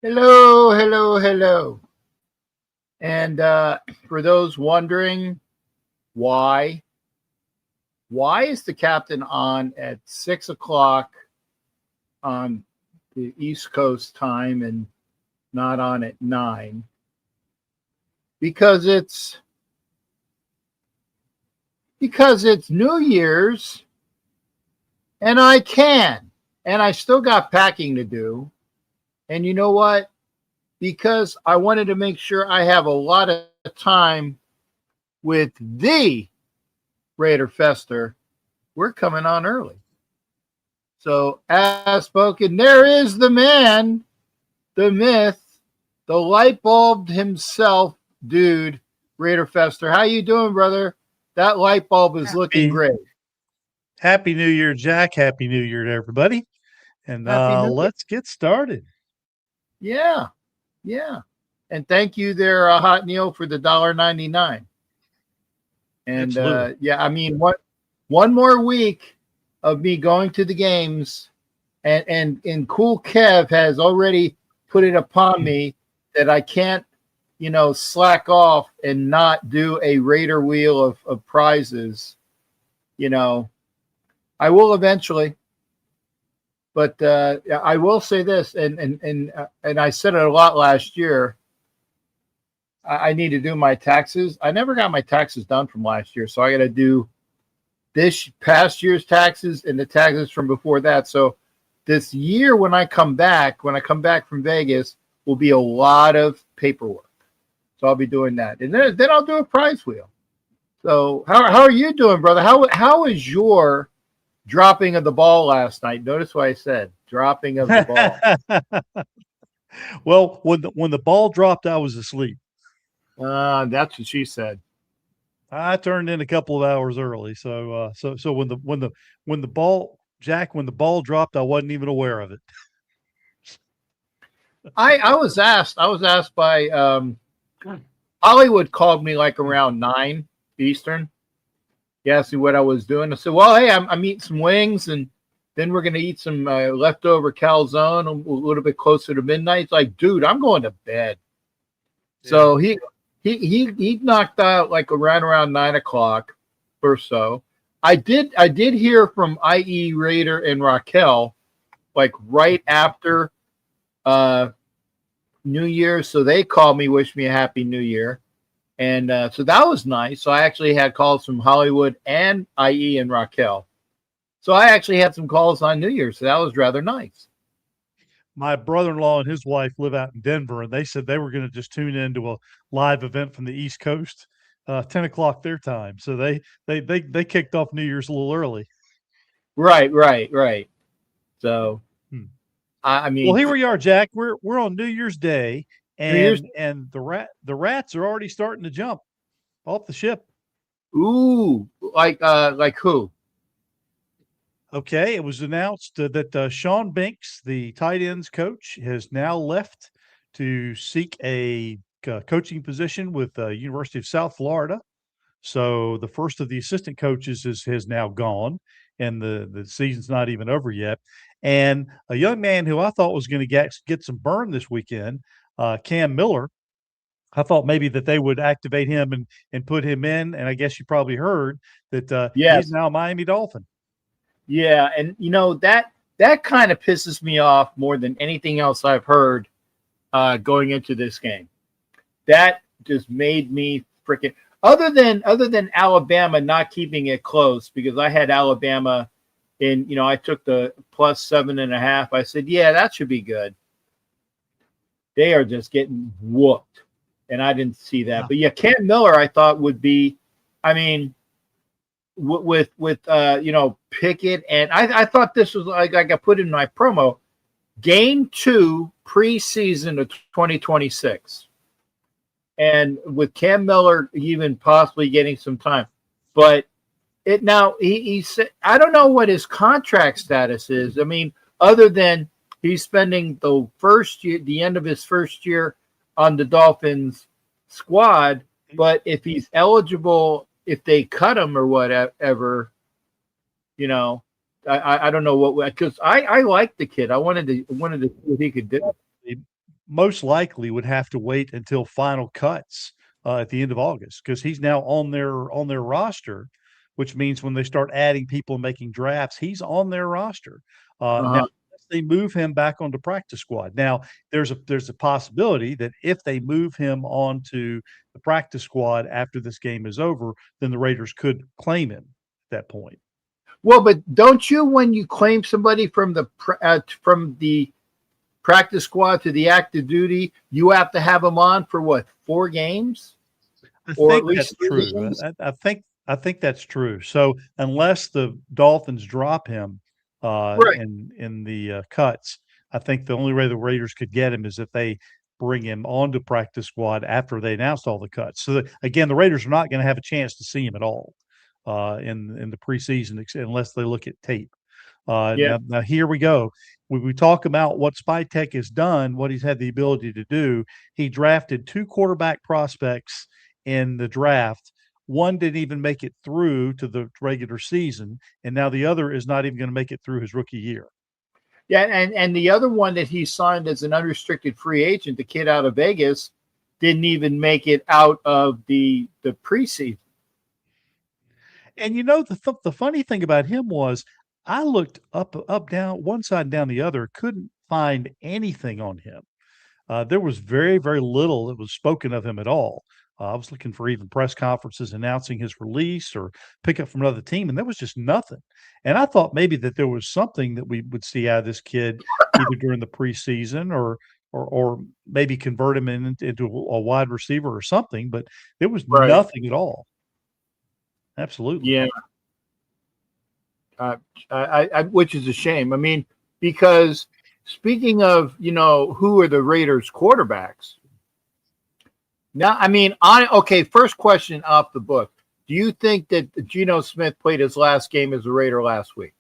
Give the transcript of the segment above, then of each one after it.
Hello, hello, hello. And for those wondering why, why is the captain on at 6 o'clock on the East Coast time and not on at 9? Because it's New Year's and I can. And I still got packing to do. And you know what? Because I wanted to make sure I have a lot of time with the Raider Fester, we're coming on early. So, as spoken, there is the man, the myth, the light bulb himself, dude, Raider Fester. How you doing, brother? That light bulb is looking Happy great. Happy New Year, Jack. Happy New Year to everybody. And Happy New Year. let's get started. Yeah, yeah. And thank you there, Hot Neil, for the $1.99. And Absolutely. yeah, I mean, what one more week of me going to the games, and Cool Kev has already put it upon me that I can't, slack off and not do a Raider wheel of prizes. You know, I will eventually, but I will say this, and I said it a lot last year. I need to do my taxes. I never got my taxes done from last year, so I got to do this past year's taxes and the taxes from before that. So this year, when I come back from Vegas, will be a lot of paperwork. So I'll be doing that, and then I'll do a prize wheel. So how are you doing, brother? How is your dropping of the ball last night? Notice what I said: dropping of the ball. Well, when the ball dropped, I was asleep. That's what she said. I turned in a couple of hours early. So when the ball Jack when the ball dropped, I wasn't even aware of it. I was asked by Hollywood called me like around 9 Eastern. He asked me what I was doing. I said, "Well, hey, I'm eating some wings, and then we're gonna eat some leftover calzone a little bit closer to midnight." It's like, dude, I'm going to bed. Yeah. So he knocked out like around 9 o'clock or so. I did hear from IE Raider and Raquel like right after uh New Year, so they called me, wish me a happy New Year, and so that was nice. So I actually had calls from Hollywood and IE and Raquel. So I actually had some calls on New Year, so that was rather nice. My brother-in-law and his wife live out in Denver, and they said they were going to just tune into a live event from the East Coast, 10 o'clock their time. So they kicked off New Year's a little early. Right, right, right. So Hmm. I Well, mean, here we are, Jack. We're on New Year's Day, New Year's. and the rats are already starting to jump off the ship. Ooh, like who? Okay, it was announced that Sean Banks, the tight ends coach, has now left to seek a coaching position with University of South Florida. So the first of the assistant coaches has now gone, and the season's not even over yet. And a young man who I thought was going to get some burn this weekend, Cam Miller. I thought maybe that they would activate him and put him in. And I guess you probably heard that he's Yes, now a Miami Dolphin. yeah, and that kind of pisses me off more than anything else I've heard going into this game. That just made me freaking. Other than Alabama not keeping it close because I had Alabama in. I took the plus 7.5. I said, yeah, that should be good. They are just getting whooped, and I didn't see that. Yeah. But yeah, Cam Miller, I thought would be. I mean, with Pickett, and I thought this was like I put in my promo. Game 2 preseason of 2026, and with Cam Miller even possibly getting some time, but it now he said I don't know what his contract status is. I mean, other than he's spending the end of his first year on the Dolphins squad, but if he's eligible, if they cut him or whatever, you know, I don't know what because I like the kid. I wanted to see what he could do. most likely would have to wait until final cuts at the end of August because he's now on their roster, which means when they start adding people and making drafts, he's on their roster. Now Uh-huh. they move him back onto practice squad. Now there's a possibility that if they move him onto the practice squad after this game is over, then the Raiders could claim him at that point. Well, but don't you, when you claim somebody from the practice squad to the active duty, you have to have them on for what, 4 games, I or at think least that's 3 true. games? I think that's true. So unless the Dolphins drop him Right. in the cuts, I think the only way the Raiders could get him is if they bring him onto practice squad after they announced all the cuts. So again, the Raiders are not going to have a chance to see him at all in the preseason unless they look at tape. Yeah. Now here we go. We talk about what Spytek has done, what he's had the ability to do. He drafted 2 quarterback prospects in the draft. One didn't even make it through to the regular season, and now the other is not even going to make it through his rookie year. Yeah, and the other one that he signed as an unrestricted free agent, the kid out of Vegas, didn't even make it out of the preseason. And you know the funny thing about him was I looked up down one side and down the other, couldn't find anything on him. There was very, very little that was spoken of him at all. I was looking for even press conferences announcing his release or pickup from another team, and there was just nothing. And I thought maybe that there was something that we would see out of this kid either during the preseason or maybe convert him into a wide receiver or something, but there was Right. nothing at all. Absolutely. Yeah. Which is a shame. I mean, because speaking of, who are the Raiders quarterbacks? Now, I mean, okay, first question off the book. Do you think that Geno Smith played his last game as a Raider last week?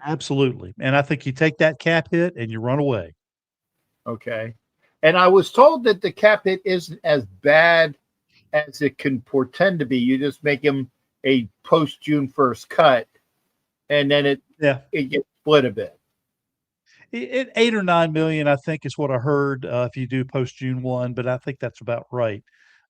Absolutely. And I think you take that cap hit and you run away. Okay. And I was told that the cap hit isn't as bad as it can portend to be. You just make him a post June 1st cut, and then it gets split a bit. 8 or 9 million, I think, is what I heard if you do post June 1, but I think that's about right.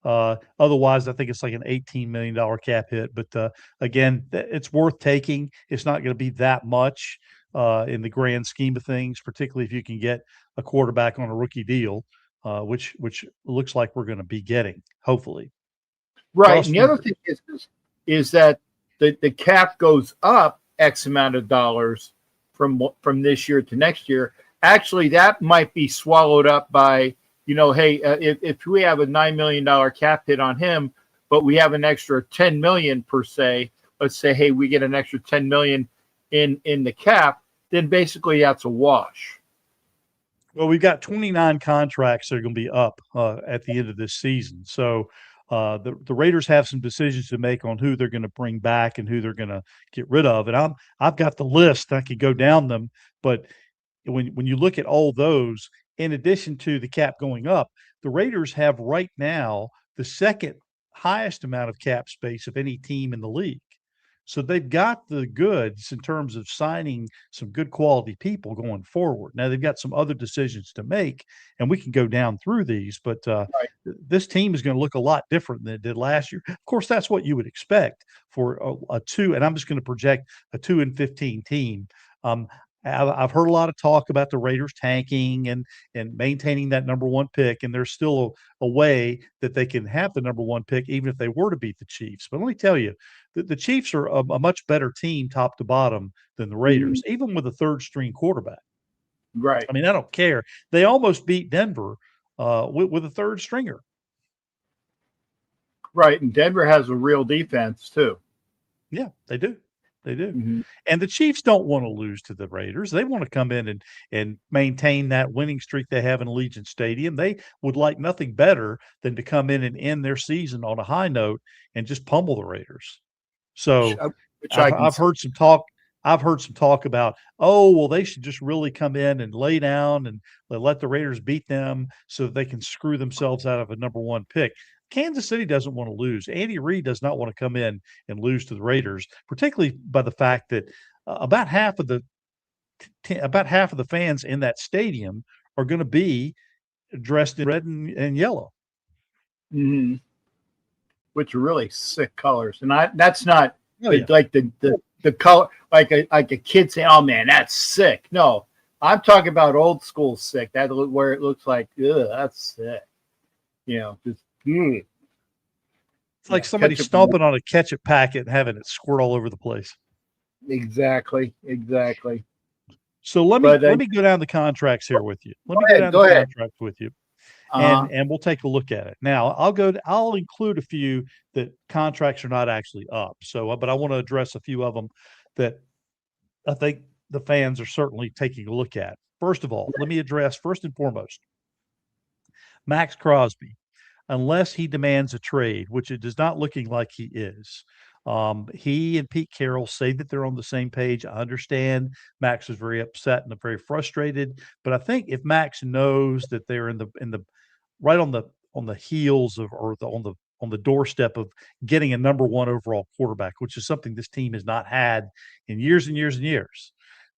Otherwise, I think it's like an $18 million cap hit. But again, it's worth taking. It's not going to be that much in the grand scheme of things, particularly if you can get a quarterback on a rookie deal, which looks like we're going to be getting, hopefully. Right. And the other thing is that the cap goes up X amount of dollars from this year to next year. Actually, that might be swallowed up by, hey, if we have a $9 million cap hit on him, but we have an extra 10 million per se, let's say, hey, we get an extra 10 million in the cap, then basically that's a wash. Well, we've got 29 contracts that are going to be up at the end of this season. So the Raiders have some decisions to make on who they're going to bring back and who they're going to get rid of. And I've got the list. I could go down them, but when you look at all those, in addition to the cap going up, the Raiders have right now the second highest amount of cap space of any team in the league. So they've got the goods in terms of signing some good quality people going forward. Now they've got some other decisions to make, and we can go down through these, but Right. this team is going to look a lot different than it did last year. Of course, that's what you would expect for a 2, and I'm just going to project a 2-15 team. I've heard a lot of talk about the Raiders tanking and maintaining that number 1 pick, and there's still a way that they can have the number 1 pick even if they were to beat the Chiefs. But let me tell you, the Chiefs are a much better team top to bottom than the Raiders, even with a third string quarterback. Right. I mean, I don't care. They almost beat Denver with a third stringer. Right. And Denver has a real defense too. Yeah, they do. They do. Mm-hmm. And the Chiefs don't want to lose to the Raiders. They want to come in and maintain that winning streak they have in Allegiant Stadium. They would like nothing better than to come in and end their season on a high note and just pummel the Raiders. So I've heard some talk. I've heard some talk about, oh, well, they should just really come in and lay down and let the Raiders beat them so that they can screw themselves out of a number 1 pick. Kansas City doesn't want to lose. Andy Reid does not want to come in and lose to the Raiders, particularly by the fact that about half of the fans in that stadium are going to be dressed in red and yellow. Mm-hmm. Which are really sick colors, and that's not Yeah. like the color like a kid saying, "Oh man, that's sick." No, I'm talking about old school sick. That where it looks like, ugh, that's sick. Just It's like somebody stomping on a ketchup packet and having it squirt all over the place. Exactly. So let me go down the contracts here with you. Let me go down the contracts with you. And we'll take a look at it. Now, I'll include a few that contracts are not actually up. So, but I want to address a few of them that I think the fans are certainly taking a look at. First of all, let me address first and foremost Max Crosby, unless he demands a trade, which it is not looking like he is. He and Pete Carroll say that they're on the same page. I understand Max is very upset and very frustrated, but I think if Max knows that they're in the right on the heels of or on the doorstep of getting a number one overall quarterback, which is something this team has not had in years and years and years,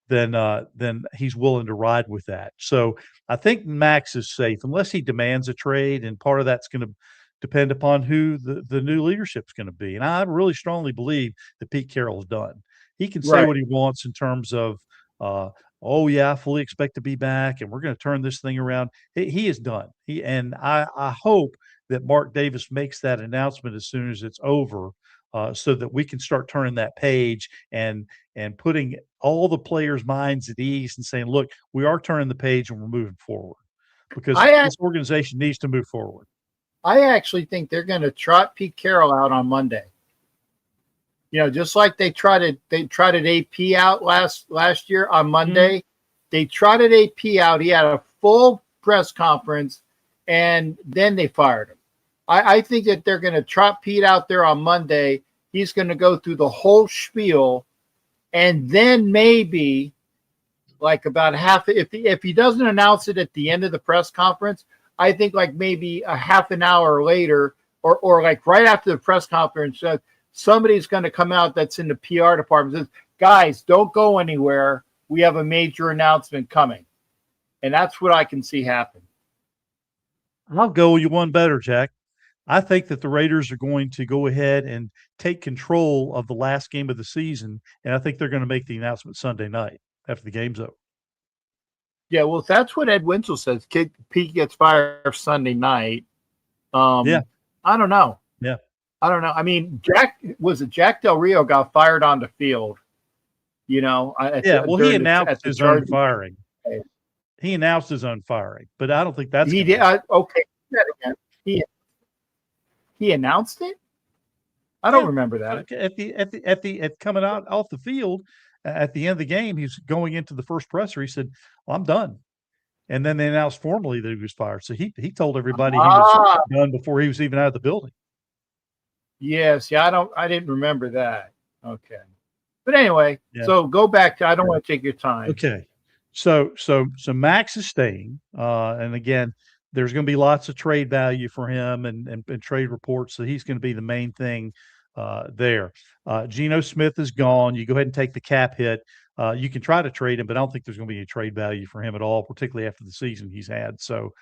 then he's willing to ride with that. So I think Max is safe unless he demands a trade, and part of that's going to depend upon who the new leadership is going to be. And I really strongly believe that Pete Carroll is done. He can say what he wants in terms of, oh yeah, I fully expect to be back, and we're going to turn this thing around. He is done. I hope that Mark Davis makes that announcement as soon as it's over, so that we can start turning that page and putting all the players' minds at ease and saying, look, we are turning the page and we're moving forward because this organization needs to move forward. I actually think they're going to trot Pete Carroll out on Monday. Just like they trotted AP out last year on Monday. Mm-hmm. They trotted AP out. He had a full press conference, and then they fired him. I think that they're going to trot Pete out there on Monday. He's going to go through the whole spiel, and then maybe like about half. If he doesn't announce it at the end of the press conference, I think like maybe a half an hour later, or like right after the press conference, somebody's going to come out that's in the PR department and says, "Guys, don't go anywhere. We have a major announcement coming," and that's what I can see happen. I'll go you one better, Jack. I think that the Raiders are going to go ahead and take control of the last game of the season, and I think they're going to make the announcement Sunday night after the game's over. Yeah, well, if that's what Ed Winslow says, Pete gets fired Sunday night. Yeah. I don't know. Yeah. I don't know. I mean, Jack Del Rio got fired on the field. He announced his own firing. He announced his own firing, but I don't think that's he did. Okay, that again. He announced it. I don't remember that. At coming out off the field at the end of the game, he's going into the first presser. He said, well, "I'm done," and then they announced formally that he was fired. So he told everybody he was done before he was even out of the building. Yes, yeah, I didn't remember that. Okay, but anyway, So go back to. I don't want to take your time. Okay, so Max is staying, and again, there's going to be lots of trade value for him and trade reports. So he's going to be the main thing there. Geno Smith is gone. You go ahead and take the cap hit. You can try to trade him, but I don't think there's going to be any trade value for him at all, particularly after the season he's had. So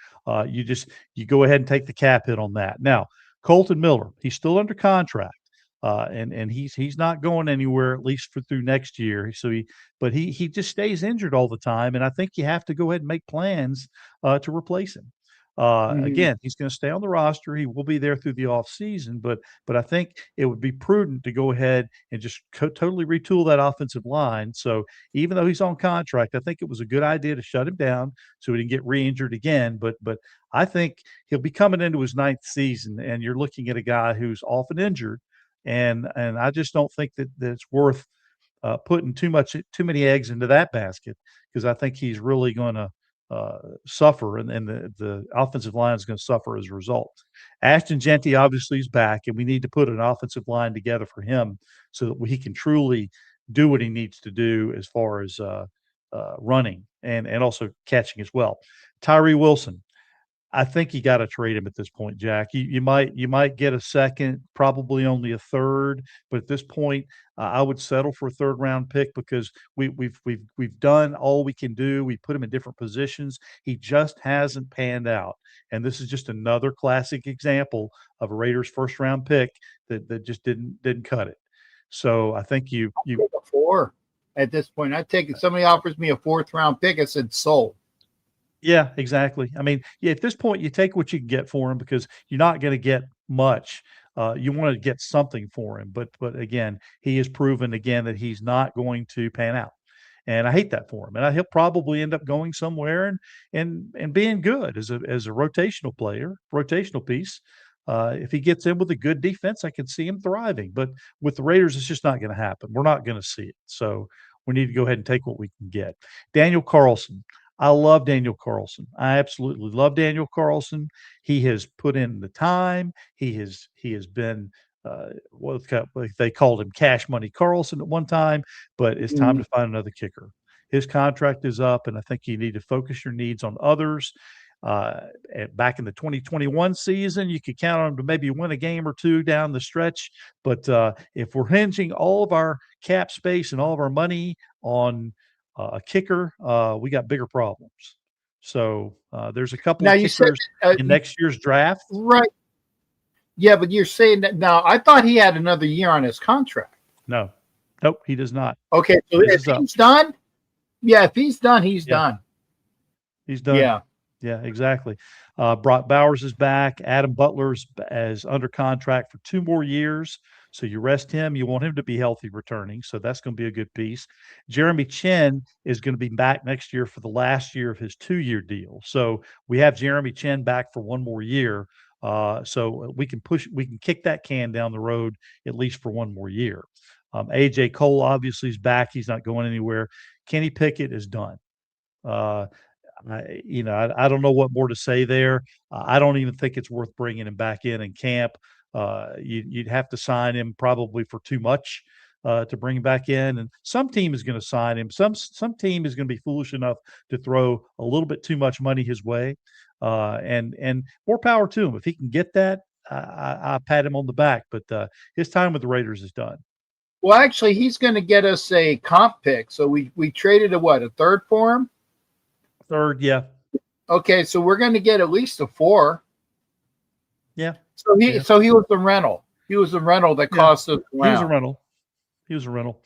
you go ahead and take the cap hit on that. Now, Colton Miller, he's still under contract. And he's not going anywhere, at least through next year. So he just stays injured all the time. And I think you have to go ahead and make plans to replace him. Again, he's going to stay on the roster. He will be there through the off season, but I think it would be prudent to go ahead and just totally retool that offensive line. So even though he's on contract, I think it was a good idea to shut him down so he didn't get re-injured again. But I think he'll be coming into his 9th season, and you're looking at a guy who's often injured, and I just don't think that it's worth putting too many eggs into that basket, because I think he's really going to suffer, and the offensive line is going to suffer as a result. Ashton Jeanty obviously is back, and we need to put an offensive line together for him so that he can truly do what he needs to do as far as running and also catching as well. Tyree Wilson, I think you got to trade him at this point, Jack. You might get a second, probably only a third, but at this point, I would settle for a third round pick because we've done all we can do. We put him in different positions. He just hasn't panned out, and this is just another classic example of a Raiders first round pick that just didn't cut it. So I think you Take a 4 at this point. I take it. Somebody offers me a 4th round pick. I said sold. Yeah, exactly. I mean, yeah, at this point, you take what you can get for him because you're not going to get much. You want to get something for him, but again, he has proven again that he's not going to pan out, and I hate that for him. And he'll probably end up going somewhere and being good as a rotational player, rotational piece. If he gets in with a good defense, I can see him thriving. But with the Raiders, it's just not going to happen. We're not going to see it. So we need to go ahead and take what we can get. Daniel Carlson. I love Daniel Carlson. I absolutely love Daniel Carlson. He has put in the time. He has been what they called him Cash Money Carlson at one time, but it's time to find another kicker. His contract is up, and I think you need to focus your needs on others. Back in the 2021 season, you could count on him to maybe win a game or two down the stretch. But if we're hinging all of our cap space and all of our money on a kicker, we got bigger problems. So there's a couple Now of you said kickers in next year's draft. right. Yeah, but you're saying that now. I thought he had another year on his contract. No, nope, he does not. Okay, so This if is up. he's done, yeah, if he's done, he's Yeah. done. He's done. Yeah. Yeah, exactly. Brock Bowers is back. Adam Butler's as under contract for 2 more years. So you rest him. You want him to be healthy returning. So that's going to be a good piece. Jeremy Chin is going to be back next year for the last year of his 2-year deal. So we have Jeremy Chin back for 1 more year. So we can kick that can down the road at least for 1 more year. AJ Cole obviously is back. He's not going anywhere. Kenny Pickett is done. I don't know what more to say there. I don't even think it's worth bringing him back in camp. You'd have to sign him probably for too much to bring him back in, and some team is going to sign him. Some team is going to be foolish enough to throw a little bit too much money his way, and more power to him if he can get that. I pat him on the back, but his time with the Raiders is done. Well, actually, he's going to get us a comp pick. So we traded a 3rd for him. 3rd, yeah. Okay, so we're going to get at least a 4. Yeah. So he was the rental. He was the rental that cost us. He was a rental. He was a rental.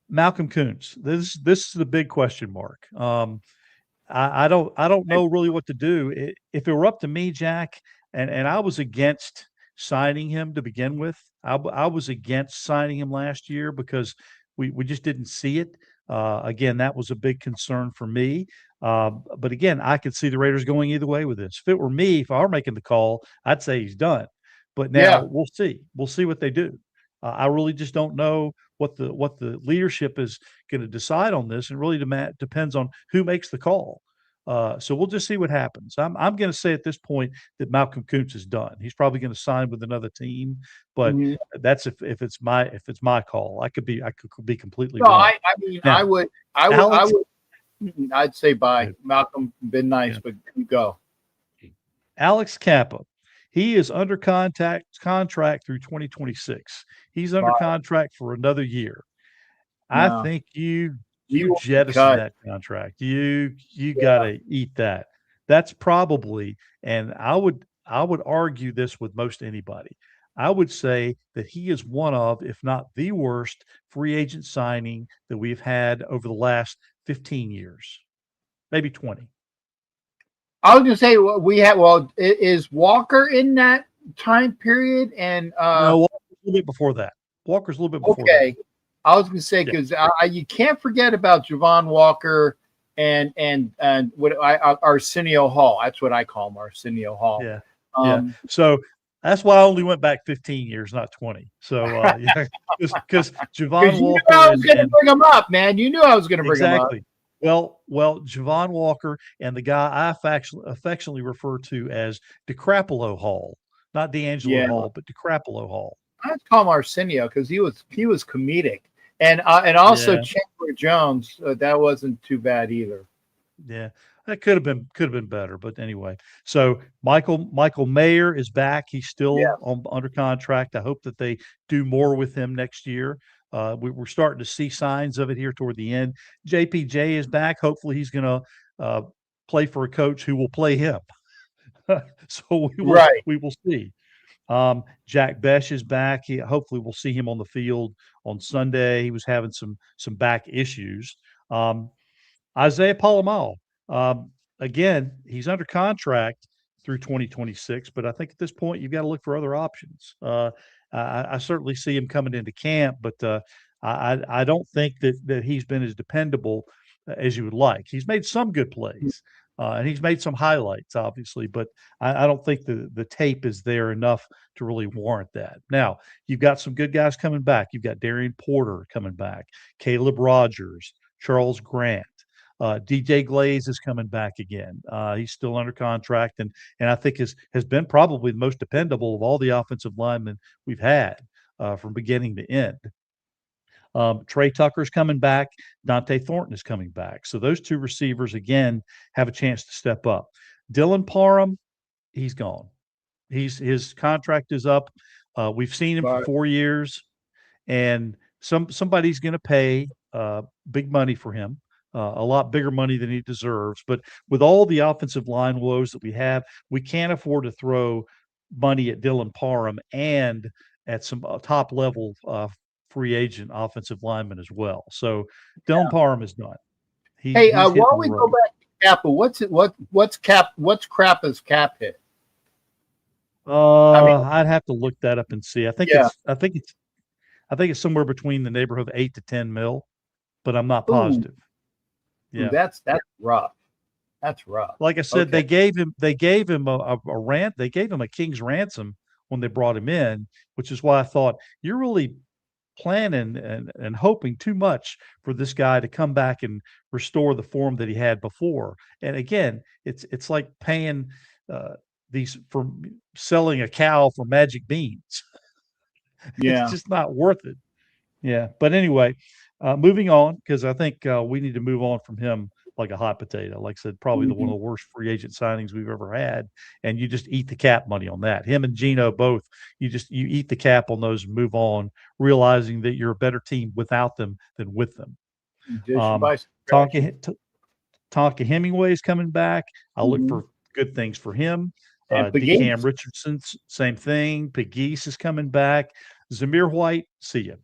Malcolm Koonce. This is the big question mark. I don't know really what to do. If it were up to me, Jack, and I was against signing him to begin with. I was against signing him last year because we just didn't see it. Again, that was a big concern for me. But again, I could see the Raiders going either way with this. If it were me, if I were making the call, I'd say he's done. But now we'll see. We'll see what they do. I really just don't know what the leadership is going to decide on this, and really depends on who makes the call. So we'll just see what happens. I'm going to say at this point that Malcolm Koonce is done. He's probably going to sign with another team, but that's if it's my call. I could be completely wrong. I mean, now, I'd say bye. Malcolm, been nice, but you go. Alex Kappa. He is under contract through 2026. He's under contract for another year. I think you jettison that contract. You gotta eat that. That's probably, and I would argue this with most anybody. I would say that he is one of, if not the worst, free agent signing that we've had over the last 15 years, maybe 20. I was going to say is Walker in that time period? And no, Walker's a little bit before that. Walker's a little bit before that. I was going to say, because you can't forget about Javon Walker and Arsenio Hall. That's what I call him, Arsenio Hall. Yeah. So that's why I only went back 15 years, not 20. So because Javon Walker, you knew I was going to bring him up, man. You knew I was going to bring him up. Well, Javon Walker and the guy I affectionately refer to as DeCrapolo Hall, not D'Angelo Hall, but DeCrapolo Hall. I'd call him Arsenio because he was comedic, and also Chandler Jones. That wasn't too bad either. Yeah, that could have been better, but anyway. So Michael Mayer is back. He's Yeah. still under contract. I hope that they do more with him next year. We're starting to see signs of it here toward the end. JPJ is back. Hopefully, he's going to play for a coach who will play him. So Right. we will see. Jack Besh is back. Hopefully we'll see him on the field on Sunday. He was having some back issues. Isaiah Palomal, again, he's under contract through 2026, but I think at this point you've got to look for other options. I certainly see him coming into camp, but I don't think that he's been as dependable as you would like. He's made some good plays. And he's made some highlights, obviously, but I don't think the tape is there enough to really warrant that. Now, you've got some good guys coming back. You've got Darian Porter coming back, Caleb Rogers, Charles Grant. DJ Glaze is coming back again. He's still under contract, and I think has been probably the most dependable of all the offensive linemen we've had from beginning to end. Trey Tucker's coming back. Dante Thornton is coming back. So those two receivers, again, have a chance to step up. Dylan Parham, he's gone. His contract is up. We've seen him for 4 years, and somebody's going to pay big money for him, a lot bigger money than he deserves. But with all the offensive line woes that we have, we can't afford to throw money at Dylan Parham and at some top level free agent offensive lineman as well. So Dylan Parham is done. Hey, while we go back to Kappa, what's Crappa's cap hit? I'd have to look that up and see. I think it's somewhere between the neighborhood of 8 to 10 mil, but I'm not positive. Ooh. Yeah, that's rough. That's rough. Like I said, they gave him they gave him a king's ransom when they brought him in, which is why I thought you're really planning and hoping too much for this guy to come back and restore the form that he had before. And again, it's like paying these for selling a cow for magic beans. Yeah. It's just not worth it. Yeah. But anyway, moving on, because I think we need to move on from him like a hot potato. Like I said, probably one of the worst free agent signings we've ever had. And you just eat the cap money on that. Him and Gino both, you eat the cap on those and move on, realizing that you're a better team without them than with them. Tonka Hemingway is coming back. I'll look for good things for him. DeCam Richardson, same thing. Pegues is coming back. Zamir White, see you.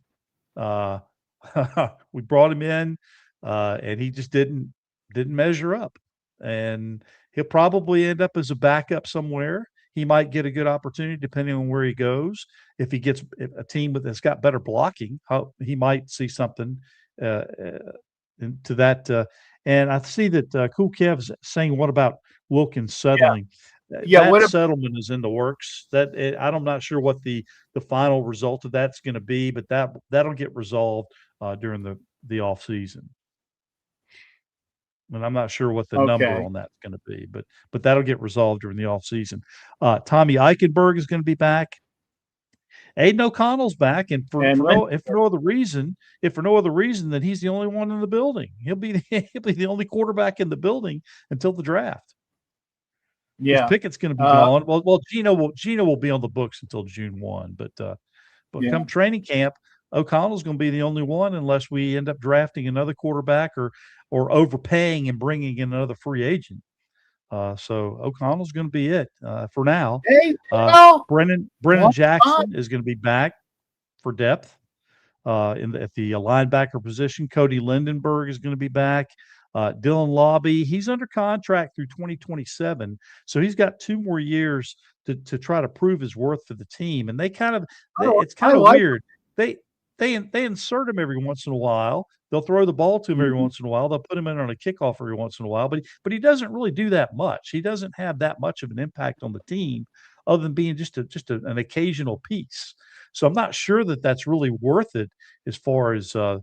We brought him in, and he just didn't measure up, and he'll probably end up as a backup somewhere. He might get a good opportunity depending on where he goes. If he gets a team that's got better blocking, he might see something into that. And I see that Cool Kev's saying, "What about Wilkins settling?" Yeah, that settlement is in the works. I'm not sure what the final result of that's going to be, but that'll get resolved during the off season. And I'm not sure what the number on that's going to be, but that'll get resolved during the off season. Tommy Eichenberg is going to be back. Aiden O'Connell's back, and for no other reason, then he's the only one in the building. He'll be the only quarterback in the building until the draft. Yeah, Pickett's going to be gone. Well, Gino will be on the books until June 1, but come training camp, O'Connell's going to be the only one unless we end up drafting another quarterback or overpaying and bringing in another free agent. So O'Connell's going to be it for now. Hey, Brennan Jackson is going to be back for depth at the linebacker position. Cody Lindenberg is going to be back. Dylan Lobby, he's under contract through 2027, so he's got 2 more years to try to prove his worth to the team. And it's kind of weird. They insert him every once in a while. They'll throw the ball to him every once in a while. They'll put him in on a kickoff every once in a while, but he doesn't really do that much. He doesn't have that much of an impact on the team, other than being just an occasional piece. So I'm not sure that that's really worth it as far as a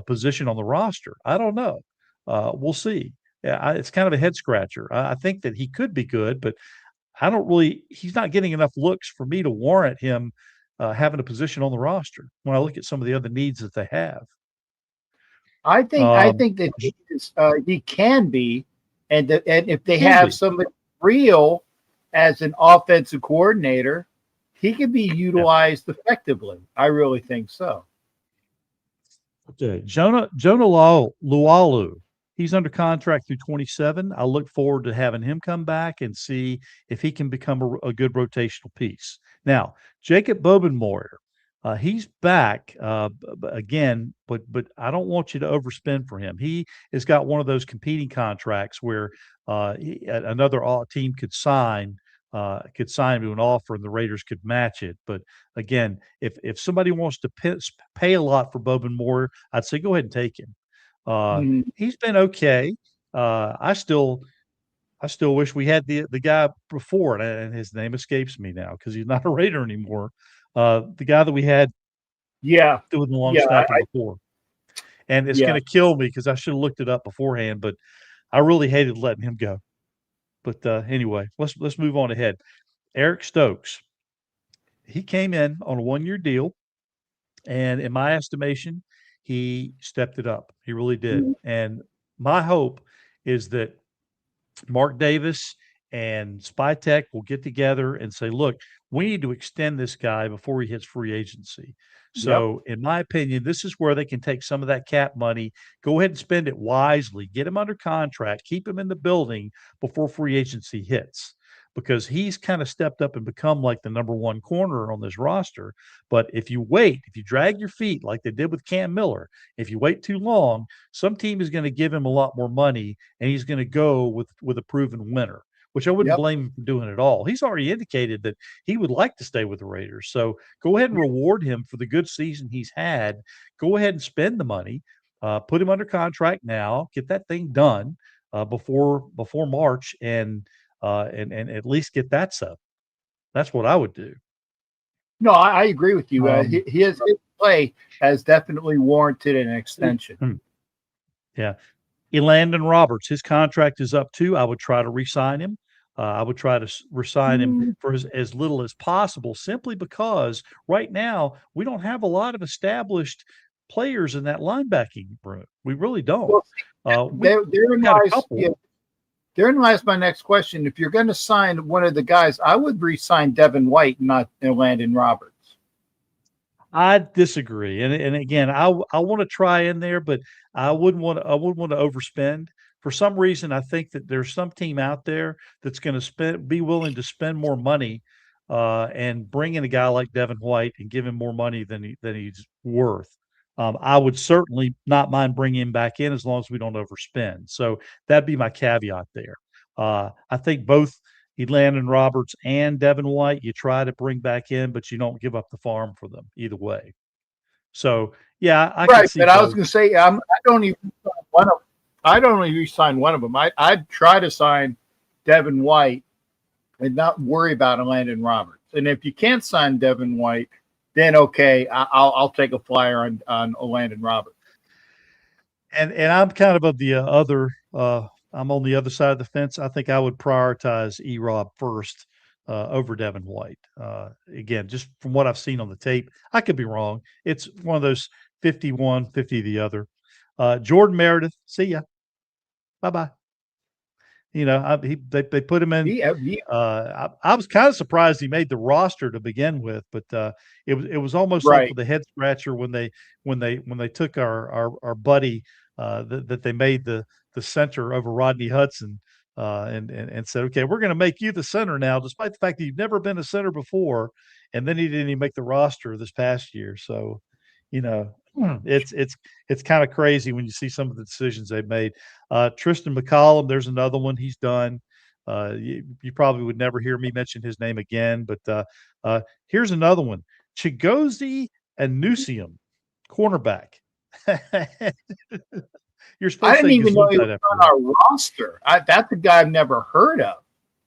position on the roster. I don't know. We'll see. Yeah, it's kind of a head scratcher. I think that he could be good, but he's not getting enough looks for me to warrant him having a position on the roster when I look at some of the other needs that they have. I think that he can be, and if they Can have be. somebody real as an offensive coordinator, he can be Yeah. utilized effectively. I really think so. Okay. Jonah Lualu. He's under contract through 27. I look forward to having him come back and see if he can become a good rotational piece. Now, Jacob Bobenmoyer, he's back again, but I don't want you to overspend for him. He has got one of those competing contracts where another team could sign him to an offer and the Raiders could match it. But again, if somebody wants to pay a lot for Bobenmoyer, I'd say go ahead and take him. Mhm. He's been okay. I still wish we had the guy before, and his name escapes me now because he's not a Raider anymore. The guy that we had Yeah, doing the long yeah, snapping before, and it's yeah. going to kill me because I should have looked it up beforehand, but I really hated letting him go. But anyway, let's move on ahead. Eric Stokes, he came in on a 1-year deal, and in my estimation, he stepped it up. He really did. Mhm. And my hope is that Mark Davis and Spytech will get together and say, look, we need to extend this guy before he hits free agency. Yep, So, in my opinion, this is where they can take some of that cap money, go ahead and spend it wisely, get him under contract, keep him in the building before free agency hits. Because he's kind of stepped up and become like the number one corner on this roster. But if you wait, if you drag your feet like they did with Cam Miller, if you wait too long, some team is going to give him a lot more money and he's going to go with a proven winner, which I wouldn't yep. blame him for doing at all. He's already indicated that he would like to stay with the Raiders. So go ahead and reward him for the good season he's had. Go ahead and spend the money, put him under contract now, get that thing done before March, and at least get that stuff. That's what I would do. No, I agree with you. Um, His play has definitely warranted an extension. yeah. Elandon Roberts, his contract is up too. I would try to re-sign him. I would try to resign him Mm, for as little as possible, simply because right now we don't have a lot of established players in that linebacking room. We really don't. Well, We therein got a lies, couple. yeah, therein lies my next question. If you're going to sign one of the guys, I would re-sign Devin White, not Landon Roberts. I disagree, and again, I want to try in there, but I wouldn't want to overspend. For some reason, I think that there's some team out there that's going to be willing to spend more money, and bring in a guy like Devin White and give him more money than he's worth. I would certainly not mind bringing him back in as long as we don't overspend. So that'd be my caveat there. I think both Elandon Roberts and Devin White, you try to bring back in, but you don't give up the farm for them either way. So yeah, I could Right, see but I was both. going to say I don't even sign one of. I don't even sign one of them. I'd try to sign Devin White and not worry about Landon Roberts. And if you can't sign Devin White, then okay, I'll take a flyer on Landon Roberts. And I'm kind of the other. I'm on the other side of the fence. I think I would prioritize Rob first over Devin White. Again, just from what I've seen on the tape, I could be wrong. It's one of those 51, 50 the other. Jordan Meredith, see ya. Bye bye. They put him in. He I was kind of surprised he made the roster to begin with, but it was almost like right. with a head scratcher when they took our buddy that they made the center over Rodney Hudson, and said, okay, we're going to make you the center now, despite the fact that you've never been a center before, and then he didn't even make the roster this past year. So, it's kind of crazy when you see some of the decisions they've made. Tristan McCollum, there's another one he's done. You probably would never hear me mention his name again, but here's another one: Chigozie Anusium, cornerback. You're I supposed to didn't say even know he was Gesundheit after on that. our roster. That's a guy I've never heard of.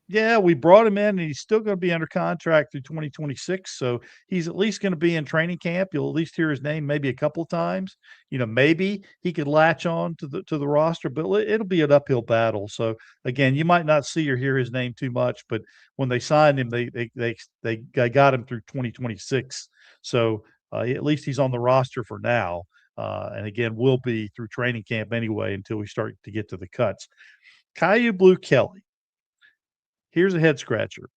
Yeah, we brought him in, and he's still going to be under contract through 2026. So he's at least going to be in training camp. You'll at least hear his name maybe a couple of times. Maybe he could latch on to the roster, but it'll be an uphill battle. So again, you might not see or hear his name too much, but when they signed him, they got him through 2026. So at least he's on the roster for now. And again, will be through training camp anyway until we start to get to the cuts. Caillou Blue Kelly. Here's a head scratcher.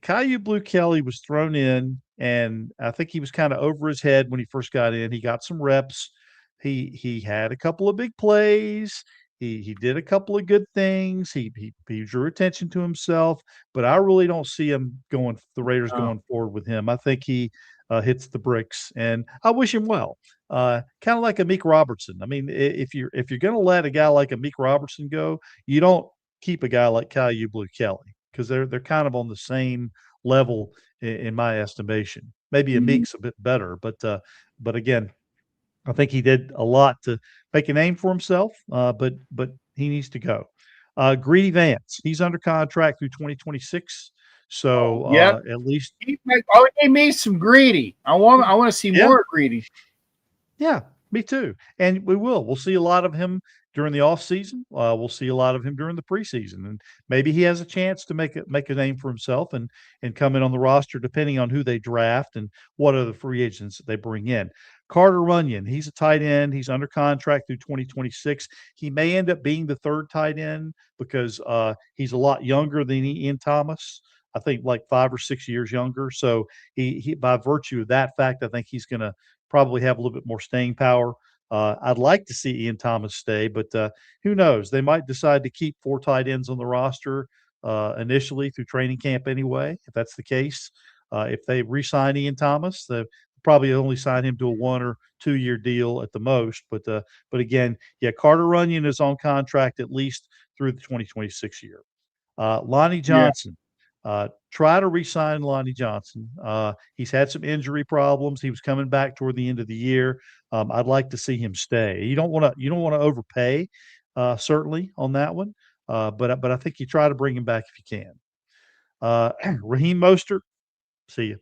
Caillou Blue Kelly was thrown in, and I think he was kind of over his head when he first got in. He got some reps. He had a couple of big plays. He did a couple of good things. He drew attention to himself, but I really don't see him going the Raiders Oh, going forward with him. I think he hits the bricks, and I wish him well. Kind of like a Meek Robertson. I mean, if you're going to let a guy like a Meek Robertson go, you don't keep a guy like Caillou Blue Kelly because they're kind of on the same level in my estimation. Maybe a mhm. Meek's a bit better, but again, I think he did a lot to make a name for himself, but he needs to go. Greedy Vance, he's under contract through 2026, Oh, so yep. at least He made some greedy. I want to see yeah, more greedy. yeah, me too. And we will. We'll see a lot of him during the off season. We'll see a lot of him during the preseason, and maybe he has a chance to make a name for himself and come in on the roster, depending on who they draft and what other free agents that they bring in. Carter Runyon, he's a tight end. He's under contract through 2026. He may end up being the third tight end because he's a lot younger than Ian Thomas. I think like 5 or 6 years younger. So he by virtue of that fact, I think he's going to probably have a little bit more staying power. I'd like to see Ian Thomas stay, but who knows? They might decide to keep 4 tight ends on the roster initially through training camp anyway. If that's the case, if they re-sign Ian Thomas, they probably only sign him to a 1 or 2 year deal at the most. But again, yeah, Carter Runyon is on contract at least through the 2026 year. Lonnie Yeah, Johnson. Try to re-sign Lonnie Johnson. He's had some injury problems. He was coming back toward the end of the year. I'd like to see him stay. You don't want to overpay, certainly on that one. But I think you try to bring him back if you can. Raheem Mostert, see you.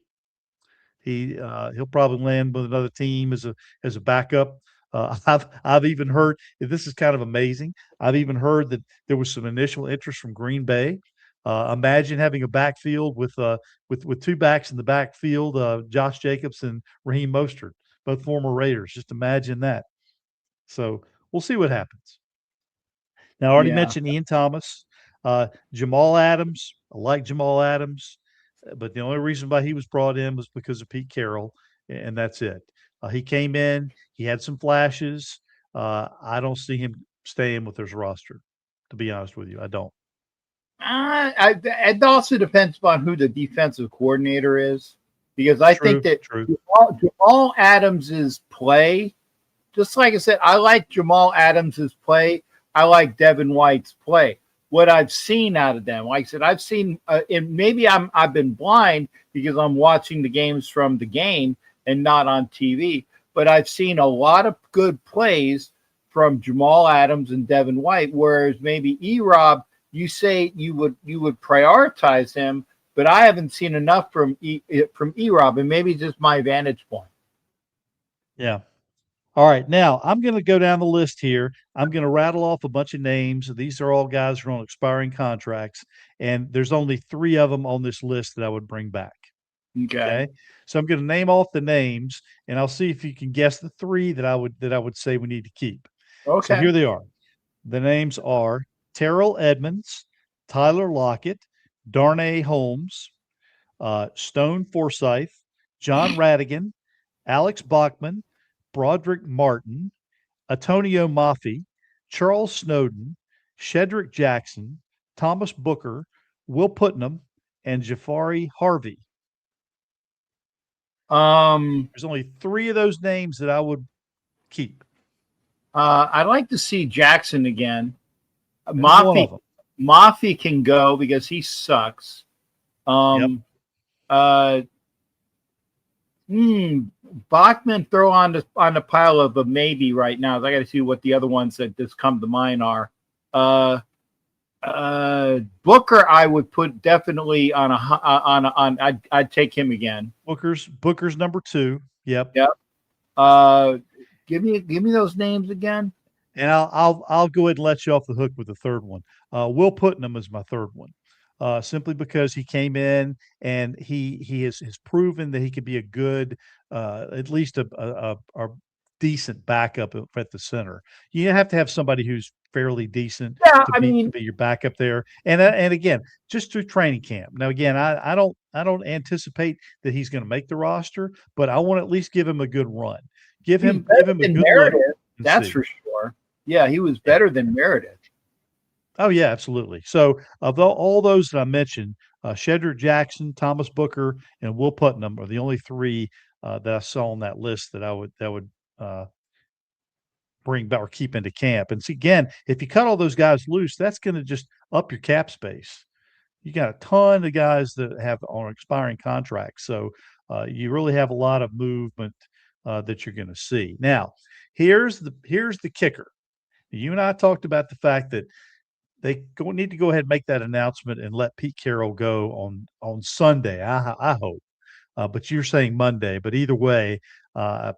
He'll probably land with another team as a backup. I've even heard this is kind of amazing. I've even heard that there was some initial interest from Green Bay. Imagine having a backfield with 2 backs in the backfield, Josh Jacobs and Raheem Mostert, both former Raiders. Just imagine that. So we'll see what happens. Now, I already yeah. mentioned Ian Thomas, Jamal Adams. I like Jamal Adams, but the only reason why he was brought in was because of Pete Carroll, and that's it. He came in, he had some flashes. I don't see him staying with his roster, to be honest with you. I don't. It also depends upon who the defensive coordinator is, because I think True, that true. Jamal Adams's play, just like I said, I like Jamal Adams's play. I like Devin White's play. What I've seen out of them, like I said, I've seen, and maybe I've been blind because I'm watching the games from the game and not on TV. But I've seen a lot of good plays from Jamal Adams and Devin White, whereas maybe Rob, you say you would prioritize him, but I haven't seen enough from Rob, and maybe just my vantage point. Yeah. All right, now I'm going to go down the list here. I'm going to rattle off a bunch of names. These are all guys who are on expiring contracts, and there's only 3 of them on this list that I would bring back. Okay. Okay, so I'm going to name off the names, and I'll see if you can guess the 3 that I would say we need to keep. So Okay. here they are. The names are Terrell Edmonds, Tyler Lockett, Darnay Holmes, Stone Forsyth, John Radigan, Alex Bachman, Broderick Martin, Antonio Mafi, Charles Snowden, Shedrick Jackson, Thomas Booker, Will Putnam, and Jafari Harvey. Um, There's only 3 of those names that I would keep. I'd like to see Jackson again. There's one of Mafi them. Mafi can go because he sucks. Yep. Um, uh, Bachman throw on the pile of a maybe right now. I got to see what the other ones that just come to mind are. Uh, Booker, I would put definitely on a on. I'd take him again. Booker's number 2. Yep. Yep. Uh, give me those names again. And I'll go ahead and let you off the hook with the third one. Will Putnam is my third one, simply because he came in and he has proven that he could be a good, at least a decent backup at the center. You have to have somebody who's fairly decent Yeah, to I mean, be your backup there. And again, just through training camp. Now, again, I don't anticipate that he's going to make the roster, but I want to at least give him a good run. he's Give better him a than good look Meredith. and That's see. for sure. Yeah, he was Yeah. better than Meredith. Oh yeah, absolutely. So of all those that I mentioned, Shedrick Jackson, Thomas Booker, and Will Putnam are the only three that I saw on that list that would uh, bring back or keep into camp. And see, again, if you cut all those guys loose, that's going to just up your cap space. You got a ton of guys that have on expiring contracts, so you really have a lot of movement that you're going to see. Now, here's the kicker. You and I talked about the fact that need to go ahead and make that announcement and let Pete Carroll go on Sunday. I hope, but you're saying Monday. But either way,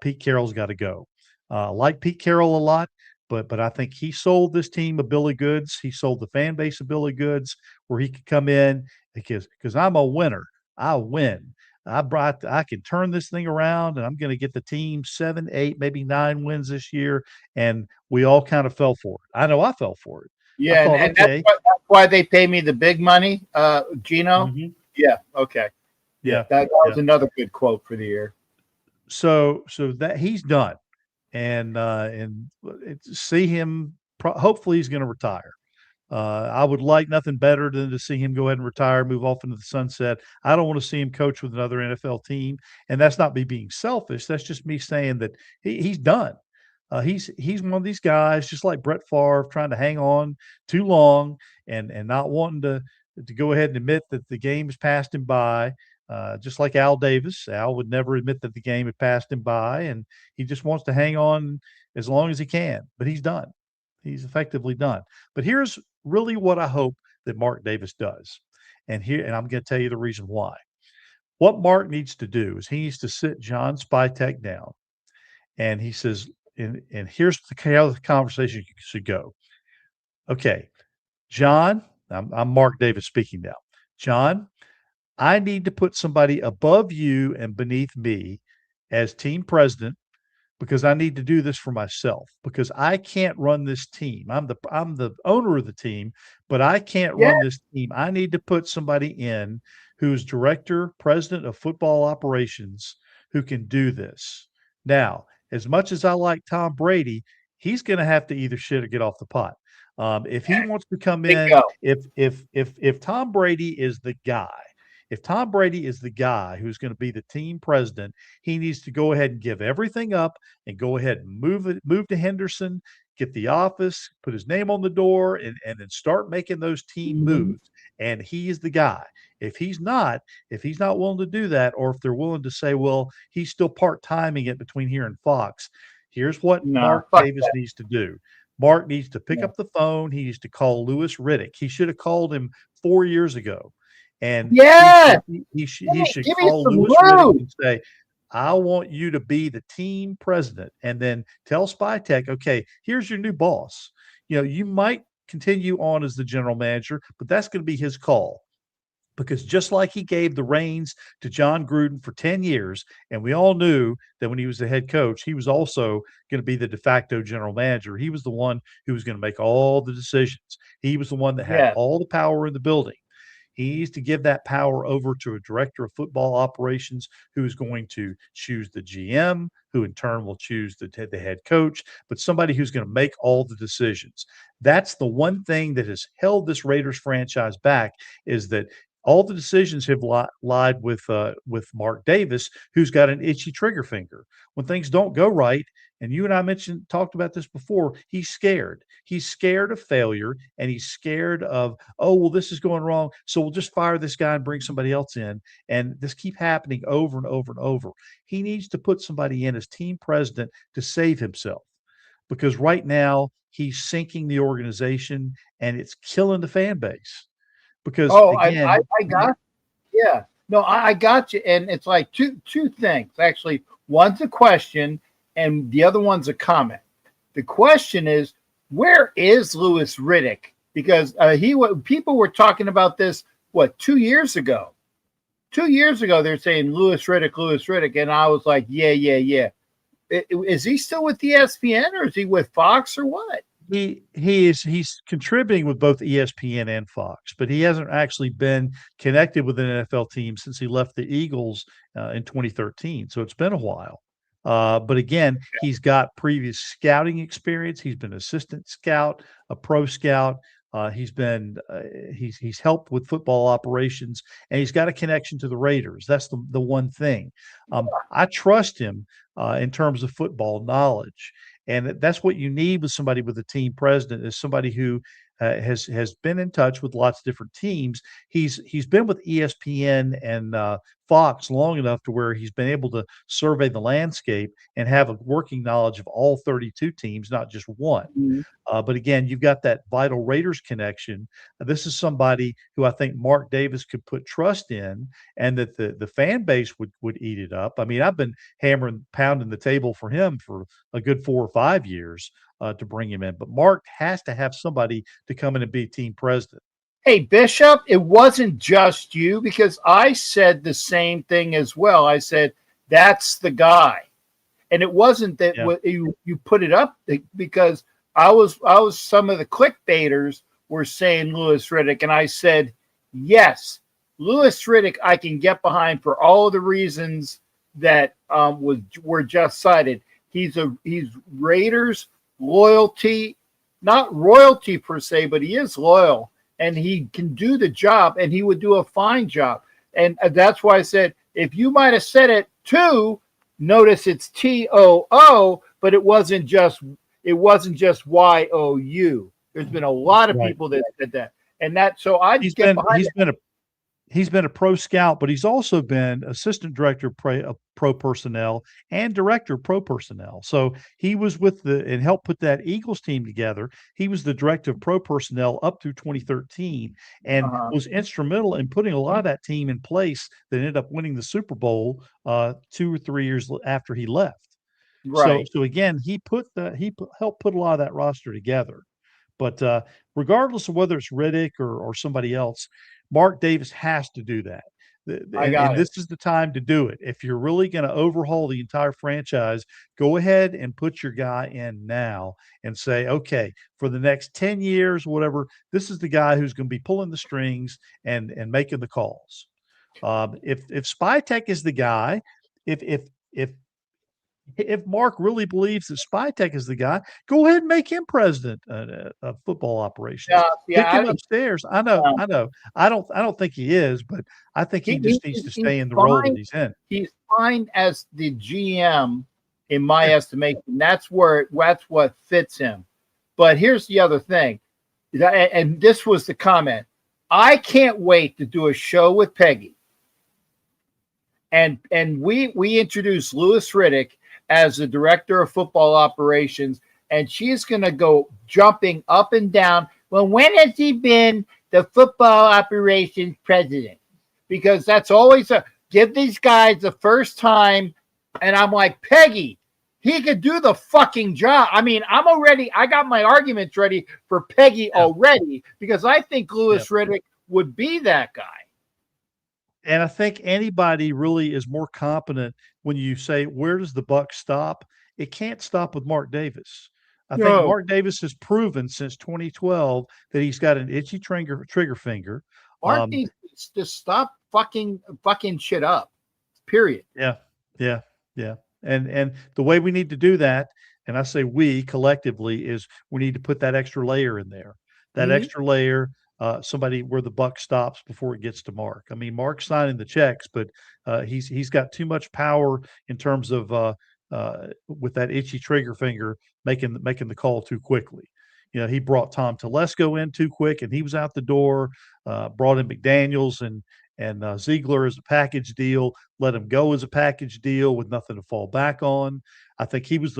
Pete Carroll's got to go. I like Pete Carroll a lot, but I think he sold this team a bill of goods. He sold the fan base a bill of goods where he could come in because I'm a winner. I win. I can turn this thing around, and I'm going to get the team 7, 8, maybe 9 wins this year. And we all kind of fell for it. I know I fell for it. I Yeah, thought, and okay, that's why they pay me the big money, Gino. mhm, Yeah, okay. yeah, That yeah. was another good quote for the year. So that he's done, and see him. Hopefully, he's going to retire. I would like nothing better than to see him go ahead and retire, move off into the sunset. I don't want to see him coach with another NFL team, and that's not me being selfish. That's just me saying that he's done. He's one of these guys, just like Brett Favre, trying to hang on too long and not wanting to go ahead and admit that the game has passed him by. Just like Al Davis, Al would never admit that the game had passed him by, and he just wants to hang on as long as he can. But he's done. He's effectively done. But here's really what I hope that Mark Davis does, and I'm going to tell you the reason why. What Mark needs to do is he needs to sit John Spytek down, and he says, and here's how the conversation should go. Okay, John, I'm Mark Davis speaking now. John, I need to put somebody above you and beneath me as team president because I need to do this for myself because I can't run this team. I'm the owner of the team, but I can't Yeah, run this team. I need to put somebody in who's director, president of football operations who can do this. Now, as much as I like Tom Brady, he's going to have to either shit or get off the pot. If he wants to come in, bingo. if Tom Brady is the guy, if Tom Brady is the guy who's going to be the team president, he needs to go ahead and give everything up and go ahead and move to Henderson, get the office, put his name on the door, and then start making those team Mhm. moves. And he is the guy. If he's not willing to do that, or if they're willing to say, well, he's still part-timing it between here and Fox, here's what No, Mark fuck Davis that. needs to do. Mark needs to pick Yeah. up the phone. He needs to call Louis Riddick. He should have called him 4 years ago. And Yeah, he should give me call some Louis Riddick loot. and say, I want you to be the team president. And then tell Spytek, okay, here's your new boss. You might continue on as the general manager, but that's going to be his call. Because just like he gave the reins to John Gruden for 10 years, and we all knew that when he was the head coach, he was also going to be the de facto general manager. He was the one who was going to make all the decisions. He was the one that had Yeah, all the power in the building. He needs to give that power over to a director of football operations who is going to choose the GM, who in turn will choose the head coach, but somebody who's going to make all the decisions. That's the one thing that has held this Raiders franchise back is that all the decisions have lied with Mark Davis, who's got an itchy trigger finger. When things don't go right, and you and I talked about this before, he's scared. He's scared of failure, and he's scared of, oh, well, this is going wrong, so we'll just fire this guy and bring somebody else in. And this keep happening over and over and over. He needs to put somebody in as team president to save himself because right now he's sinking the organization and it's killing the fan base. Because oh, again, I got, yeah, no, I got you. And it's like two things actually. One's a question, and the other one's a comment. The question is, where is Louis Riddick? Because people were talking about this 2 years ago. 2 years ago, they're saying Louis Riddick, and I was like, yeah. Is he still with ESPN or is he with Fox or what? He's contributing with both ESPN and Fox, but he hasn't actually been connected with an NFL team since he left the Eagles in 2013. So it's been a while. But again, he's got previous scouting experience. He's been assistant scout, a pro scout. He's helped with football operations, and he's got a connection to the Raiders. That's the one thing. I trust him in terms of football knowledge. And that's what you need with somebody with a team president is somebody who has been in touch with lots of different teams. He's been with ESPN and Fox long enough to where he's been able to survey the landscape and have a working knowledge of all 32 teams, not just one. Mhm. But again, you've got that vital Raiders connection. This is somebody who I think Mark Davis could put trust in, and that the fan base would eat it up. I mean, I've been hammering, pounding the table for him for a good 4 or 5 years to bring him in. But Mark has to have somebody to come in and be team president. Hey, Bishop, it wasn't just you because I said the same thing as well. I said, that's the guy. And it wasn't that you put it up because I was some of the clickbaiters were saying Louis Riddick, and I said, yes, Louis Riddick I can get behind for all of the reasons that were just cited. He's Raiders loyalty, not royalty per se, but he is loyal and he can do the job and he would do a fine job. And that's why I said, if you might have said it too, notice it's TOO, but it wasn't just YOU. There's been a lot of people that said that. And that, so I he's been a pro scout, but he's also been assistant director of pro personnel and director of pro personnel. So he was and helped put that Eagles team together. He was the director of pro personnel up through 2013 and was instrumental in putting a lot of that team in place that ended up winning the Super Bowl 2 or 3 years after he left. Right. So again, he helped put a lot of that roster together. But regardless of whether it's Riddick or somebody else, Mark Davis has to do that. This is the time to do it. If you're really going to overhaul the entire franchise, go ahead and put your guy in now and say, okay, for the next 10 years, whatever, this is the guy who's going to be pulling the strings and making the calls. If Spytek is the guy, if Mark really believes that Spytek is the guy, go ahead and make him president of football operations. Kick him upstairs. I know. I don't think he is, but I think he just needs to stay in the role that he's in. He's fine as the GM, in my estimation. That's what fits him. But here's the other thing, and this was the comment. I can't wait to do a show with Peggy, and we introduced Louis Riddick as the director of football operations, and she's going to go jumping up and down. Well, when has he been the football operations president? Because that's always give these guys the first time. And I'm like, Peggy, he could do the fucking job. I mean, I got my arguments ready for Peggy already because I think Louis Riddick would be that guy. And I think anybody really is more competent when you say, where does the buck stop? It can't stop with Mark Davis. I think Mark Davis has proven since 2012 that he's got an itchy trigger finger. Mark needs to stop fucking shit up, period. Yeah. And the way we need to do that, and I say we collectively, is we need to put that extra layer in there. That extra layer, somebody where the buck stops before it gets to Mark. I mean, Mark's signing the checks, but he's got too much power in terms of with that itchy trigger finger making the call too quickly. You know, he brought Tom Telesco in too quick, and he was out the door. Brought in McDaniels and Ziegler as a package deal. Let him go as a package deal with nothing to fall back on. I think he was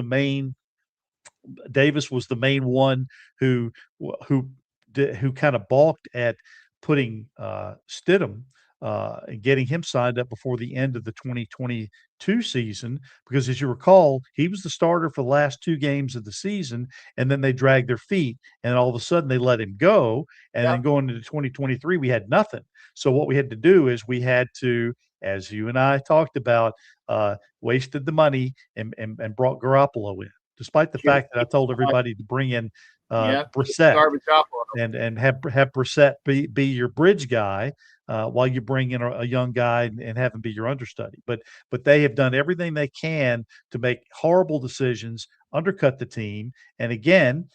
Davis was the main one who kind of balked at putting Stidham and getting him signed up before the end of the 2022 season, because as you recall, he was the starter for the last 2 games of the season, and then they dragged their feet, and all of a sudden they let him go, and then going into 2023, we had nothing. So what we had to do is we had to as you and I talked about, wasted the money and brought Garoppolo in, despite the fact that I told everybody to bring in Yeah, Brissett garbage off. and have Brissett be your bridge guy while you bring in a young guy and have him be your understudy. But they have done everything they can to make horrible decisions, undercut the team. And again,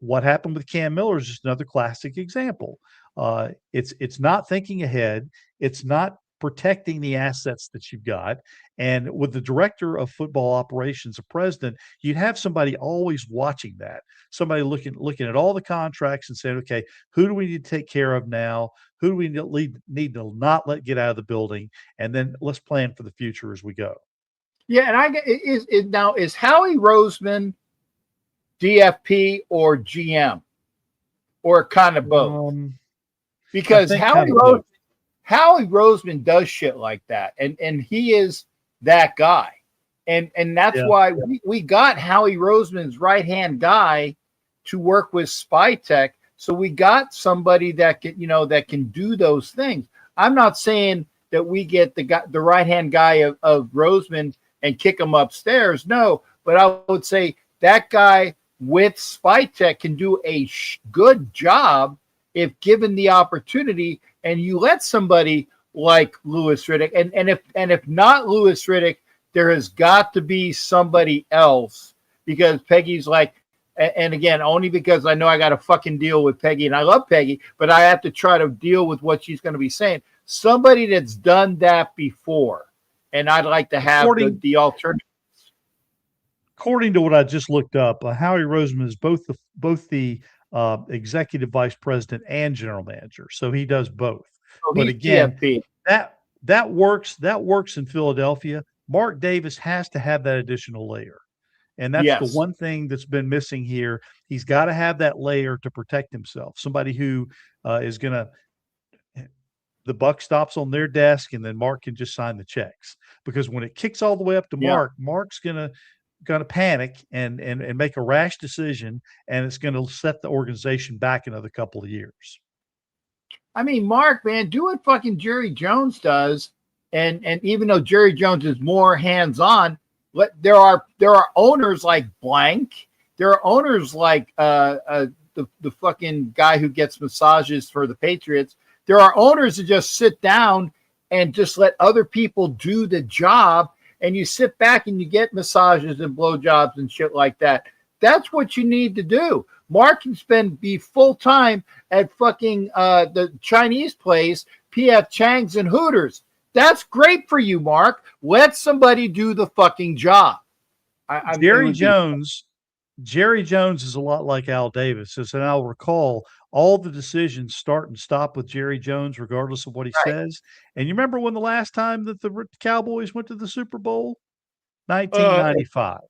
what happened with Cam Miller is just another classic example. It's not thinking ahead. It's not protecting the assets that you've got. And with the director of football operations, the president, you'd have somebody always watching that. Somebody looking at all the contracts and saying, okay, who do we need to take care of now? Who do we need to not let get out of the building? And then let's plan for the future as we go. Yeah, and is Howie Roseman DFP or GM or kind of both? Because Howie Roseman does shit like that, and he is that guy, and that's why we got Howie Roseman's right hand guy to work with Spytech. So we got somebody that can do those things. I'm not saying that we get the right hand guy of Roseman and kick him upstairs. No, but I would say that guy with Spytech can do a good job if given the opportunity, and you let somebody like Louis Riddick, and if not Louis Riddick, there has got to be somebody else, because Peggy's like, and again, only because I know I got to fucking deal with Peggy, and I love Peggy, but I have to try to deal with what she's going to be saying. Somebody that's done that before, and I'd like to have the alternative. According to what I just looked up, Howie Roseman is both the executive vice president and general manager, so he does both. So but again, TFP. that works in Philadelphia. Mark Davis has to have that additional layer, and that's the one thing that's been missing here. He's got to have that layer to protect himself. Somebody who is going to. The buck stops on their desk, and then Mark can just sign the checks. Because when it kicks all the way up to Mark, Mark's gonna panic and make a rash decision, and it's going to set the organization back another couple of years. I mean, Mark, man, do what fucking Jerry Jones does, and even though Jerry Jones is more hands-on, there are owners like Blank. There are owners like the fucking guy who gets massages for the Patriots. There are owners that just sit down and just let other people do the job, and you sit back and you get massages and blowjobs and shit like that. That's what you need to do. Mark can be full time at fucking the Chinese place, PF Chang's and Hooters. That's great for you, Mark. Let somebody do the fucking job. Jerry Jones is a lot like Al Davis. And I'll recall, all the decisions start and stop with Jerry Jones, regardless of what he says. And you remember when the last time that the Cowboys went to the Super Bowl? 1995.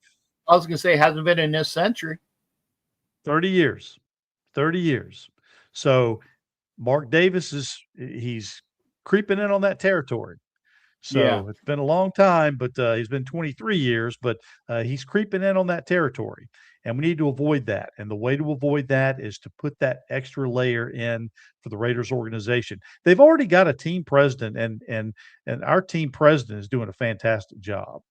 I was going to say, it hasn't been in this century. 30 years. 30 years. So Mark Davis he's creeping in on that territory. So it's been a long time, but he's been 23 years, but he's creeping in on that territory. And we need to avoid that. And the way to avoid that is to put that extra layer in for the Raiders organization. They've already got a team president, and our team president is doing a fantastic job.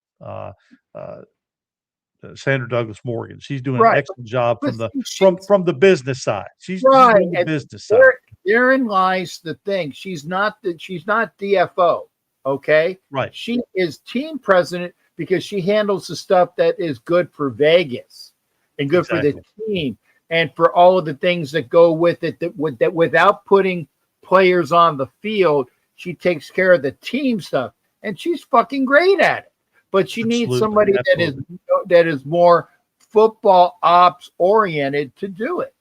Sandra Douglas Morgan. She's doing an excellent job from the business side. She's doing the business side. Therein lies the thing. She's not DFO. Okay. Right. She is team president because she handles the stuff that is good for Vegas and good for the team and for all of the things that go with it that without putting players on the field, she takes care of the team stuff, and she's fucking great at it. But she needs somebody that is more football ops oriented to do it.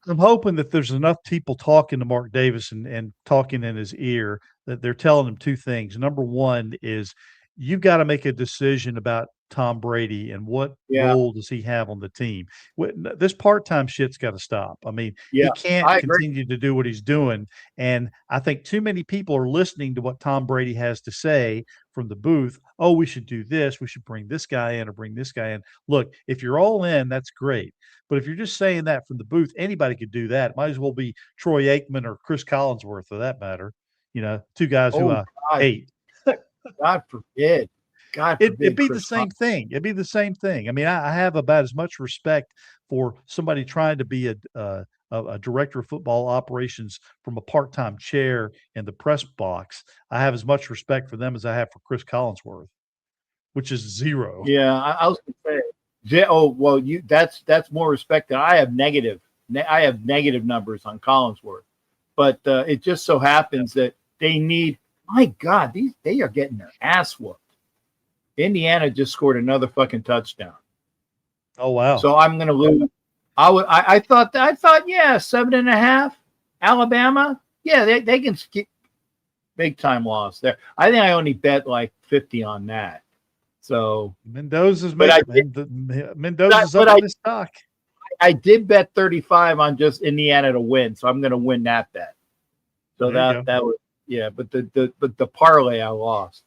I'm hoping that there's enough people talking to Mark Davis and talking in his ear that they're telling him two things. Number one is you've got to make a decision about Tom Brady and what role does he have on the team. This part-time shit's got to stop. I mean, he can't continue to do what he's doing. And I think too many people are listening to what Tom Brady has to say from the booth. Oh, we should do this. We should bring this guy in or bring this guy in. Look, if you're all in, that's great. But if you're just saying that from the booth, anybody could do that. It might as well be Troy Aikman or Chris Collinsworth for that matter. two guys who Oh I God, hate. God forbid. God It'd forbid, be the Chris. same thing. It'd be the same thing. I mean, I have about as much respect for somebody trying to be a director of football operations from a part-time chair in the press box. I have as much respect for them as I have for Chris Collinsworth, which is zero. Yeah, I was gonna say. Oh well, that's more respect than I have negative. I have negative numbers on Collinsworth, but it just so happens that they need. My God, they are getting their ass whooped. Indiana just scored another fucking touchdown. Oh wow! So I'm going to lose. I thought yeah, 7.5. Alabama, yeah, they can skip big time loss there. I think I only bet like 50 on that. So Mendoza's but I Mendoza's but up in the stock. I did bet 35 on just Indiana to win, so I'm going to win that bet. So that was yeah, but the parlay I lost.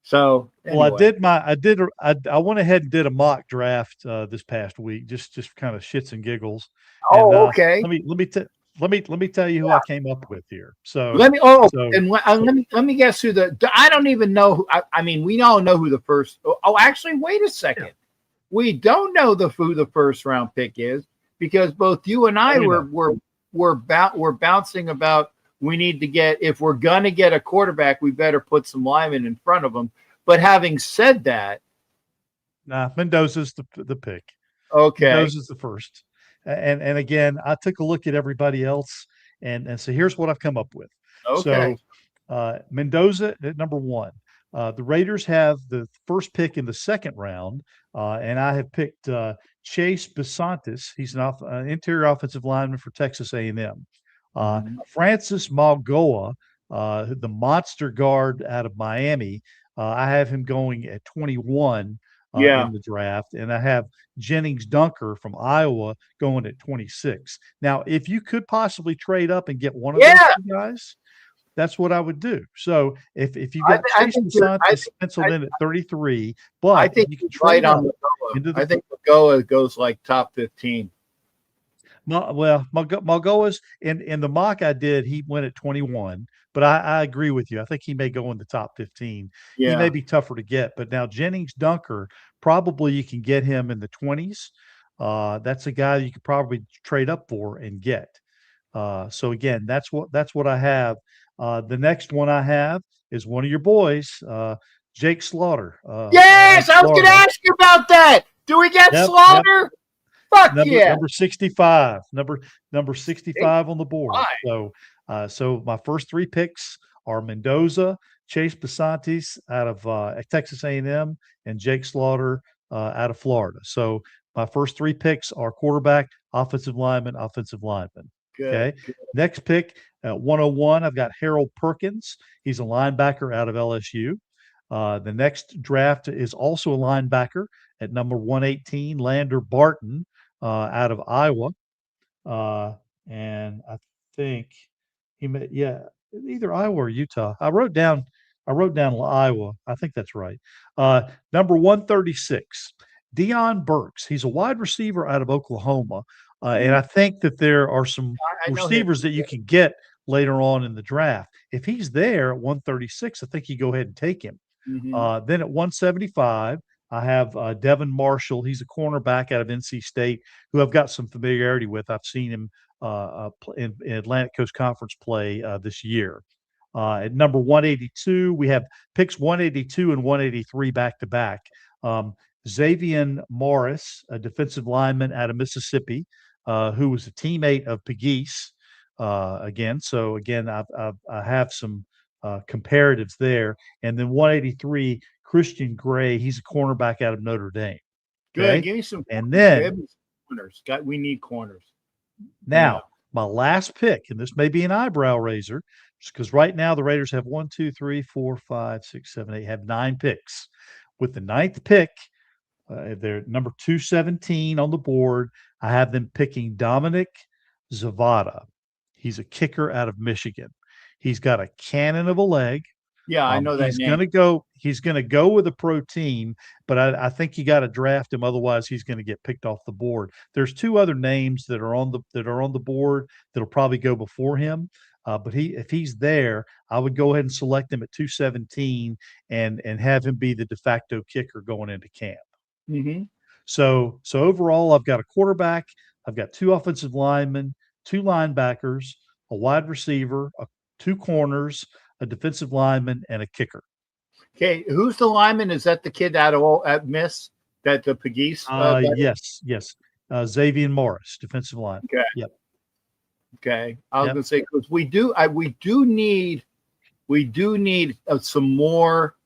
So anyway. Well, I went ahead and did a mock draft this past week, just kind of shits and giggles. And Okay. let me tell you who I came up with here. So let me guess who I don't even know who, I mean we all know who the first. Actually, wait a second. Yeah. We don't know who the first round pick is because both you and I were bouncing about. We need to get, if we're going to get a quarterback, we better put some linemen in front of them. But having said that, Mendoza's the pick. Okay, Mendoza's the first. And again, I took a look at everybody else, and so here's what I've come up with. Okay. So Mendoza at number 1. The Raiders have the first pick in the second round, and I have picked Chase Bisontis. He's an interior offensive lineman for Texas A&M. Francis Malgoa, the monster guard out of Miami, I have him going at 21 in the draft, and I have Jennings Dunker from Iowa going at 26. Now, if you could possibly trade up and get one of those two guys, that's what I would do. So if you got Chase Bisontis penciled in at 33, but I think you can trade on Malgoa. I think Malgoa goes like top 15. Malgoa's in the mock I did, he went at 21, but I agree with you. I think he may go in the top 15. Yeah. He may be tougher to get, but now Jennings Dunker, probably you can get him in the 20s. That's a guy you could probably trade up for and get. So again, that's what I have. The next one I have is one of your boys, Jake Slaughter. Yes, I was going to ask you about that. Do we get Slaughter? Yep. Fuck number 65, number 65 on the board. So my first 3 picks are Mendoza, Chase Bisontis out of Texas A&M, and Jake Slaughter out of Florida. So my first 3 picks are quarterback, offensive lineman, offensive lineman. Okay. Good. Next pick at 101, I've got Harold Perkins. He's a linebacker out of LSU. The next draft is also a linebacker at number 118, Lander Barton out of Iowa. And I think either Iowa or Utah. I wrote down Iowa. I think that's right. Number 136, Deion Burks. He's a wide receiver out of Oklahoma. And I think that there are some receivers that you can get later on in the draft. If he's there at 136, I think you go ahead and take him. Mm-hmm. Then at 175, I have Devin Marshall. He's a cornerback out of NC State who I've got some familiarity with. I've seen him in Atlantic Coast Conference play this year. At number 182, we have picks 182 and 183 back to back. Xavier Morris, a defensive lineman out of Mississippi, who was a teammate of Pegues. Again, I have some comparatives there. And then 183, Christian Gray. He's a cornerback out of Notre Dame. Good. Give me some. And then corners. We need corners. Now, my last pick, and this may be an eyebrow raiser, because right now the Raiders have 1, 2, 3, 4, 5, 6, 7, 8, have 9 picks. With the 9th pick, they're number 217 on the board. I have them picking Dominic Zavada. He's a kicker out of Michigan. He's got a cannon of a leg. Yeah, I know that. He's going to go with a pro team, but I think you got to draft him. Otherwise, he's going to get picked off the board. There's 2 other names that are on the board that'll probably go before him. But if he's there, I would go ahead and select him at 217 and have him be the de facto kicker going into camp. Mm-hmm. So overall, I've got a quarterback, I've got 2 offensive linemen, 2 linebackers, a wide receiver, 2 corners, a defensive lineman, and a kicker. Okay, who's the lineman? Is that the kid at Miss? That the Pegues? Yes. Xavier Morris, defensive line. Okay. Yep. Okay. I was gonna say because we do need some more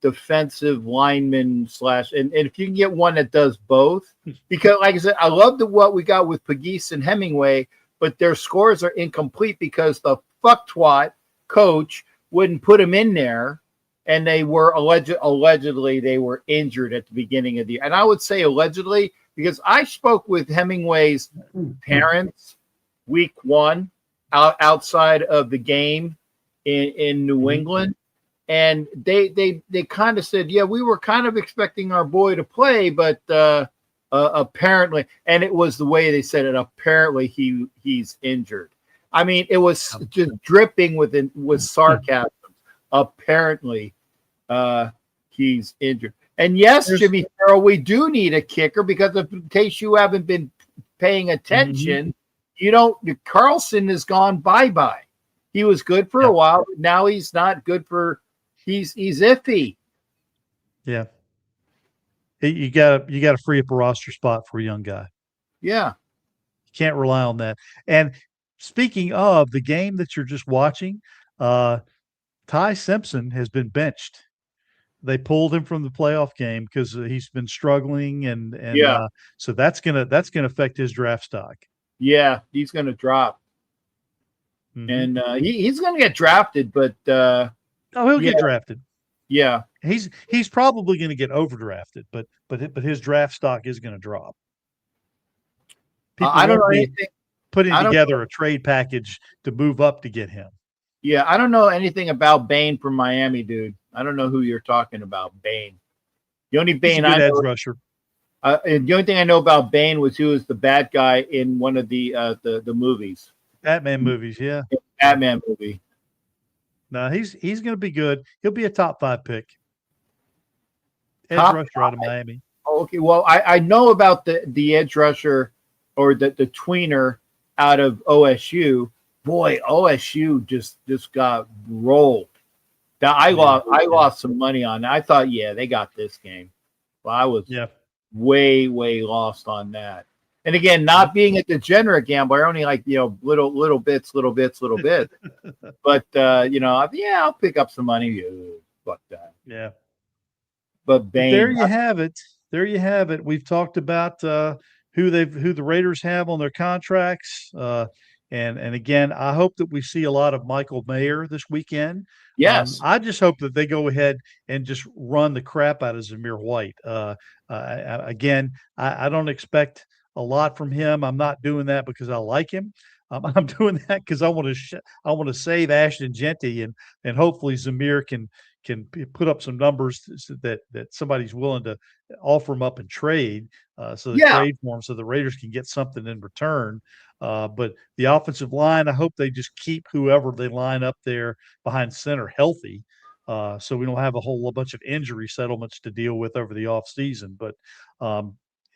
defensive linemen and if you can get one that does both, because like I said, I love what we got with Pegues and Hemingway, but their scores are incomplete because the fucktwat coach wouldn't put them in there. And they were allegedly they were injured at the beginning of the year. And I would say allegedly because I spoke with Hemingway's parents week 1 outside of the game in New England. And they kind of said, yeah, we were kind of expecting our boy to play, but apparently, and it was the way they said it, apparently he's injured. I mean, it was just dripping with sarcasm. Apparently, he's injured. And yes, Jimmy Farrell, we do need a kicker because in case you haven't been paying attention, Carlson has gone bye-bye. He was good for a while, but now he's not good for he's iffy. Yeah. You gotta free up a roster spot for a young guy. Yeah. You can't rely on that. And speaking of the game that you're just watching, Ty Simpson has been benched. They pulled him from the playoff game because he's been struggling, and so that's gonna affect his draft stock. Yeah, he's gonna drop, and he's gonna get drafted, but he'll get drafted. Yeah, he's probably going to get overdrafted, but his draft stock is going to drop. I don't know anything. Putting together a trade package to move up to get him. Yeah, I don't know anything about Bain from Miami, dude. I don't know who you're talking about, Bain. The only Bain I know, edge rusher. The only thing I know about Bain was he was the bad guy in one of the movies. Batman movies, yeah. Batman movie. No, he's going to be good. He'll be a top 5 pick. Edge rusher out of Miami. Oh, okay, well, I know about the edge rusher or the tweener out of OSU. Boy, OSU just got rolled. I lost some money on that. I thought, they got this game. Well, I was way lost on that. And again, not being a degenerate gambler, only like little bits. But I'll pick up some money. Fuck that. Yeah. But Bain. There you have it. We've talked about who the Raiders have on their contracts. And again, I hope that we see a lot of Michael Mayer this weekend. Yes. I just hope that they go ahead and just run the crap out of Zamir White. Again, I don't expect a lot from him. I'm not doing that because I like him. I'm doing that because I want to save Ashton Jeanty and hopefully Zamir can put up some numbers that somebody's willing to offer him up and trade. Trade for him so the Raiders can get something in return. But the offensive line, I hope they just keep whoever they line up there behind center healthy. So we don't have a whole bunch of injury settlements to deal with over the offseason. But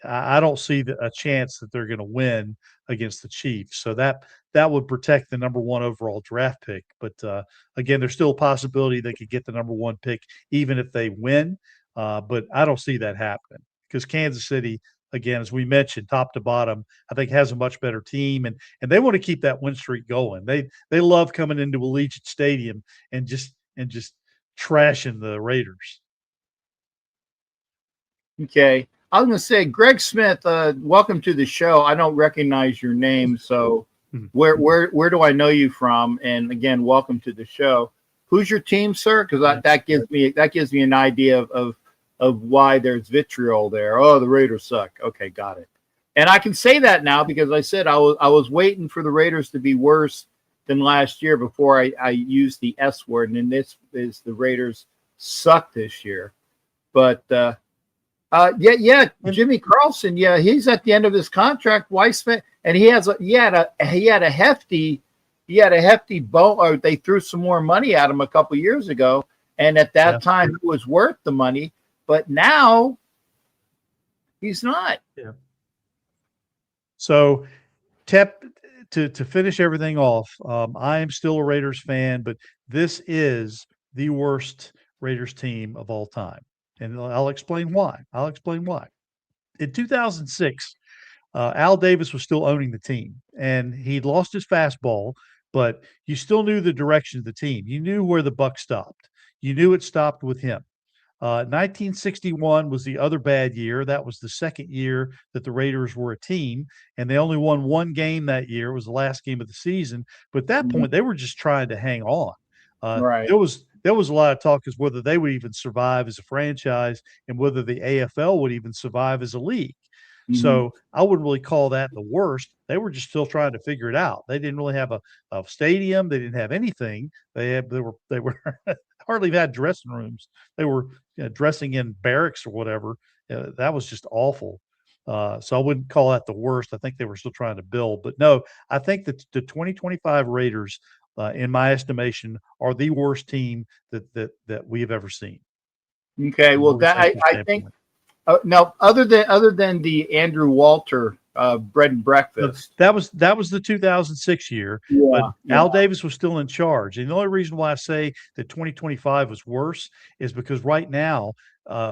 I don't see a chance that they're going to win against the Chiefs. So that would protect the number 1 overall draft pick. But again, there's still a possibility they could get the number 1 pick even if they win. But I don't see that happening because Kansas City, again, as we mentioned, top to bottom, I think has a much better team, and they want to keep that win streak going. They love coming into Allegiant Stadium and just trashing the Raiders. Okay. I was going to say, Greg Smith, welcome to the show. I don't recognize your name, so where do I know you from? And again, welcome to the show. Who's your team, sir? Because that gives me an idea of why there's vitriol there. Oh, the Raiders suck. Okay, got it. And I can say that now because I said I was waiting for the Raiders to be worse than last year before I used the S word. And this is the Raiders suck this year. But Jimmy Carlson, he's at the end of his contract. Weissman, and he had a hefty he had a hefty bone, or they threw some more money at him a couple years ago, and at that time he was worth the money, but now he's not. Yeah. So, Tep, to finish everything off, I am still a Raiders fan, but this is the worst Raiders team of all time, and I'll explain why. In 2006, Al Davis was still owning the team, and he'd lost his fastball, but you still knew the direction of the team. You knew where the buck stopped. You knew it stopped with him. 1961 was the other bad year. That was the second year that the Raiders were a team, and they only won one game that year. It was the last game of the season. But at that point, they were just trying to hang on. Right. There was a lot of talk as whether they would even survive as a franchise and whether the AFL would even survive as a league. So I wouldn't really call that the worst. They were just still trying to figure it out. They didn't really have a stadium. They didn't have anything. They were hardly had dressing rooms. They were dressing in barracks or whatever. That was just awful. So I wouldn't call that the worst. I think they were still trying to build. But no, I think that the 2025 Raiders, in my estimation, are the worst team that we have ever seen. Okay, well, that I think. Now, other than the Andrew Walter bread and breakfast, that was the 2006 year. But Al Davis was still in charge, and the only reason why I say that 2025 was worse is because right now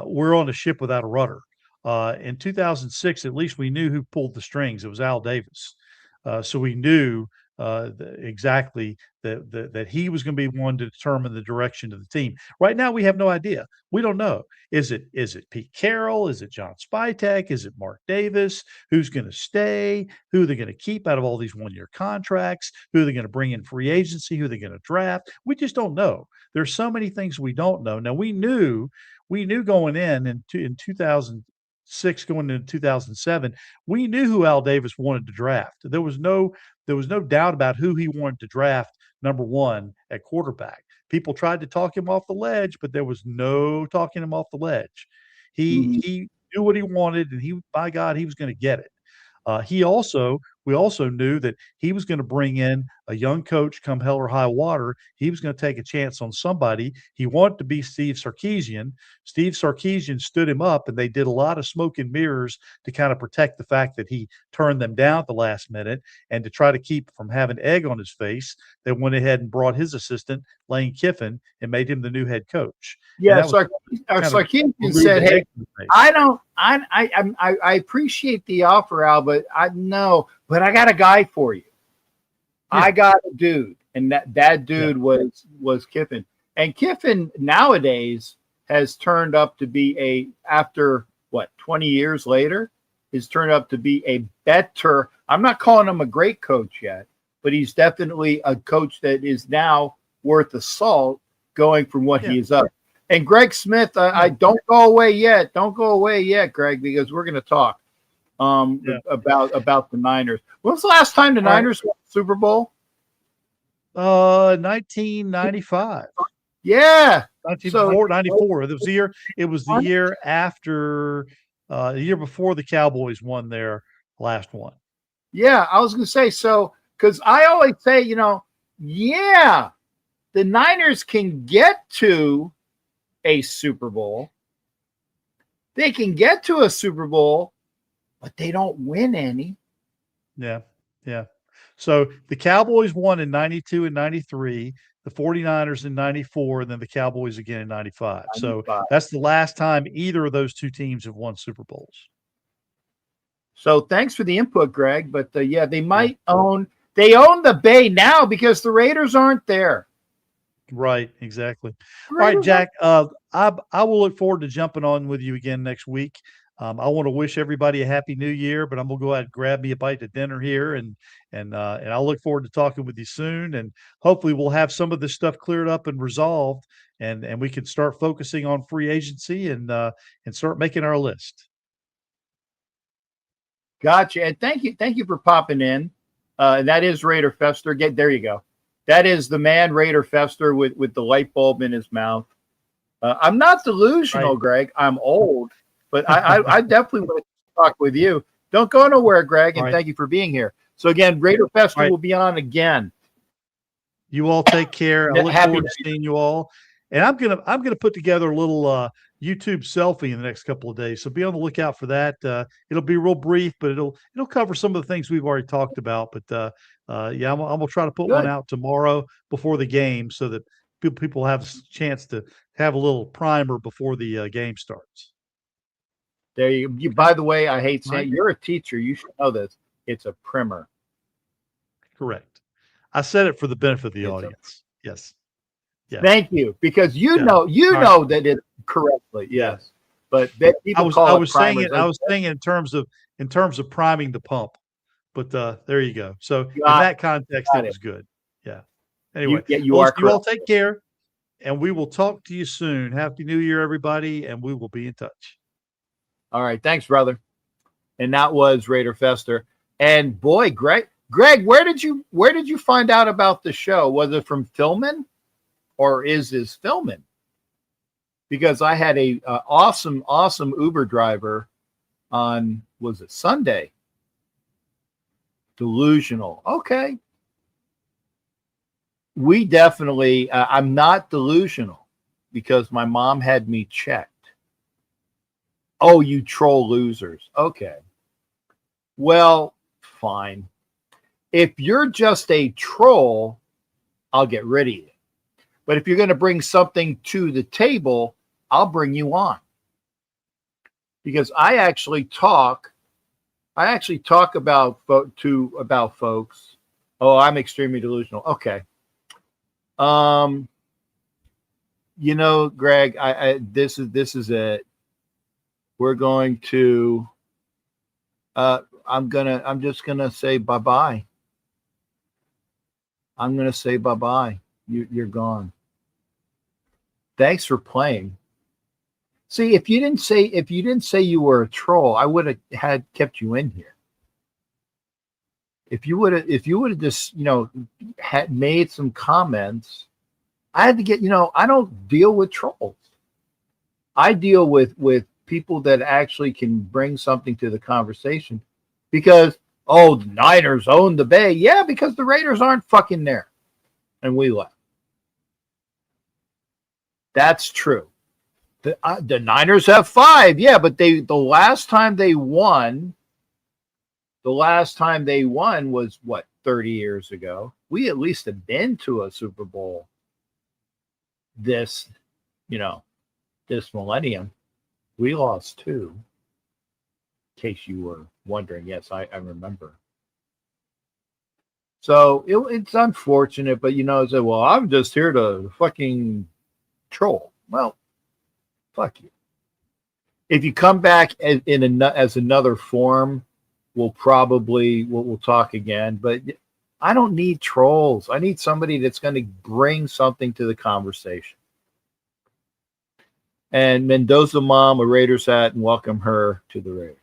we're on a ship without a rudder. In 2006, at least we knew who pulled the strings. It was Al Davis, so we knew exactly that he was going to be one to determine the direction of the team. Right now, we have no idea. We don't know. Is it Pete Carroll? Is it John Spytek? Is it Mark Davis? Who's going to stay? Who are they going to keep out of all these one-year contracts? Who are they going to bring in free agency? Who are they going to draft? We just don't know. There's so many things we don't know. Now we knew going in 2006, going into 2007, we knew who Al Davis wanted to draft. There was no doubt about who he wanted to draft number one at quarterback. People tried to talk him off the ledge, but there was no talking him off the ledge. He knew what he wanted, and by God, he was going to get it. We also knew that he was going to bring in a young coach come hell or high water. He was going to take a chance on somebody. He wanted to be Steve Sarkisian. Steve Sarkisian stood him up, and they did a lot of smoke and mirrors to kind of protect the fact that he turned them down at the last minute, and to try to keep from having egg on his face, they went ahead and brought his assistant, Lane Kiffin, and made him the new head coach. Yeah, Sarkisian said, "Hey, I appreciate the offer, Al, but but I got a guy for you. Yeah. I got a dude," and that dude was Kiffin. And Kiffin nowadays has turned up to be after 20 years later, has turned up to be a better. I'm not calling him a great coach yet, but he's definitely a coach that is now worth the salt, going from what he is up. And Greg Smith, I don't go away yet. Don't go away yet, Greg, because we're going to talk about the Niners. When was the last time the Niners won the Super Bowl? 1995. Yeah. 94. It was the year after the year before the Cowboys won their last one. Yeah, I was going to say, so because I always say, the Niners can get to a Super Bowl. They can get to a Super Bowl, but they don't win any. Yeah. So the Cowboys won in 92 and 93, the 49ers in 94, and then the Cowboys again in 95. So that's the last time either of those two teams have won Super Bowls. So thanks for the input, Greg. But they might own the Bay now because the Raiders aren't there. Right, exactly. All right, Jack, I will look forward to jumping on with you again next week. I want to wish everybody a happy new year, but I'm going to go out and grab me a bite of dinner here, and I'll look forward to talking with you soon. And hopefully we'll have some of this stuff cleared up and resolved, and we can start focusing on free agency and start making our list. Gotcha. And thank you for popping in. That is Raider Fester. There you go. That is the man, Raider Fester, with the light bulb in his mouth. I'm not delusional, right, Greg. I'm old. But I definitely want to talk with you. Don't go nowhere, Greg, and thank you for being here. So again, Raider Fester will be on again. You all take care. I Yeah, look happy forward New to seeing you all. And I'm gonna put together a little YouTube selfie in the next couple of days. So be on the lookout for that. It'll be real brief, but it'll cover some of the things we've already talked about. But yeah, I'm gonna try to put one Good. out tomorrow before the game so that people have a chance to have a little primer before the game starts. There you. By the way, I hate Right. saying you're a teacher. You should know this. It's a primer. Correct. I said it for the benefit of the It's a. audience. Yes. Yeah. Thank you, because you Yeah. know All right. know that it correctly. Yeah. Yes, but people call I it was saying primers. it. I was saying it in terms of priming the pump. But there you go. So in Got, that context, got it it. was good. Yeah. Anyway, you well, are listen, you all correct. take care, and we will talk to you soon. Happy New Year, everybody, and we will be in touch. All right, thanks, brother. And that was Raider Fester. And boy, Greg, where did you find out about the show? Was it from Philman, or is this Philman? Because I had a awesome Uber driver on, was it Sunday? Delusional. Okay. We definitely, I'm not delusional because my mom had me checked. Oh, you troll losers. Okay. Well, fine. If you're just a troll, I'll get rid of you. But if you're going to bring something to the table, I'll bring you on. Because I actually talk about folks. Oh, I'm extremely delusional. Okay. Greg, this is it. We're going to I'm just gonna say bye-bye. I'm gonna say bye-bye. You're gone. Thanks for playing. See, if you didn't say you were a troll, I would have kept you in here. If you would have just, had made some comments, I had to get, I don't deal with trolls. I deal with people that actually can bring something to the conversation, because, oh, the Niners own the Bay. Yeah, because the Raiders aren't fucking there. And we left. That's true. The Niners have 5. Yeah, but the last time they won was what, 30 years ago. We at least have been to a Super Bowl this millennium. We lost 2. In case you were wondering. Yes, I remember. So it's unfortunate, but say, well, I'm just here to fucking troll. Well, fuck you. If you come back as another form, we'll talk again. But I don't need trolls. I need somebody that's going to bring something to the conversation. And Mendoza mom, a Raiders hat, and welcome her to the Raiders.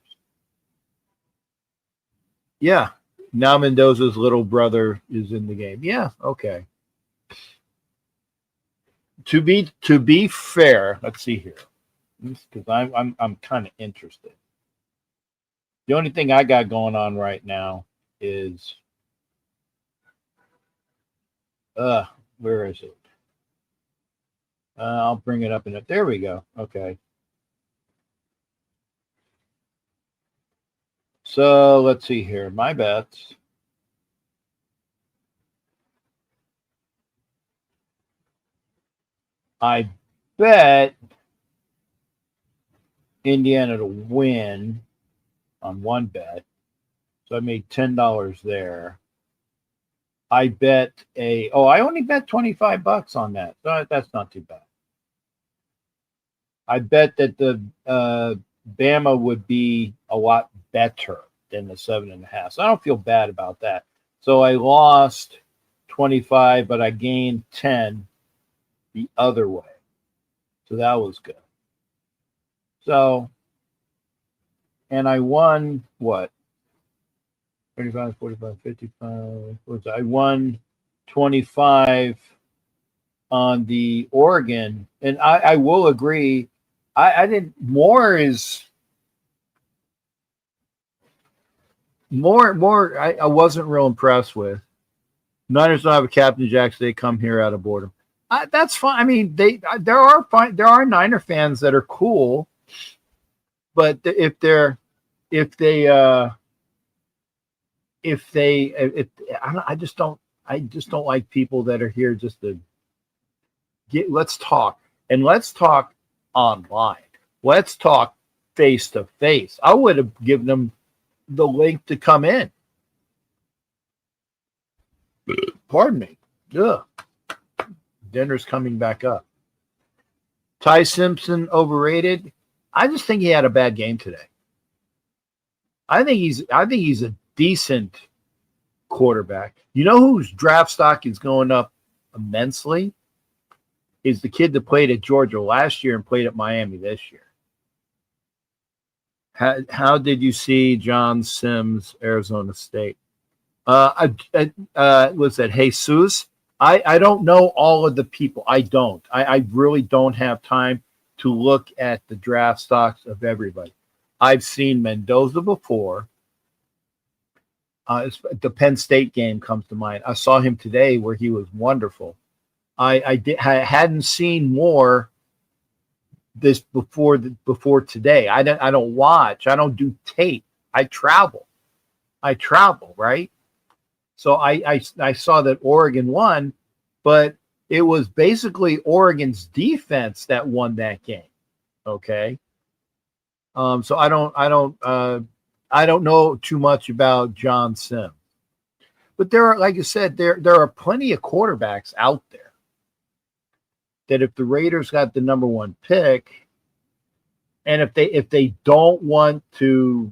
Yeah. Now Mendoza's little brother is in the game. Yeah. Okay. To be fair, let's see here, because I'm kind of interested. The only thing I got going on right now is where is it? I'll bring it up in it. There we go. Okay. So let's see here. My bets. I bet Indiana to win on one bet. So I made $10 there. I bet I only bet $25 on that. So that's not too bad. I bet that the Bama would be a lot better than the 7.5. So I don't feel bad about that. So I lost 25, but I gained 10 the other way. So that was good. So, and I won what? 35, 45, 55. I won 25 on the Oregon. And I will agree. I didn't, more. I wasn't real impressed with. Niners don't have a Captain Jack, so they come here out of boredom. That's fine. I mean, there are Niner fans that are cool, but if I just don't like people that are here just to let's talk, and let's talk online. Let's talk face to face. I would have given them the link to come in. Pardon me. Ugh. Dinner's coming back up. Ty Simpson overrated. I just think he had a bad game today. I think he's a decent quarterback. You know whose draft stock is going up immensely? Is the kid that played at Georgia last year and played at Miami this year. How did you see John Sims, Arizona State? Was that Jesus? I don't know all of the people. I really don't have time to look at the draft stocks of everybody. I've seen Mendoza before. The Penn State game comes to mind. I saw him today where he was wonderful. I hadn't seen more this before today. I don't watch. I don't do tape. I travel, right? So I saw that Oregon won, but it was basically Oregon's defense that won that game. Okay. So I don't know too much about John Sims, but there are, like I said, there are plenty of quarterbacks out there that if the Raiders got the number one pick, and if they don't want to,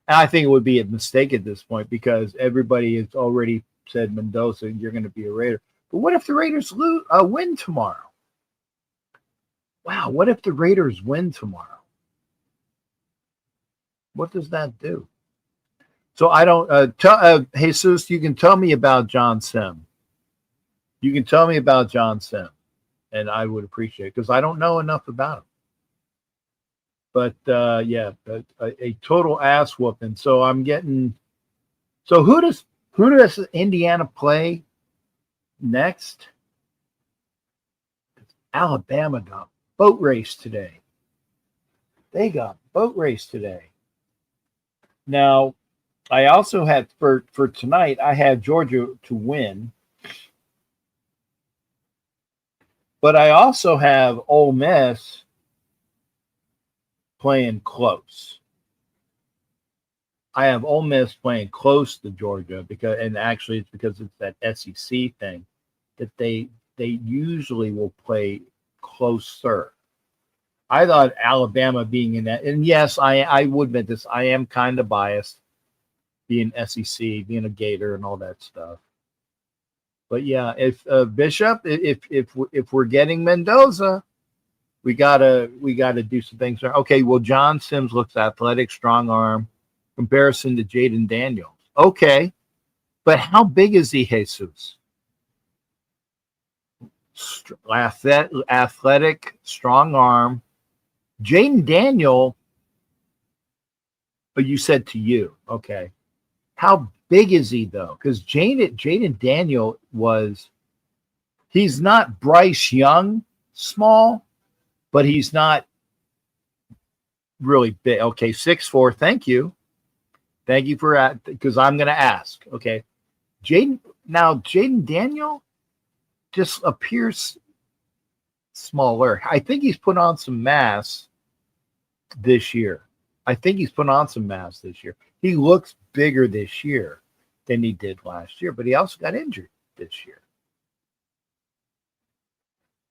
and I think it would be a mistake at this point because everybody has already said, Mendoza, you're going to be a Raider. But what if the Raiders win tomorrow? Wow, what if the Raiders win tomorrow? What does that do? So I don't Jesus, you can tell me about John Sim. You can tell me about John Sim, and I would appreciate it because I don't know enough about him. But a total ass whooping. So I'm getting. So who does Indiana play next? Alabama got boat race today. They got boat race today. Now, I also had for tonight. I had Georgia to win, but I also have Ole Miss playing close. I have Ole Miss playing close to Georgia actually it's because it's that SEC thing that they usually will play closer. I thought Alabama being in that, and yes, I would admit this. I am kind of biased, being SEC, being a Gator, and all that stuff. But yeah, if Bishop, if we're getting Mendoza, we gotta do some things. Okay, well, John Sims looks athletic, strong arm, comparison to Jaden Daniels. Okay, but how big is he, Jesus? Athletic, strong arm. Jaden Daniel, but you said to you, okay. How big is he though? Because Jaden Daniel he's not Bryce Young small, but he's not really big. Okay, 6'4". Thank you for because I'm going to ask. Okay, Jaden Daniel just appears smaller. I think he's put on some mass this year. He looks bigger this year than he did last year, but he also got injured this year.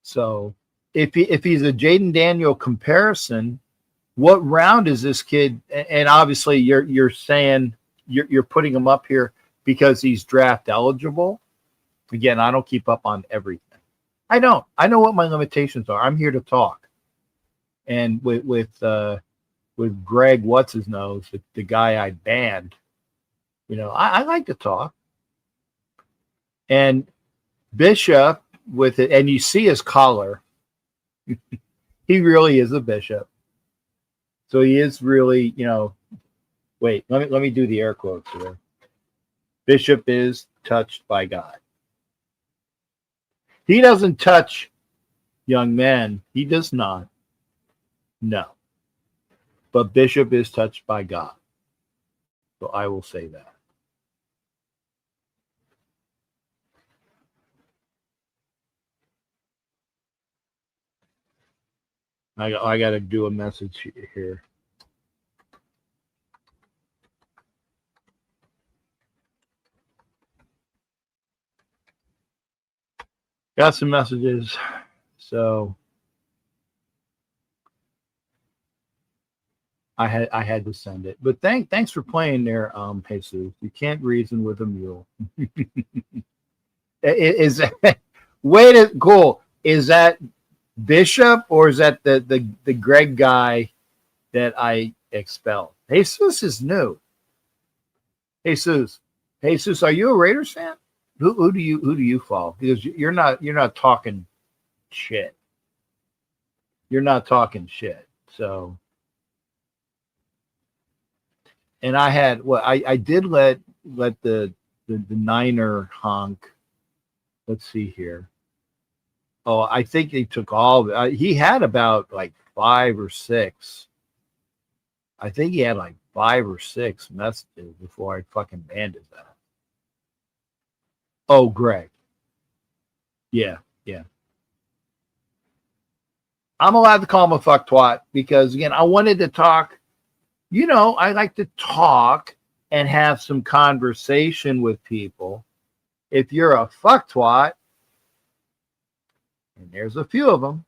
So if he's a Jaden Daniel comparison, what round is this kid? And obviously you're saying you're putting him up here because he's draft eligible. Again, I don't keep up on everything. I don't. I know what my limitations are. I'm here to talk. And with Greg, what's his nose, the guy I banned, I like to talk. And Bishop with it, and you see his collar. He really is a bishop. So he is really, wait, let me do the air quotes here. Bishop is touched by God. He doesn't touch young men. He does not. No. But Bishop is touched by God. So I will say that. I got to do a message here. Got some messages. So I had to send it. But thanks for playing there, Jesus. You can't reason with a mule. Is that wait a cool? Is that Bishop or is that the Greg guy that I expelled? Jesus is new. Jesus, are you a Raiders fan? Who do you follow? Because you're not talking shit. You're not talking shit. So, and I had I did let the Niner honk. Let's see here. Oh, I think he took all of it. He had about like 5 or 6. I think he had like 5 or 6 messages before I fucking banned his ass. Oh, Greg. Yeah. I'm allowed to call him a fuck twat because, again, I wanted to talk. You know, I like to talk and have some conversation with people. If you're a fuck twat, and there's a few of them,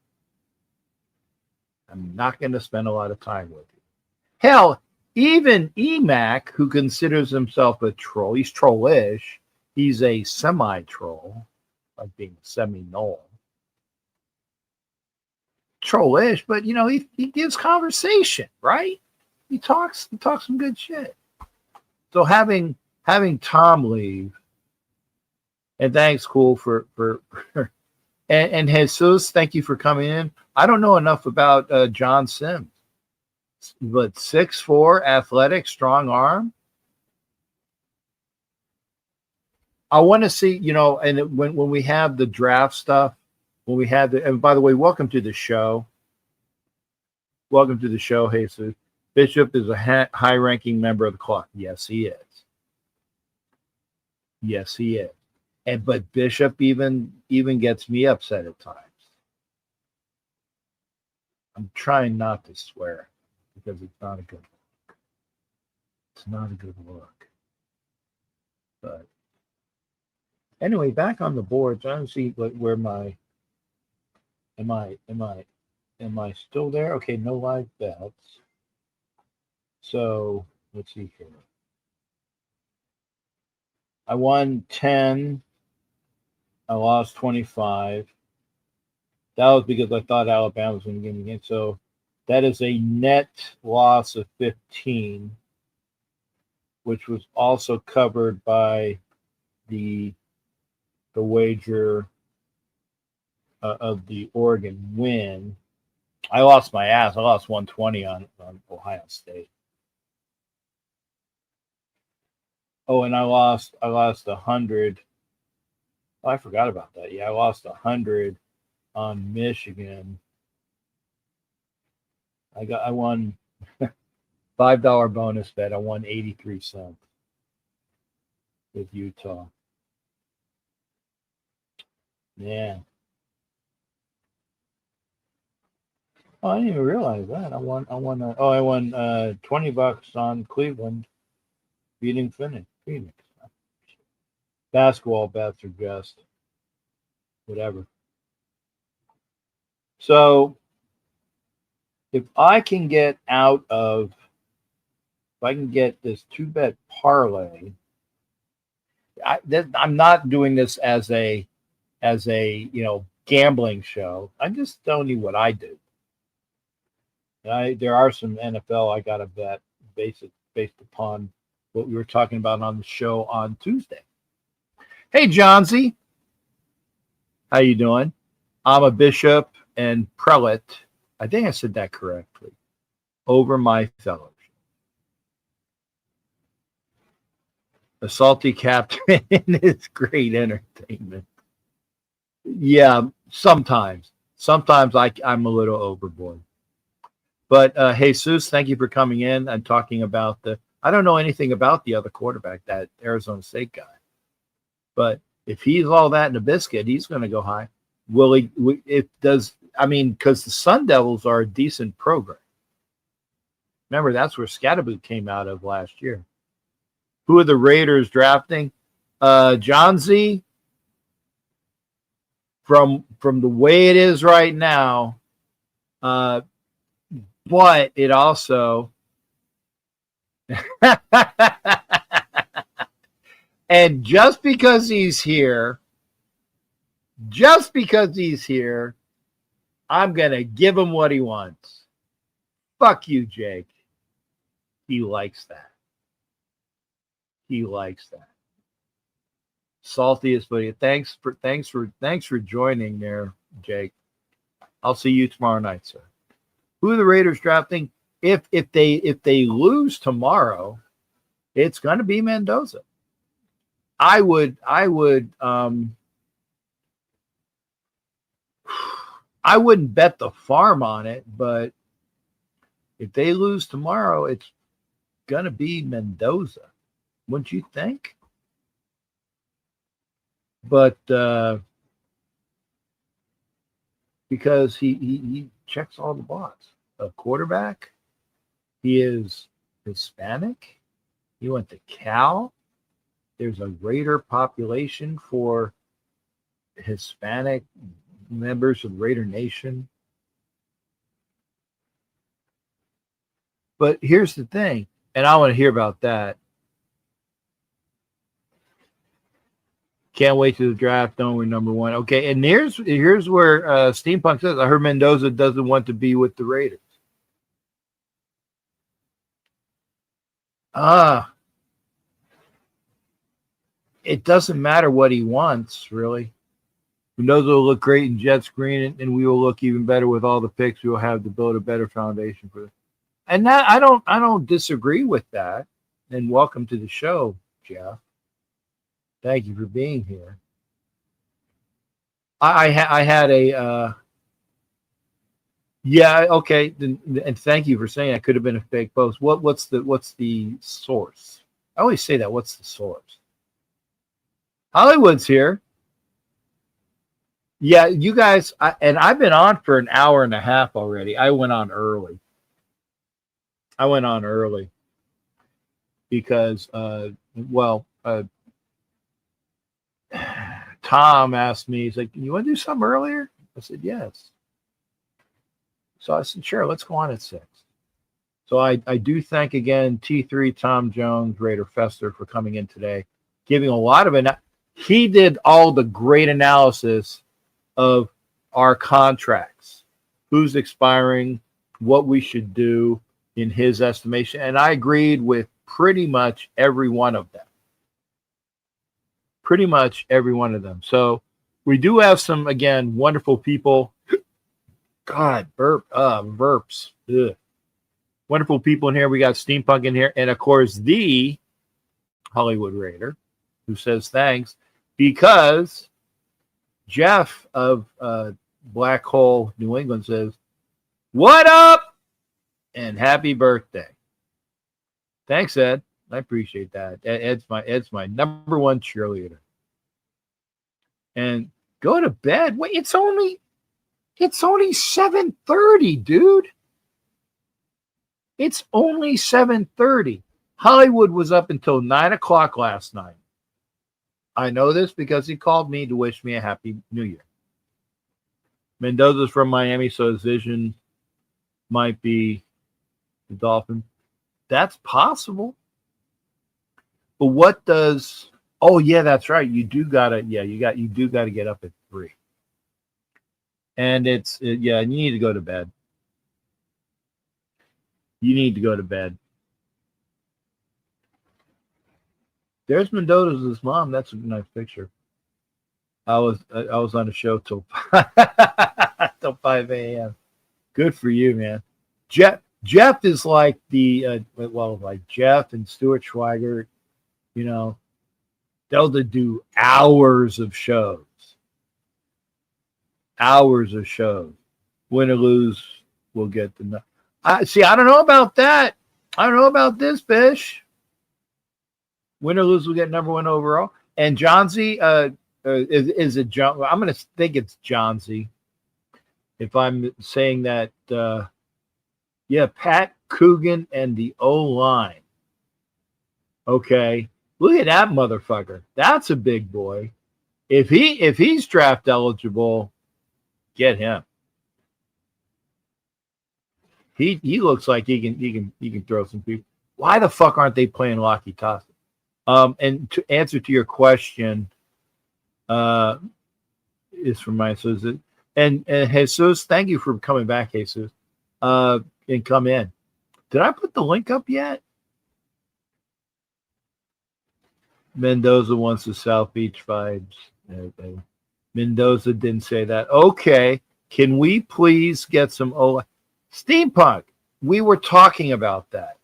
I'm not going to spend a lot of time with you. Hell, even Emac, who considers himself a troll, he's trollish. He's a semi-troll, like being semi-null. Trollish, but you know, he gives conversation, right? He talks some good shit. So having Tom leave, and thanks, cool for and Jesus, thank you for coming in. I don't know enough about John Sims, but 6'4", athletic, strong arm. I want to see, you know, and when we have the draft stuff, when we have and by the way, welcome to the show. Welcome to the show, Jesus. Bishop is a high-ranking member of the club. Yes, he is. Yes, he is. But Bishop even gets me upset at times. I'm trying not to swear because it's not a good look. It's not a good look. But anyway, back on the board, trying to see where my am I still there? Okay, no live bets. So let's see here. I won 10. I lost 25. That was because I thought Alabama was going to give me a game. So that is a net loss of 15, which was also covered by the wager of the Oregon win. I lost my ass. I lost 120 on Ohio State. Oh, and I lost 100. Oh, I forgot about that. Yeah, I lost 100 on Michigan. I won $5 bonus bet. I won 83 cents with Utah. Yeah. Oh, I didn't even realize that. I won $20 on Cleveland beating Phoenix. Basketball bets are just whatever. So if I can get this 2-bet parlay, I'm not doing this as a gambling show. I'm just telling you what I do. There are some NFL I got to bet based upon what we were talking about on the show on Tuesday. Hey, Johnsy. How you doing? I'm a bishop and prelate. I think I said that correctly. Over my fellowship. A salty captain is great entertainment. Yeah, sometimes. Sometimes I'm a little overboard. But Jesus, thank you for coming in and talking about the. I don't know anything about the other quarterback, that Arizona State guy. But if he's all that in a biscuit, he's going to go high. Will he? It does. I mean, because the Sun Devils are a decent program. Remember, that's where Scatterboot came out of last year. Who are the Raiders drafting? John Z. From the way it is right now, but it also and just because he's here, I'm gonna give him what he wants. Fuck you, Jake. He likes that. Saltiest buddy. Thanks for joining there, Jake. I'll see you tomorrow night, sir. Who are the Raiders drafting? If they lose tomorrow, it's going to be Mendoza. I wouldn't bet the farm on it, but if they lose tomorrow, it's going to be Mendoza. Wouldn't you think? But because he checks all the boxes. A quarterback. He is Hispanic. He went to Cal. There's a Raider population for Hispanic members of Raider Nation. But here's the thing, and I want to hear about that. Can't wait to the draft. Don't we're number one. Okay, and here's where Steampunk says, I heard Mendoza doesn't want to be with the Raiders. It doesn't matter what he wants, really. Mendoza will look great in Jets green, and we will look even better with all the picks we will have to build a better foundation for this. And that I don't disagree with that. And welcome to the show, Jeff. Thank you for being here. I had a yeah, okay, and thank you for saying that could have been a fake post. What's the source? I always say that. What's the source? Hollywood's here. Yeah, you guys, and I've been on for an hour and a half already. I went on early because, Tom asked me, he's like, you want to do something earlier? I said, yes. So I said, sure, let's go on at 6. So I do thank again T3, Tom Jones, Raider Fester for coming in today, giving a lot of he did all the great analysis of our contracts, who's expiring, what we should do in his estimation. And I agreed with pretty much every one of them. So we do have some, again, wonderful people. God, burps. Ugh. Wonderful people in here. We got Steampunk in here. And, of course, the Hollywood Raider, who says thanks because Jeff of Black Hole, New England says, what up? And happy birthday. Thanks, Ed. I appreciate that. Ed's my number one cheerleader. And go to bed. Wait, it's only 7:30, dude. It's only 7:30. Hollywood was up until 9 o'clock last night. I know this because he called me to wish me a happy New Year. Mendoza's from Miami, so his vision might be the Dolphin. That's possible. But what does? Oh yeah, that's right. You do gotta get up at 3. And and you need to go to bed. There's Mendoza's mom. That's a nice picture. I was on the show till 5 a.m. Good for you, man. Jeff is like like Jeff and Stuart Schweigert. You know, They'll do hours of shows. Hours of shows. Win or lose, we'll get the. I don't know about that. I don't know about this, Fish. Win or lose, we'll get number 1 overall. And Johnsy, is it John? I'm going to think it's Johnsy. If I'm saying that, yeah, Pat Coogan and the O-line. Okay, look at that motherfucker. That's a big boy. If he's draft eligible, get him. He looks like he can throw some people. Why the fuck aren't they playing Locky Toss? And to answer to your question, is from my Jesus. And Jesus, thank you for coming back, Jesus. And come in. Did I put the link up yet? Mendoza wants the South Beach vibes. Okay. Mendoza didn't say that. Okay. Can we please get some Steampunk? We were talking about that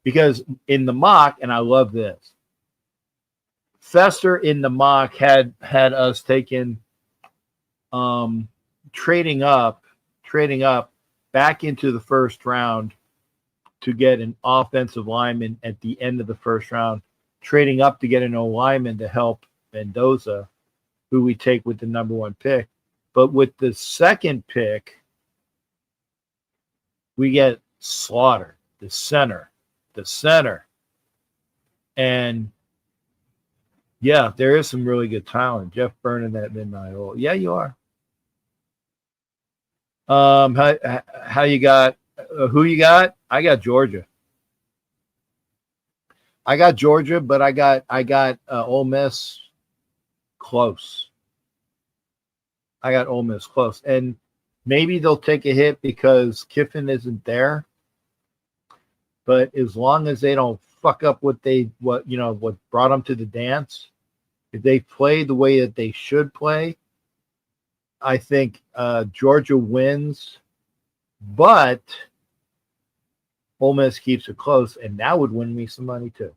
because in the mock, and I love this, Fester in the mock had us taking trading up back into the first round to get an offensive lineman at the end of the first round, trading up to get an O lineman to help Mendoza, who we take with the number 1 pick. But with the second pick, we get Slaughter, the center. And yeah, there is some really good talent. Jeff Byrne that midnight oil. Yeah, you are. How you got? Who you got? I got Georgia. But I got Ole Miss close. I got Ole Miss close, and maybe they'll take a hit because Kiffin isn't there. But as long as they don't fuck up what brought them to the dance, if they play the way that they should play, I think Georgia wins, but Ole Miss keeps it close, and that would win me some money too.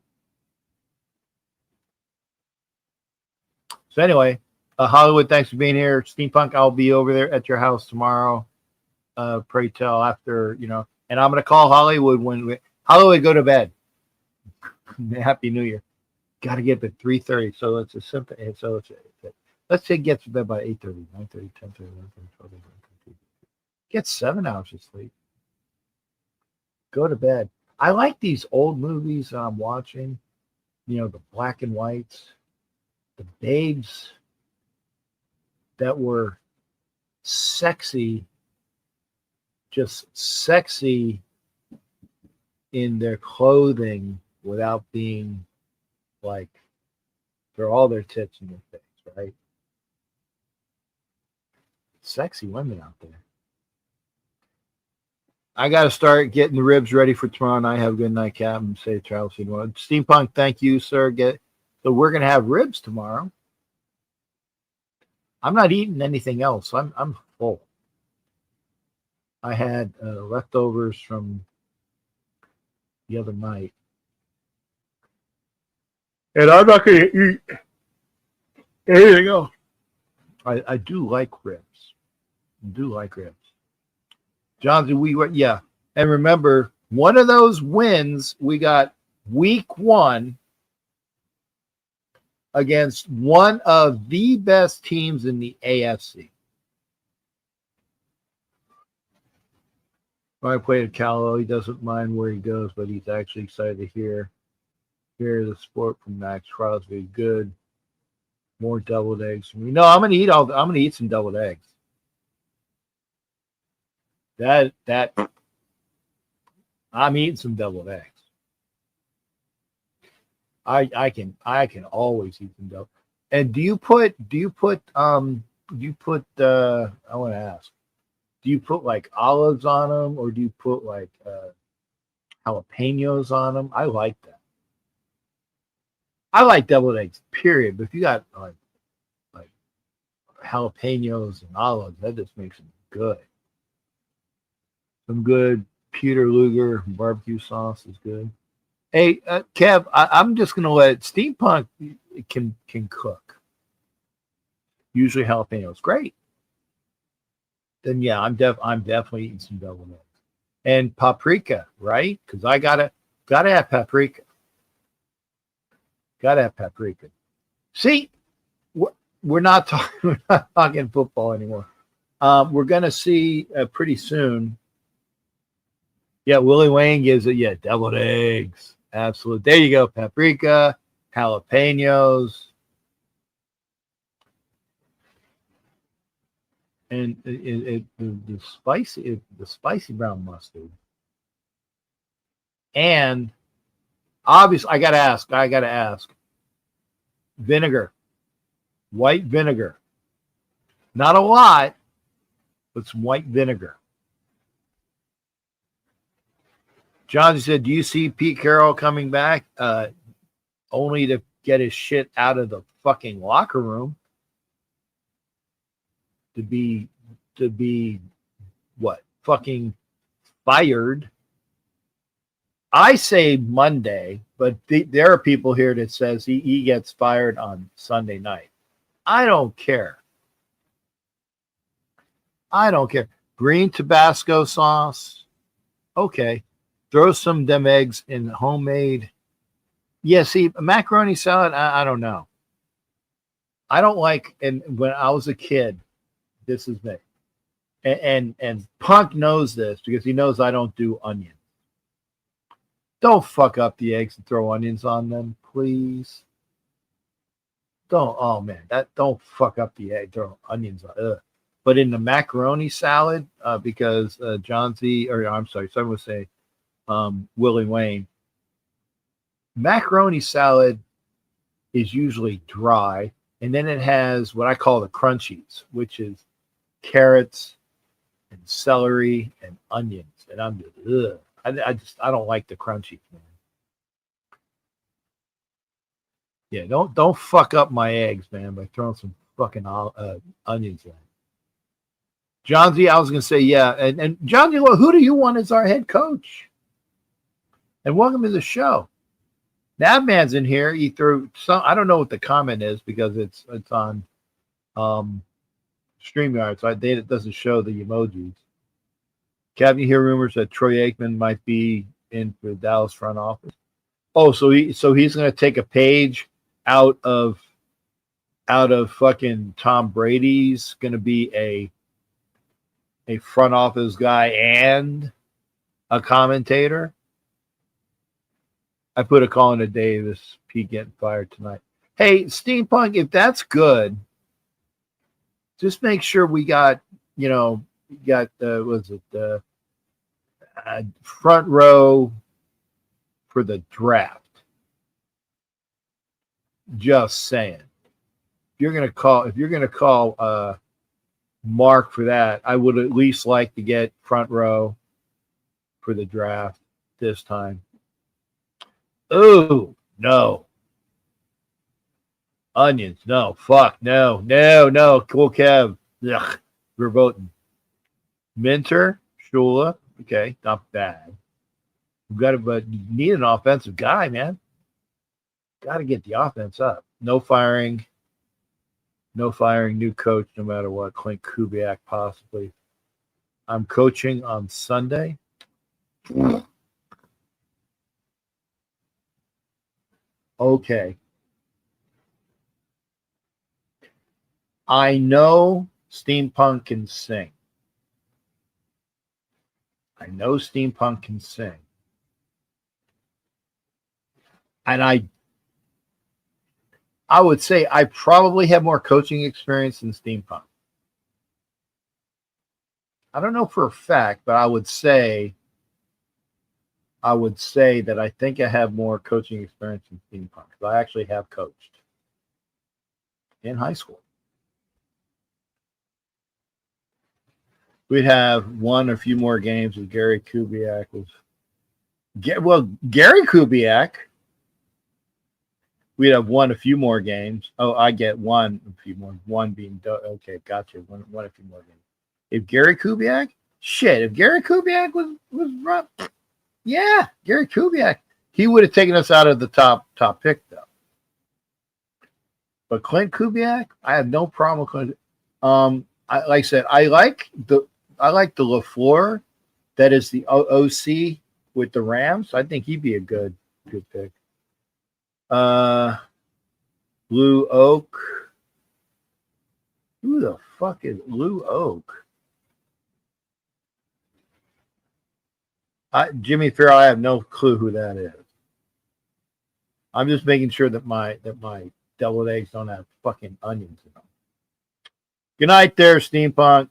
So anyway, Hollywood, thanks for being here. Steampunk, I'll be over there at your house tomorrow. Pray tell after, and I'm going to call Hollywood when Hollywood go to bed. Happy New Year. Got to get up at 3:30. So it's a simple. So let's say get to bed by 8:30, 9:30, 10:30, 11:30, 12:30, 13:30. Get 7 hours of sleep. Go to bed. I like these old movies that I'm watching. The black and whites, the babes that were sexy, just sexy in their clothing without being like they're all their tits in their face, right? Sexy women out there. I got to start getting the ribs ready for tomorrow night. Have a good night, Captain. Safe travels. Steampunk, thank you, sir. So we're gonna have ribs tomorrow. I'm not eating anything else. I'm full. I had leftovers from the other night, and I'm not gonna eat anything else. I do like ribs. Johnson, and remember, one of those wins we got week 1 against one of the best teams in the AFC. I played at Cal. He doesn't mind where he goes, but he's actually excited to hear the sport from Max Crosby. Good. More deviled eggs for me. No, I'm gonna eat some deviled eggs. That I'm eating some deviled eggs. I can always eat some deviled. And do you put I want to ask, do you put like olives on them, or do you put like jalapenos on them? I like that. I like deviled eggs, period. But if you got like jalapenos and olives, that just makes them good. Some good Peter Luger barbecue sauce is good. Hey, Kev, I'm just gonna let Steampunk can cook. Usually jalapenos, great. Then yeah, I'm definitely eating some deviled eggs and paprika, right? Because I gotta have paprika. Gotta have paprika. See, we're not talking we're not talking football anymore. We're gonna see pretty soon. Yeah, Willie Wayne gives it. Yeah, deviled eggs. Absolutely. There you go. Paprika, jalapenos, and the spicy brown mustard. And obviously, I gotta ask. Vinegar, white vinegar. Not a lot, but some white vinegar. John said, "Do you see Pete Carroll coming back? Only to get his shit out of the fucking locker room to be what fucking fired." I say Monday, but there are people here that says he gets fired on Sunday night. I don't care. I don't care. Green Tabasco sauce. Okay. Throw some of them eggs in homemade. Yeah, see, macaroni salad, I don't know. I don't like, and when I was a kid, this is me. And Punk knows this because he knows I don't do onions. Don't fuck up the eggs and throw onions on them, please. Don't. Oh man, don't fuck up the egg. Throw onions on. Ugh. But in the macaroni salad, because John Z, or I'm sorry, someone would say Willie Wayne. Macaroni salad is usually dry, and then it has what I call the crunchies, which is carrots and celery and onions, and I'm just ugh. I don't like the crunchy, man. Yeah, don't fuck up my eggs, man, by throwing some fucking onions in. John Z, I was gonna say yeah, and John Z, who do you want as our head coach? And welcome to the show. Navman's in here. He threw some. I don't know what the comment is because it's on StreamYard, so it doesn't show the emojis. Kevin, you hear rumors that Troy Aikman might be in for the Dallas front office. Oh, so he's going to take a page out of fucking Tom Brady's going to be a front office guy and a commentator. I put a call in to Davis. Pete getting fired tonight. Hey, Steampunk, if that's good, just make sure we got was it front row for the draft. Just saying. If you're gonna call Mark for that, I would at least like to get front row for the draft this time. Oh no. Onions, no, fuck, no. Cool Kev. Ugh, we're voting. Minter, Shula, okay, not bad. We've got to, but you need an offensive guy, man. Got to get the offense up. No firing, new coach, no matter what. Clint Kubiak, possibly. I'm coaching on Sunday. Okay. I know Steampunk can sing. And I would say I probably have more coaching experience than Steampunk. I don't know for a fact, but I would say that I think I have more coaching experience than Steampunk because I actually have coached in high school. We'd have won a few more games with Gary Kubiak. Gary Kubiak. We'd have won a few more games. Oh, I get a few more. One being okay, gotcha. Won a few more games. If Gary Kubiak was rough, yeah, Gary Kubiak. He would have taken us out of the top pick though. But Clint Kubiak, I have no problem with Clint. Like I said, I like the LaFleur that is the OC with the Rams. I think he'd be a good pick. Lou Oak. Who the fuck is Lou Oak? Jimmy Farrell, I have no clue who that is. I'm just making sure that my deviled eggs don't have fucking onions in them. Good night there, Steampunk.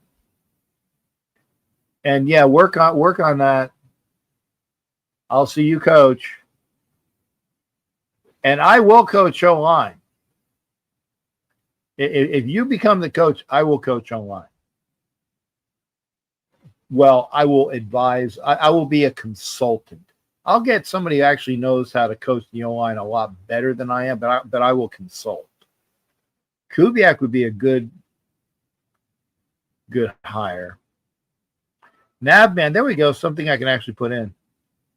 And yeah, work on that. I'll see you, coach. And I will coach online. If you become the coach, I will coach online. Well, I will advise. I will be a consultant. I'll get somebody who actually knows how to coach the O-line a lot better than I am, but I will consult. Kubiak would be a good hire. Navman, there we go. Something I can actually put in.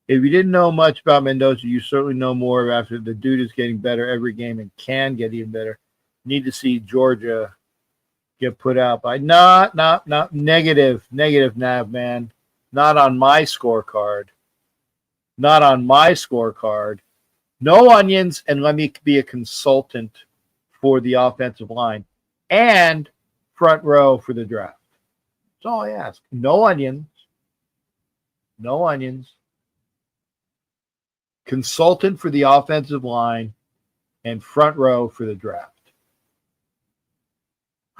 If you didn't know much about Mendoza, you certainly know more after the dude is getting better every game and can get even better. Need to see Georgia get put out by not negative Navman. Not on my scorecard. Not on my scorecard. No onions, and let me be a consultant for the offensive line and front row for the draft. That's all I ask. No onions. No onions. Consultant for the offensive line and front row for the draft.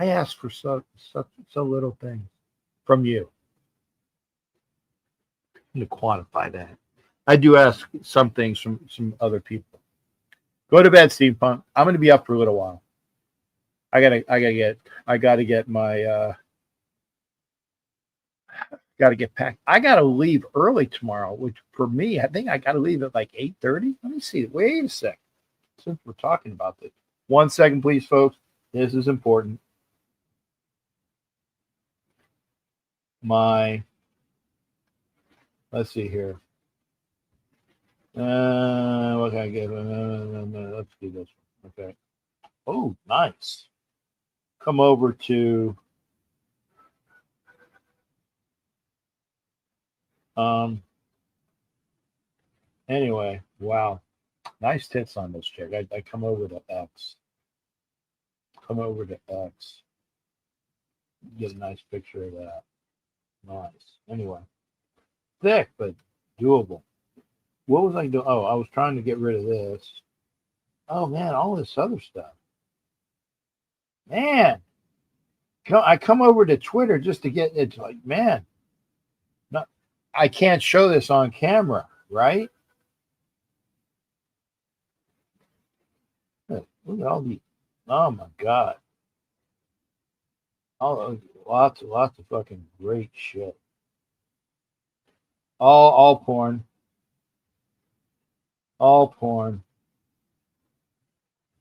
I ask for so little things from you. I'm going to quantify that. I do ask some things from some other people. Go to bed, Steampunk. I'm going to be up for a little while. I gotta get my gotta get packed. I gotta leave early tomorrow, which for me, I think I gotta leave at like 8:30. Let me see. Wait a sec. Since we're talking about this. 1 second, please, folks. This is important. Let's see here. What can I get? Let's do this one. Okay. Oh, nice. Come over to anyway, wow. Nice tits on this chick. I come over to X. Get a nice picture of that. Nice. Anyway. Thick, but doable. What was I doing? Oh, I was trying to get rid of this. Oh man, all this other stuff. Man, I come over to Twitter just to get it's like, man, I can't show this on camera, right? Look at all these. Oh my God. Lots of fucking great shit. All porn. All porn.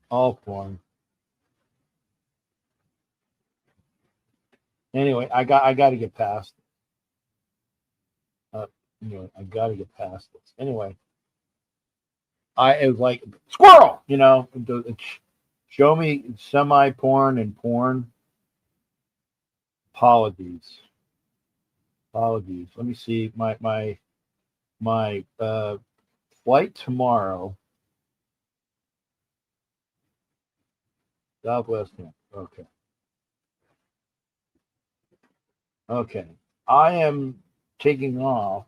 All porn. Anyway, I got to get past it. I got to get past this. Anyway, it was like squirrel, show me semi-porn and porn. Apologies. Let me see my flight tomorrow. Southwest. Okay. I am taking off.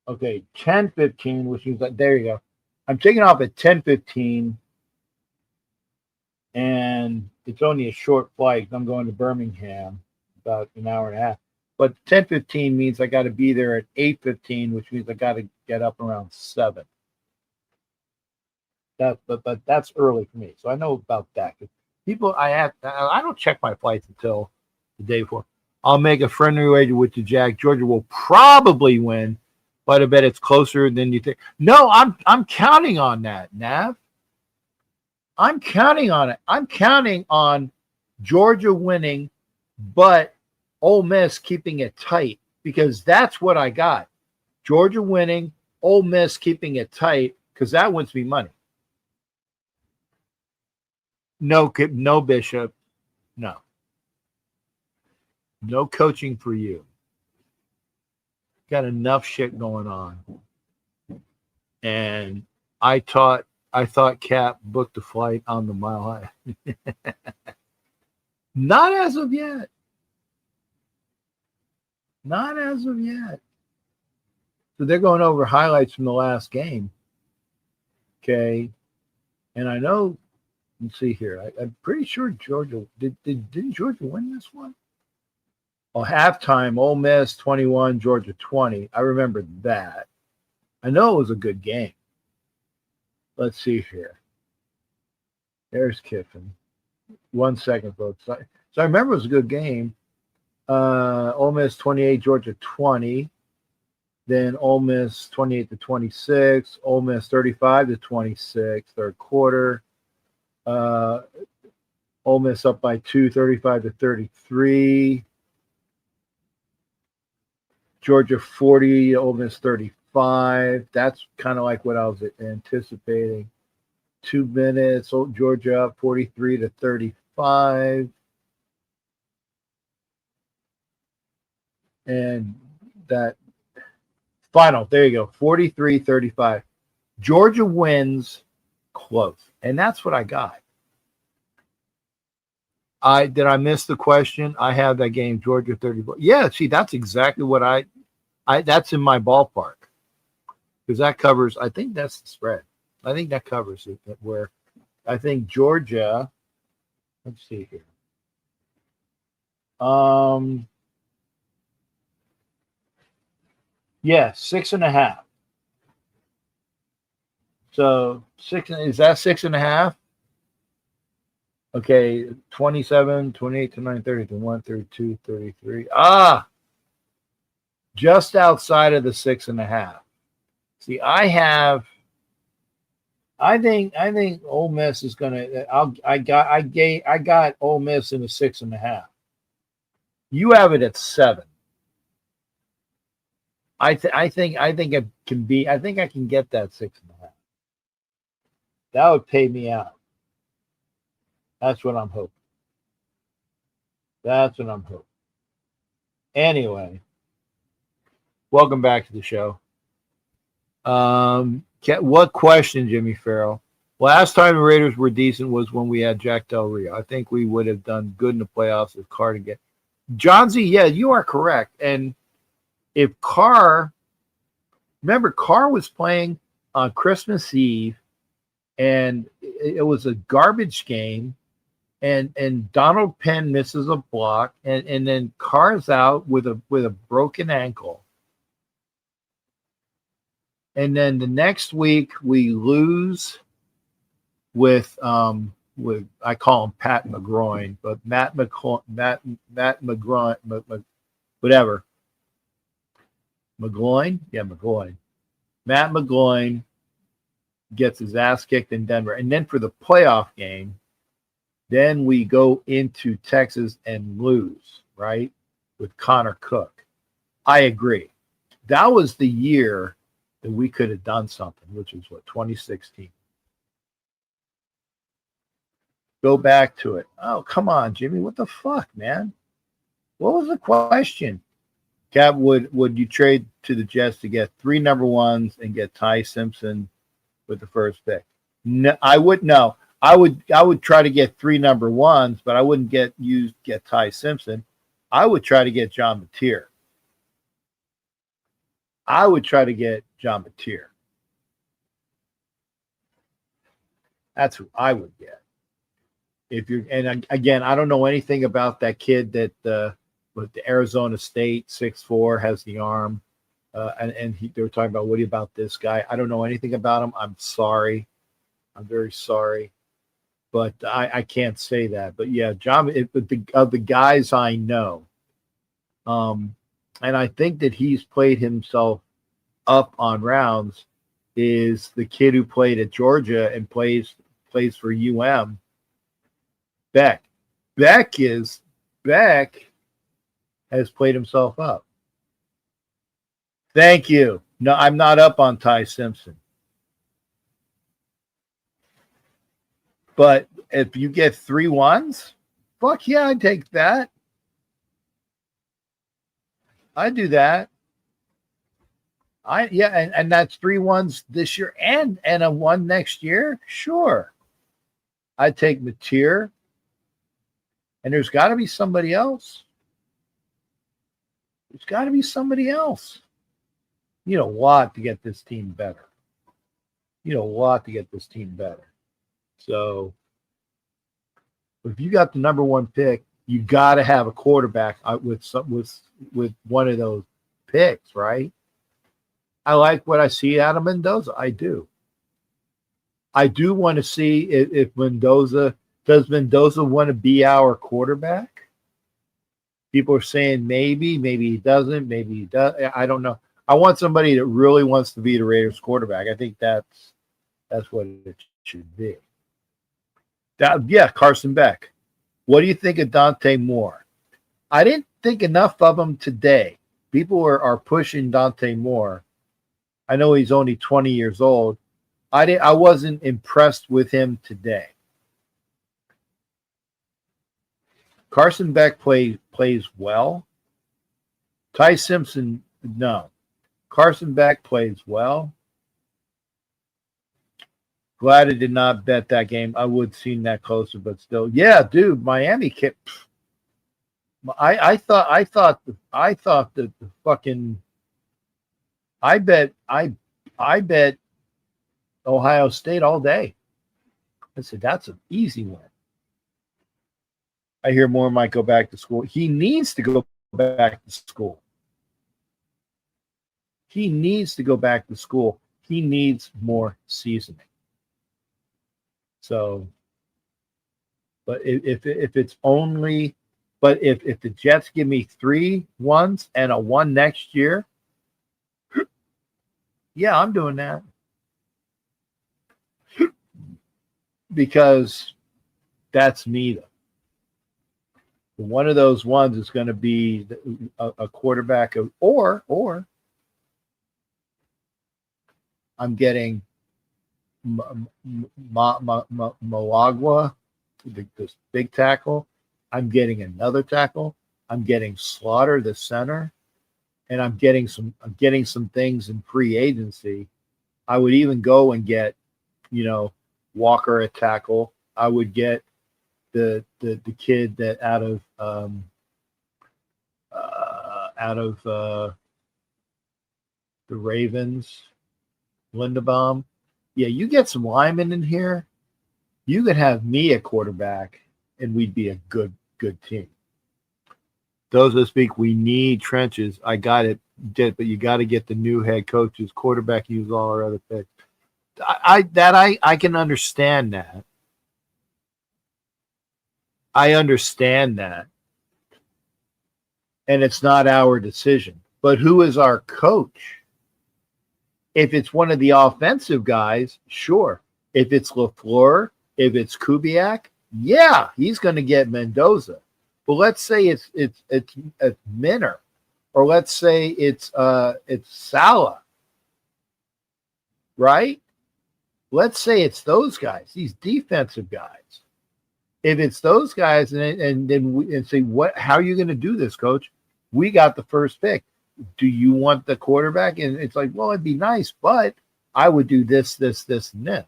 Okay, 10:15, which means that there you go. I'm taking off at 10:15, and it's only a short flight. I'm going to Birmingham, about an hour and a half. But 10:15 means I got to be there at 8:15, which means I got to get up around 7. But that's early for me, so I know about that. I don't check my flights until the day before. I'll make a friendly wager with the Jack. Georgia will probably win, but I bet it's closer than you think. No, I'm counting on that, Nav. I'm counting on it. I'm counting on Georgia winning, but Ole Miss keeping it tight, because that's what I got. Georgia winning, Ole Miss keeping it tight because that wins me money. No, Bishop. No coaching for you. Got enough shit going on. And I thought Cap booked a flight on the Mile High. Not as of yet. Not as of yet. So they're going over highlights from the last game. Okay. And I know, let's see here. I'm pretty sure Georgia didn't Georgia win this one? Oh, halftime, Ole Miss 21, Georgia 20. I remember that. I know it was a good game. Let's see here. There's Kiffin. 1 second, folks. So I remember it was a good game. Ole Miss 28, Georgia 20. Then Ole Miss 28-26. Ole Miss 35-26. Third quarter. Ole Miss up by 2, 35-33. Georgia 40, Ole Miss 35. That's kind of like what I was anticipating. 2 minutes. Georgia up 43-35. And that final, there you go, 43-35. Georgia wins close. And that's what I got. Did I miss the question? I have that game, Georgia 34. Yeah, see, that's exactly what I that's in my ballpark. Because that covers, I think that's the spread. I think that covers it. Where I think Georgia, let's see here. Yeah, 6.5. So is that 6.5? Okay, 27, 28 to 9, 30 to 1, 32, 33. Just outside of the 6.5. See, I think Ole Miss is gonna. I got Ole Miss in the 6.5. You have it at 7. I think it can be. I think I can get that 6.5. That would pay me out. That's what I'm hoping. Anyway, welcome back to the show. What question, Jimmy Farrell? Last time the Raiders were decent was when we had Jack Del Rio. I think we would have done good in the playoffs if Carr didn't get. John Z, yeah, you are correct. And if Carr, remember, Carr was playing on Christmas Eve, and it was a garbage game. And Donald Penn misses a block, and then Carr's out with a broken ankle. And then the next week we lose with I call him Pat McGroin, but Matt McGroin, whatever. McGloin? Yeah, McGloin. Matt McGloin gets his ass kicked in Denver. And then for the playoff game, then we go into Texas and lose, right? With Connor Cook. I agree. That was the year that we could have done something, which was 2016. Go back to it. Oh, come on, Jimmy. What the fuck, man? What was the question? Cap, would you trade to the Jets to get 3 number ones and get Ty Simpson with the first pick? No, I would no. I would try to get 3 number ones, but I wouldn't get Ty Simpson. I would try to get John Mateer. That's who I would get. And again, I don't know anything about that kid that with the Arizona State 6'4" has the arm, and they were talking about what about this guy? I don't know anything about him. I'm sorry. I'm very sorry. But I can't say that. But yeah, John, of the guys I know, and I think that he's played himself up on rounds, is the kid who played at Georgia and plays for UM, Beck. Beck has played himself up. Thank you. No, I'm not up on Ty Simpson. But if you get 3 ones, fuck yeah, I'd take that. I'd do that. And that's 3 ones this year and a 1 next year. Sure. I'd take Mateer. And there's got to be somebody else. There's got to be somebody else. You know what to get this team better. So if you got the number 1 pick, you got to have a quarterback with one of those picks, right? I like what I see out of Mendoza. I do. I do want to see if Mendoza want to be our quarterback. People are saying maybe he doesn't, maybe he does. I don't know. I want somebody that really wants to be the Raiders quarterback. I think that's what it should be. Carson Beck. What do you think of Dante Moore? I didn't think enough of him today. People are pushing Dante Moore. I know he's only 20 years old. I wasn't impressed with him today. Carson Beck plays well. Ty Simpson, no. Carson Beck plays well. Glad I did not bet that game. I would have seen that closer, but still. Yeah, dude, Miami kicked. I thought that the fucking I bet Ohio State all day. I said that's an easy one. I hear Moore might go back to school. He needs to go back to school. He needs more seasoning. So, but if it's only, but if the Jets give me 3 ones and a 1 next year, yeah, I'm doing that. Because that's me, though. One of those ones is going to be a quarterback, or I'm getting Malagua, this big tackle. I'm getting another tackle. I'm getting Slaughter, the center, and I'm getting some things in free agency. I would even go and get, Walker at tackle. I would get the kid that out of the Ravens, Linderbaum. Yeah, you get some linemen in here, you could have me at quarterback, and we'd be a good team. Those that speak, we need trenches. I got it, but you got to get the new head coaches, quarterback, use all our other picks. I can understand that. I understand that. And it's not our decision. But who is our coach? If it's one of the offensive guys, sure. If it's LaFleur, if it's Kubiak, yeah, he's going to get Mendoza. But let's say it's Minner, or let's say it's Salah, right? Let's say it's those guys, these defensive guys. If it's those guys, and then we say, how are you going to do this, coach? We got the first pick. Do you want the quarterback? And it's like, well, it'd be nice, but I would do this, and this.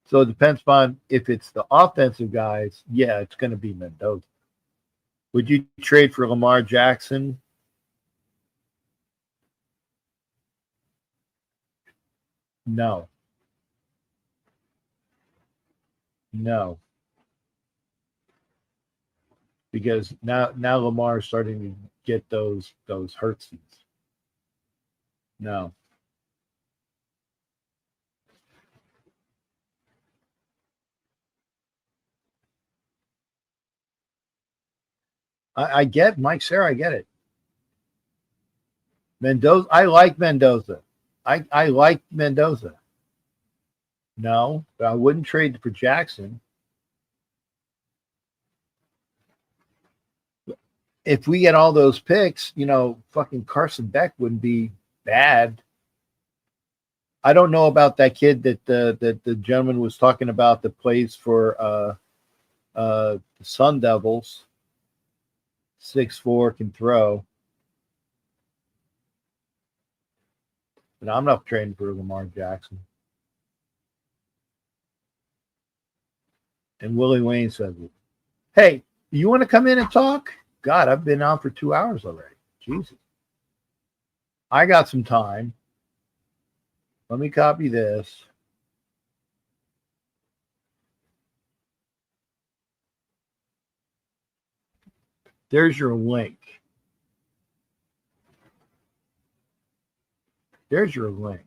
So it depends upon if it's the offensive guys. Yeah, it's going to be Mendoza. Would you trade for Lamar Jackson? No. Because now Lamar is starting to get those hurtsies. No. I get Mike Sarah. I get it. Mendoza. I like Mendoza. I like Mendoza. No, but I wouldn't trade for Jackson. If we get all those picks, fucking Carson Beck wouldn't be bad. I don't know about that kid that the gentleman was talking about that plays for the Sun Devils. 6'4" can throw. But I'm not trading for Lamar Jackson. And Willie Wayne says, "Hey, you want to come in and talk?" God, I've been on for 2 hours already. Jesus. I got some time. Let me copy this. There's your link. There's your link.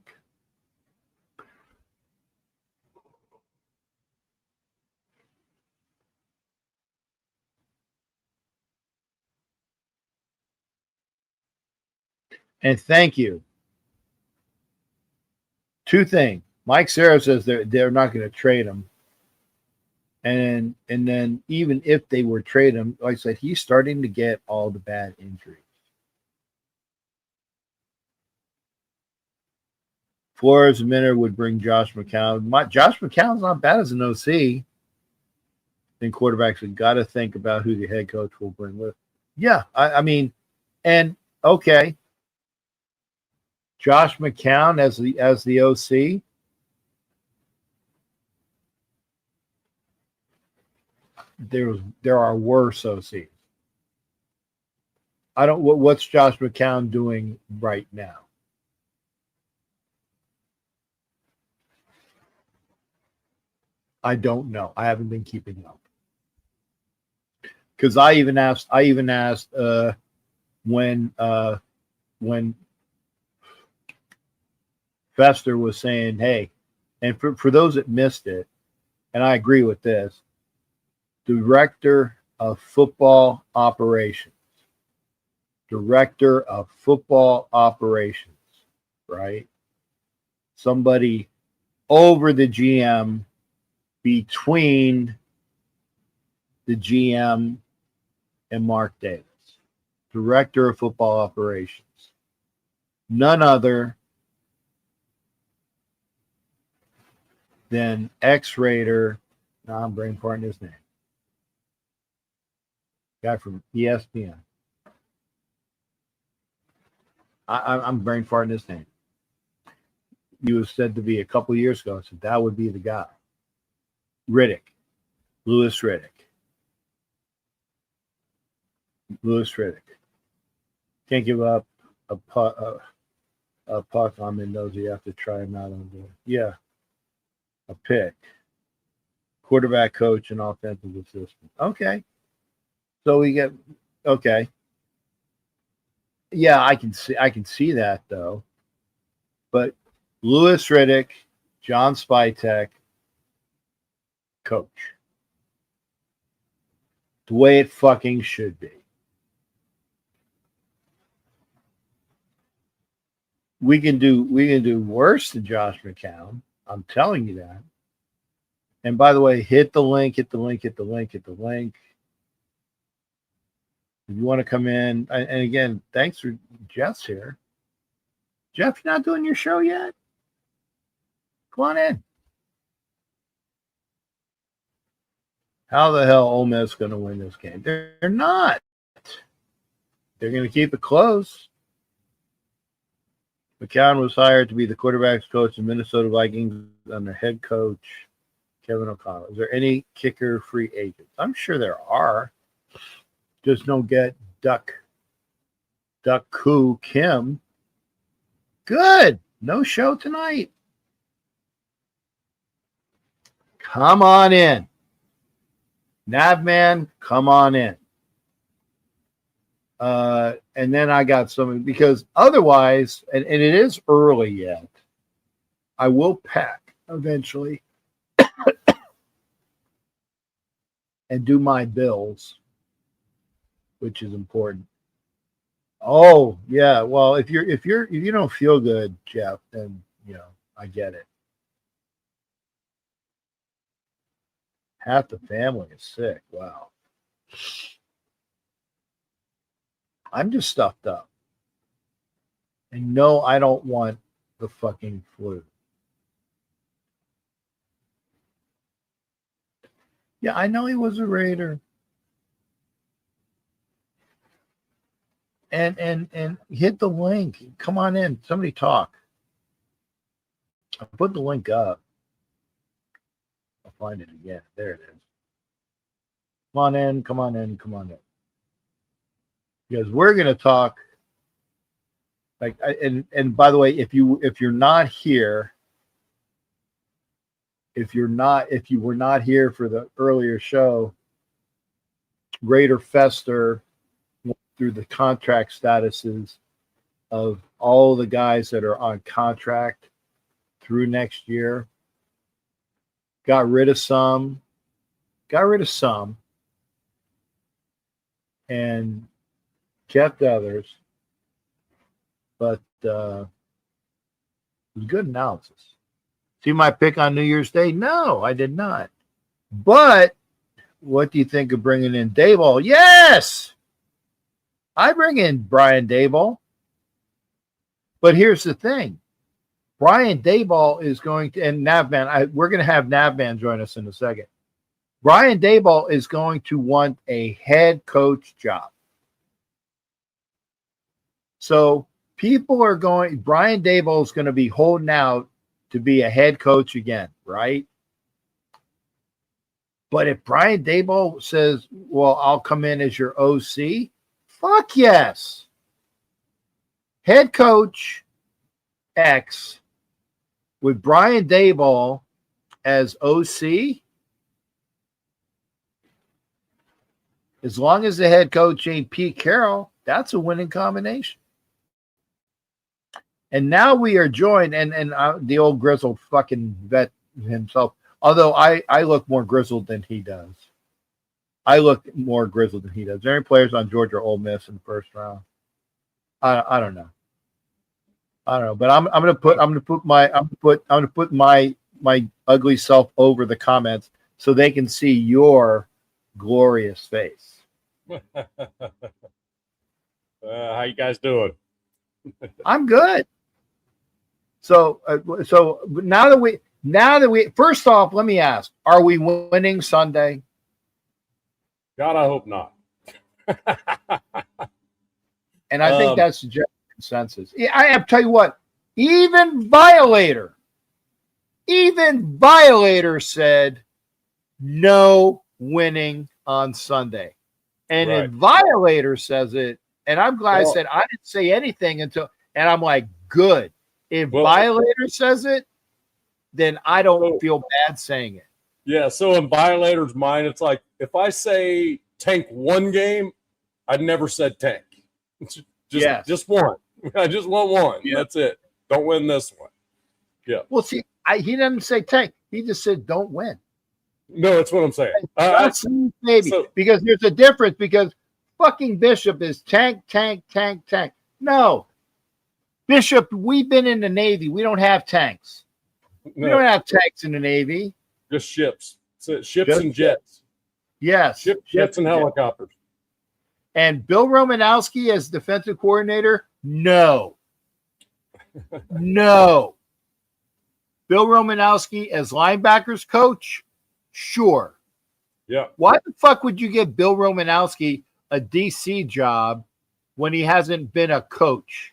And thank you. Two things. Mike Sarah says they're not going to trade him. And then even if they were trade him, like I said, he's starting to get all the bad injuries. Flores and Minner would bring Josh McCown. Josh McCown's not bad as an OC. Then quarterbacks have got to think about who the head coach will bring with. Yeah, I mean, and okay, Josh McCown as the OC. There are worse OCs. I don't. What's Josh McCown doing right now? I don't know. I haven't been keeping up because I even asked when Fester was saying, "Hey," and for those that missed it, and I agree with this, director of football operations, right? Somebody over the GM, between the GM and Mark Davis, director of football operations, none other than ex-Raider. Now I'm brain farting his name. Guy from ESPN. I'm brain farting his name. He was said to be a couple years ago. I said that would be the guy. Riddick. Louis Riddick. Can't give up a puck on Mendoza. You have to try him out on the a pick. Quarterback coach and offensive assistant. Okay. So we get okay. Yeah, I can see that though. But Louis Riddick, John Spytek, coach. The way it fucking should be. We can do worse than Josh McCown. I'm telling you that. And by the way, hit the link. If you want to come in, and again, thanks for Jeff's here. Jeff, you're not doing your show yet? Come on in. How the hell Ole Miss going to win this game? They're not. They're going to keep it close. McCown was hired to be the quarterback's coach of Minnesota Vikings under head coach Kevin O'Connell. Is there any kicker free agents? I'm sure there are. Just don't get Duck Koo Kim. Good. No show tonight. Come on in. Navman, come on in. And then I got something because otherwise, and it is early yet, I will pack eventually and do my bills, which is important. Oh yeah, well if you don't feel good, Jeff, then I get it. Half the family is sick. Wow. I'm just stuffed up. And no, I don't want the fucking flu. Yeah, I know he was a Raider. And hit the link. Come on in. Somebody talk. I put the link up. I'll find it again. There it is. Come on in. Come on in. Come on in. Because we're gonna talk. And by the way, if you were not here for the earlier show, Raider Fester went through the contract statuses of all the guys that are on contract through next year. Got rid of some, and kept others. But it was good analysis. See my pick on New Year's Day? No, I did not. But what do you think of bringing in Daboll? Yes, I bring in Brian Daboll. But here's the thing. Brian Daboll is going to, and Navman, we're going to have Navman join us in a second. Brian Daboll is going to want a head coach job. So people are going, Brian Daboll is going to be holding out to be a head coach again, right? But if Brian Daboll says, well, I'll come in as your OC, fuck yes. Head coach X with Brian Daboll as OC, as long as the head coach ain't Pete Carroll, that's a winning combination. And now we are joined, and the old grizzled fucking vet himself, although I look more grizzled than he does. I look more grizzled than he does. There are any players on Georgia or Ole Miss in the first round? I don't know. But I'm gonna put my ugly self over the comments so they can see your glorious face. How you guys doing? I'm good. So now that we first off, let me ask: are we winning Sunday? God, I hope not. And I think that's the general consensus. I have to tell you what, even Violator said no winning on Sunday. And Right. if Violator says it, and I'm glad I said I didn't say anything until, and I'm like, good. If Violator says it, then I don't feel bad saying it. Yeah, so in Violator's mind, it's like, if I say tank one game, I never said tank. Just one. I just want one. Yeah. That's it. Don't win this one. Yeah. Well, see, he didn't say tank. He just said don't win. No, that's what I'm saying. Maybe because there's a difference. Because fucking Bishop is tank. No, Bishop. We've been in the Navy. We don't have tanks. No. We don't have tanks in the Navy. Just ships. Ships and jets. Yes. Jets and helicopters. And Bill Romanowski as defensive coordinator? No. No. Bill Romanowski as linebackers coach? Sure. Yeah. Why the fuck would you give Bill Romanowski a DC job when he hasn't been a coach?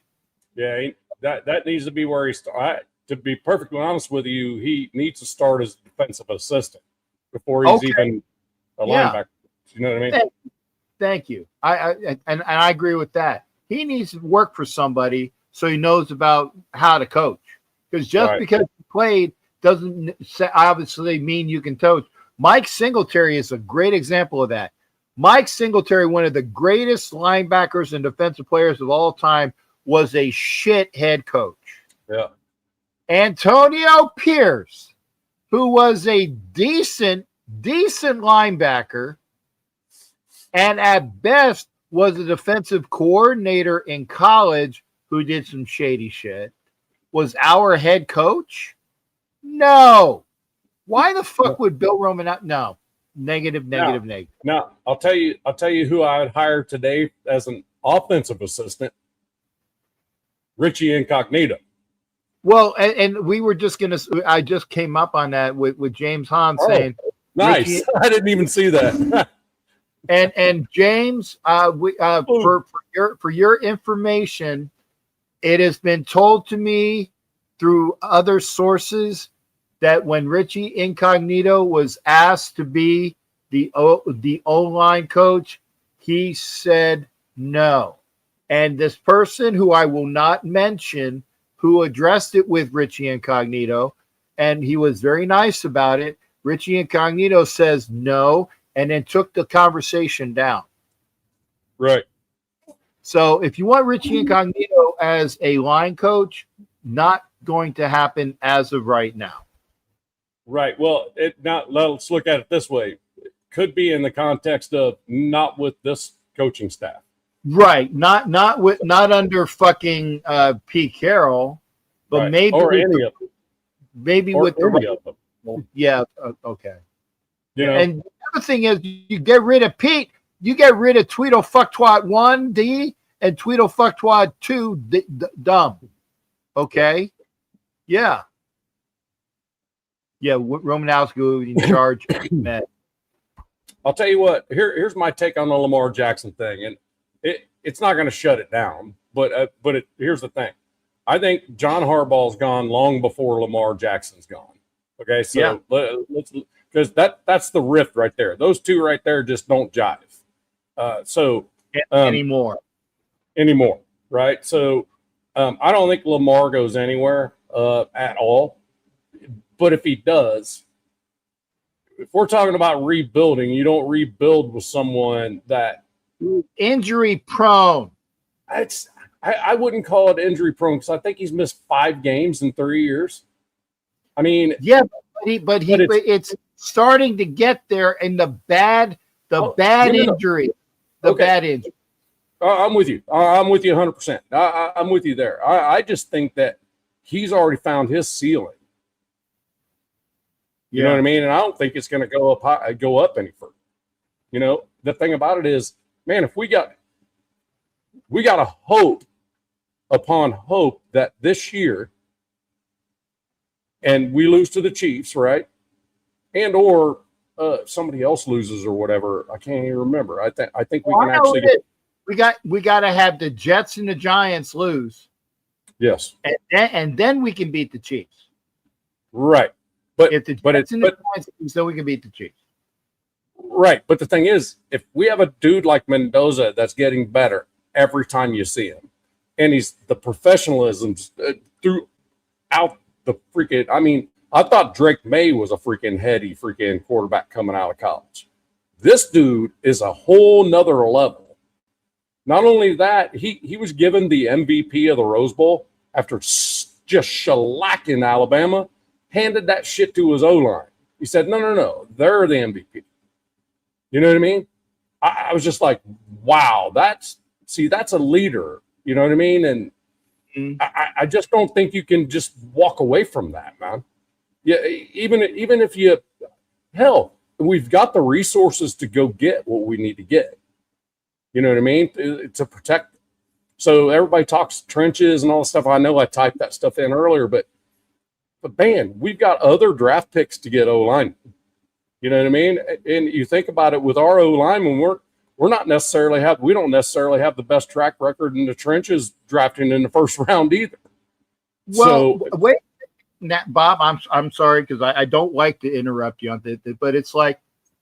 Yeah, that needs to be where he starts. To be perfectly honest with you, he needs to start as a defensive assistant before he's even a linebacker. You know what I mean? Thank you. I agree with that. He needs to work for somebody so he knows about how to coach. Because just because you played doesn't obviously mean you can coach. Mike Singletary is a great example of that. Mike Singletary, one of the greatest linebackers and defensive players of all time, was a shit head coach. Yeah. Antonio Pierce, who was a decent linebacker, and at best was a defensive coordinator in college who did some shady shit, was our head coach? No. Why the fuck would Bill Roman not? No. Negative. Now, I'll tell you who I would hire today as an offensive assistant. Richie Incognito. Well, and we were just gonna. I just came up on that with James Hahn saying, Nice. Richie, I didn't even see that. and James, for your information, it has been told to me through other sources that when Richie Incognito was asked to be the O-line coach, he said no. And this person, who I will not mention, who addressed it with Richie Incognito, and he was very nice about it, Richie Incognito says no, and then took the conversation down. Right. So if you want Richie Incognito as a line coach, not going to happen as of right now. Right. Well, let's look at it this way. It could be in the context of not with this coaching staff. Right. Not under fucking Pete Carroll, but right. maybe or with any of them. Maybe or with any the of them. yeah. Okay. You know? And the other thing is, you get rid of Pete, you get rid of Tweedle Fucktwat 1D and Tweedle Fucktwat 2 dumb. Okay. Yeah. Yeah. Romanowski in charge. Man. I'll tell you what. Here's my take on the Lamar Jackson thing, and it's not going to shut it down. But here's the thing. I think John Harbaugh's gone long before Lamar Jackson's gone. Okay, so let's because that's the rift right there. Those two right there just don't jive. Anymore, right? So I don't think Lamar goes anywhere at all. But if he does, if we're talking about rebuilding, you don't rebuild with someone that injury prone. I wouldn't call it injury prone because I think he's missed 5 games in 3 years. I mean, yeah, but it's starting to get there in the bad injury. Bad injury. I'm with you. I'm with you 100%. I'm with you there. I just think that he's already found his ceiling. You know what I mean? And I don't think it's going to go up any further. You know, the thing about it is, man, if we got a hope upon hope that this year, and we lose to the Chiefs, right? And or somebody else loses or whatever. I can't even remember. I think we can actually we got to have the Jets and the Giants lose. Yes. And then we can beat the Chiefs. Right. But if the Jets and the Giants lose, then we can beat the Chiefs. Right. But the thing is, if we have a dude like Mendoza that's getting better every time you see him, and he's the professionalism throughout the freaking, I mean, I thought Drake May was a freaking heady freaking quarterback coming out of college. This dude is a whole nother level. Not only that, he was given the MVP of the Rose Bowl after just shellacking Alabama, handed that shit to his O-line. He said, no, they're the MVP. You know what I mean? I was just like, wow, that's a leader. You know what I mean? And I just don't think you can just walk away from that, man. Yeah, even if we've got the resources to go get what we need to get. You know what I mean? To protect. So everybody talks trenches and all the stuff. I know I typed that stuff in earlier, but man, we've got other draft picks to get O-line. You know what I mean? And you think about it with our O-line, when we don't necessarily have the best track record in the trenches drafting in the first round either. Well, wait, Bob, I'm sorry because I don't like to interrupt you on this, but it's like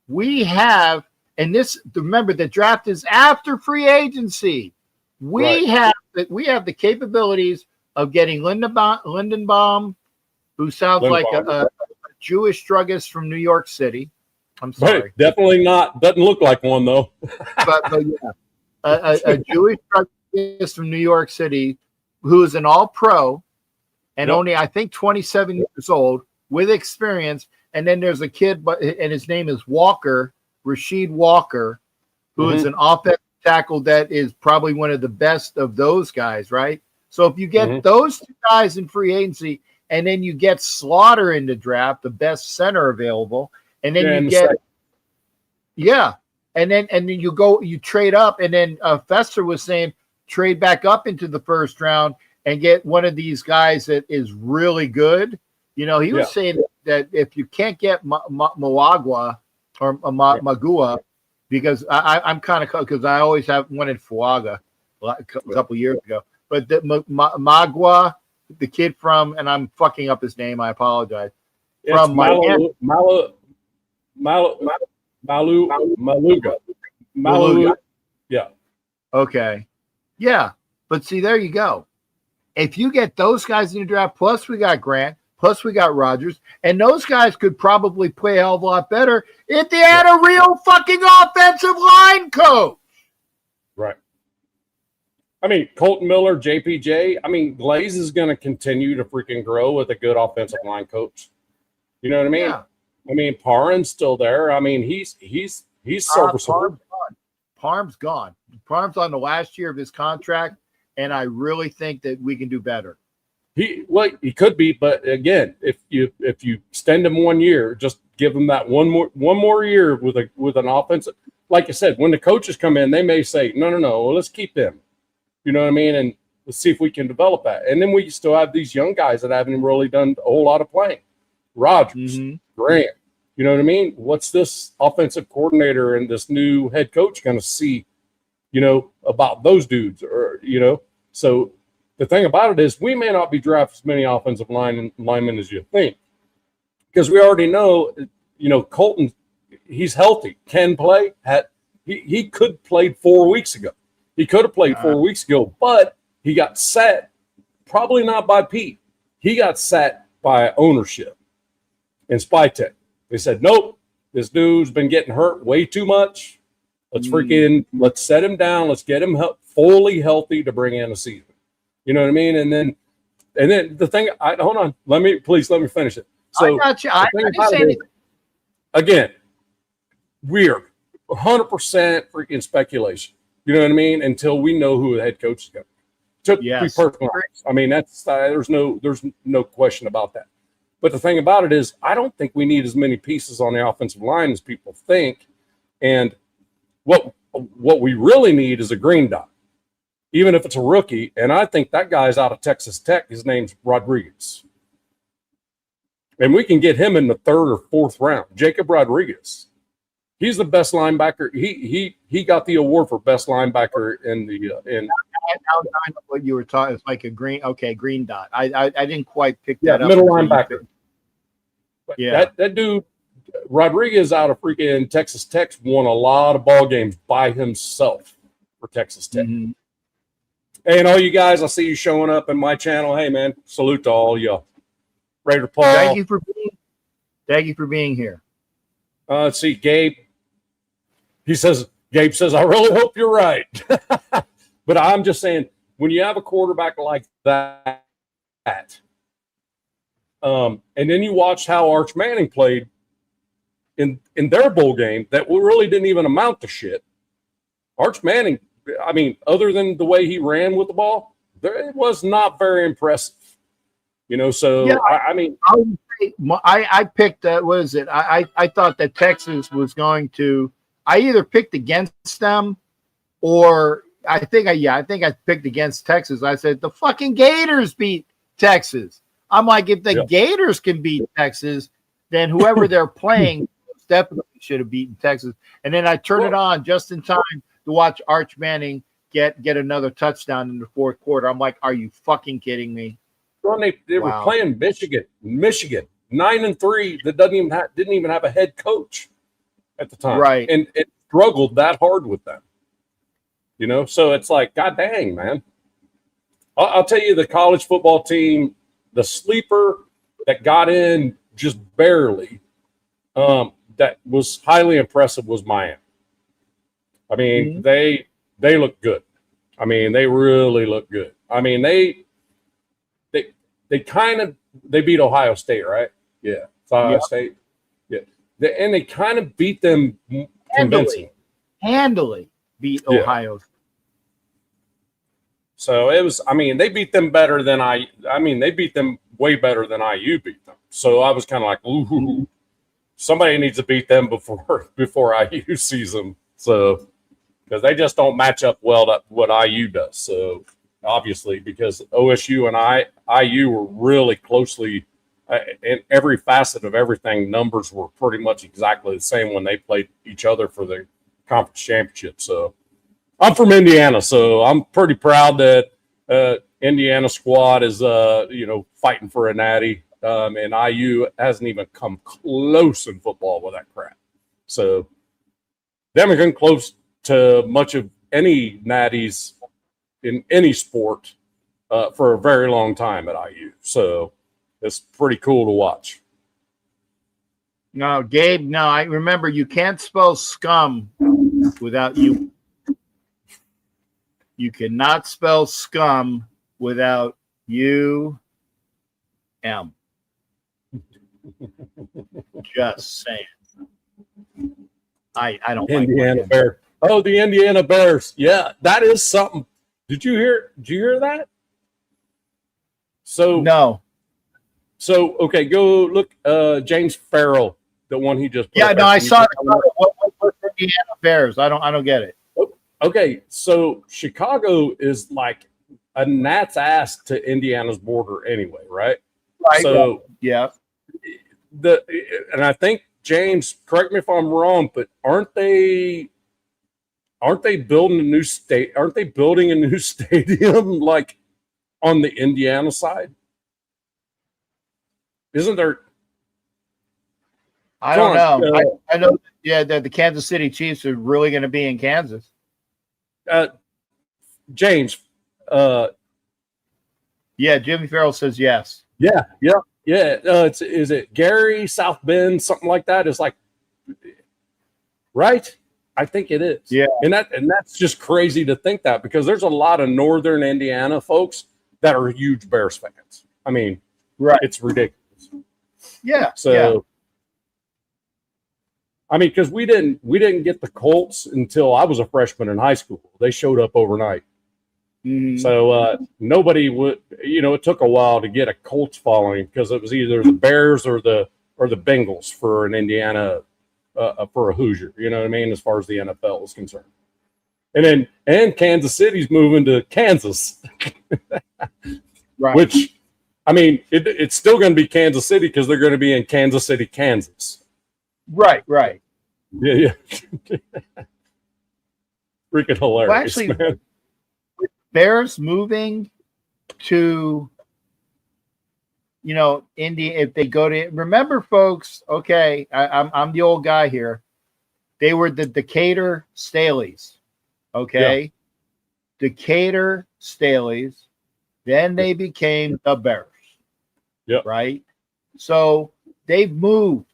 we have, and this, remember, the draft is after free agency. We have the capabilities of getting Lindenbaum, who sounds like a Jewish druggist from New York City. I'm sorry. Right. Definitely not. Doesn't look like one, though. but yeah. A Jewish druggist from New York City who is an all-pro and only, I think, 27 years old with experience. And then there's a kid, and his name is Rasheed Walker, who is an offensive tackle that is probably one of the best of those guys, right? So if you get those two guys in free agency, and then you get Slaughter in the draft, the best center available, and then and then you trade up, and then Fester was saying trade back up into the first round and get one of these guys that is really good. You know, he was saying that if you can't get Mawagwa or Magua, because I'm kind of, because I always have wanted Fuaga a couple years ago, but the Magua, the kid from, and I'm fucking up his name, I apologize. It's from Maluga. Yeah. Okay. Yeah. But see, there you go. If you get those guys in the draft, plus we got Grant, plus we got Rogers, and those guys could probably play a hell of a lot better if they had a real fucking offensive line coach. Right. I mean, Colton Miller, JPJ. I mean, Glaze is going to continue to freaking grow with a good offensive line coach. You know what I mean? Yeah. I mean, Parham's still there. I mean, he's serviceable. Parham's gone. Parham's on the last year of his contract, and I really think that we can do better. He could be, but again, if you extend him 1 year, just give him that one more year with an offensive. Like I said, when the coaches come in, they may say, no, well, let's keep him. You know what I mean? And let's see if we can develop that. And then we still have these young guys that haven't really done a whole lot of playing. Rogers, Grant. You know what I mean? What's this offensive coordinator and this new head coach going to see, you know, about those dudes? Or, you know, so the thing about it is we may not be drafting as many offensive linemen as you think, because we already know, you know, Colton, he's healthy, can play. He could played 4 weeks ago. He could have played 4 weeks ago, but he got set, probably not by Pete. He got set by ownership and Spytech. They said, nope, this dude's been getting hurt way too much. Let's set him down. Let's get him fully healthy to bring in a season. You know what I mean? And then the thing, hold on. Let me finish it. So I got you. I didn't say anything. Again, we're 100% freaking speculation. You know what I mean? Until we know who the head coach is going to be. Yes. I mean, that's there's no question about that. But the thing about it is, I don't think we need as many pieces on the offensive line as people think. And what we really need is a green dot, even if it's a rookie. And I think that guy's out of Texas Tech. His name's Rodriguez. And we can get him in the 3rd or 4th round. Jacob Rodriguez. He's the best linebacker. He got the award for best linebacker in the I know what you were talking. It's like a green dot. I didn't quite pick that up. Middle linebacker. Yeah, that dude Rodriguez out of freaking Texas Tech won a lot of ball games by himself for Texas Tech. Mm-hmm. And all you guys, I see you showing up in my channel. Hey man, salute to all y'all. Raider Paul. Thank you for being here. Let's see, Gabe. Gabe says, I really hope you're right. But I'm just saying, when you have a quarterback like that, and then you watch how Arch Manning played in their bowl game that really didn't even amount to shit. Arch Manning, I mean, other than the way he ran with the ball, it was not very impressive. You know, so, yeah, I picked, what is it? I thought that Texas was going to, I either picked against them or I think I picked against Texas. I said the fucking Gators beat Texas. I'm like, if the Gators can beat Texas, then whoever they're playing definitely should have beaten Texas. And then I turned it on just in time to watch Arch Manning get another touchdown in the 4th quarter. I'm like, are you fucking kidding me? Well, they were playing Michigan 9-3 that didn't even have a head coach at the time, right? And it struggled that hard with them. You know, so it's like, God dang, man. I'll tell you, the college football team, the sleeper that got in just barely, that was highly impressive was Miami. I mean, they look good. I mean, they really look good. I mean, they beat Ohio State, right? Yeah, it's Ohio State. Yeah, and they kind of beat them convincingly. Handily beat Ohio State. So it was, I mean, they beat them better than they beat them way better than IU beat them. So I was kind of like, ooh, somebody needs to beat them before IU sees them. So, because they just don't match up well to what IU does. So, obviously, because OSU and IU were really closely in every facet of everything. Numbers were pretty much exactly the same when they played each other for the conference championship. So I'm from Indiana, so I'm pretty proud that Indiana squad is fighting for a natty, and IU hasn't even come close in football with that crap. So they haven't come close to much of any natties in any sport for a very long time at IU. So it's pretty cool to watch. No, Gabe, no, I remember you can't spell scum without you. You cannot spell scum without U-M. Just saying. I don't Indiana like Bears. Oh, the Indiana Bears. Yeah, that is something. Did you hear that? So no. So okay, go look James Farrell, the one he just put Yeah, up no, there. I saw it. What's Indiana Bears? I don't get it. Okay, so Chicago is like a gnat's ass to Indiana's border anyway, right? Right. So yeah. And I think James, correct me if I'm wrong, but aren't they building a new state? Aren't they building a new stadium like on the Indiana side? Isn't there? I don't know. I know. Yeah, that the Kansas City Chiefs are really going to be in Kansas. James. Yeah, Jimmy Farrell says yes. Yeah. Is it Gary, South Bend, something like that? It's like, right? I think it is. Yeah, and that's just crazy to think that, because there's a lot of northern Indiana folks that are huge Bears fans. I mean, right? It's ridiculous. Yeah. So, yeah. I mean, because we didn't get the Colts until I was a freshman in high school. They showed up overnight. Mm-hmm. So nobody would, it took a while to get a Colts following, because it was either the Bears or the Bengals for an Indiana, for a Hoosier. You know what I mean? As far as the NFL is concerned. And Kansas City's moving to Kansas, right? Which, I mean, it's still going to be Kansas City, because they're going to be in Kansas City, Kansas. Right. Yeah. Freaking hilarious. Well, actually, man. Bears moving to, Indy, if they go to, remember, folks, okay, I'm the old guy here. They were the Decatur Staleys, okay? Yeah. Decatur Staleys. Then they became the Bears. Yep. Right? So they've moved.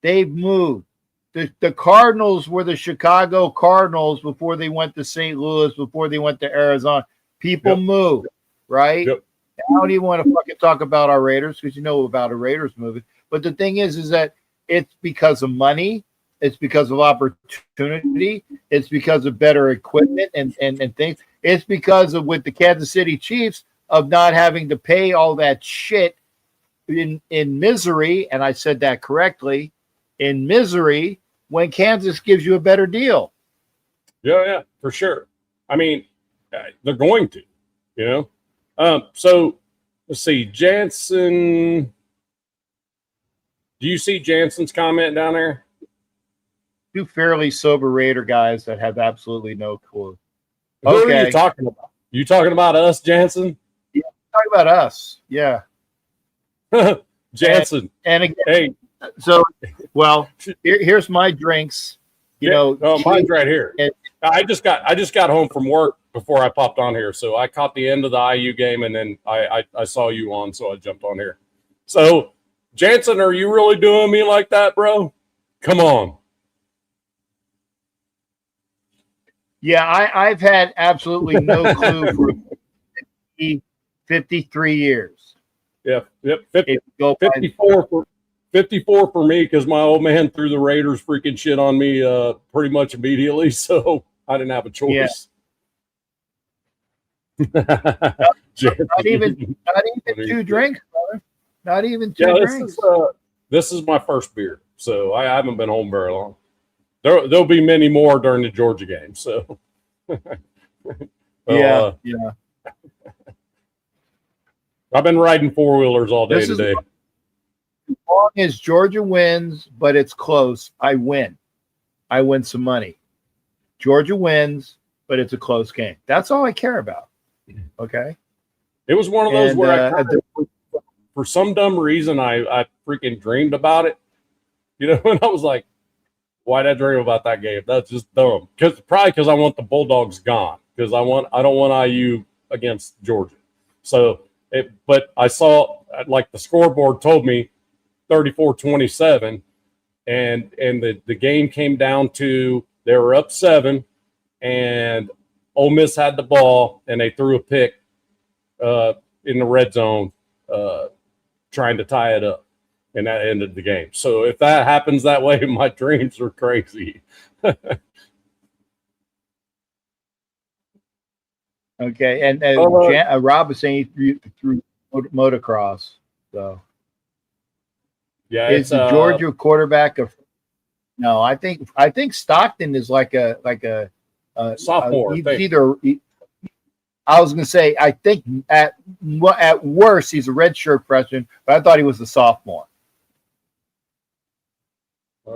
The Cardinals were the Chicago Cardinals before they went to St. Louis, before they went to Arizona. People move, right? Yep. I don't even want to fucking talk about our Raiders, because you know about our Raiders moving. But the thing is that it's because of money, it's because of opportunity, it's because of better equipment and things. It's because of, with the Kansas City Chiefs, of not having to pay all that shit in misery, and I said that correctly, in misery, when Kansas gives you a better deal. Yeah, for sure. I mean, they're going to, So let's see, Jansen. Do you see Jansen's comment down there? Two fairly sober Raider guys that have absolutely no clue. Who are you talking about? You talking about us, Jansen? Yeah, talking about us. Yeah. Jansen. And again, hey. So, well, here's my drinks. Mine's right here. I just got home from work before I popped on here, so I caught the end of the IU game, and then I saw you on, so I jumped on here. So, Jansen, are you really doing me like that, bro? Come on. Yeah, I've had absolutely no clue for 53 years. Yeah, yep. 54 for me, because my old man threw the Raiders freaking shit on me pretty much immediately, so I didn't have a choice. Yeah. not even 2 drinks, brother. Not even 2 drinks. This is my first beer, so I haven't been home very long. There'll be many more during the Georgia game, so. Yeah. I've been riding four-wheelers all day This is today. as long as Georgia wins, but it's close, I win. I win some money. Georgia wins, but it's a close game. That's all I care about. Okay. It was one of those And, where for some dumb reason, I freaking dreamed about it. You know, and I was like, why'd I dream about that game? That's just dumb. Probably because I want the Bulldogs gone. Because I don't want IU against Georgia. So, but I saw, like the scoreboard told me, 34-27, and the game came down to they were up 7, and Ole Miss had the ball, and they threw a pick in the red zone, trying to tie it up, and that ended the game. So if that happens that way, my dreams are crazy. Okay, and Rob is saying he threw motocross. So Yeah, is the Georgia quarterback no? I think Stockton is like a sophomore. I was going to say I think at worst he's a redshirt freshman, but I thought he was a sophomore.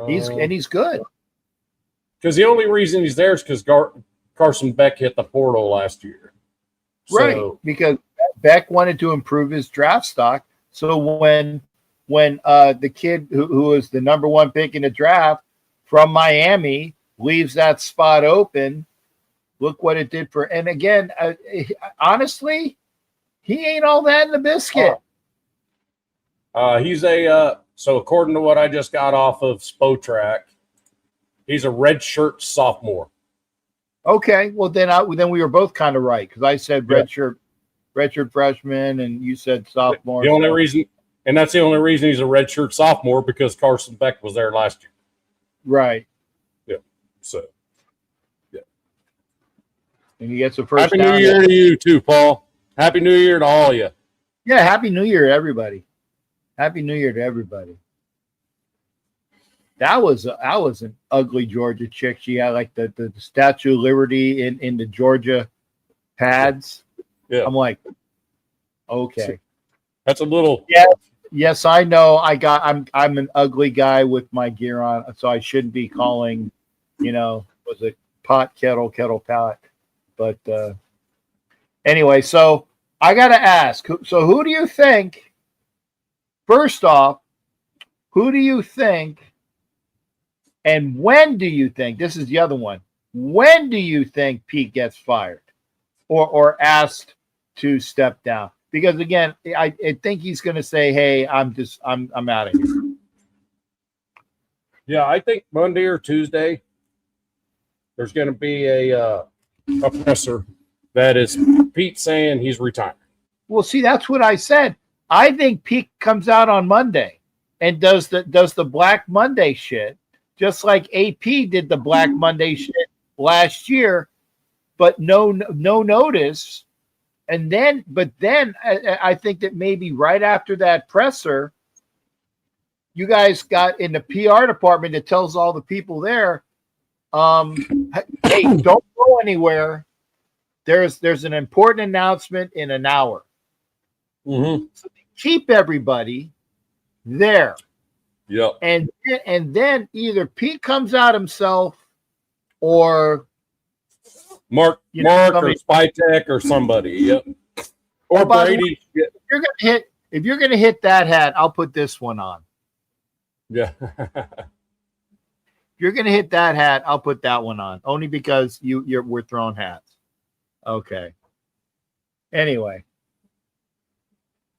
He's good. Because the only reason he's there is because Carson Beck hit the portal last year. Right, because Beck wanted to improve his draft stock. So when the kid who was the number 1 pick in the draft from Miami leaves that spot open, look what it did for. And again, honestly, he ain't all that in the biscuit. He's so according to what I just got off of Spotrac, he's a redshirt sophomore. Okay, well then we were both kind of right because I said redshirt freshman and you said sophomore. The only reason, and that's the only reason he's a redshirt sophomore because Carson Beck was there last year. Right. Yeah. So. Yeah. And he gets the first. Happy New Year to you too, Paul. Happy New Year to all of you. Yeah, Happy New Year to everybody. Happy New Year to everybody. That was an ugly Georgia chick. She had like the Statue of Liberty in the Georgia pads. Yeah. I'm like, okay. That's a little. Yes, I know. I'm an ugly guy with my gear on, so I shouldn't be calling, was it pot, kettle, pot. But anyway, so I got to ask. So who do you think, first off, who do you think and when do you think, this is the other one, when do you think Pete gets fired or asked to step down? Because again, I think he's going to say, "Hey, I'm out of here." Yeah, I think Monday or Tuesday there's going to be a presser that is Pete saying he's retiring. Well, see, that's what I said. I think Pete comes out on Monday and does the Black Monday shit, just like AP did the Black Monday shit last year, but no notice. And then I think that maybe right after that presser, you guys got in the PR department that tells all the people there, hey, don't go anywhere. There's an important announcement in an hour. Mm-hmm. So keep everybody there. Yep. And then either Pete comes out himself or Mark or Spytek or somebody. Yep. Or Brady. Way, if you're gonna hit that hat, I'll put this one on. Yeah. If you're gonna hit that hat, I'll put that one on. Only because we're throwing hats. Okay. Anyway.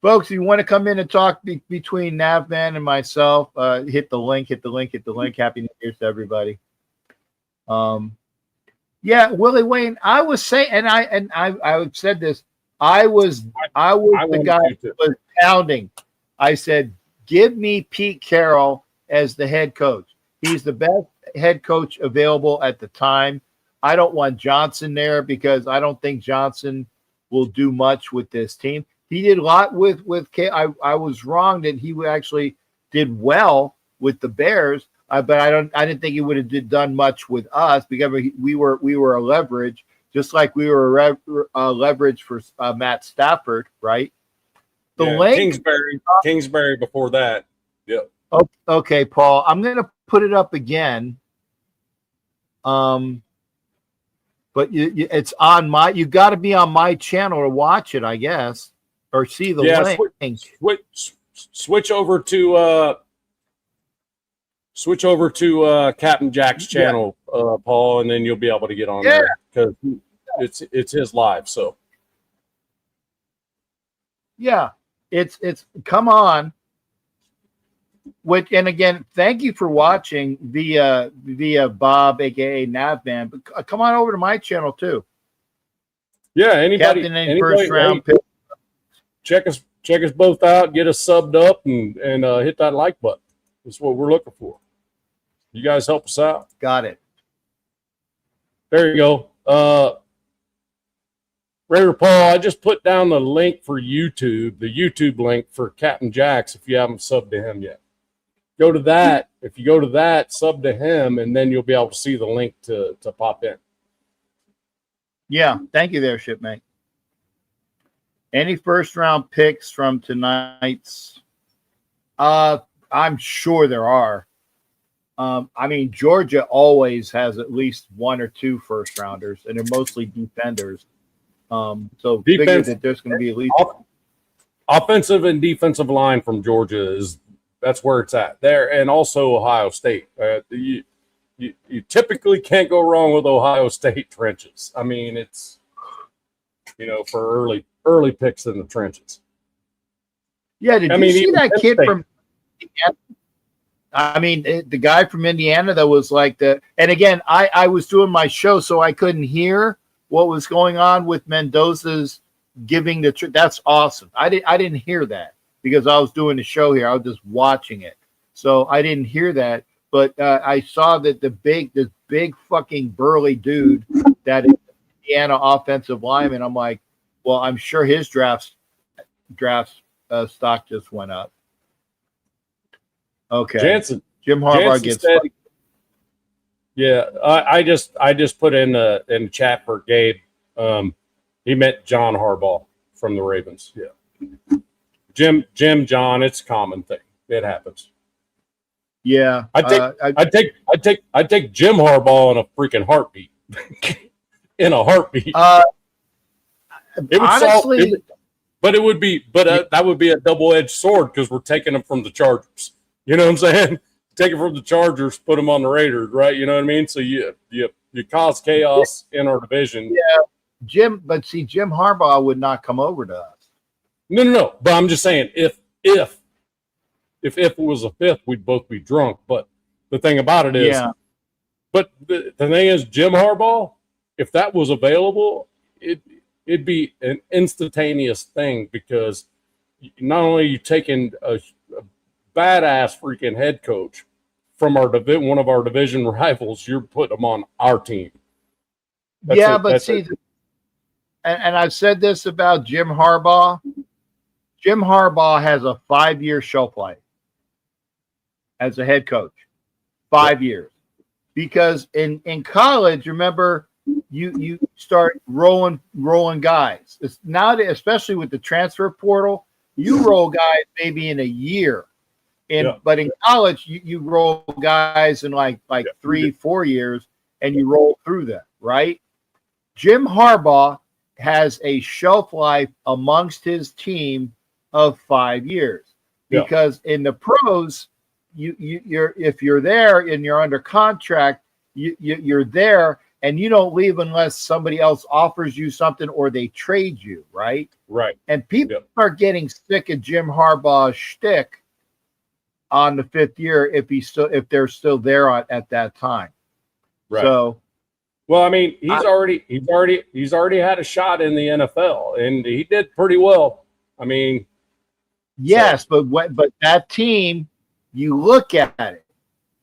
Folks, if you want to come in and talk between Navman and myself, hit the link. Happy New Year's to everybody. Yeah, Willie Wayne, I was saying, and I said this, I was the guy who was pounding. I said, give me Pete Carroll as the head coach. He's the best head coach available at the time. I don't want Johnson there because I don't think Johnson will do much with this team. He did a lot with I was wrong that he actually did well with the Bears, but I didn't think he would have done much with us because we were a leverage, just like we were a leverage for Matt Stafford, right? The link. Kingsbury before that. Yep. Okay, Paul. I'm gonna put it up again. But it's on my. You got to be on my channel to watch it, I guess, or see the link. Switch over to Captain Jack's channel, Paul, and then you'll be able to get on there because it's his live. So yeah, it's come on. And again, thank you for watching via Bob, aka Navman. But come on over to my channel too. Yeah, anybody first round pick. Check us both out. Get us subbed up and hit that like button. That's what we're looking for. You guys help us out. Got it. There you go. Raider Paul, I just put down the link for YouTube, the YouTube link for Captain Jacks. If you haven't subbed to him yet, go to that. If you go to that, sub to him, and then you'll be able to see the link to pop in. Yeah, thank you there, Shipmate. Any first round picks from tonight's? I'm sure there are. I mean, Georgia always has at least one or two first rounders, and they're mostly defenders. So figure that there's going to be at least offensive and defensive line from Georgia that's where it's at there, and also Ohio State. You typically can't go wrong with Ohio State trenches. I mean, it's for early picks in the trenches. Yeah, did you see that kid from? I mean, the guy from Indiana that was like the. And again, I was doing my show, so I couldn't hear what was going on with Mendoza's giving the. That's awesome. I didn't hear that because I was doing the show here. I was just watching it, so I didn't hear that. But I saw that this big fucking burly dude that is Indiana offensive lineman. I'm like, well, I'm sure his draft stock just went up. Okay, Jim Harbaugh gets. Yeah, I just put in the chat for Gabe. He met John Harbaugh from the Ravens. Yeah, John. It's a common thing. It happens. Yeah, I'd take Jim Harbaugh in a freaking heartbeat. In a heartbeat. It would honestly, that would be a double-edged sword because we're taking them from the Chargers. You know what I'm saying? Take it from the Chargers, put them on the Raiders, right? You know what I mean? So you cause chaos in our division. Yeah, Jim Harbaugh would not come over to us. No. But I'm just saying, if it was a fifth, we'd both be drunk. But the thing about it is, but the thing is, Jim Harbaugh, if that was available, it'd be an instantaneous thing because not only are you taking a badass freaking head coach from one of our division rivals, you're putting them on our team. And I've said this about Jim Harbaugh. Jim Harbaugh has a 5-year shelf life as a head coach. 5 years. Because in college, remember, you start rolling guys. It's now, especially with the transfer portal, you roll guys maybe in a year. But in college, you roll guys in like 3-4 years, and you roll through them, right? Jim Harbaugh has a shelf life amongst his team of 5 years because in the pros, you're if you're there and you're under contract, you're there and you don't leave unless somebody else offers you something or they trade you, right? Right. And people are getting sick of Jim Harbaugh's shtick on the 5th year if they're still there at that time. Right. So, well, I mean, he's already had a shot in the NFL, and he did pretty well. I mean, yes, but that team, you look at it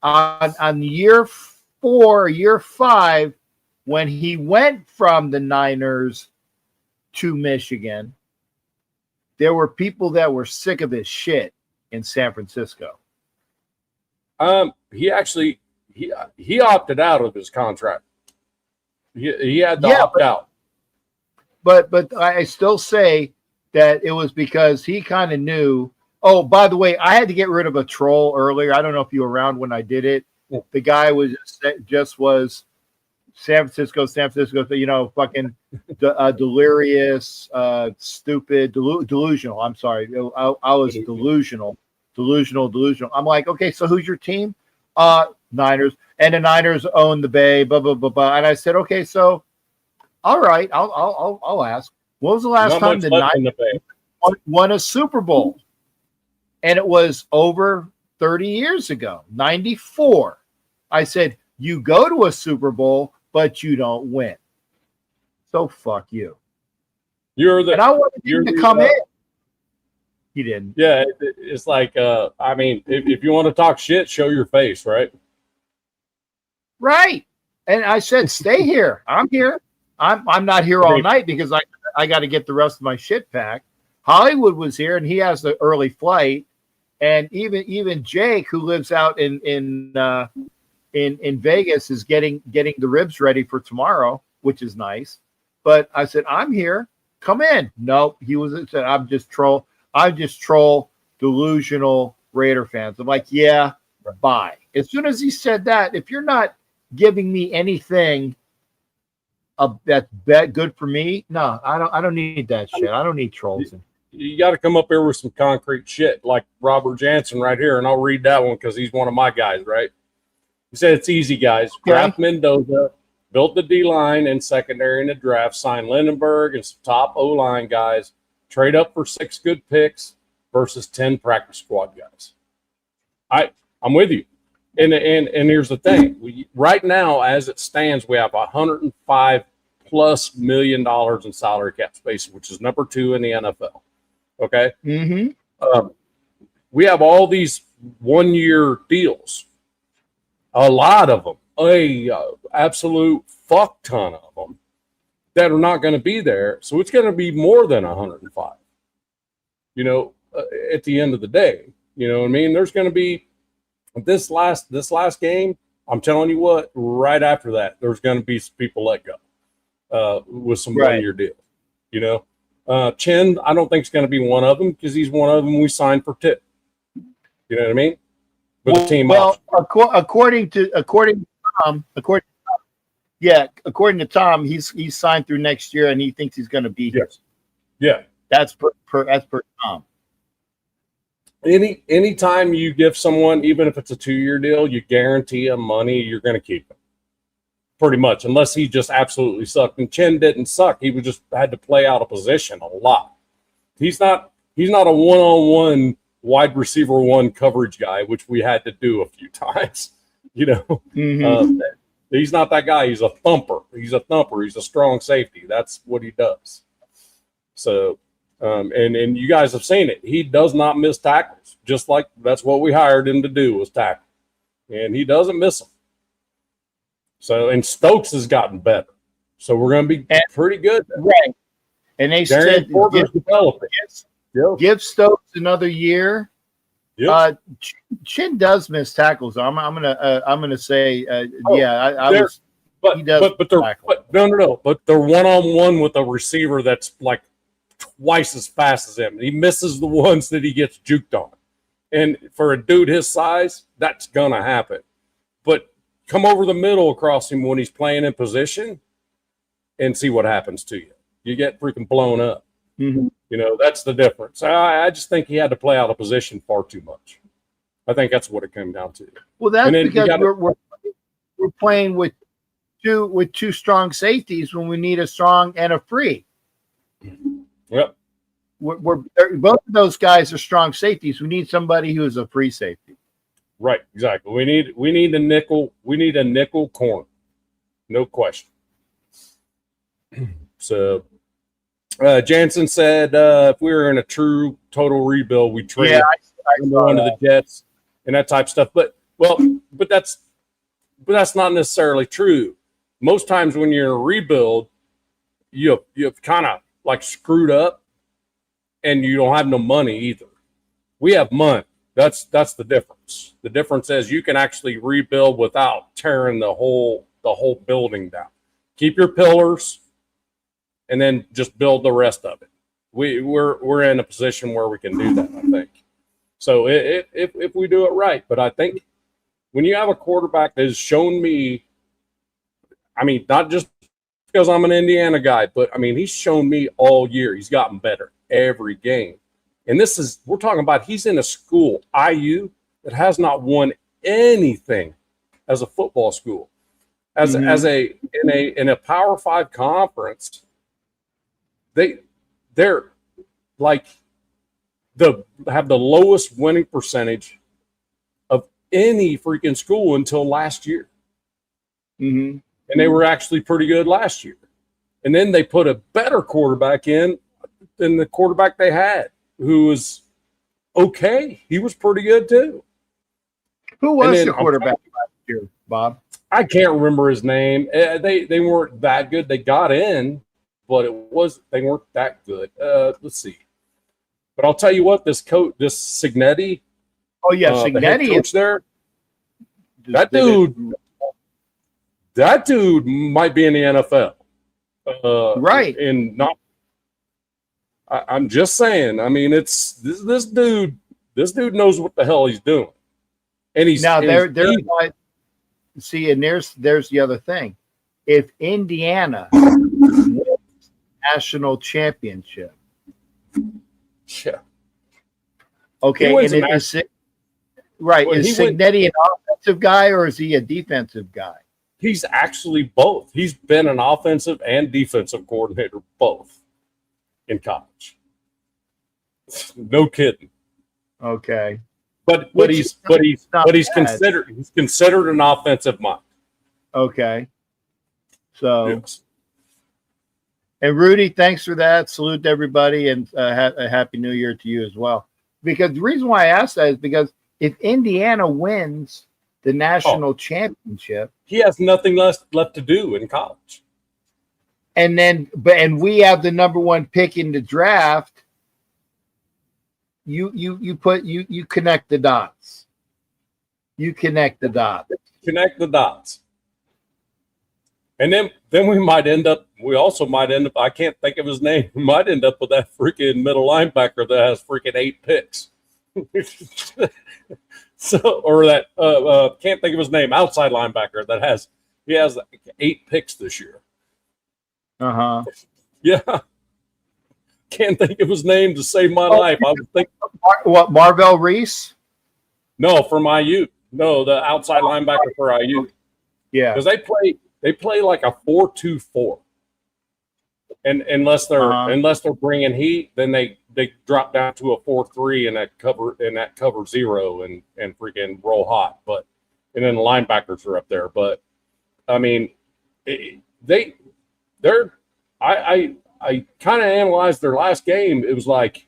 on year 4, year 5, when he went from the Niners to Michigan, there were people that were sick of his shit in San Francisco. He actually he opted out of his contract. He had to opt out. But I still say that it was because he kind of knew. Oh, by the way, I had to get rid of a troll earlier. I don't know if you were around when I did it. Yeah. The guy was just was San Francisco, fucking delirious, stupid, delusional. I'm sorry. I was delusional. I'm like, okay, so who's your team? Niners. And the Niners own the Bay, blah, blah, blah, blah. And I said, okay, so, all right, I'll ask. When was the last time the Niners won a Super Bowl? And it was over 30 years ago, 94. I said, you go to a Super Bowl, but you don't win. So fuck you. And I wanted him to come in. He didn't. Yeah, it's like, I mean, if you want to talk shit, show your face, right? Right. And I said, stay here. I'm here. I'm not here all night because I got to get the rest of my shit packed. Hollywood was here, and he has the early flight. And even Jake, who lives out in Vegas, is getting the ribs ready for tomorrow, which is nice. But I said, I'm here. Come in. No, he said, I'm just troll delusional Raider fans. I'm like, yeah, bye. As soon as he said that, if you're not giving me anything that's good for me, no, I don't need that shit. I don't need trolls. You got to come up here with some concrete shit, like Robert Jansen right here, and I'll read that one because he's one of my guys, right? He said it's easy, guys. Okay. Draft Mendoza, built the D-line and secondary in the draft, sign Lindenberg and some top O-line guys, trade up for 6 good picks versus 10 practice squad guys. I'm with you. And here's the thing. Right now, as it stands, we have $105+ million in salary cap space, which is number 2 in the NFL. Okay? Mm-hmm. We have all these one-year deals. A lot of them, absolute fuck ton of them that are not going to be there. So it's going to be more than 105. At the end of the day, you know what I mean? There's going to be this last game. I'm telling you what, right after that, there's going to be some people let go with some one-year deals. Chin, I don't think is going to be one of them because he's one of them we signed for 2. You know what I mean? With the team. Well, according to Tom, he's signed through next year, and he thinks he's going to be here. Yeah, that's per Tom. Anytime you give someone, even if it's a 2-year deal, you guarantee them money, you're going to keep them. Pretty much, unless he just absolutely sucked. And Chin didn't suck. He just had to play out a position a lot. He's not a one-on-one wide receiver 1 coverage guy, which we had to do a few times. Mm-hmm. He's not that guy. He's a thumper. He's a strong safety. That's what he does. So, and you guys have seen it. He does not miss tackles. Just like that's what we hired him to do, was tackle. And he doesn't miss them. So, and Stokes has gotten better. So we're going to be pretty good. Right. And they said give Stokes another year. Yep. Chin does miss tackles. I'm gonna say But they're one-on-one with a receiver that's like twice as fast as him. He misses the ones that he gets juked on. And for a dude his size, that's gonna happen. But come over the middle across him when he's playing in position and see what happens to you. You get freaking blown up. Mm-hmm. That's the difference. I just think he had to play out of position far too much. I think that's what it came down to. Well, that's because we're playing with two strong safeties when we need a strong and a free. Yep. We're both of those guys are strong safeties. We need somebody who is a free safety. Right, exactly. We need a nickel. We need a nickel corner, no question. So, Jansen said if we were in a true total rebuild, we trade one of the Jets and that type of stuff. But that's not necessarily true. Most times when you're in a rebuild, you've kind of like screwed up, and you don't have no money either. We have money. That's the difference. The difference is you can actually rebuild without tearing the whole building down. Keep your pillars, and then just build the rest of it. we're in a position where we can do that, I think. So if we do it right, but I think when you have a quarterback that has shown me, I mean, not just because I'm an Indiana guy, but I mean, he's shown me all year. He's gotten better every game. And we're talking about he's in a school, IU, that has not won anything as a football school. In a Power 5 conference, they're like have the lowest winning percentage of any freaking school until last year. Mm-hmm. And they were actually pretty good last year. And then they put a better quarterback in than the quarterback they had, who was okay. He was pretty good too. Who was the quarterback last year, Bob? I can't remember his name. They weren't that good. They got in, but they weren't that good. Let's see. But I'll tell you what, this Cignetti. Oh yeah, Cignetti is there. That dude might be in the NFL. Right. And not. I'm just saying. I mean, it's this dude. This dude knows what the hell he's doing, and he's now there's see, and there's the other thing. If Indiana wins national championship, yeah, okay, and is Cignetti an offensive guy or is he a defensive guy? He's actually both. He's been an offensive and defensive coordinator both in college. No kidding. Okay. But he's considered an offensive mind. Okay. So yes. And Rudy, thanks for that. Salute to everybody, and a happy New Year to you as well. Because the reason why I asked that is because if Indiana wins the national championship, he has nothing left to do in college. And we have the number 1 pick in the draft. You connect the dots. You connect the dots. Connect the dots. And then we also might end up, I can't think of his name. We might end up with that freaking middle linebacker that has freaking 8 picks. Or that can't think of his name, outside linebacker that has 8 picks this year. Uh-huh. Yeah. Can't think of his name to save my life. I would think Marvell Reese? No, from IU. No, the outside linebacker for IU. Yeah. Because they play like a 4-2-4. And unless they're bringing heat, then they drop down to a 4-3 in that cover 0 and freaking roll hot. And then the linebackers are up there. But I mean, I kind of analyzed their last game. It was like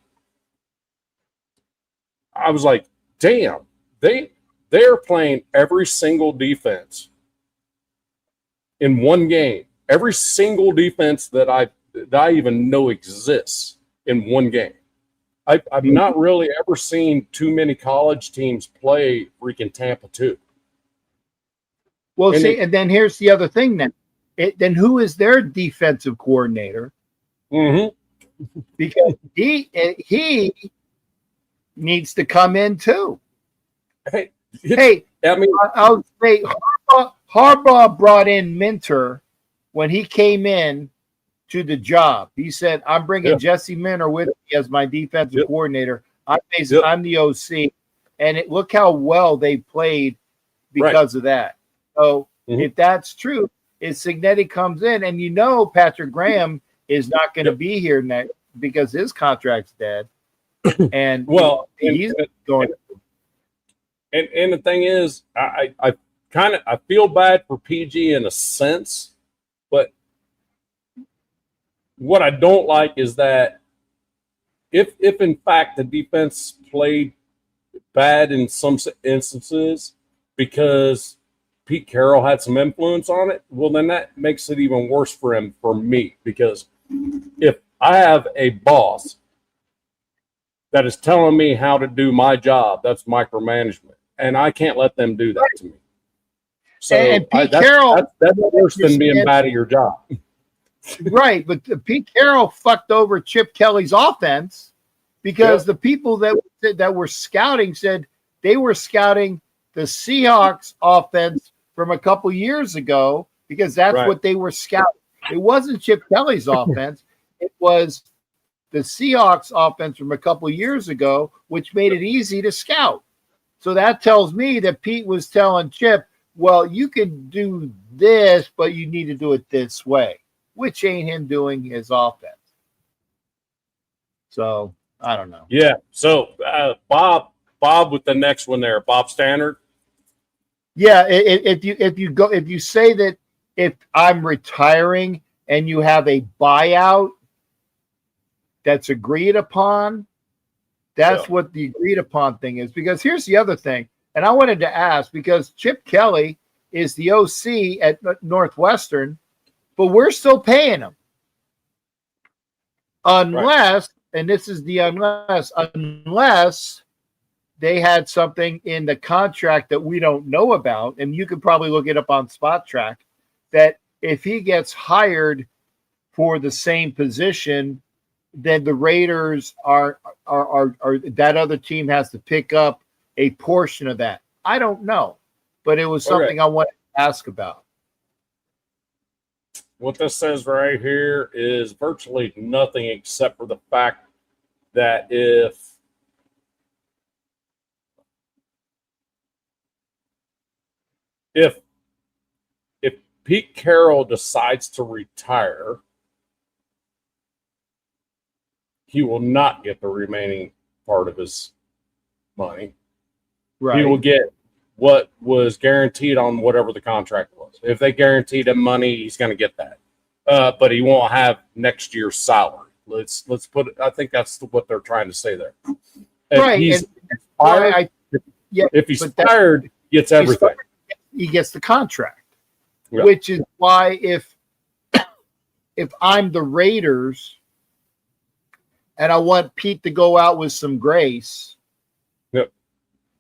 I was like, damn, they're playing every single defense in one game. Every single defense that I even know exists in one game. I've not really ever seen too many college teams play freaking Tampa 2. Well, and then here's the other thing then. Then who is their defensive coordinator? Mm-hmm. Because he needs to come in too. Hey, I mean, I'll say Harbaugh brought in Minter when he came in to the job. He said, "I'm bringing Jesse Minter with me as my defensive coordinator. I'm the OC, and look how well they played because of that." So if that's true, if Cignetti comes in, and Patrick Graham is not going to be here next because his contract's dead, and he's going. And the thing is, I feel bad for PG in a sense, but what I don't like is that if in fact the defense played bad in some instances because Pete Carroll had some influence on it, well, then that makes it even worse for me, because if I have a boss that is telling me how to do my job, that's micromanagement, and I can't let them do that to me. So and Pete Carroll, that's worse than being bad at your job. Right, but Pete Carroll fucked over Chip Kelly's offense because the people that were scouting said they were scouting the Seahawks offense from a couple years ago because that's what they were scouting. It wasn't Chip Kelly's offense. It was the Seahawks offense from a couple years ago, which made it easy to scout. So that tells me that Pete was telling Chip, well, you can do this, but you need to do it this way, which ain't him doing his offense. So I don't know. Yeah. So Bob with the next one there, Bob Stannard. Yeah. If you say that if I'm retiring and you have a buyout that's agreed upon, that's what the agreed upon thing is. Because here's the other thing. And I wanted to ask, because Chip Kelly is the OC at Northwestern, but we're still paying him. Unless, and this is the unless they had something in the contract that we don't know about, and you could probably look it up on Spot Track, that if he gets hired for the same position, then the Raiders are that other team has to pick up a portion of that. I don't know, but it was something I wanted to ask about. What this says right here is virtually nothing except for the fact that if Pete Carroll decides to retire, he will not get the remaining part of his money. Right. He will get what was guaranteed on whatever the contract was. If they guaranteed him money, he's going to get that. But he won't have next year's salary. Let's put it. I think that's what they're trying to say there. Right. If he's fired, he gets everything. He gets the contract, which is why if I'm the Raiders and I want Pete to go out with some grace,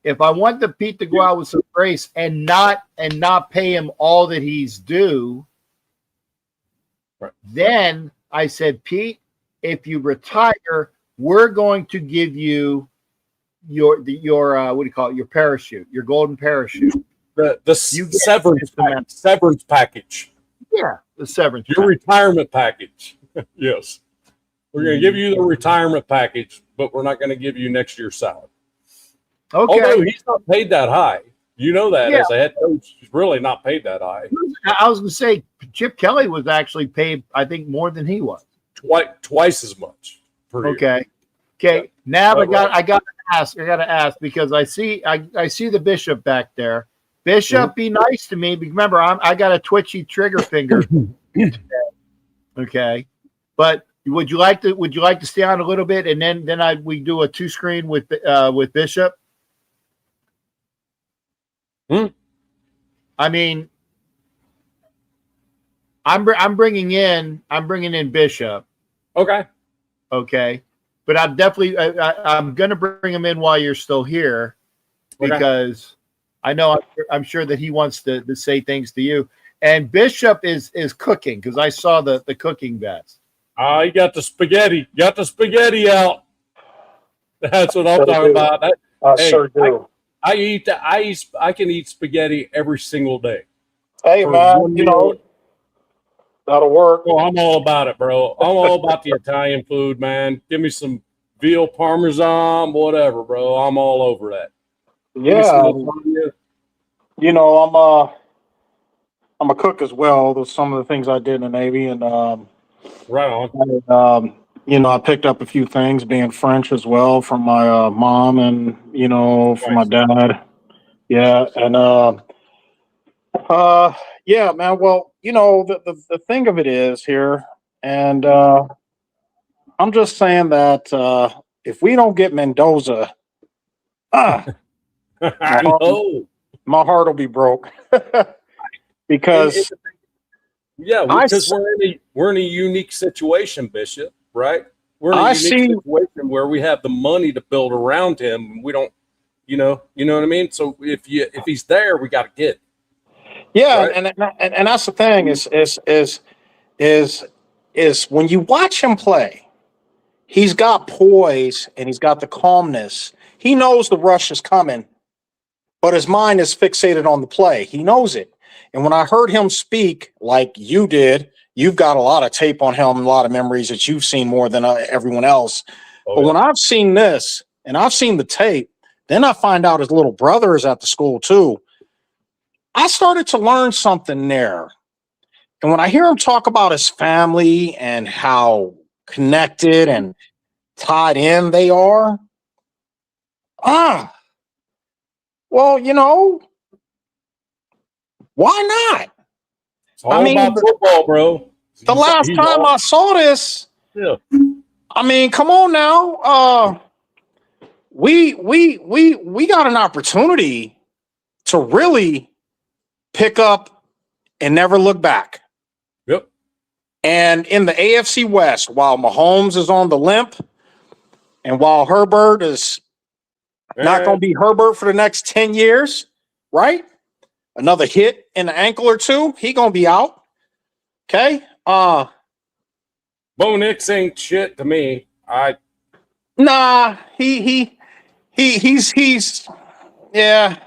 if I want the Pete to go out with some grace and not pay him all that he's due, then I said, Pete, if you retire, we're going to give you your what do you call it? Your parachute, your golden parachute. The severance package. Yeah, the severance. Your retirement package. Yes. We're going to give you the retirement package, but we're not going to give you next year's salary. Okay. Although he's not paid that high. You know that as a head coach, he's really not paid that high. I was going to say Chip Kelly was actually paid, I think, more than he was. Twice as much per year. Okay. Yeah. Now I got to ask because I see the Bishop back there. Bishop, be nice to me. Remember, I got a twitchy trigger finger. Okay. But would you like to stay on a little bit and then we do a 2-screen with Bishop? I mean, I'm bringing in Bishop. Okay. But I'm definitely I'm going to bring him in while you're still here because I know I'm sure that he wants to say things to you. And Bishop is cooking because I saw the cooking vest. You got the spaghetti. Got the spaghetti out. That's what I'm talking about. Sure do. I can eat spaghetti every single day. Hey man, that'll work. Oh, I'm all about it, bro. I'm all about the Italian food, man. Give me some veal parmesan, whatever, bro. I'm all over that. Yeah. I'm a cook as well. Those some of the things I did in the Navy, and right on. I picked up a few things being French as well from my mom and from my dad. Yeah, and yeah, man. Well, the thing of it is here, and I'm just saying that if we don't get Mendoza, my heart will be broke. Because because we're in a unique situation, Bishop, right? We're in a unique situation where we have the money to build around him. We don't, you know what I mean? So if he's there, we got to get. Yeah, right? and that's the thing is is when you watch him play, he's got poise and he's got the calmness. He knows the rush is coming, but his mind is fixated on the play. He knows it. And when I heard him speak like you did, you've got a lot of tape on him, a lot of memories that you've seen more than everyone else. But when I've seen this and I've seen the tape, then I find out his little brother is at the school too. I started to learn something there. And when I hear him talk about his family and how connected and tied in they are, well, you know, why not? It's all about football, bro. The last time I saw this, I mean, come on now. We got an opportunity to really pick up and never look back. Yep. And in the AFC West, while Mahomes is on the limp, and while Herbert is not going to be Herbert for the next 10 years, right? Another hit in the ankle or two, he going to be out. Okay? Bo Nix ain't shit to me. Nah, he's yeah.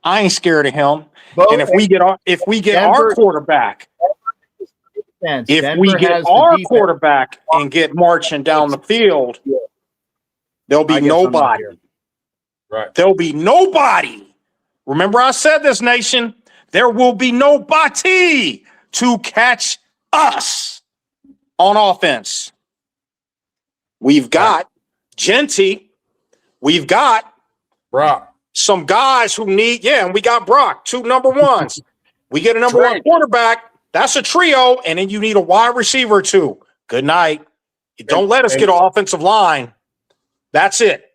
I ain't scared of him. And if we get our quarterback, and get marching down the field, there'll be nobody. Right. There'll be nobody. Remember, I said this, nation. There will be nobody to catch us on offense. We've got Genty. We've got Brock. Some guys who need, and we got Brock, 2 number ones. We get a number one quarterback. That's a trio. And then you need a wide receiver too. Good night. Don't let us get an offensive line. That's it.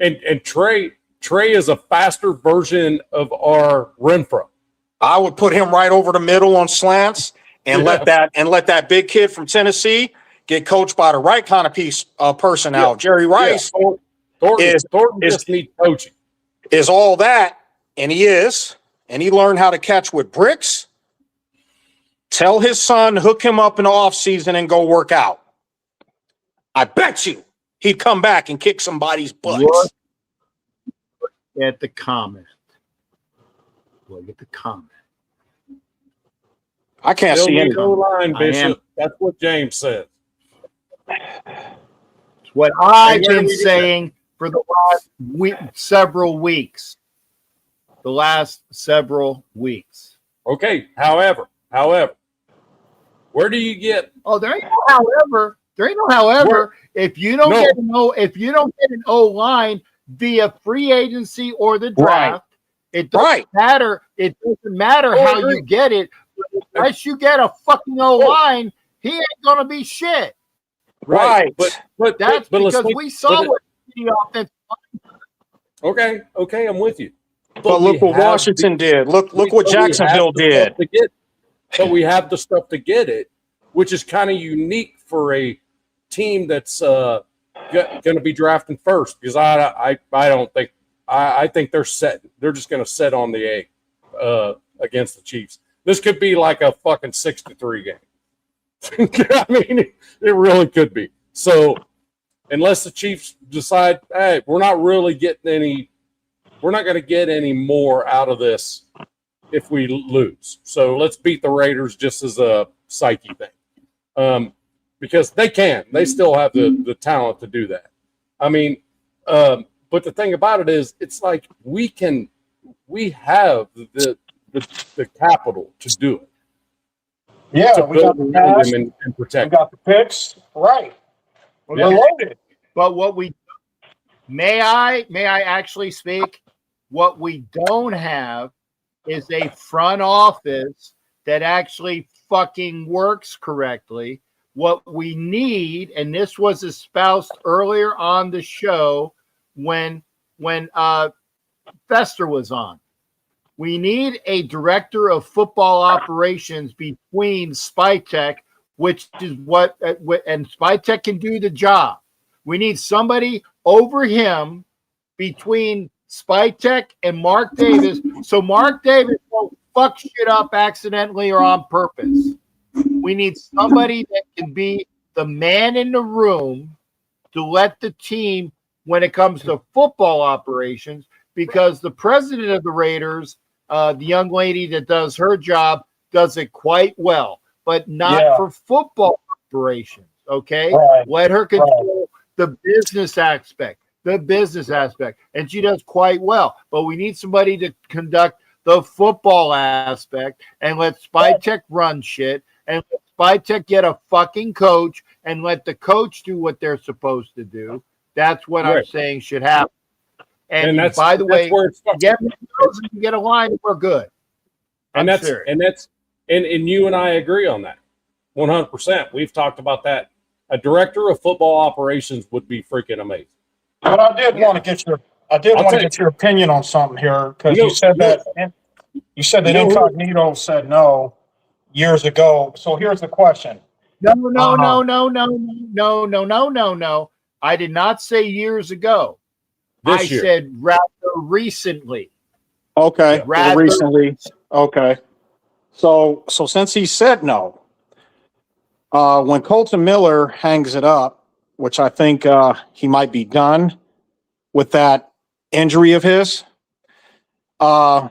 And Trey is a faster version of our Renfro. I would put him right over the middle on slants and let that big kid from Tennessee get coached by the right kind of person now. Jerry Rice Thornton just needs coaching. Is all that, and he is, and he learned how to catch with bricks. Tell his son, hook him up in the offseason and go work out. I bet you he'd come back and kick somebody's butt. Look at the comment. Look at the comment. I can't see any line, Bishop. That's what James said. It's what I've been saying for the last several weeks. The last several weeks. Okay. However, where do you get? Oh, there ain't no however. There ain't no however. If you don't get an O line via free agency or the draft, it doesn't matter. It doesn't matter how you get it. Unless you get a fucking O line, he ain't gonna be shit. Right. But because we saw what the offense. Okay, I'm with you. But look what Washington did. Look what Jacksonville did. But we have the stuff to get it, which is kind of unique for a team that's going to be drafting first. Because I don't think I think they're set. They're just going to set on the egg against the Chiefs. This could be like a fucking 6-3 game. I mean, it really could be. So unless the Chiefs decide, hey, we're not really getting any, we're not going to get any more out of this if we lose. So let's beat the Raiders just as a psyche thing. Because they can. They still have the talent to do that. I mean, but the thing about it is, it's like we have the capital to do it. Yeah, we got the cash, and protect. We got the picks, right? We're loaded. But what may I actually speak? What we don't have is a front office that actually fucking works correctly. What we need, and this was espoused earlier on the show when Fester was on. We need a director of football operations between Spytek, which is what, and Spytek can do the job. We need somebody over him between Spytek and Mark Davis, so Mark Davis won't fuck shit up accidentally or on purpose. We need somebody that can be the man in the room to let the team, when it comes to football operations, because the president of the Raiders, the young lady that does her job, does it quite well, but not for football operations. Okay, let her control the business aspect. And she does quite well. But we need somebody to conduct the football aspect and let Spytek run shit and let Spytek get a fucking coach and let the coach do what they're supposed to do. That's what I'm saying should happen. And that's, by the way, where get a line, we're good. And you and I agree on that 100%. We've talked about that. A director of football operations would be freaking amazing. But I did want to get your opinion on something here, because you said that Incognito said no years ago. So here's the question. No. I did not say years ago. I said rather recently. Okay. Recently. Okay. So since he said no, when Colton Miller hangs it up, which I think he might be done with that injury of his, why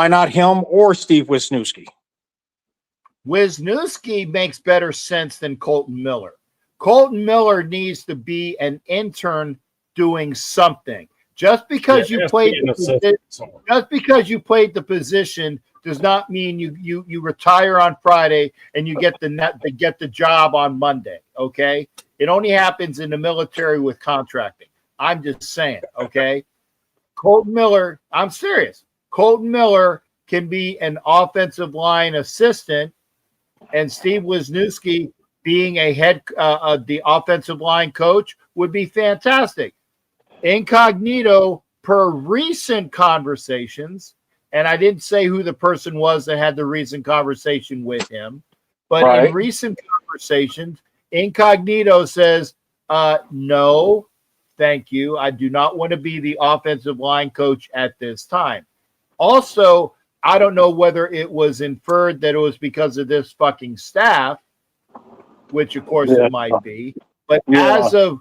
not him or Steve Wisniewski? Wisniewski makes better sense than Colton Miller. Colton Miller needs to be an intern doing something. Just because you played the position does not mean you retire on Friday and you get the job on Monday. Okay, it only happens in the military with contracting. I'm just saying. Okay, Colton Miller. I'm serious. Colton Miller can be an offensive line assistant, and Steve Wisniewski being the offensive line coach would be fantastic. Incognito, per recent conversations, and I didn't say who the person was that had the recent conversation with him, but in recent conversations, Incognito says, no, thank you. I do not want to be the offensive line coach at this time. Also, I don't know whether it was inferred that it was because of this fucking staff, which of course it might be, but as of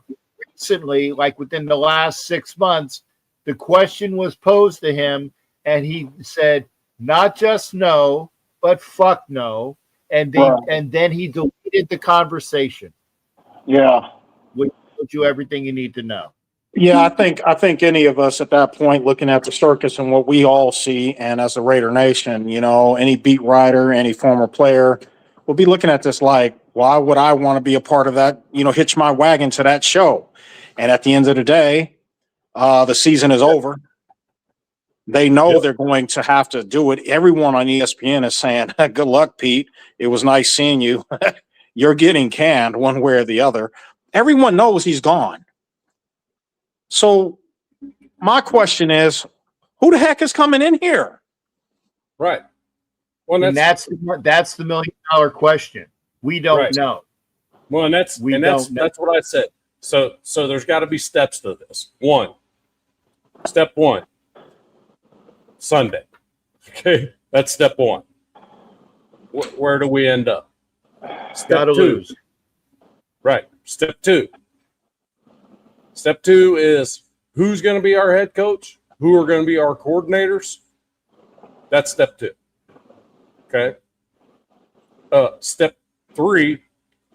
recently, like within the last 6 months, the question was posed to him, and he said, not just no, but fuck no. And then he deleted the conversation. Yeah. Which told you everything you need to know. Yeah, I think any of us at that point, looking at the circus and what we all see, and as a Raider Nation, any beat writer, any former player, will be looking at this like, why would I want to be a part of that, hitch my wagon to that show? And at the end of the day, the season is over. They know they're going to have to do it. Everyone on ESPN is saying, good luck, Pete. It was nice seeing you. You're getting canned one way or the other. Everyone knows he's gone. So my question is, who the heck is coming in here? Right. Well, that's the $1 million question. We don't know. Well, and that's what I said. So there's got to be steps to this. Step one, Sunday. Okay, that's step one. Where do we end up? Step two. Right. Step two. Step two is who's going to be our head coach? Who are going to be our coordinators? That's step two. Okay. Step three,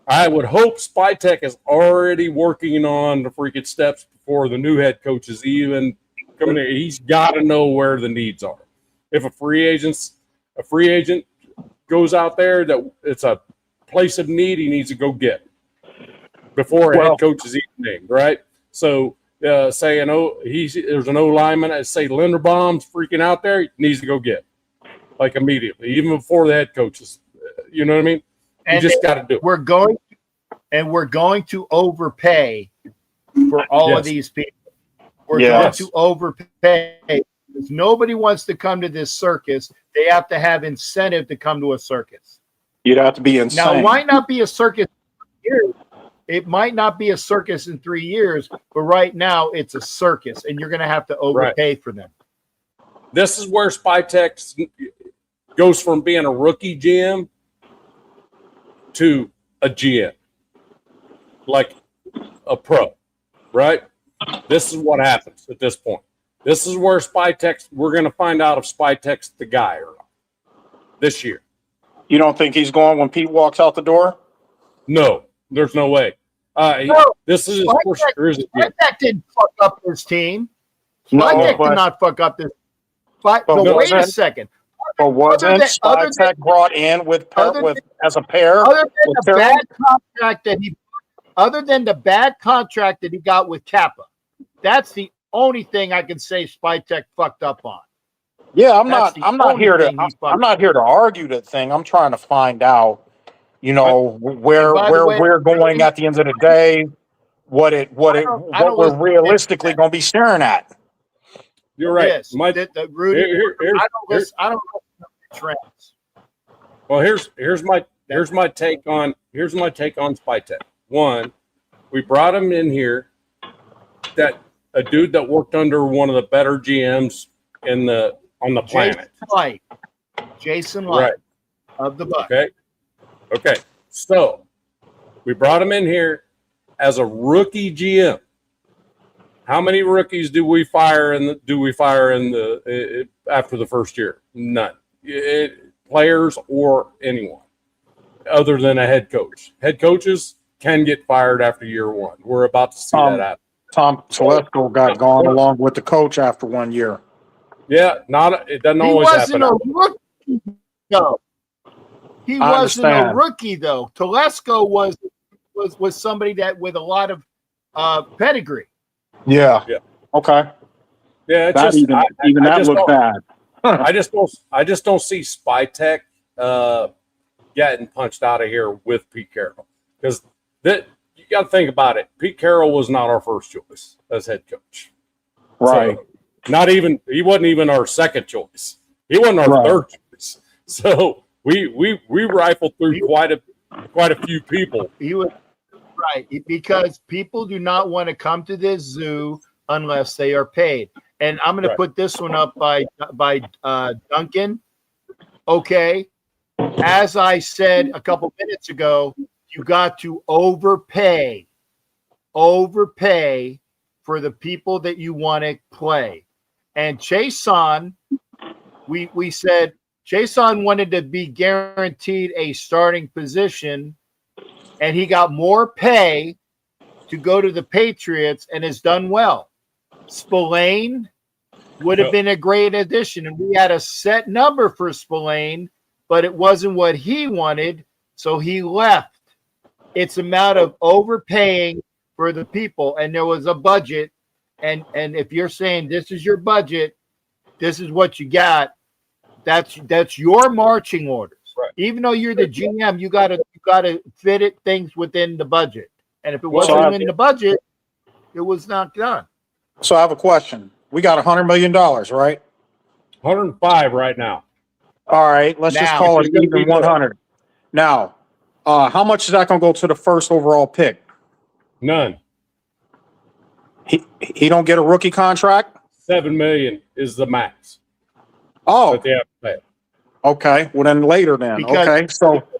I would hope Spytek is already working on the freaking steps before the new head coach is even coming in. He's got to know where the needs are. If a free agent goes out there that it's a place of need, he needs to go get before a head coach is even named, right? So there's an O lineman, say Linderbaum's freaking out there, he needs to go get like immediately, even before the head coaches. You know what I mean? You just got to do it. We're going to overpay for all of these people. We're going to overpay because nobody wants to come to this circus. They have to have incentive to come to a circus. You'd have to be insane. Now, it might not be a circus in 3 years. It might not be a circus in 3 years, but right now it's a circus, and you're going to have to overpay for them. This is where Spytek goes from being a rookie GM to a GM, like a pro, right? This is what happens at this point. This is where Spytek's, we're going to find out if Spytek's the guy or not this year. You don't think he's going when Pete walks out the door? No, there's no way. This is his first year. Spytek didn't fuck up his team. No, Spytek but- did not fuck up this. But But wait a wasn't- second. But wasn't other than- Spytek brought in with as a pair? Other than with the Terrell? bad contract that he, other than the bad contract that he got with Kappa, that's the only thing I can say Spytek fucked up on. Yeah, I'm That's not. the I'm not only here to. thing he's I'm not here to argue the thing. I'm trying to find out. You know where by the way, we're going at the end of the day. What I don't we're listen to realistically going to be staring at. You're right. Yes, Rudy, I don't listen to trends. Well, here's my take on Spytek. One, we brought him in here, that a dude that worked under one of the better GMs on the planet. Jason Light Right. of the Bucks. Okay. So we brought him in here as a rookie GM. How many rookies do we fire after the first year? None. Players or anyone other than a head coach. Head coaches can get fired after year one. We're about to see that happen. Tom Telesco got gone along with the coach after 1 year. Yeah, it doesn't He always happen. wasn't a rookie, though. He I wasn't a understand. rookie, though. Telesco was somebody that with a lot of pedigree. Yeah. Yeah. Okay. Yeah, it's That just even I that just looked don't- bad. I just don't see Spytek getting punched out of here with Pete Carroll, because that you got to think about it. Pete Carroll was not our first choice as head coach, Right. So, he wasn't even our second choice. He wasn't our Right. third choice. So we rifled through quite a few people. He was right because people do not want to come to this zoo unless they are paid. And I'm going to Right. put this one up by Duncan. Okay, as I said a couple minutes ago, you got to overpay for the people that you want to play. And Chason, we said Chason wanted to be guaranteed a starting position, and he got more pay to go to the Patriots and has done well. Spillane would have been a great addition, and we had a set number for Spillane, but it wasn't what he wanted, so he left. It's a matter of overpaying for the people, and there was a budget, and if you're saying this is your budget, this is what you got, that's your marching orders. Right. Even though you're the GM, you gotta fit things within the budget, and if it Well, wasn't in the budget, it was not done. So I have a question. We got $100 million, right? 105 right now. All right. Let's just Now, call it's it gonna even be 100. Now, how much is that going to go to the first overall pick? None. He don't get a rookie contract? $7 million is the max Oh, that they have to pay. okay. Well, then later then. Because- Okay.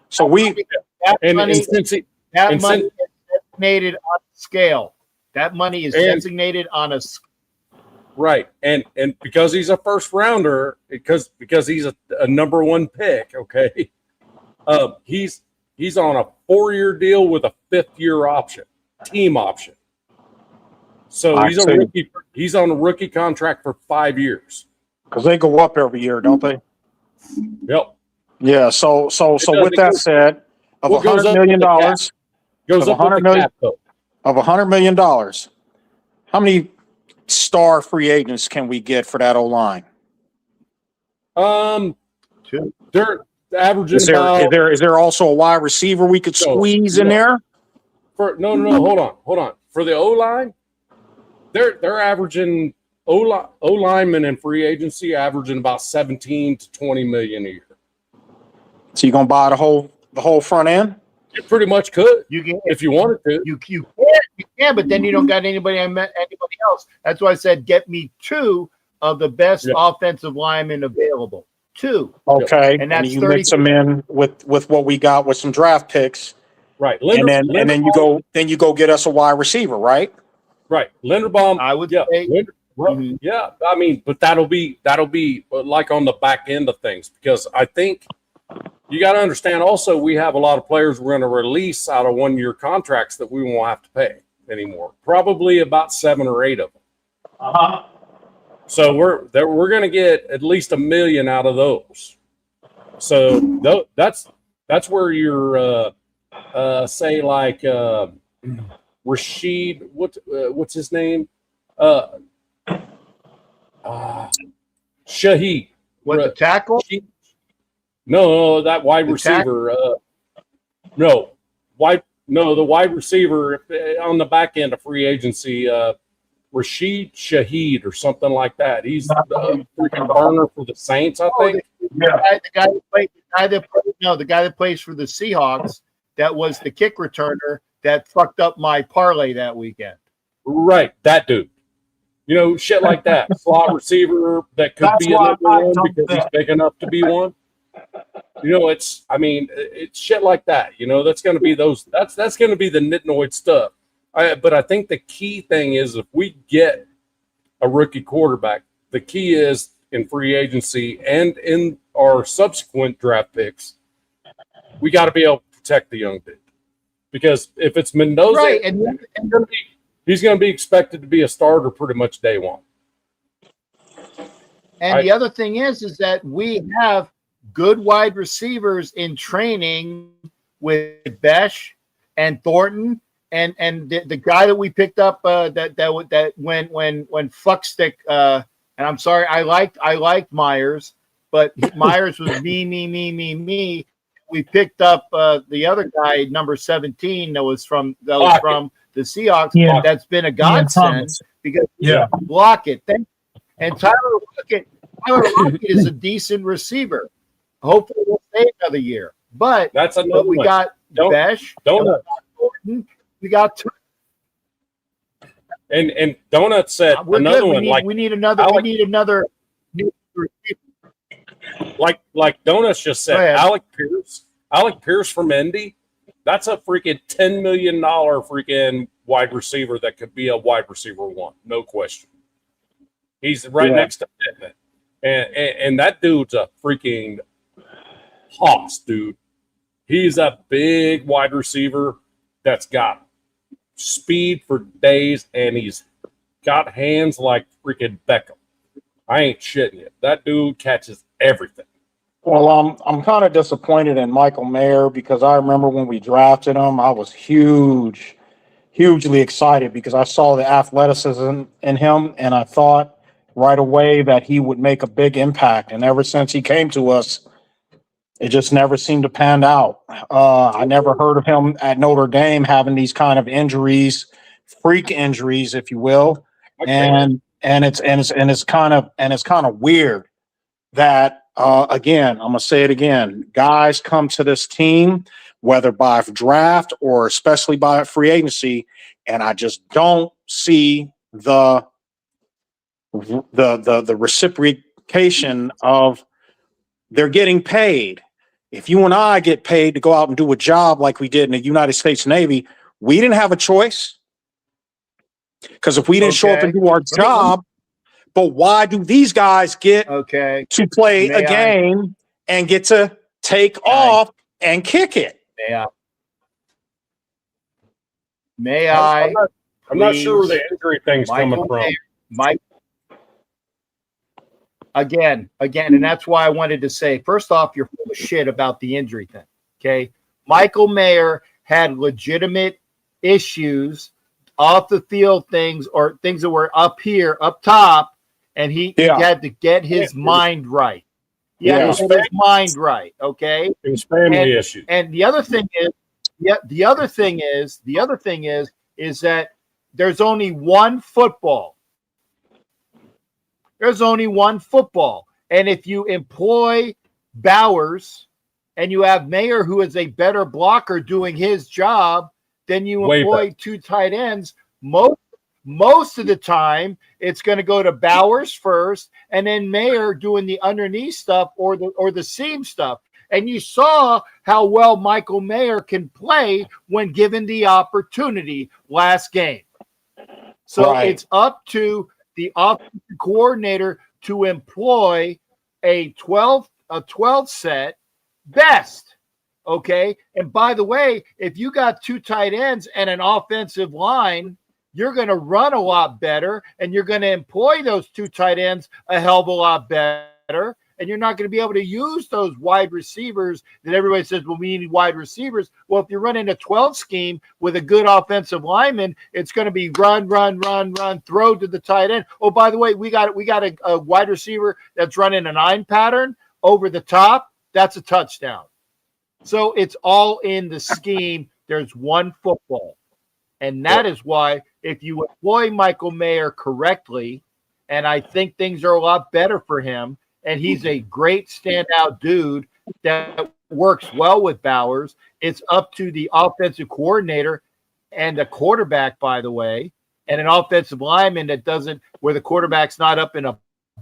So we That And money, since he, that and money since- is designated on a scale. That money is And- designated on a right, and because he's a first rounder, because he's a number one pick, okay, he's on a 4-year deal with a 5th-year option, team option. So I he's a see. rookie. He's on a rookie contract for 5 years. because they go up every year, don't they? Yep, Yeah. So does. with It that goes- said, of What goes $100 up million, with the cap? dollars, goes Of up with 100 the million? cap though. of $100 million, how many star free agents can we get for that O line? two. They're averaging Is about there also a wide receiver we could No, squeeze in no. there? no. Hold on. For the O line, they're averaging O linemen and free agency averaging about 17 to 20 million a year. So you gonna buy the whole front end? You pretty much could You can if you wanted to. you can, but then you don't got anybody else. That's why I said get me 2 of the best Yeah. offensive linemen available. 2. Okay, And that's you mix 30. them in with what we got with some draft picks, Right. and then you go get us a wide receiver, right? Right. Linderbaum. I would yeah. say. Mhm. Yeah. I mean, but that'll be like on the back end of things, because I think you got to understand also we have a lot of players we're going to release out of 1-year contracts that we won't have to pay anymore. Probably about 7 or 8 of them. Uh-huh. So we're going to get at least $1 million out of those. So that's where you're say like Rashid, what's his name? Shaheed. What, the tackle? No, that wide receiver. The wide receiver on the back end of free agency. Rashid Shaheed or something like that. He's the freaking burner for the Saints, I think. The guy that plays for the Seahawks. That was the kick returner that fucked up my parlay that weekend. Right, that dude. You know, shit like that. Slot receiver that could be a number one because he's big enough to be one. You know, it's shit like that. You know, that's going to be that's going to be the nitnoid stuff. But I think the key thing is if we get a rookie quarterback, the key is in free agency and in our subsequent draft picks, we got to be able to protect the young dude. Because if it's Mendoza, right, he's going to be expected to be a starter pretty much day one. And the other thing is that we have good wide receivers in training with Besh and Thornton and the guy that we picked up that when Fuckstick and I'm sorry, I liked Myers, but Myers was me. We picked up the other guy, number 17, that was from the Seahawks. Yeah. That's been a godsend because Lockett. And Tyler Lockett is a decent receiver. Hopefully we'll stay another year. But that's another we one. got Besh, we got and Donut said another good. one. We need another receiver. Like Donuts just said, Alec Pierce from Indy, that's a freaking $10 million freaking wide receiver that could be a wide receiver 1, no question. He's right next to Pittman, and that dude's a freaking hoss, dude. He's a big wide receiver that's got speed for days, and he's got hands like freaking Beckham. I ain't shitting you. That dude catches everything. Well, I'm kind of disappointed in Michael Mayer because I remember when we drafted him, I was hugely excited because I saw the athleticism in him, and I thought right away that he would make a big impact. And ever since he came to us, it just never seemed to pan out. I never heard of him at Notre Dame having these kind of injuries, freak injuries, if you will, and it's kind of weird that. Again, I'm going to say it again. Guys come to this team, whether by draft or especially by free agency, and I just don't see the reciprocation of they're getting paid. If you and I get paid to go out and do a job like we did in the United States Navy, we didn't have a choice. Because if we didn't show up and do our job, but why do these guys get to play a game and get to take off and kick it? I'm not sure where the injury thing's coming from. Again, and that's why I wanted to say, first off, you're full of shit about the injury thing. Okay. Michael Mayer had legitimate issues off the field, things that were up top. And he had to get his mind right. He had to get his mind right. Okay. His family issues. And the other thing is that there's only one football. And if you employ Bowers and you have Mayer, who is a better blocker doing his job, then you employ 2 tight ends. Most of the time, it's going to go to Bowers first, and then Mayer doing the underneath stuff or the seam stuff. And you saw how well Michael Mayer can play when given the opportunity last game. So it's up to the offensive coordinator to employ a 12 set best. Okay. And by the way, if you got 2 tight ends and an offensive line, you're going to run a lot better, and you're going to employ those 2 tight ends a hell of a lot better. And you're not going to be able to use those wide receivers that everybody says, well, we need wide receivers. Well, if you're running a 12 scheme with a good offensive lineman, it's going to be run, throw to the tight end. Oh, by the way, we got a wide receiver that's running a 9 pattern over the top. That's a touchdown. So it's all in the scheme. There's one football. And that is why if you employ Michael Mayer correctly, and I think things are a lot better for him, and he's a great standout dude that works well with Bowers. It's up to the offensive coordinator and the quarterback, by the way, and an offensive lineman that doesn't, where the quarterback's not up in a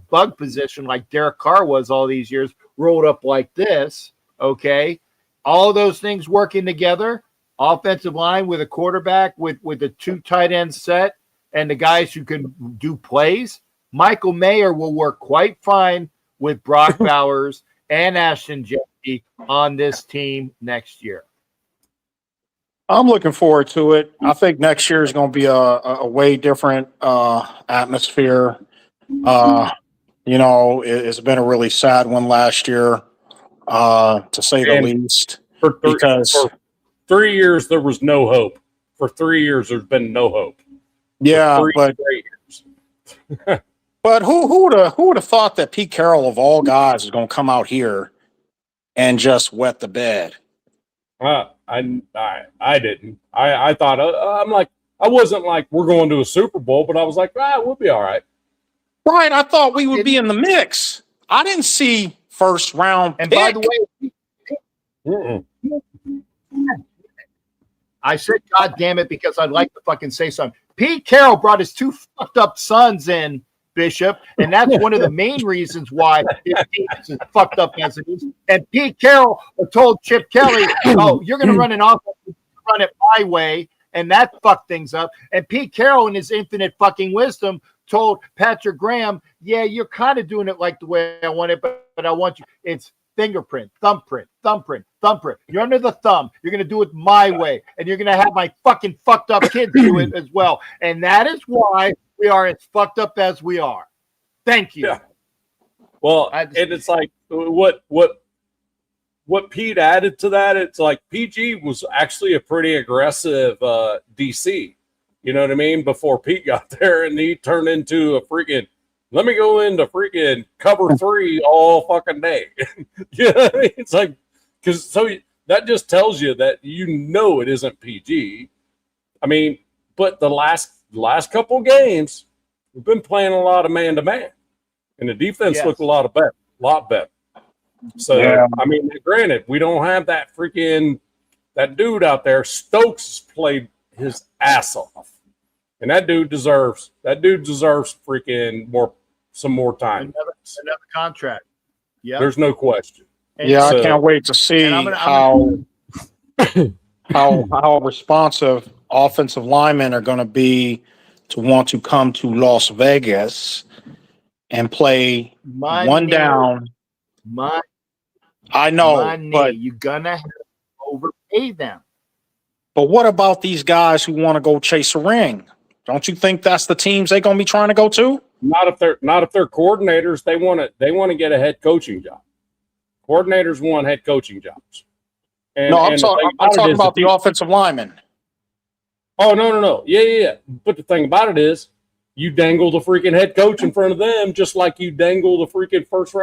bug position like Derek Carr was all these years, rolled up like this, okay? All those things working together, offensive line with a quarterback with the 2 tight end set and the guys who can do plays, Michael Mayer will work quite fine with Brock Bowers and Ashton Jeffy on this team next year. I'm looking forward to it. I think next year is going to be a way different atmosphere. It's been a really sad one last year, to say the least. For 3 years, there was no hope. For 3 years, there's been no hope. Yeah, but But who would have thought that Pete Carroll of all guys is going to come out here and just wet the bed? I didn't. I thought I wasn't like we're going to a Super Bowl, but I was like, we'll be all right. Right, I thought we would be in the mix. I didn't see first round. And pick. by the way, I said, God damn it, because I'd like to fucking say something. Pete Carroll brought his 2 fucked up sons in, Bishop, and that's one of the main reasons why his team is fucked up as it is. And Pete Carroll told Chip Kelly, "Oh, you're going to run an offense, run it my way," and that fucked things up. And Pete Carroll, in his infinite fucking wisdom, told Patrick Graham, "Yeah, you're kind of doing it like the way I want it, but I want you. It's fingerprint, thumbprint. You're under the thumb. You're going to do it my way, and you're going to have my fucking fucked up kids do it as well." And that is why we are as fucked up as we are. Thank you. Yeah. Well, and it's like what Pete added to that. It's like PG was actually a pretty aggressive DC. You know what I mean? Before Pete got there, and he turned into a freaking. Let me go into freaking cover 3 all fucking day. You know what I mean? It's like that just tells you that it isn't PG. I mean, but the last couple of games, we've been playing a lot of man-to-man, and the defense looked a lot better. So, yeah. I mean, granted, we don't have that dude out there. Stokes played his ass off, and that dude deserves freaking some more time. Another contract. Yeah, there's no question. Yeah, I can't wait to see how responsive offensive linemen are going to be to want to come to Las Vegas and play down. I know, but you're gonna have to overpay them. But what about these guys who want to go chase a ring? Don't you think that's the teams they're going to be trying to go to? Not if they're coordinators. They want to get a head coaching job. Coordinators want head coaching jobs. I'm talking about the offensive linemen. Oh, no. Yeah. But the thing about it is, you dangle the freaking head coach in front of them, just like you dangle the freaking first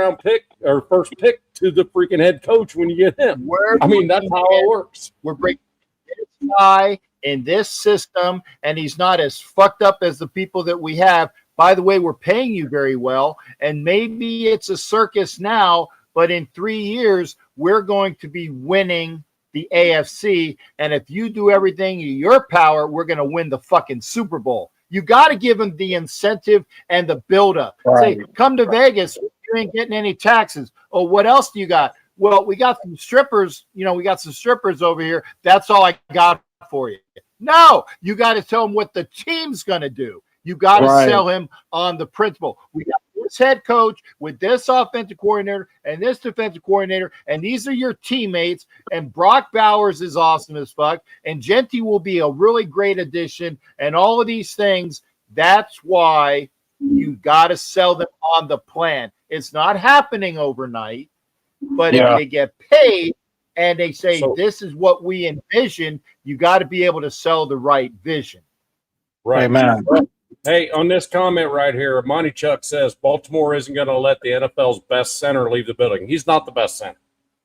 pick to the freaking head coach when you get him. That's how it works. We're breaking this guy in this system, and he's not as fucked up as the people that we have. By the way, we're paying you very well, and maybe it's a circus now, but in 3 years, we're going to be winning the AFC, and if you do everything in your power, we're going to win the fucking Super Bowl. You got to give them the incentive and the buildup. Right. Say, come to Vegas. You ain't getting any taxes. Oh, what else do you got? Well, we got some strippers. We got some strippers over here. That's all I got for you. No, you got to tell him what the team's going to do. You got to sell him on the principle. We got this head coach with this offensive coordinator and this defensive coordinator, and these are your teammates. And Brock Bowers is awesome as fuck, and Genty will be a really great addition, and all of these things. That's why you got to sell them on the plan. It's not happening overnight, but if they get paid and they say this is what we envision, you got to be able to sell the right vision. Right, Amen. Hey, on this comment right here, Monty Chuck says Baltimore isn't going to let the NFL's best center leave the building. He's not the best center.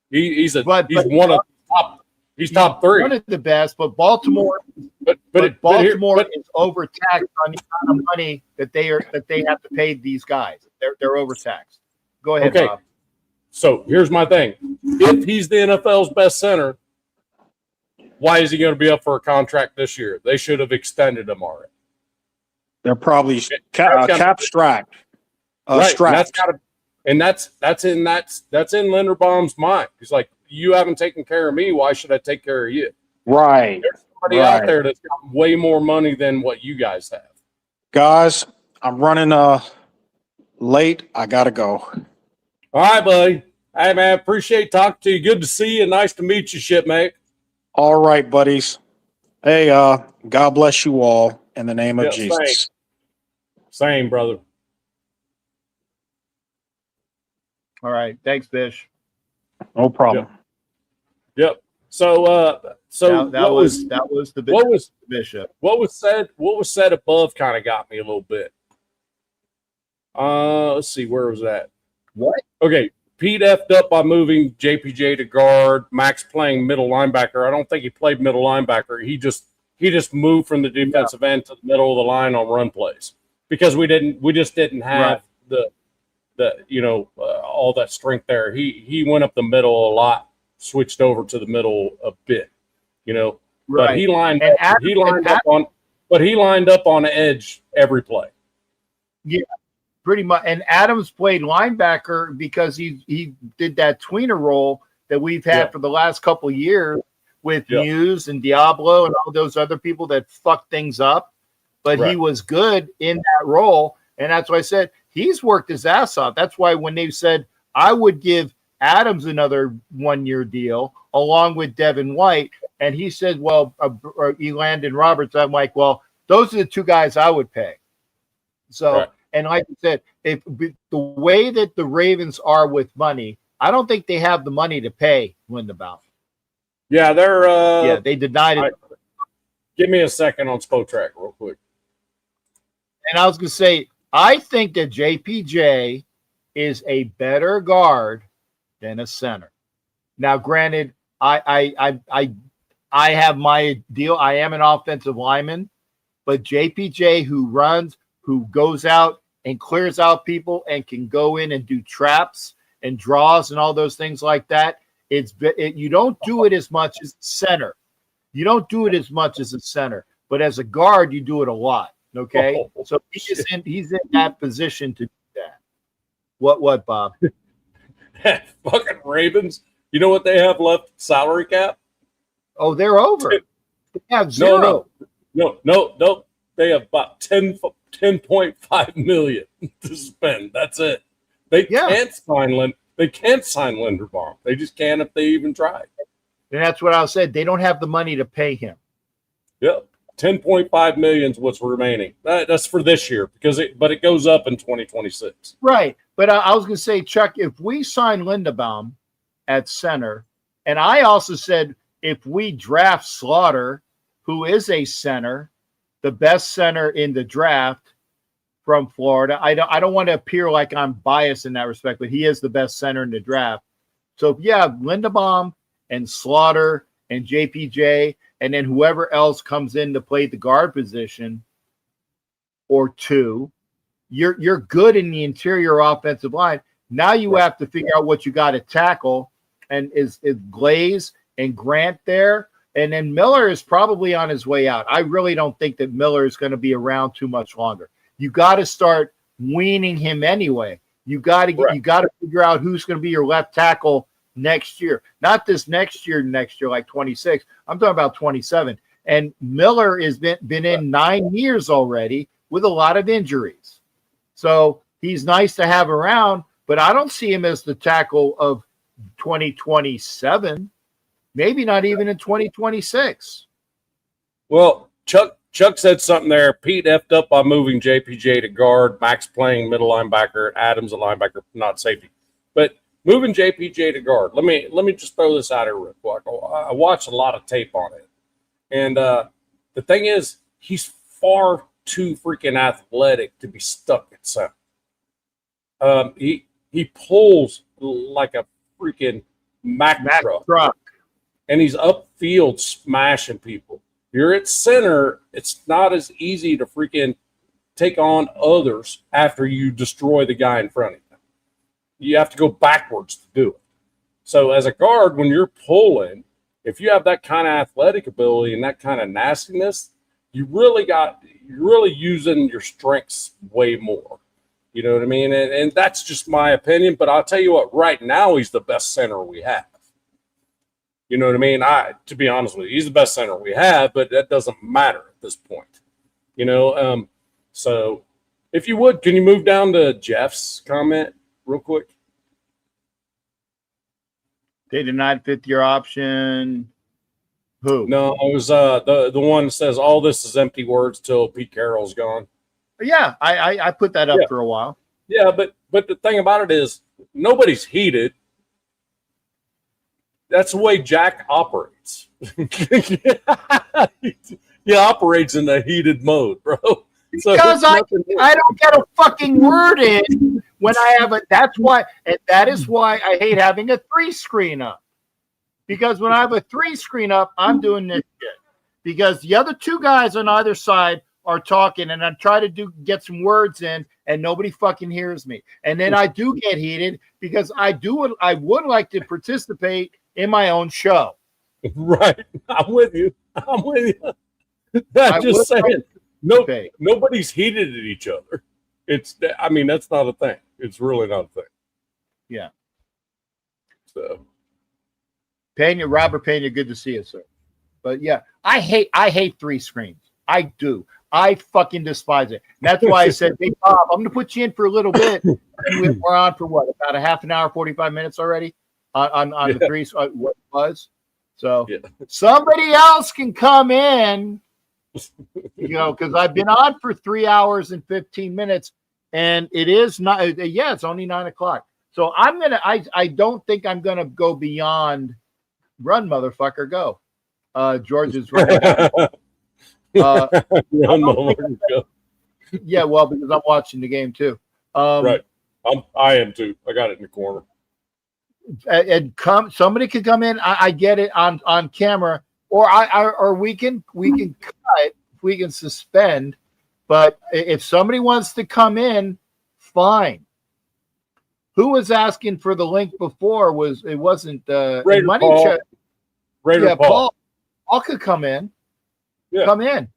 He's one of the top. He's top three. One of the best, but Baltimore. But Baltimore is overtaxed on the amount of money that they have to pay these guys. They're overtaxed. Go ahead, Bob. So here's my thing: if he's the NFL's best center, why is he going to be up for a contract this year? They should have extended him already. They're probably cap strapped. Strapped. That's in Linderbaum's mind. He's like, you haven't taken care of me. Why should I take care of you? Right. There's somebody out there that's got way more money than what you guys have. Guys, I'm running late. I gotta go. All right, buddy. Hey, man, appreciate talking to you. Good to see you. Nice to meet you, shipmate. All right, buddies. Hey, God bless you all in the name of Jesus. Same, brother. All right. Thanks, Bish. No problem. Yep. So that was the bishop. What was said above kind of got me a little bit. Let's see, where was that? What? Okay. Pete effed up by moving JPJ to guard, Max playing middle linebacker. I don't think he played middle linebacker. He just moved from the defensive end to the middle of the line on run plays because we just didn't have the all that strength there. He went up the middle a lot, switched over to the middle a bit, but he lined up on edge every play. Yeah. Pretty much, and Adams played linebacker because he did that tweener role that we've had for the last couple of years with Muse and Diablo and all those other people that fucked things up. But he was good in that role, and that's why I said he's worked his ass off. That's why when they said I would give Adams another 1-year deal along with Devin White, and he said, "Well, Elandon Roberts," I'm like, "Well, those are the two guys I would pay." So. Right. And like I said, if the way that the Ravens are with money, I don't think they have the money to pay Linderbaum. Yeah, they denied it. Give me a second on Spotrac real quick. And I was going to say, I think that JPJ is a better guard than a center. Now, granted, I have my deal. I am an offensive lineman, but JPJ who goes out and clears out people and can go in and do traps and draws and all those things like that. You don't do it as much as center. You don't do it as much as a center, but as a guard, you do it a lot. Okay. So he's in that position to do that. What, Bob? Fucking Ravens. You know what they have left salary cap? Oh, they're over. They have zero. No. They have about 10.5 million to spend. That's it. They can't sign Linderbaum. They just can't if they even try. And that's what I said. They don't have the money to pay him. Yep. 10.5 million is what's remaining. That's for this year but it goes up in 2026. Right. But I was going to say, Chuck, if we sign Linderbaum at center, and I also said if we draft Slaughter, who is a center, the best center in the draft from Florida. I don't want to appear like I'm biased in that respect, but he is the best center in the draft. So Linderbaum and Slaughter and JPJ, and then whoever else comes in to play the guard position or two, you're good in the interior offensive line. Now you have to figure out what you got to tackle. And is Glaze and Grant there? And then Miller is probably on his way out. I really don't think that Miller is going to be around too much longer. You got to start weaning him anyway. You got to figure out who's going to be your left tackle next year. Not this next year like 26. I'm talking about 27. And Miller has been in 9 years already with a lot of injuries. So he's nice to have around, but I don't see him as the tackle of 2027. Maybe not even in 2026. Well, Chuck said something there. Pete effed up by moving JPJ to guard, Max playing middle linebacker, Adams a linebacker, not safety. But moving JPJ to guard. Let me just throw this out here real quick. I watched a lot of tape on it, and the thing is, he's far too freaking athletic to be stuck at center. He pulls like a freaking Mack truck. And he's upfield smashing people. You're at center, it's not as easy to freaking take on others after you destroy the guy in front of you. You have to go backwards to do it. So as a guard, when you're pulling, if you have that kind of athletic ability and that kind of nastiness, you're really using your strengths way more. You know what I mean? And that's just my opinion. But I'll tell you what, right now he's the best center we have. You know what I mean? To be honest with you, he's the best center we have, but that doesn't matter at this point. You know, so if you would, can you move down to Jeff's comment real quick? They denied fifth-year option. Who? No, it was the one that says all this is empty words till Pete Carroll's gone. Yeah, I put that up for a while. Yeah, but the thing about it is nobody's heated. That's the way Jack operates. He operates in a heated mode, bro. Because I don't get a fucking word in when I have it. That's why, and that is why I hate having a 3-screen up. Because when I have a 3-screen up, I'm doing this shit. Because the other two guys on either side are talking, and I try to get some words in, and nobody fucking hears me. And then I do get heated because I would like to participate in my own show. Right. I'm with you. I'm just saying. Nobody's heated at each other. That's not a thing. It's really not a thing. Yeah. So Robert Pena, good to see you, sir. But yeah, I hate 3 screens. I do. I fucking despise it. And that's why I said, hey Bob, I'm gonna put you in for a little bit. And we're on for what, about a half an hour, 45 minutes already on the 3 what it was. So somebody else can come in. Because I've been on for 3 hours and 15 minutes, and it is not. Yeah, it's only 9 o'clock. So I don't think I'm gonna go beyond. Run, motherfucker, go. George is right. Yeah, well, because I'm watching the game too. Right, I am too. I got it in the corner. And somebody could come in. I get it on camera. Or we can cut, we can suspend, but if somebody wants to come in, fine. Who was asking for the link before? It wasn't Raider Paul. Raider Paul. Paul could come in. Yeah. Come in.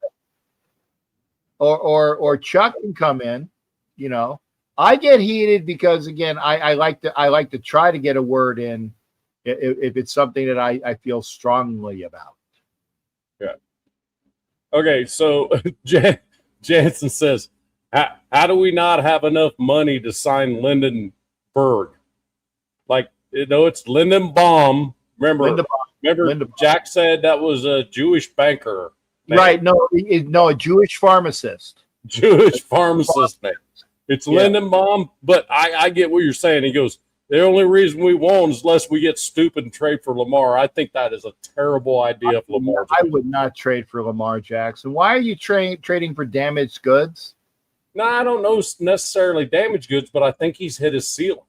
Or Chuck can come in. You know, I get heated because again, I like to try to get a word in if it's something that I feel strongly about. Yeah. Okay, so Jansen says, how do we not have enough money to sign Lindenberg? Like, it's Lindenbaum. Remember Jack said that was a Jewish banker. Name. Right. No, a Jewish pharmacist. Jewish pharmacist name. It's Lindenbaum, but I get what you're saying. He goes, the only reason we won't is unless we get stupid and trade for Lamar. I think that is a terrible idea for Lamar. I would not trade for Lamar Jackson. Why are you trading for damaged goods? No, I don't know necessarily damaged goods, but I think he's hit his ceiling.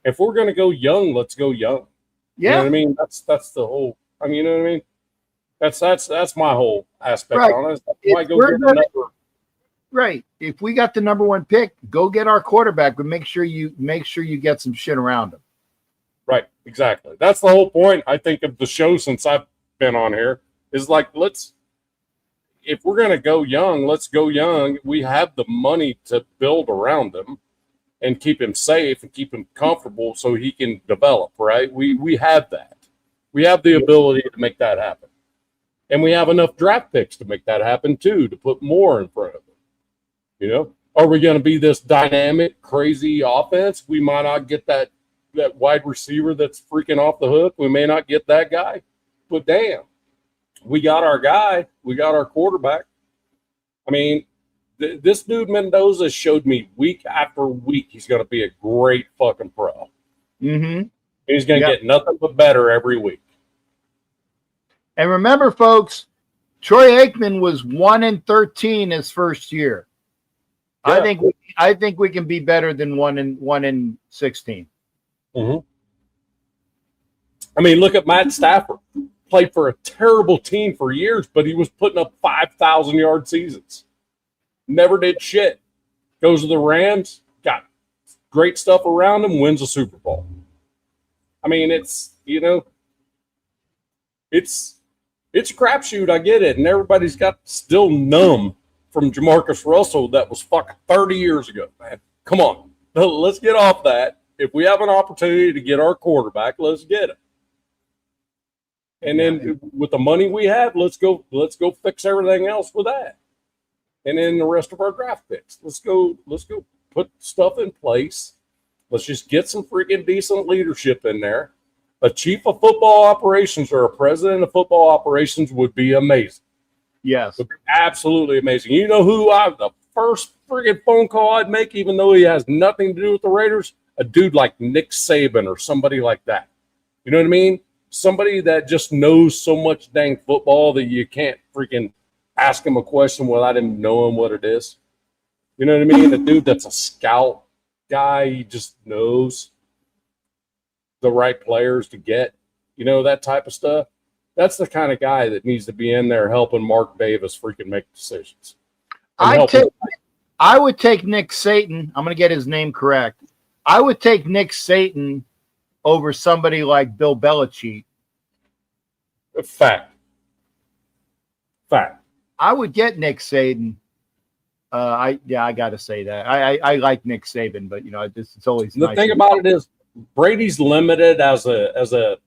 If we're going to go young, let's go young. Yeah. You know what I mean? That's the whole. I mean, you know what I mean? That's my whole aspect on it. That's why I go get the number. Right. If we got the number 1 pick, go get our quarterback, but make sure you get some shit around him. Right. Exactly. That's the whole point, I think, of the show since I've been on here. Is like, if we're going to go young, let's go young. We have the money to build around him and keep him safe and keep him comfortable so he can develop, right? We have that. We have the ability to make that happen. And we have enough draft picks to make that happen too, to put more in front of him. You know, are we going to be this dynamic, crazy offense? We might not get that wide receiver that's freaking off the hook. We may not get that guy, but damn, we got our guy. We got our quarterback. I mean, this dude Mendoza showed me week after week he's going to be a great fucking pro. Mm-hmm. He's going to get nothing but better every week. And remember, folks, Troy Aikman was 1-13 his first year. Yeah. I think we can be better than 1-16. Mm-hmm. I mean, look at Matt Stafford. Played for a terrible team for years, but he was putting up 5,000-yard seasons. Never did shit. Goes to the Rams, got great stuff around him, wins a Super Bowl. I mean, it's a crapshoot. I get it. And everybody's got still numb from Jamarcus Russell that was fucking 30 years ago, man. Come on. Let's get off that. If we have an opportunity to get our quarterback, let's get it. And then with the money we have, let's go fix everything else with that. And then the rest of our draft picks. Let's go put stuff in place. Let's just get some freaking decent leadership in there. A chief of football operations or a president of football operations would be amazing. Yes. Would be absolutely amazing. You know who the first freaking phone call I'd make, even though he has nothing to do with the Raiders? A dude like Nick Saban or somebody like that. You know what I mean? Somebody that just knows so much dang football that you can't freaking ask him a question without him knowing what it is. You know what I mean? A dude that's a scout guy, he just knows the right players to get, that type of stuff. That's the kind of guy that needs to be in there helping Mark Davis freaking make decisions. I would take Nick Saban. I'm going to get his name correct. I would take Nick Saban over somebody like Bill Belichick. Fact. I would get Nick Saban. I got to say that. I like Nick Saban, but it's always the nice. Thing about it is Brady's limited as a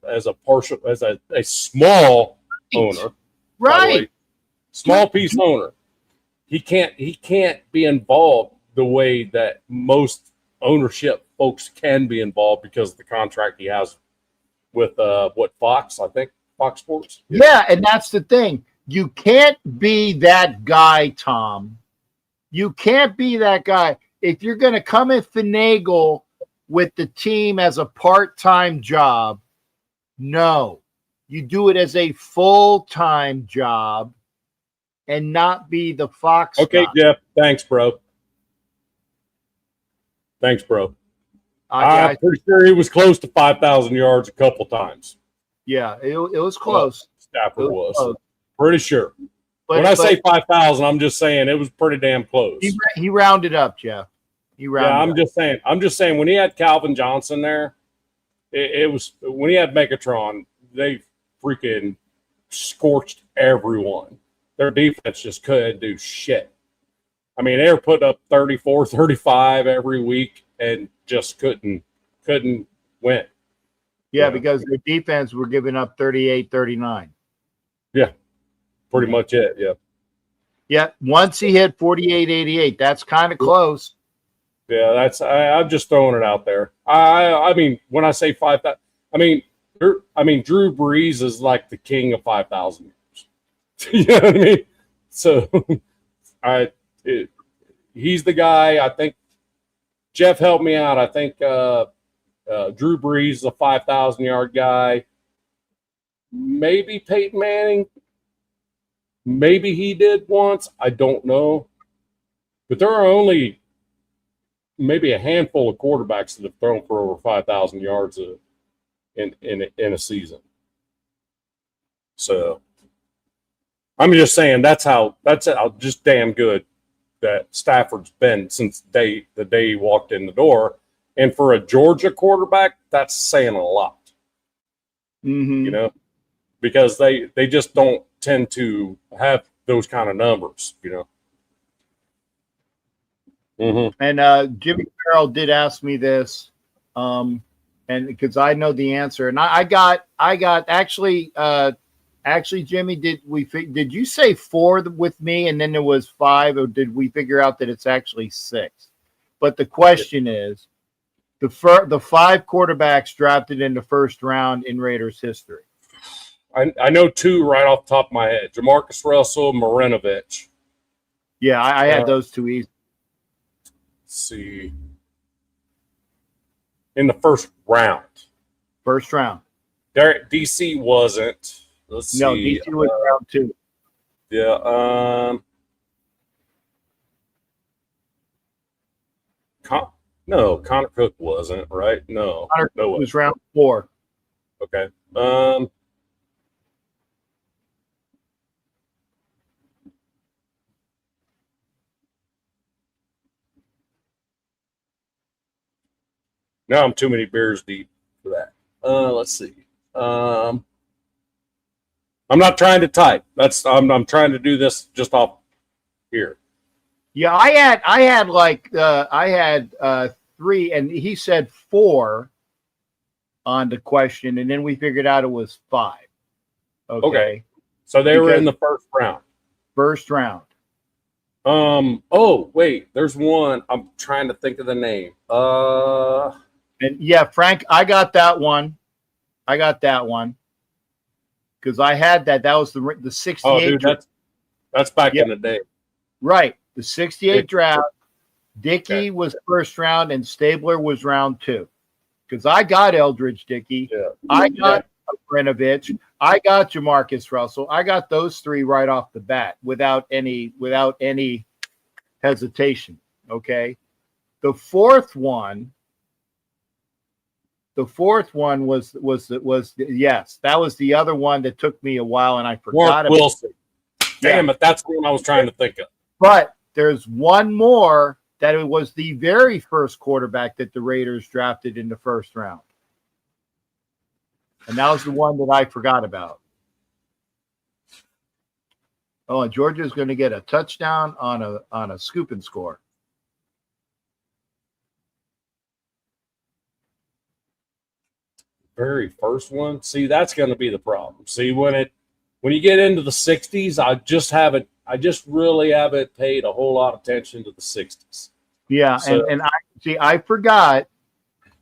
small owner, right? Small piece owner. He can't be involved the way that most ownership folks can be involved because of the contract he has with Fox, I think, Fox Sports. Yeah, and that's the thing. You can't be that guy, Tom. You can't be that guy. If you're going to come and finagle with the team as a part-time job, no. You do it as a full-time job and not be the Fox Okay, guy. Jeff. Thanks, bro. I'm pretty sure he was close to 5,000 yards a couple times. Yeah, it was close. Stafford was. Close. Pretty sure. When I say 5,000, I'm just saying it was pretty damn close. He rounded up, Jeff. I'm just saying when he had Calvin Johnson there, it was when he had Megatron, they freaking scorched everyone. Their defense just couldn't do shit. I mean, they were putting up 34, 35 every week and just couldn't win. Yeah, because their defense were giving up 38, 39. Yeah, pretty much it. Yeah. Yeah, once he hit 48, 88, that's kind of close. Yeah, I'm just throwing it out there. I mean, when I say 5,000, I mean Drew Brees is like the king of 5,000 years. You know what I mean? So, he's the guy. I think Jeff helped me out. I think Drew Brees is a 5,000-yard guy. Maybe Peyton Manning. Maybe he did once. I don't know. But there are only maybe a handful of quarterbacks that have thrown for over 5,000 yards in a season. So I'm just saying that's how just damn good that Stafford's been since the day he walked in the door. And for a Georgia quarterback, that's saying a lot. Mm-hmm. Because they just don't tend to have those kind of numbers, you know. And Jimmy Farrell did ask me this, and because I know the answer, and I got actually, Jimmy, did you say 4 with me, and then there was 5, or did we figure out that it's actually 6? But the question is, the 5 quarterbacks drafted in the first round in Raiders history. I know 2 right off the top of my head: Jamarcus Russell, Marinovich. Yeah, I had those 2 easy. See, in the first round. First round. DC wasn't. Let's see. No, DC was round 2. Yeah. No, Connor Cook wasn't, right? No. Connor no Cook was round 4. Okay. Now I'm too many beers deep for that. Let's see. I'm not trying to type. I'm trying to do this just off here. Yeah, I had 3, and he said 4 on the question, and then we figured out it was 5. Okay. So they were in the first round. First round. Oh, wait, there's one. I'm trying to think of the name. And yeah, Frank, I got that one. Because I had that. That was the 68. Oh, dude, that's back in the day. Right. The 68 draft. Dickey was first round, and Stabler was round 2. Because I got Eldridge Dickey. Yeah. I got Marinovich. I got Jamarcus Russell. I got those 3 right off the bat without any hesitation. Okay. The fourth one was yes, that was the other one that took me a while, and I forgot about Wilson. Damn it, that's the one I was trying to think of. But there's one more that it was the very first quarterback that the Raiders drafted in the first round, and that was the one that I forgot about. Oh, and Georgia's going to get a touchdown on a scoop and score. Very first one. See, that's going to be the problem. See, when you get into the 60s, I just really haven't paid a whole lot of attention to the 60s. Yeah, so, and I forgot,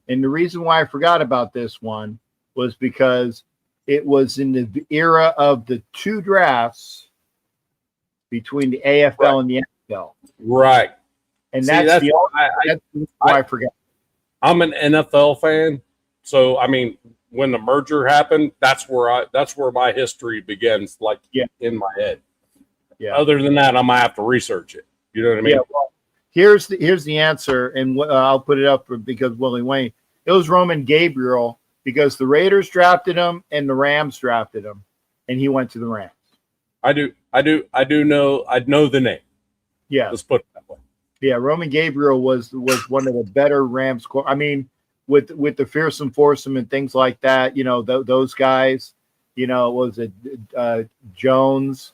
and the reason why I forgot about this one was because it was in the era of the 2 drafts between the AFL and the NFL. Right. And that's why I forgot. I'm an NFL fan. So, I mean, when the merger happened, that's where my history begins, in my head. Yeah. Other than that, I might have to research it. You know what I mean? Yeah. Well, here's the answer, and I'll put it up because Willie Wayne. It was Roman Gabriel because the Raiders drafted him and the Rams drafted him, and he went to the Rams. I know the name. Yeah. Let's put it that way. Yeah, Roman Gabriel was one of the better Rams. I mean, with the Fearsome Foursome and things like that, those guys, was it Jones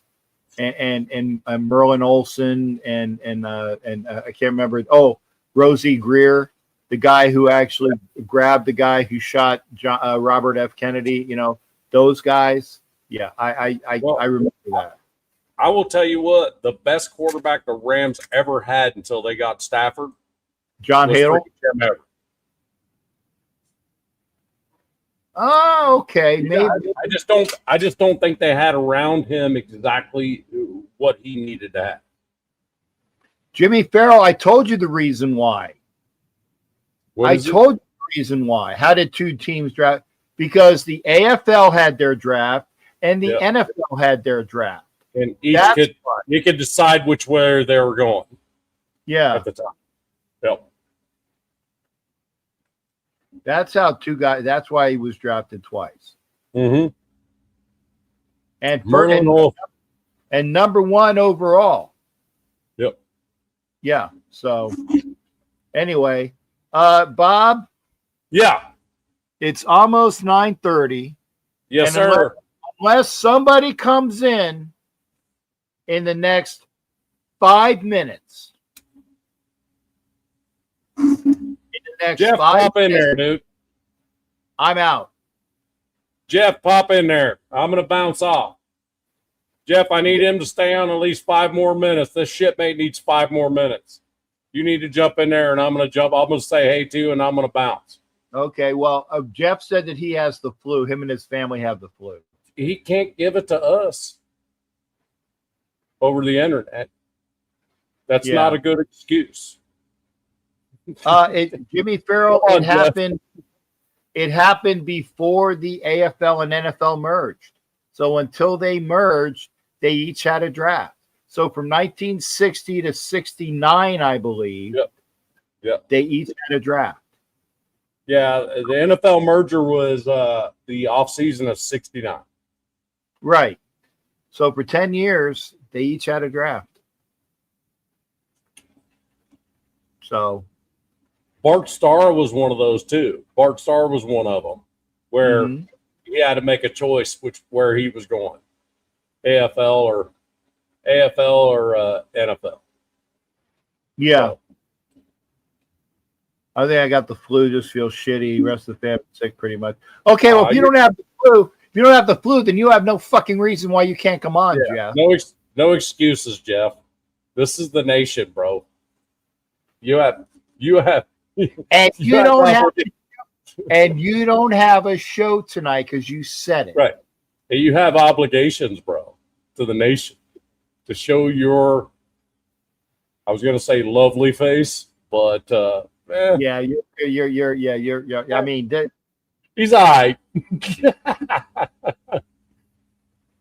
and Merlin Olsen and I can't remember. Oh, Rosie Greer, the guy who actually grabbed the guy who shot Robert F. Kennedy. Those guys. Yeah, I remember that. I will tell you what, the best quarterback the Rams ever had until they got Stafford, John Hadle. Oh, okay. Yeah, maybe. I just don't think they had around him exactly what he needed to have. Jimmy Farrell, I told you the reason why. I told you the reason why. How did 2 teams draft? Because the AFL had their draft and the NFL had their draft. And each could decide which way they were going. Yeah. At the time. Yep. That's how 2 guys. That's why he was drafted twice. Mm-hmm. And number 1 overall. Yep. Yeah. So anyway, Bob. Yeah. It's almost 9:30. Yes, sir. unless somebody comes in the next 5 minutes. In the next Jeff, 5 pop in minutes, there, dude. I'm out. Jeff, pop in there. I'm going to bounce off. Jeff, I need him to stay on at least 5 more minutes. This shipmate needs 5 more minutes. You need to jump in there, and I'm going to jump. I'm going to say hey to you, and I'm going to bounce. Okay, well, Jeff said that he has the flu. Him and his family have the flu. He can't give it to us over the internet. That's not a good excuse. Jimmy Farrell, Come on, it happened before the AFL and NFL merged. So until they merged, they each had a draft. So from 1960 to 69, I believe, they each had a draft. Yeah, the NFL merger was the offseason of 69. Right. So for 10 years, they each had a draft. So Bart Starr was one of those too. Bart Starr was one of them where he had to make a choice where he was going, AFL or NFL. Yeah. So, I think I got the flu, just feel shitty. Rest of the family sick pretty much. Okay, well, if you don't have the flu, then you have no fucking reason why you can't come on, Jeff. No excuses, Jeff. This is the nation, bro. You have and you don't have a show tonight because you said it. Right. And you have obligations, bro, to the nation to show your, I was gonna say lovely face, but yeah, you're I mean, he's all right.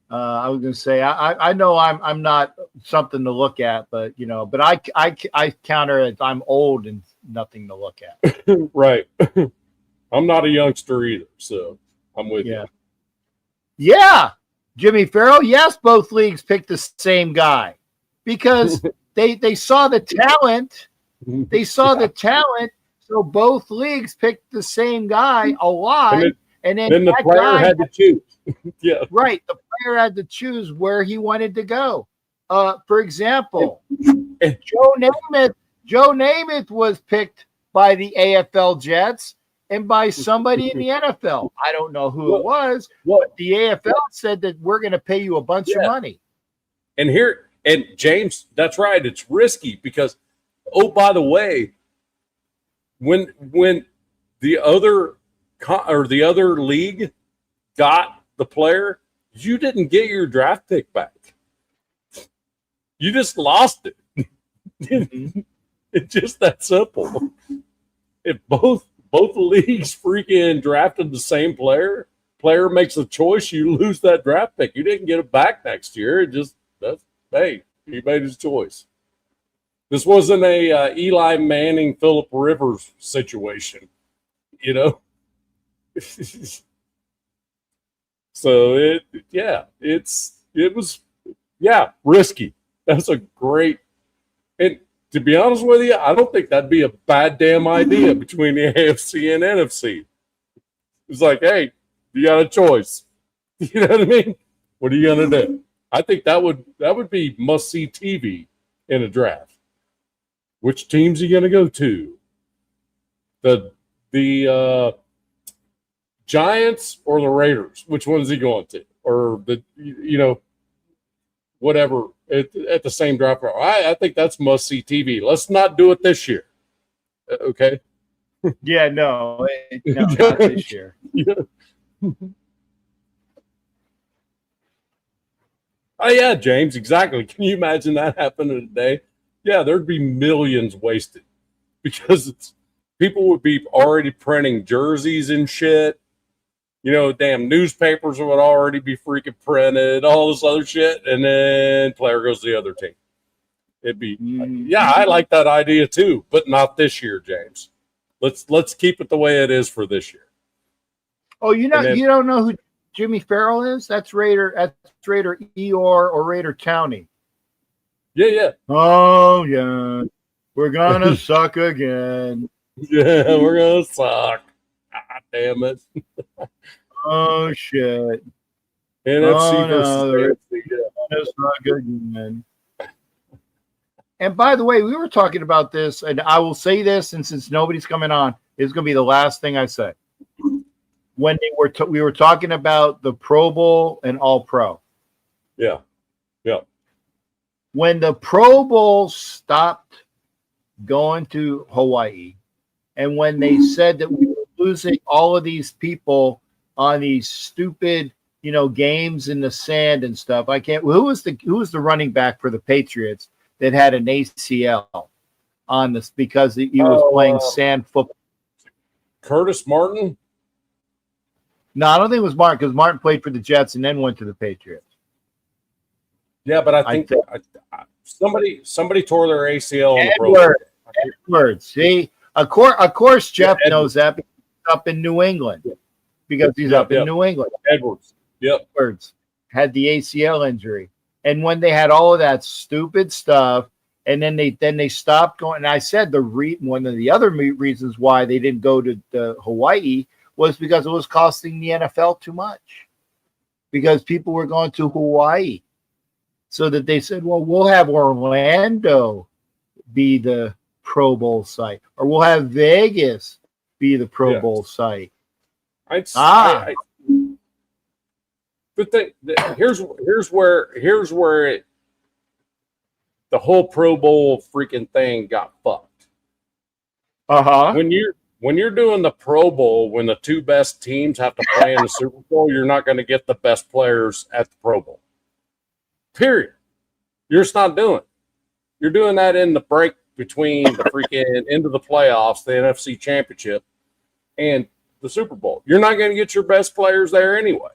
I was gonna say I know I'm not something to look at, but but I counter it. I'm old and nothing to look at. Right. I'm not a youngster either, so I'm with you. Yeah, Jimmy Farrell. Yes, both leagues picked the same guy because they saw the talent. They saw the talent, so both leagues picked the same guy a lot, and then the player had to choose. Yeah, right. The player had to choose where he wanted to go. For example, Joe Namath was picked by the AFL Jets and by somebody in the NFL. I don't know who it was, but the AFL said that we're going to pay you a bunch of money. And James, that's right. It's risky because, oh, by the way, when the other league got the player, you didn't get your draft pick back. You just lost it. It's just that simple. If both leagues freaking drafted the same player makes a choice, you lose that draft pick. You didn't get it back next year. He made his choice. This wasn't a Eli Manning, Phillip Rivers situation, So it was risky. That's a great, and to be honest with you, I don't think that'd be a bad damn idea between the AFC and NFC. It's like, hey, you got a choice. You know what I mean? What are you gonna do? I think that would be must see TV in a draft. Which teams are you gonna go to? The Giants or the Raiders? Which one is he going to? Or whatever at the same draft. I think that's must see TV. Let's not do it this year. Okay. Yeah, no, not this year. Yeah. Oh yeah, James, exactly. Can you imagine that happening today? Yeah, there'd be millions wasted because people would be already printing jerseys and shit. Damn newspapers would already be freaking printed, all this other shit, and then player goes to the other team. It'd be, I like that idea too, but not this year, James. Let's keep it the way it is for this year. Oh, you don't know who Jimmy Farrell is? That's Raider Eeyore or Raider County. Yeah. Oh yeah, we're gonna suck again. Yeah, we're gonna suck. God damn it. Oh shit. NFC versus no, AFC. Yeah. that's not good, man. And by the way, we were talking about this, and I will say this, and since nobody's coming on, it's going to be the last thing I say. When we were talking about the Pro Bowl and All Pro. Yeah. Yeah. When the Pro Bowl stopped going to Hawaii, and when they said that we were losing all of these people on these stupid, games in the sand and stuff, who was the running back for the Patriots that had an ACL on this because he was playing sand football? Curtis Martin? No, I don't think it was Martin, because Martin played for the Jets and then went to the Patriots. Yeah, but I think somebody tore their ACL on the Pro Bowl. Edwards. See, of course, Jeff knows that because he's up in New England. Because he's up in New England. Edwards. Yep. Edwards had the ACL injury, and when they had all of that stupid stuff, and then they stopped going. And I said one of the other reasons why they didn't go to Hawaii was because it was costing the NFL too much, because people were going to Hawaii, so that they said, well, we'll have Orlando be the Pro Bowl site, or we'll have Vegas be the Pro Bowl site. But here's where the whole Pro Bowl freaking thing got fucked. When you're doing the Pro Bowl, when the two best teams have to play in the Super Bowl, you're not going to get the best players at the Pro Bowl. Period. You're just not doing it. You're doing that in the break between the freaking into the playoffs, the NFC Championship, and the Super Bowl. You're not going to get your best players there anyway.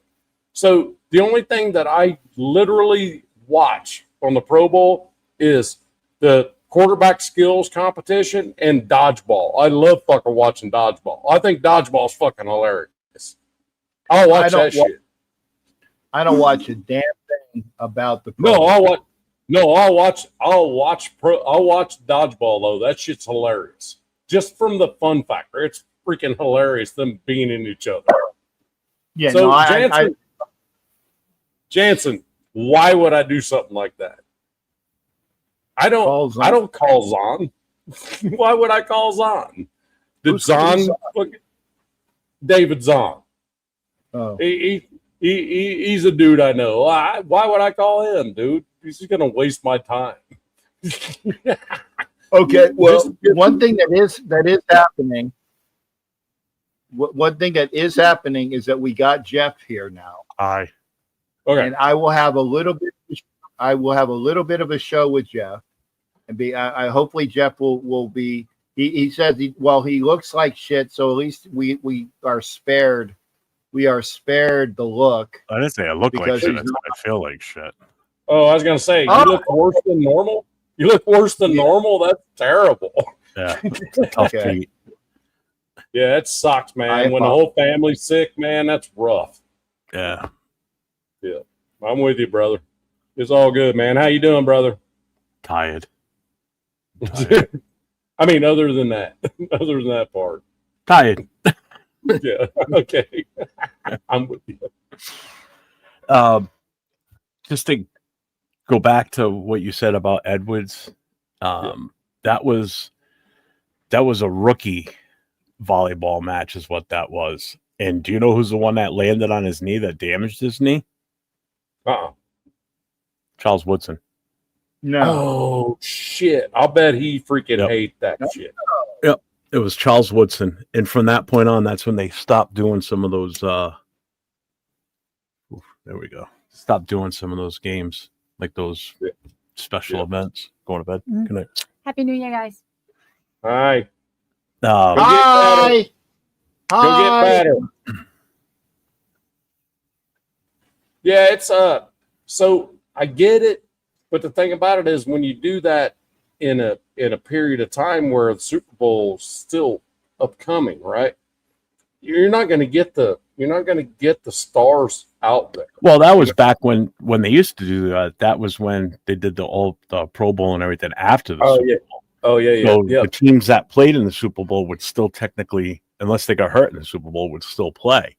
So the only thing that I literally watch on the Pro Bowl is the quarterback skills competition and dodgeball. I love fucking watching dodgeball. I think dodgeball's fucking hilarious. I'll watch that shit. I don't watch a damn thing about the Pro Bowl. I'll watch dodgeball though. That shit's hilarious. Just from the fun factor. It's freaking hilarious them being in each other. Yeah, so Jansen, why would I do something like that? I don't call Zahn. Why would I call Zahn? David Zahn. Oh. He's a dude I know. Why would I call him, dude? He's just gonna waste my time. Okay, well, one thing that is happening. One thing that is happening is that we got Jeff here now. Aye. Okay. And I will have a little bit of a show with Jeff, and I hopefully Jeff will be. He says he looks like shit, so at least we are spared. We are spared the look. I didn't say I look like shit. I said I feel like shit. Oh, I was gonna say you look worse than normal. You look worse than normal. That's terrible. Yeah, tough to eat. Yeah, it sucks, man. When the whole family's sick, man, that's rough. Yeah. Yeah. I'm with you, brother. It's all good, man. How you doing, brother? Tired. I mean, other than that part. Tired. Yeah. Okay. I'm with you. Just to go back to what you said about Edwards, that was a rookie volleyball match is what that was. And do you know who's the one that landed on his knee that damaged his knee? Charles Woodson. No. Oh shit. I'll bet he freaking hate that shit. Yep. It was Charles Woodson. And from that point on, that's when they stopped doing some of those there we go. Stop doing some of those games, like those special events. Going to bed. Good night. Happy New Year, guys. Hi. Hi. Go get better. Yeah, it's so I get it, but the thing about it is when you do that in a period of time where the Super Bowl's still upcoming, right? You're not going to get the stars out there. Well, that was back when they used to do that. That was when they did the Pro Bowl and everything after the Super Bowl. Oh yeah. So the teams that played in the Super Bowl would still technically, unless they got hurt in the Super Bowl, would still play.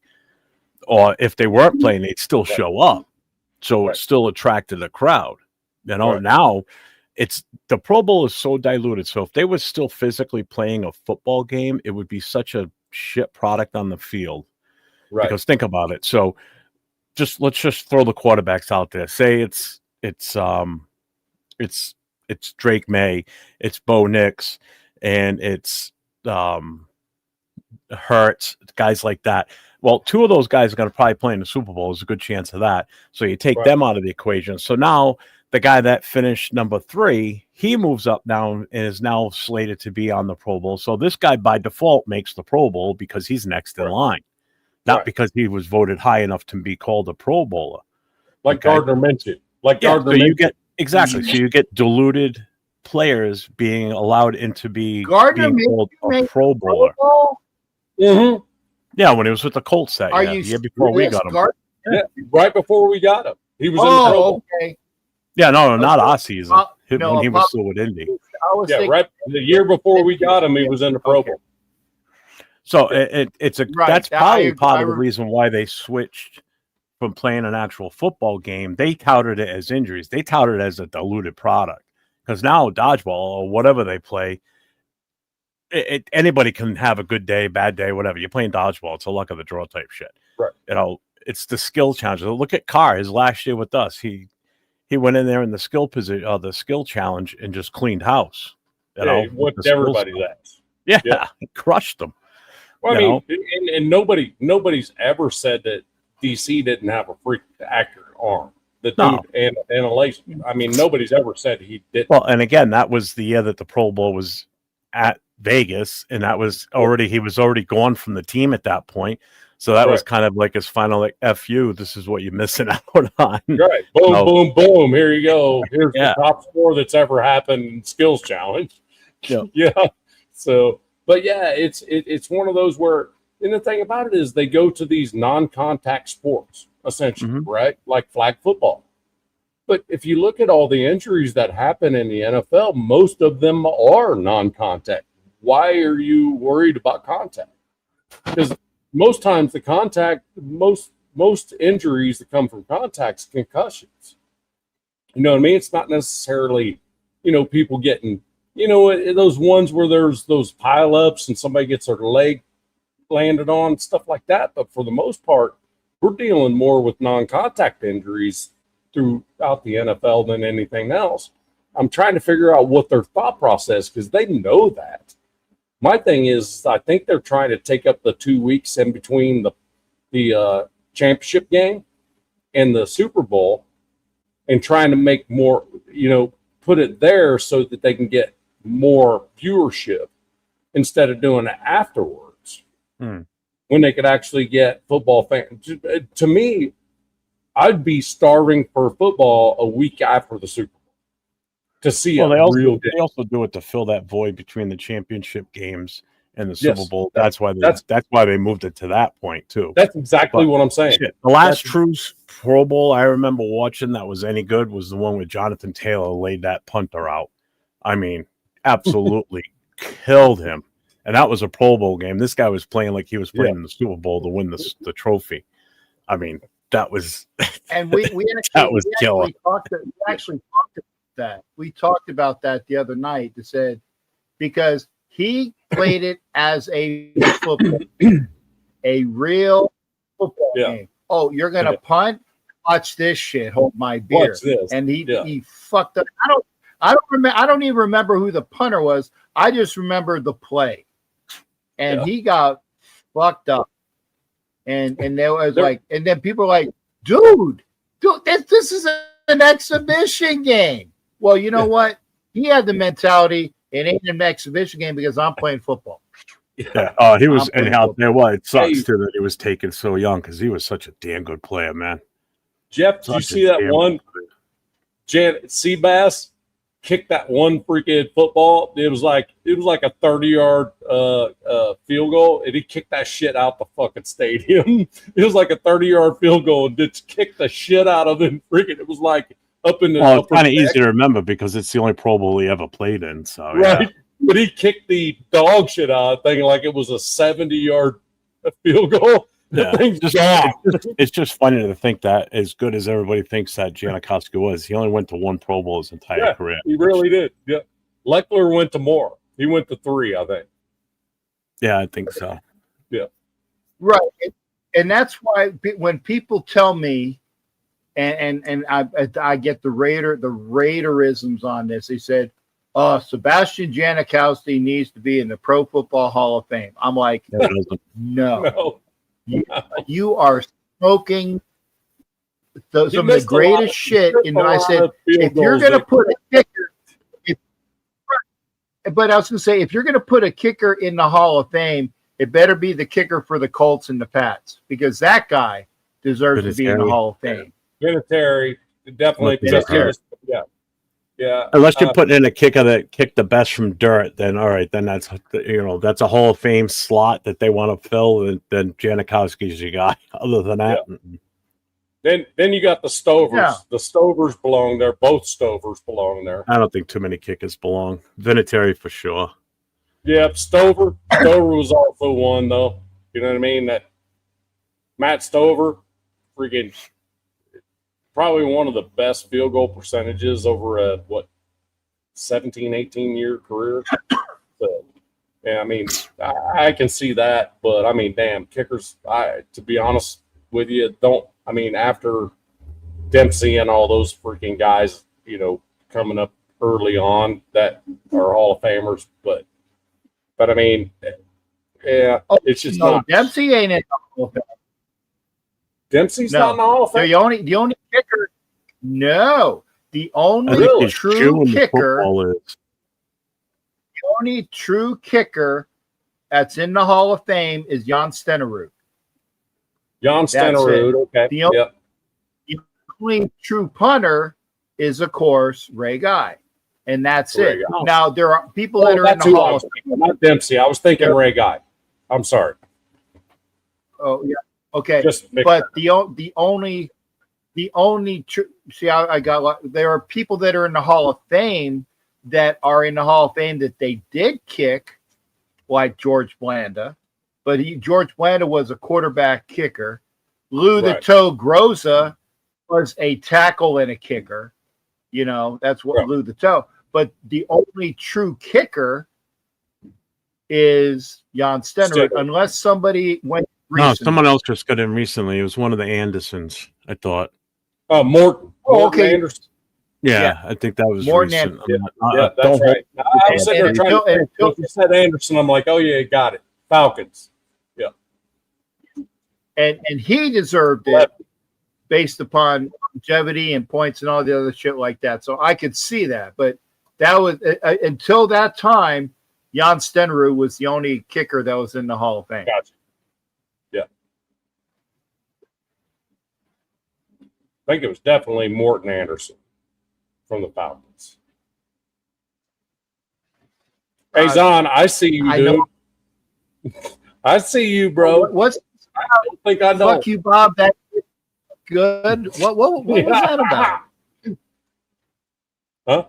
or if they weren't playing, they'd still show up. So Right. it still attracted a crowd. You know, Right. now it's the Pro Bowl is so diluted. So if they were still physically playing a football game, it would be such a shit product on the field. Right. Because think about it. So let's just throw the quarterbacks out there. Say it's Drake May, it's Bo Nix, and it's Hurts, guys like that. Well, two of those guys are going to probably play in the Super Bowl. There's a good chance of that. So you take Right. them out of the equation. So now the guy that finished number 3, he moves up now and is now slated to be on the Pro Bowl. So this guy by default makes the Pro Bowl because he's next in Right. line, not Right. because he was voted high enough to be called a Pro Bowler. Like Okay. Gardner mentioned. So you get exactly. So you get diluted players being allowed into Gardner being called a made Pro Bowler. Mhm. Yeah, when he was with the Colts that Are year, you the year before we serious? got him. Right before we got him. He was in the Pro Oh, Bowl. okay. Yeah, no, not Okay. our season. no, When he was still with Indy. I was Yeah, thinking, right. The year before we got him, he was in the Pro Okay. Bowl. So it's a Right, that's I- probably part of the I- reason why they switched from playing an actual football game. They touted it as injuries. They touted it as a diluted product because now dodgeball or whatever they play, anybody can have a good day, bad day, whatever. You're playing dodgeball. It's a luck of the draw type shit. Right. You know, it's the skill challenge. Look at Carr. His last year with us, he went in there in the skill position, the skill challenge, and just cleaned house. You know, What with the skill everybody's stuff. at. Yeah, Yeah. he crushed them. Well, I You mean, and nobody's ever said that DC didn't have a freak accurate arm. The dude No. and a lace. I mean, nobody's ever said he didn't. Well, and again, that was the year that the Pro Bowl was at Vegas, and that was he was already gone from the team at that point. So that was Right. kind of like his final, like, F you, this is what you're missing out on. Right. Boom, No. boom, boom. Here you go. Here's Yeah. the top score that's ever happened in skills challenge. Yeah. Yeah. So, but yeah, it's one of those where, and the thing about it is they go to these non-contact sports, essentially, Mhm. right? Like flag football. But if you look at all the injuries that happen in the NFL, most of them are non-contact. Why are you worried about contact? Because most times the contact, most injuries that come from contacts, concussions. You know what I mean? It's not necessarily, people getting, those ones where there's those pileups and somebody gets their leg landed on, stuff like that. But for the most part, we're dealing more with non-contact injuries throughout the NFL than anything else. I'm trying to figure out what their thought process, because they know that. My thing is, I think they're trying to take up the 2 weeks in between the championship game and the Super Bowl and trying to make more, put it there so that they can get more viewership instead of doing it afterwards when they could actually get football fans. To me, I'd be starving for football a week after the Super Bowl to see Well, a real game. they also do it to fill that void between the championship games and the Super Yes. Bowl. That's why they moved it to that point too. That's exactly what I'm saying. Shit. The last That's- true Pro Bowl I remember watching that was any good was the one where Jonathan Taylor laid that punter out. I mean, absolutely killed him. And that was a Pro Bowl game. This guy was playing like he was playing in the Super Bowl to win the trophy. I mean, that was and we That was killer. actually talked about that. We talked about that the other night. That said, because he played it as a football, a real football Yeah. game. Oh, you're gonna Yeah. punt? Watch this shit. Hold my beer. Watch this. And Yeah. he fucked up. I don't remember. I don't even remember who the punter was. I just remember the play, and Yeah. he got fucked up. And there was There- like, and then people were like, dude, this is an exhibition game. Well, you know Yeah. what? He had the mentality. It ain't an exhibition game because I'm playing football. yeah. Oh, he was, I'm and how there was. It sucks Hey. too that he was taken so young because he was such a damn good player, man. Jeff, did you Such a see that damn one? good player. Janet Seabass kicked that one freaking football. It was like a 30-yard field goal, and he kicked that shit out the fucking stadium. It was like a 30-yard field goal, and just kicked the shit out of him. Freaking, it was like up in the Well, it's upper kind of deck, easy to remember because it's the only Pro Bowl he ever played in. So right? yeah. But he kicked the dog shit out of the thing like it was a 70-yard field goal. Yeah. Things Just- gone. It's just funny to think that as good as everybody thinks that Janikowski was, he only went to one Pro Bowl his entire Yeah, career. He really did. Yeah. Leckler went to more. He went to 3, I think. Yeah, I think so. Right. And that's why when people tell me, and I get the Raiderisms on this, they said, Sebastian Janikowski needs to be in the Pro Football Hall of Fame. I'm like, Yeah, it doesn't- no. No. You are smoking some of the missed a lot greatest of- shit. missed And a I lot said, of field if you're goals going to that- put a kicker, but I was going to say, if you're going to put a kicker in the Hall of Fame, it better be the kicker for the Colts and the Pats, because that guy deserves to be in the Vinatieri. Hall of Fame. Vinatieri definitely. Vinatieri. Yeah. Yeah. Unless you're putting in a kicker that kicked the best from dirt, then all right, then that's that's a Hall of Fame slot that they want to fill. And then Janikowski's your guy. Other than that, Then you got the Stovers. Yeah. The Stovers belong there. Both Stovers belong there. I don't think too many kickers belong. Vinatieri for sure. Yeah, Stover was also one though. You know what I mean? That Matt Stover, freaking probably one of the best field goal percentages over a 17, 18-year career. So, yeah, I mean, I can see that, but I mean, damn, kickers, to be honest with you, after Dempsey and all those freaking guys, coming up early on that are Hall of Famers, but I mean, yeah, it's just not. Dempsey ain't in the Hall of Fame. Dempsey's No. not in the Hall of Fame. The only kicker. No, the I only think his true shoe in the kicker. football is. The only true kicker that's in the Hall of Fame is Jan Stenerud. Jan Stenerud, okay. The only- Yep. The only true punter is, of course, Ray Guy. And that's Ray it. Guy. Now, there are people that are in that's the who I Hall was of Fame. thinking, not Dempsey. I was thinking Yeah. Ray Guy. I'm sorry. Oh, yeah. Okay. Just mix But that. the only true, see, I got, there are people that are in the Hall of Fame that are in the Hall of Fame that they did kick, like George Blanda, but George Blanda was a quarterback kicker. Lou the Right. Toe Groza was a tackle and a kicker. That's what Right. Lou the Toe. But the only true kicker is Jan Stenerud, Stenerud. unless somebody went No, recent. someone else just got in recently. It was one of the Andersons, I thought. Morton. Oh, Morton okay. Anderson. Yeah, I think that was Morton recent. Anderson. Yeah, that's don't right. I was sitting there And trying to think. until- Once you said Anderson, I'm like, oh yeah, got it. Falcons. And he deserved it based upon longevity and points and all the other shit like that. So I could see that, but that was until that time, Jan Stenerud was the only kicker that was in the Hall of Fame. Gotcha. Yeah. I think it was definitely Morton Anderson from the Falcons. Hey, Zon, I see you, I dude. know. I see you, bro. What's I don't think I know. fuck you, Bob? That good. What was that about? Huh?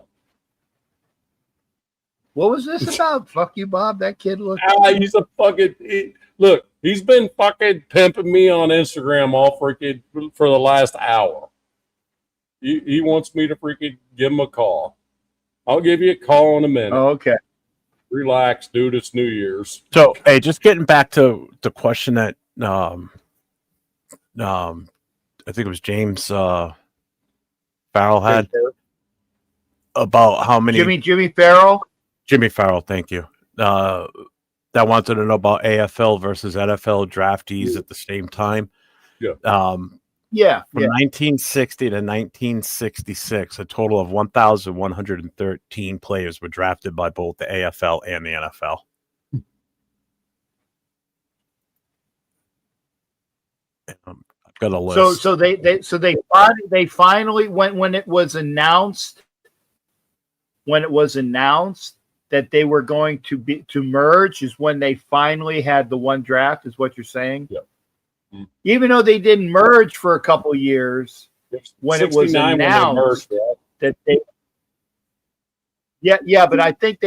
What was this about? Fuck you, Bob. That kid looked. He's a fucking look. He's been fucking pimping me on Instagram all freaking for the last hour. He wants me to freaking give him a call. I'll give you a call in a minute. Oh, okay. Relax, dude. It's New Year's. So, hey, just getting back to the question that I think it was James Farrell had about how many Jimmy Farrell. Jimmy Farrell, thank you. That wanted to know about AFL versus NFL draftees at the same time. Yeah. Yeah. From 1960 to 1966, a total of 1,113 players were drafted by both the AFL and the NFL. I've got a list. So they finally when it was announced that they were going to merge is when they finally had the one draft, is what you're saying? Yeah. Mm-hmm. Even though they didn't merge for a couple years, when it was 69 when they announced merged, right? that they. Yeah, but I think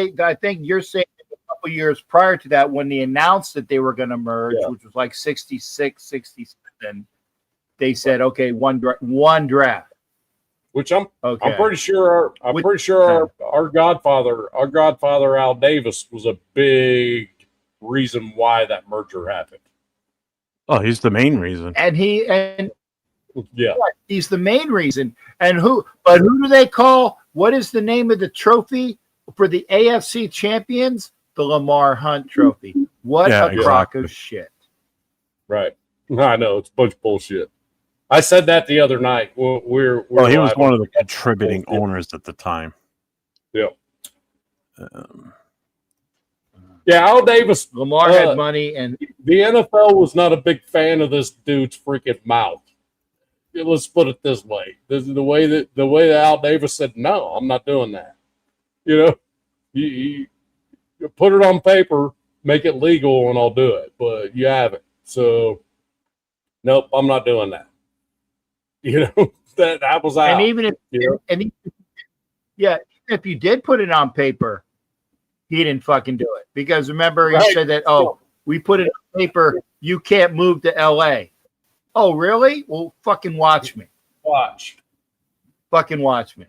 you're saying a couple couple years prior to that, when they announced that they were going to merge, Yeah. which was like 66, 67, they said, okay, one draft. Which I'm Okay. pretty sure our godfather Al Davis was a big reason why that merger happened. Oh, he's the main reason. And Yeah. he's the main reason. And who do they call? What is the name of the trophy for the AFC champions? The Lamar Hunt Trophy. What Yeah, a crock exactly. of shit. Right. I know it's a bunch of bullshit. I said that the other night. We're Well, he was live one on- of the contributing Yeah. owners at the time. Yeah. Um, Yeah, Al Davis. Lamar had money, and The NFL was not a big fan of this dude's freaking mouth. Let's put it this way: this is the way that Al Davis said, "No, I'm not doing that." You know, you put it on paper, make it legal, and I'll do it. But you haven't, so nope, I'm not doing that. You know, that was out. and even if you know? if you did put it on paper, he didn't fucking do it, because remember he Right. said that, oh, we put it on paper, you can't move to LA. Oh, really? Well, fucking watch me. Watch. Fucking watch me.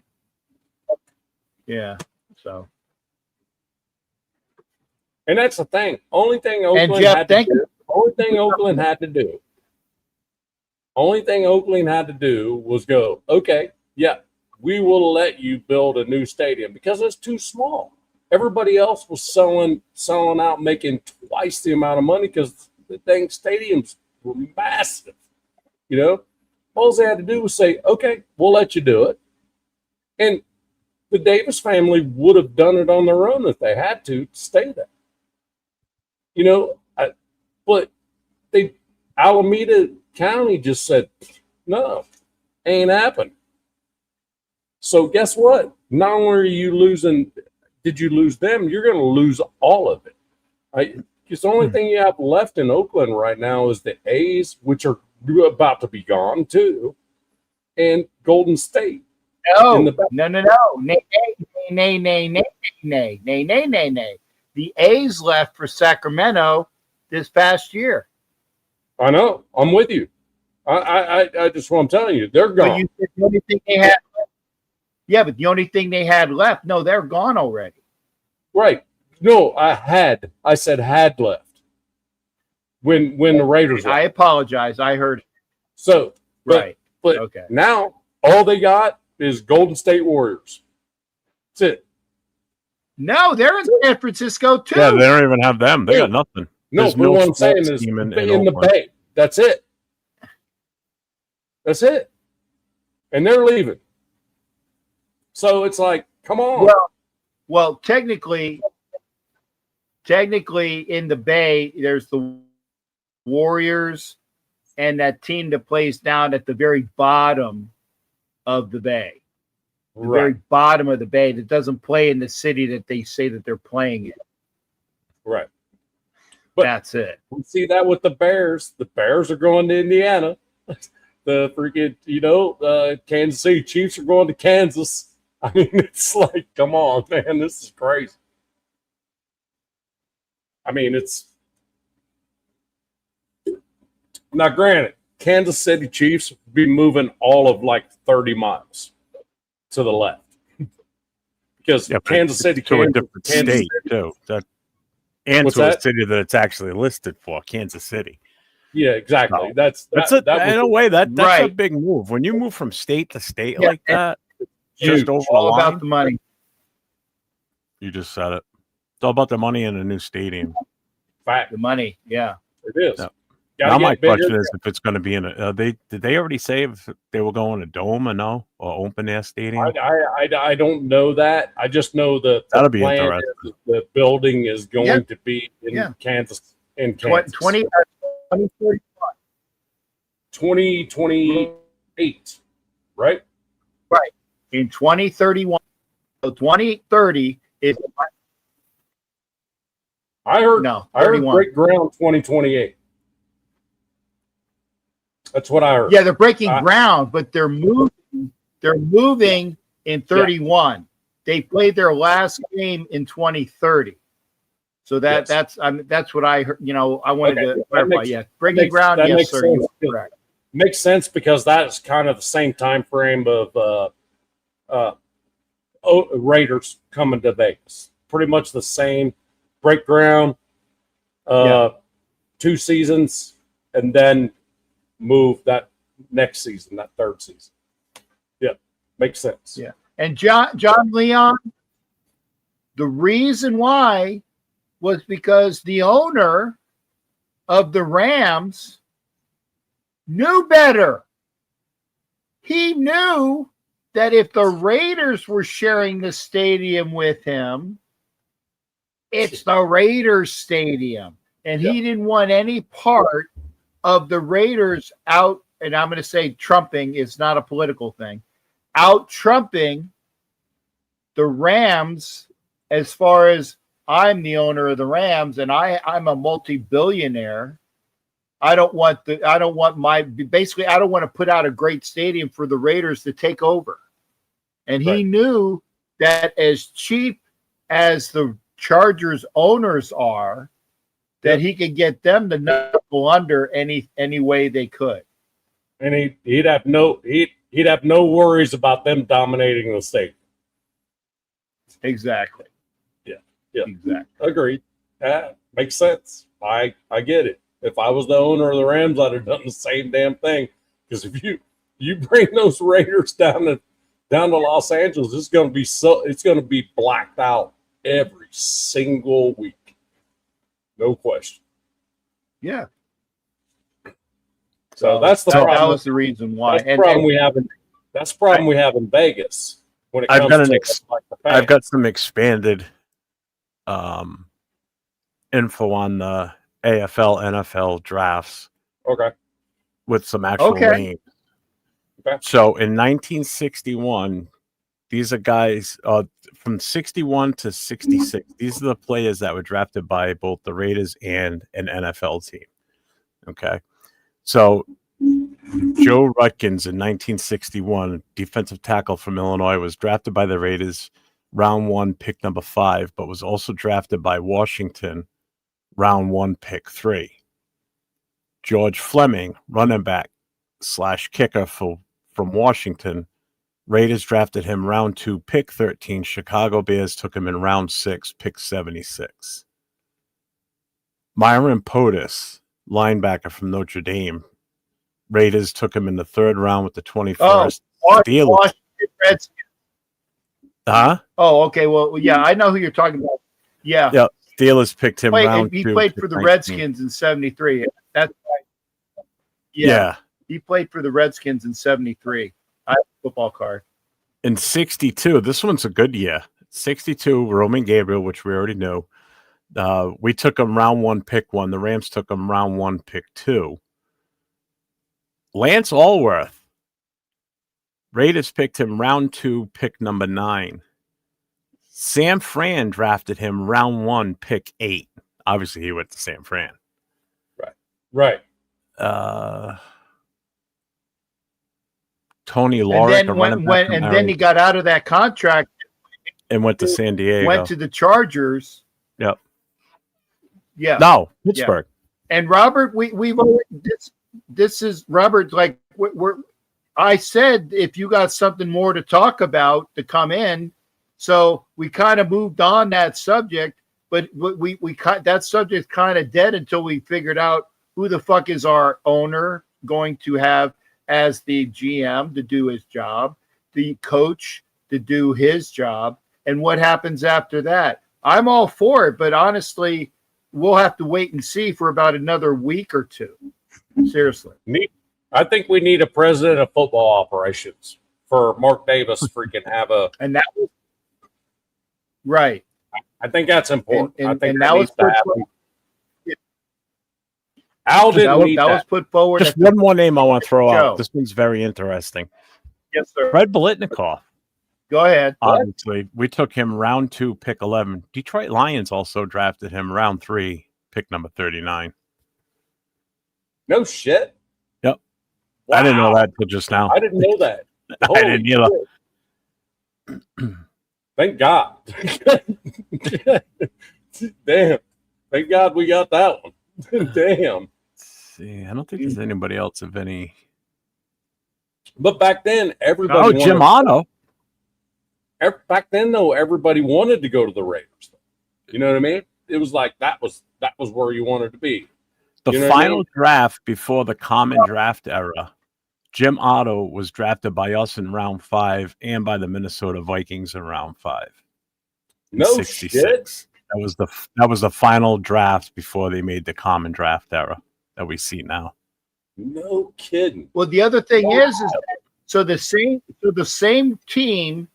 Yeah. So And that's the thing. Only thing Oakland Jeff, had to thank do. you. Only thing Oakland had to do. Only thing Oakland had to do was go, okay, yeah, we will let you build a new stadium because it's too small. Everybody else was selling out, making twice the amount of money because the dang stadiums were massive. You know, all they had to do was say, okay, we'll let you do it. And the Davis family would have done it on their own if they had to stay there. You know, but Alameda County just said, no, ain't happened. So guess what? Not only are you did you lose them, you're going to lose all of it. Right? Because the only thing you have left in Oakland right now is the A's, which are about to be gone too, and Golden State. no. In the back. Nay. The A's left for Sacramento this past year. I know. I'm with you. I just want to tell you, they're But gone. you said the only thing they had left. Yeah, but the only thing they had left, no, they're gone already. Right. No, I said had left. When the Raiders I left. apologize. I heard. So Right. but Okay. now all they got is Golden State Warriors. That's it. No, they're in San Francisco too. yeah, they don't even have them. They got nothing. No, There's but no what I'm saying sports is team in, in the Oakland. Bay. That's it. That's it. And they're leaving. So it's like, come on. Well, technically, in the Bay, there's the Warriors and that team that plays down at the very bottom of the Bay. The very bottom of the Bay that doesn't play in the city that they say that they're playing in. Right. But That's it. we see that with the Bears. The Bears are going to Indiana. The freaking, Kansas City Chiefs are going to Kansas. I mean, it's like, come on, man, this is crazy. I mean, it's now granted, Kansas City Chiefs be moving all of like 30 miles to the left. Because Yeah, but Kansas City, to a Kansas, different Kansas state City. too. And What's to that? a city that it's actually listed for, Kansas City. Yeah, exactly. No. That's That's that was in a way that's a Right. big move. When you move from state to state Yeah, like that, huge. just over the All line, about the money. you just said it. It's all about the money in a new stadium. fact. The money. Yeah. It is. Yeah. Gotta Now get my bigger. question is if it's going to be in a. Did they already say if they were going to dome or no, or open air stadium? I don't know that. I just know that the That'll be plan interesting. is the building is going Yeah. to be in Yeah. Kansas. In Tw- Kansas. 2030. 2028, right? In 2031. So 2030 is I heard. no I heard 31. break ground 2028. That's what I heard. Yeah, they're breaking Uh, ground, but they're moving. They're moving in 31. They played their last game in 2030. So that's what I heard. I wanted to clarify. Makes, yeah, breaking ground. Yes, sir. You are correct. Makes sense because that's kind of the same time frame of Raiders coming to Vegas. Pretty much the same. Break ground, 2 seasons, and then move that next season, that 3rd season. Yeah, makes sense. Yeah, and John Leon, the reason why was because the owner of the Rams knew better. He knew that if the Raiders were sharing the stadium with him, it's the Raiders stadium. And he didn't want any part of the Raiders out, and I'm going to say trumping, it's not a political thing, out trumping the Rams as far as I'm the owner of the Rams and I'm a multi-billionaire. I don't want to put out a great stadium for the Raiders to take over. And he knew that as cheap as the Chargers owners are, that he could get them to knuckle under any way they could. And he'd have no worries about them dominating the state. Exactly. Yeah. Exactly. Agreed. Makes sense. I get it. If I was the owner of the Rams, I'd have done the same damn thing. Because if you bring those Raiders down to Los Angeles, it's going to be blacked out every single week. No question. Yeah. So that's the problem. That was the reason why. That's the problem we have in Vegas when it comes I've got some expanded info on the AFL, NFL drafts. Okay. With some actual names. Okay. So in 1961, these are guys from 61 to 66. These are the players that were drafted by both the Raiders and an NFL team. Okay. So Joe Rutkins in 1961, defensive tackle from Illinois, was drafted by the Raiders, round 1, pick number 5, but was also drafted by Washington, round 1, pick 3. George Fleming, running back / kicker from Washington, Raiders drafted him round 2, pick 13. Chicago Bears took him in round 6, pick 76. Myron Potus, linebacker from Notre Dame, Raiders took him in the 3rd round with the 21st. Washington Redskins. Huh? Oh, okay. Well, yeah, I know who you're talking about. Yeah. Yeah. Steelers picked him round 2. He played for the 19. Redskins in 73. That's right. Yeah. He played for the Redskins in 73. I have a football card. In 62, this one's a good year. 62, Roman Gabriel, which we already knew. We took him round 1, pick 1. The Rams took him round 1, pick 2. Lance Allworth, Raiders picked him round 2, pick number 9. Sam Fran drafted him round 1, pick 8. Obviously, he went to San Fran. Right. Tony Lorick, and then he got out of that contract and went to San Diego. Went to the Chargers. Yep. Yeah. No, Pittsburgh. Yeah. And Robert, we've already, this is Robert. Like I said, if you got something more to talk about to come in, so we kind of moved on that subject, but we that subject kind of dead until we figured out who the fuck is our owner going to have as the GM to do his job, the coach to do his job, and what happens after that. I'm all for it, but honestly, we'll have to wait and see for about another week or two. Seriously. I think we need a president of football operations for Mark Davis freaking have a. And that was right. I think that's important. I think that was put forward. Al didn't need that. Was put forward. Just one more name I want to throw out. This one's very interesting. Yes, sir. Fred Biletnikoff. Go ahead. Obviously, we took him round 2, pick 11. Detroit Lions also drafted him round 3, pick number 39. No shit. Yep. Wow. I didn't know that till just now. I didn't know that. I didn't either. Thank God. Damn. Thank God we got that one. Damn. See, I don't think there's anybody else of any. But back then, everybody. Oh, Jim Otto. Back then, though, everybody wanted to go to the Raiders. You know what I mean? It was like that was where you wanted to be. The You know what I final mean? draft before the common draft era, Jim Otto was drafted by us in round 5 and by the Minnesota Vikings in round 5. In No 66. shit. That was the final draft before they made the common draft era that we see now. No kidding. Well, the other thing is that the same team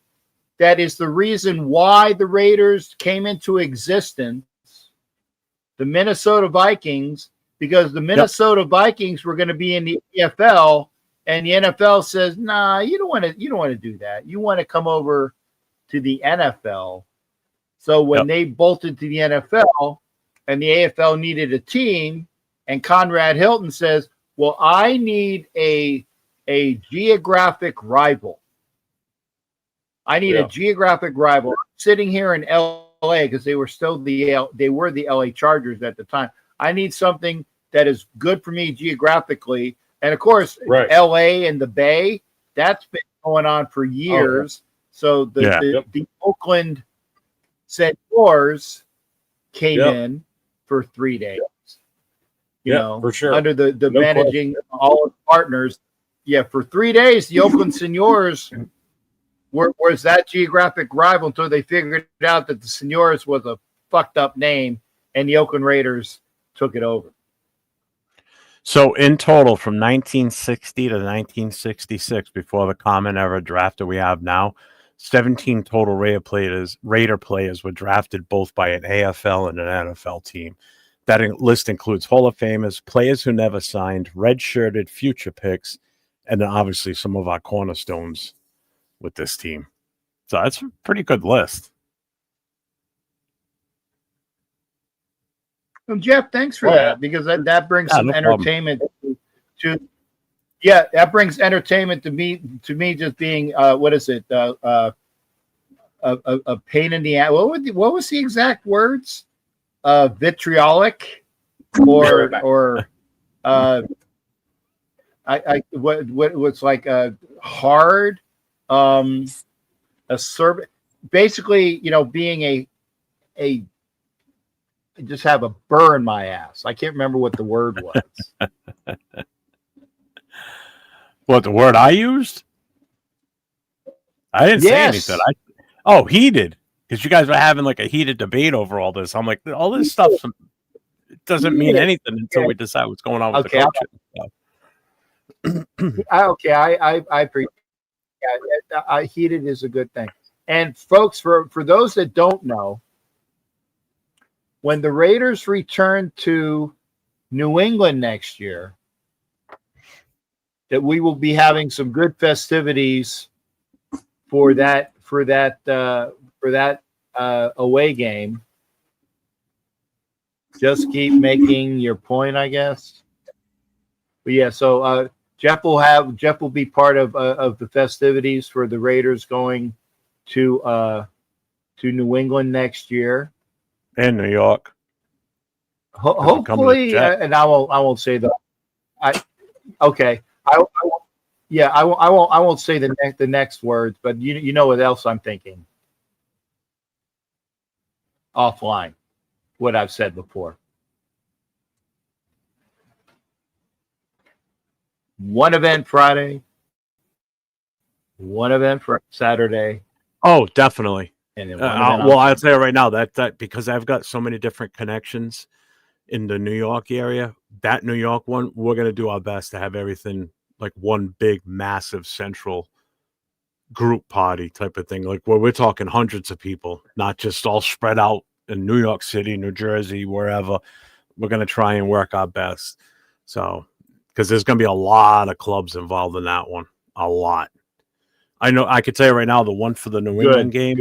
that is the reason why the Raiders came into existence, the Minnesota Vikings, because the Minnesota Vikings were going to be in the NFL, and the NFL says, "Nah, you don't want to do that. You want to come over to the NFL." So when they bolted to the NFL, and the AFL needed a team, and Conrad Hilton says, "Well, I need a geographic rival. I need a geographic rival." I'm sitting here in LA because they were the LA Chargers at the time. I need something that is good for me geographically, and of course, LA and the Bay. That's been going on for years. So the Oakland Senators came in for 3 days. You know, for sure. Under the managing all partners. Yeah, for 3 days, the Oakland Senators was that geographic rival until they figured out that the Senators was a fucked up name, and the Oakland Raiders took it over. So in total, from 1960 to 1966, before the common era draft that we have now, 17 total Raider players were drafted both by an AFL and an NFL team. That list includes Hall of Famers, players who never signed, red-shirted future picks, and then obviously some of our cornerstones with this team. So that's a pretty good list. Well, Jeff, thanks for that, because that brings some entertainment that brings entertainment to me just being what is it? A pain in the ass. What was the exact words? Vitriolic or what was like a hard basically, being a just have a burr in my ass. I can't remember what the word was. What, the word I used? I didn't say anything. Heated. Because you guys were having like a heated debate over all this. I'm like, all this stuff doesn't mean anything until we decide what's going on with the coaching. I appreciate it. Heated is a good thing. And folks, for those that don't know, when the Raiders return to New England next year, that we will be having some good festivities for that away game. Just keep making your point, I guess. But yeah, so Jeff will be part of the festivities for the Raiders going to New England next year. In New York. Hopefully, and I won't say that. I won't say the next words, but you know what else I'm thinking. Offline, what I've said before. One event Friday, one event for Saturday. Oh, definitely. And then I'll tell you right now that because I've got so many different connections in the New York area, that New York one, we're going to do our best to have everything like one big, massive central group party type of thing. Like where we're talking hundreds of people, not just all spread out in New York City, New Jersey, wherever. We're going to try and work our best. So, because there's going to be a lot of clubs involved in that one. A lot. I know I could tell you right now, the one for the New England game,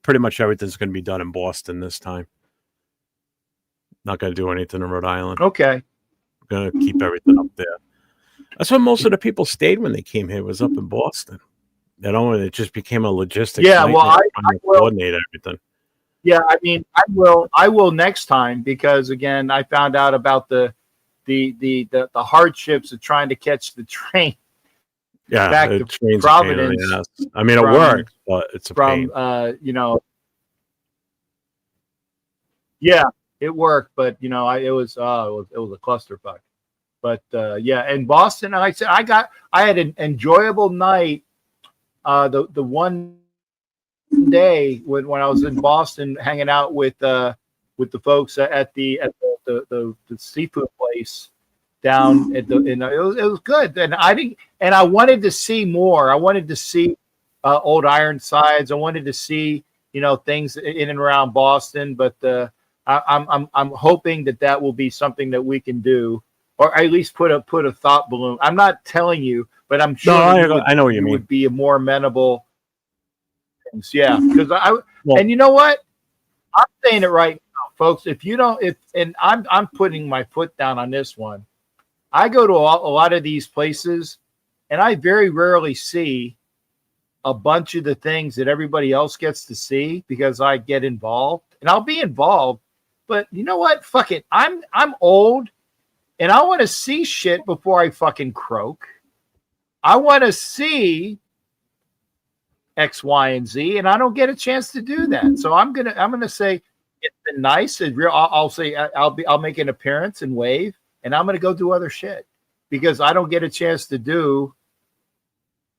pretty much everything's going to be done in Boston this time. Not going to do anything in Rhode Island. Okay. Going to keep everything up there. That's where most of the people stayed when they came here, was up in Boston. You know, and it just became a logistics. Yeah, well, I coordinate everything. Yeah, I mean, I will next time because again, I found out about the hardships of trying to catch the train Yeah, back it to trains a pain in Providence the ass. I mean, it from works, but it's a pain. Yeah, it worked, but it was it was a clusterfuck. But yeah, and Boston, like I said, I had an enjoyable night. The one day when I was in Boston hanging out with the folks at the seafood place down at it was good, and I wanted to see more. I wanted to see old Ironsides. I wanted to see things in and around Boston, but I'm hoping that will be something that we can do, or at least put a thought balloon. I'm not telling you, but I'm sure I know what you mean. would be a more amenable. Yeah, because Well, and you know what? I'm saying it right now, folks. If you don't, and I'm putting my foot down on this one. I go to a lot of these places, and I very rarely see a bunch of the things that everybody else gets to see because I get involved, and I'll be involved. But you know what? Fuck it. I'm old, and I want to see shit before I fucking croak. I want to see X, Y, and Z, and I don't get a chance to do that. So I'm gonna say it's been nice. I'll say I'll make an appearance and wave, and I'm gonna go do other shit because I don't get a chance to do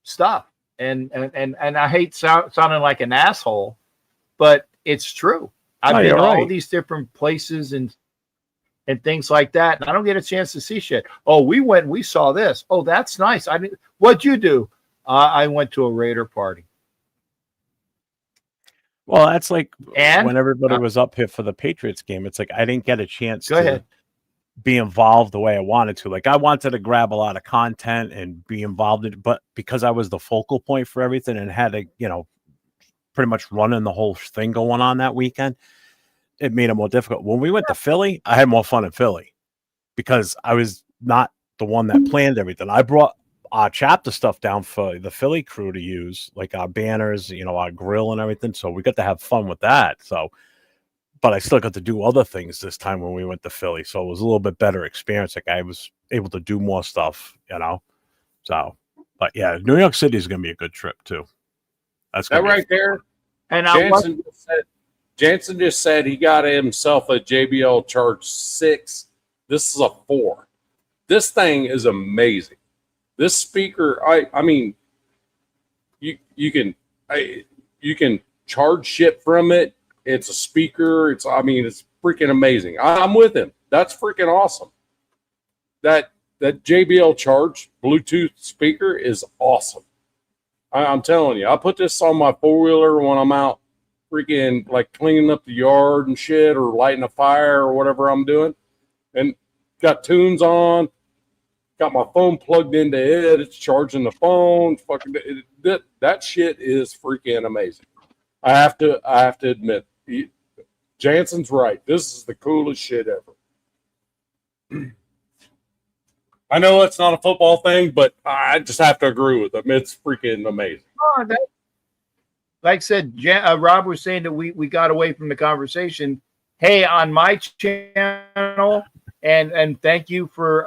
stuff. And I hate sounding like an asshole, but it's true. I've been to all these different places and things like that, and I don't get a chance to see shit. Oh, we saw this. Oh, that's nice. What'd you do? I went to a Raider party. Well, that's like when everybody was up here for the Patriots game. It's like I didn't get a chance to be involved the way I wanted to. Like I wanted to grab a lot of content and be involved in it, but because I was the focal point for everything and had to, pretty much running the whole thing going on that weekend, it made it more difficult. When we went to Philly, I had more fun in Philly because I was not the one that planned everything. I brought our chapter stuff down for the Philly crew to use, like our banners, our grill and everything. So we got to have fun with that. So, but I still got to do other things this time when we went to Philly. So it was a little bit better experience. Like I was able to do more stuff, So, but yeah, New York City is going to be a good trip too. That's that right there. And Jansen just said he got himself a JBL Charge 6. This is a 4. This thing is amazing. This speaker, I mean, you can charge shit from it. It's a speaker. It's freaking amazing. I'm with him. That's freaking awesome. That JBL Charge Bluetooth speaker is awesome. I'm telling you, I put this on my 4-wheeler when I'm out freaking like cleaning up the yard and shit or lighting a fire or whatever I'm doing, and got tunes on. Got my phone plugged into it. It's charging the phone. Fucking that shit is freaking amazing. I have to admit, Jansen's right. This is the coolest shit ever. I know it's not a football thing, but I just have to agree with him. It's freaking amazing. Like I said, Rob was saying that we got away from the conversation. Hey, on my channel. And thank you for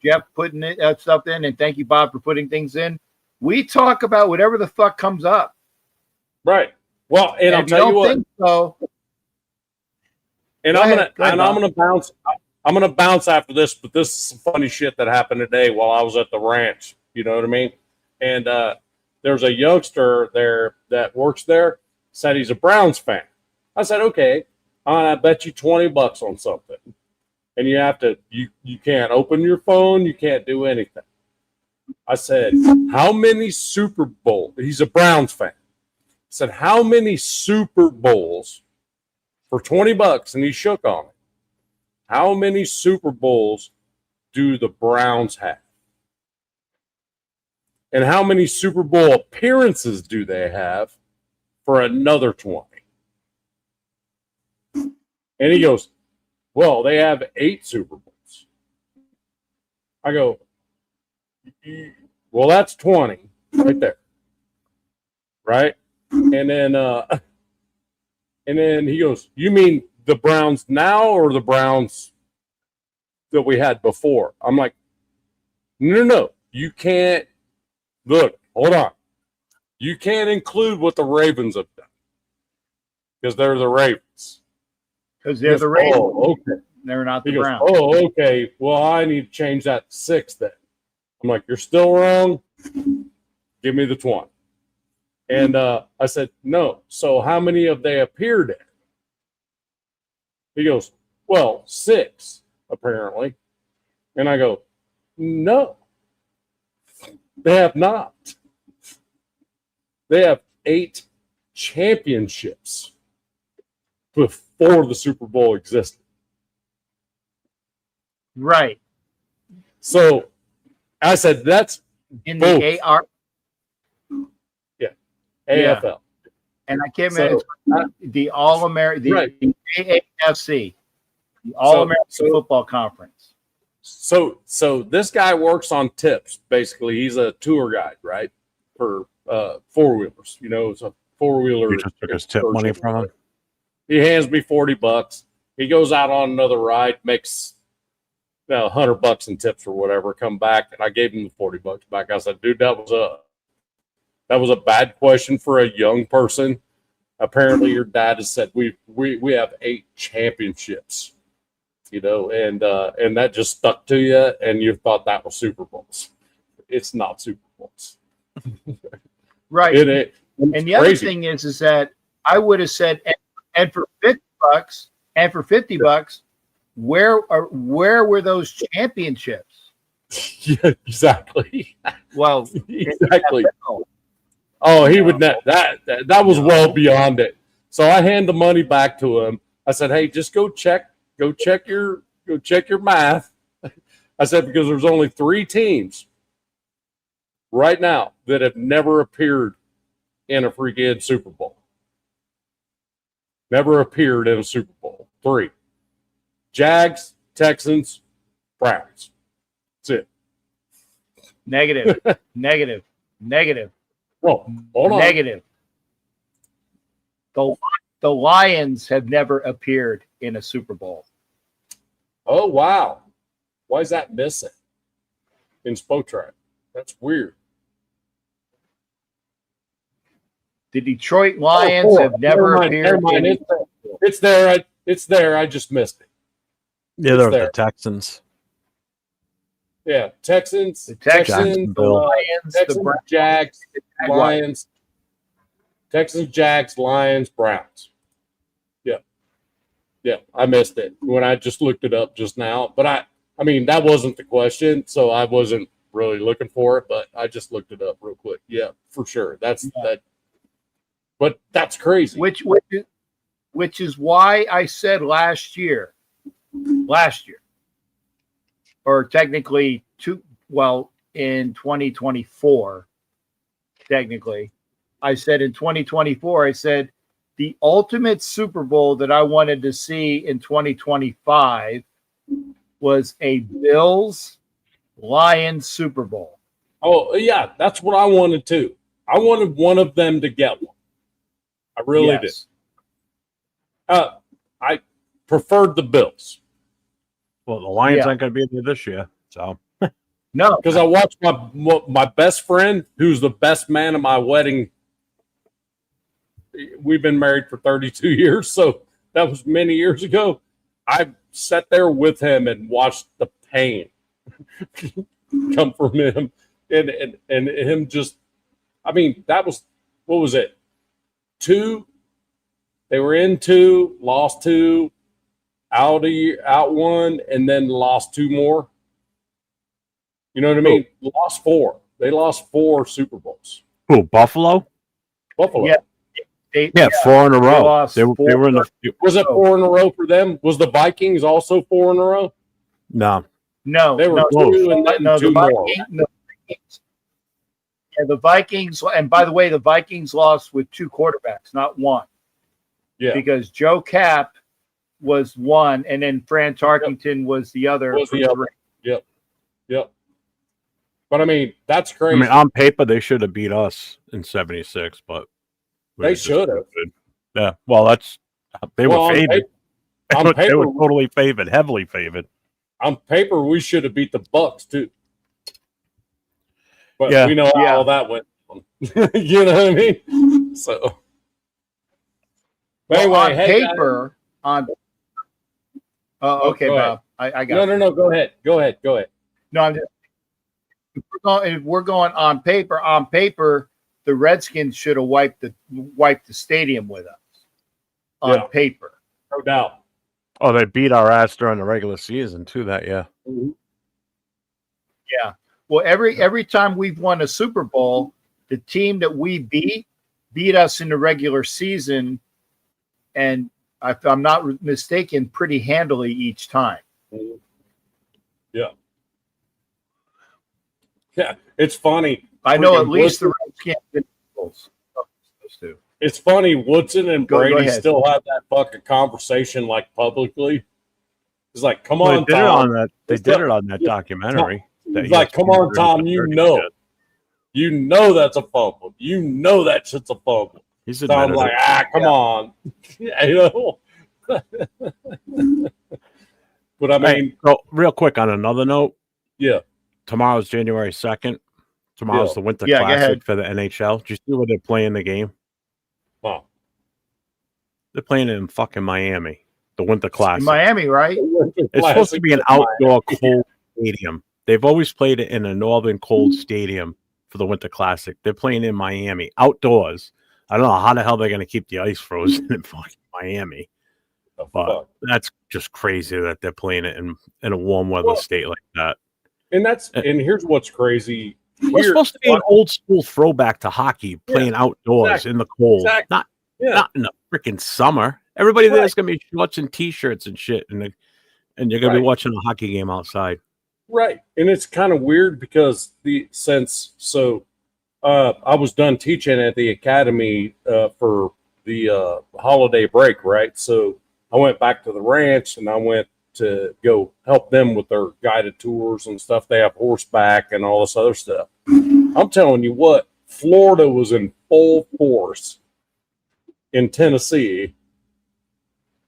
Jeff putting stuff in, and thank you, Bob, for putting things in. We talk about whatever the fuck comes up. Right. Well, and I'll tell you what. So, and I'm gonna bounce. I'm gonna bounce after this, but this is some funny shit that happened today while I was at the ranch. You know what I mean? And there's a youngster there that works there. Said he's a Browns fan. I said, okay, I bet you $20 on something. And you have to, you can't open your phone. You can't do anything. I said, how many Super Bowls? He's a Browns fan. I said, how many Super Bowls for $20? And he shook on it. How many Super Bowls do the Browns have? And how many Super Bowl appearances do they have for another 20? And he goes, well, they have 8 Super Bowls. I go, well, that's 20 right there. Right? And then And then he goes, "You mean the Browns now or the Browns that we had before?" I'm like, no. You can't. Look, hold on. You can't include what the Ravens have done because they're the Ravens. Because they're the Ravens. Oh, okay. They're not He the goes, Browns. "Oh, okay. Well, I need to change that to 6 then." I'm like, "You're still wrong. Give me the 20." And I said, "No. So how many have they appeared in?" He goes, "Well, 6, apparently." And I go, "No, they have not. They have 8 championships before the Super Bowl existed." Right. So I said, "That's In both. the AR. AFL." And I can't remember So, the All American, the Right. AAFC, the All American so- Football Conference. So this guy works on tips. Basically, he's a tour guide, right? For 4-wheelers. You know, it's a 4-wheeler. You just took his tip money from him. He hands me $40. He goes out on another ride, makes $100 in tips or whatever. Come back, and I gave him the $40 back. I said, "Dude, that was a bad question for a young person. Apparently, your dad has said we have 8 championships, you know, and that just stuck to you, and you thought that was Super Bowls. It's not Super Bowls, Right. It's And the other crazy. thing is that I would have said, and for $50, where were those championships? Yeah, exactly, Well, exactly. Oh, he would not. That was well beyond it. So I hand the money back to him. I said, "Hey, just go check your math." I said, "Because there's only 3 teams right now that have never appeared in a freaking Super Bowl. Never appeared in a Super Bowl. 3: Jags, Texans, Browns. That's it." negative, negative, negative, Well, hold on. negative. The Lions have never appeared in a Super Bowl. Oh, wow. Why is that missing in Spotrac? That's weird. The Detroit Lions have never appeared Never mind. in. It's there. It's there. I just missed it. Yeah, they're there. the Texans. Yeah, Texans, The Texans, Jacksonville. Lions, the Texans, Browns, Jags, the Jaguars. Lions. Texans, Jags, Lions, Browns. Yeah, I missed it when I just looked it up just now. But I mean, that wasn't the question, so I wasn't really looking for it. But I just looked it up real quick. Yeah, for sure. That's that. But that's crazy. Which is why I said last year, or technically in 2024, technically, I said in 2024, I said the ultimate Super Bowl that I wanted to see in 2025 was a Bills Lions Super Bowl. Oh yeah, that's what I wanted too. I wanted one of them to get one. I really did. I preferred the Bills. Well, the Lions Yeah. aren't going to be there this year, so No, Because I watched my best friend, who's the best man at my wedding. We've been married for 32 years, so that was many years ago. I sat there with him and watched the pain come from him, and him just. I mean, that was what was it? 2. They were in 2, lost 2, out 1, and then lost 2 more. You know what I mean? Lost 4. They lost 4 Super Bowls. who? Buffalo? Buffalo. Yeah. Yeah, 4 in a row. lost They were in the Was it 4 in a row for them? Was the Vikings also 4 in a row? no. no, They were no, 2 and then 2 more. The Vikings, and by the way, the Vikings lost with 2 quarterbacks, not 1. Yeah. Because Joe Cap was 1, and then Fran Tarkington was the other. Was the other. Yep. But I mean, that's I crazy. mean, on paper, they should have beat us in '76, but we They were just should have. stupid. Yeah, well, that's They Well, were favored. on They paper, were totally favored, heavily favored. on paper, we should have beat the Bucks too. But Yeah. we know how all that went. You know what I mean? So, but Well, anyway, on hey, guys. paper, on. Oh, okay, go Bob. I got. No, go ahead. Go ahead. No, I'm just, if we're going on paper. On paper, the Redskins should have wiped the stadium with us. On Yeah. paper, No doubt. Oh, they beat our ass during the regular season too. That yeah. yeah. Well, every time we've won a Super Bowl, the team that we beat us in the regular season, and if I'm not mistaken, pretty handily each time. Yeah. Yeah, it's funny. I know at Freaking least the Woodson- Redskins. It's funny. Woodson and Go Brady ahead. still have that fucking conversation like publicly. It's like, come Well, on, Tom. they did it on that documentary. that It's like, come ESPN on, Tom. You know that's a fumble. You know that shit's a fumble. He's So I'm admitted like, it. come on. You know. But I mean, Hey, so real quick on another note, yeah. tomorrow's January 2nd. Tomorrow's Yeah. the Winter Yeah, go ahead. Classic for the NHL. Did you see where they're playing the game? Wow. They're playing it in fucking Miami. The Winter Classic. In Miami, right? It's supposed to be an outdoor cold stadium. They've always played it in a northern cold stadium for the Winter Classic. They're playing in Miami, outdoors. I don't know how the hell they're going to keep the ice frozen in fucking Miami. But that's just crazy that they're playing it in a warm weather state like that. And here's what's crazy. It's supposed to be an old school throwback to hockey, playing outdoors in the cold, not in the freaking summer. Everybody there's gonna be shorts and t-shirts and shit, and you're gonna be watching a hockey game outside. Right, and it's kind of weird because I was done teaching at the academy for the holiday break, right? So I went back to the ranch and I went to go help them with their guided tours and stuff. They have horseback and all this other stuff. I'm telling you what, Florida was in full force in Tennessee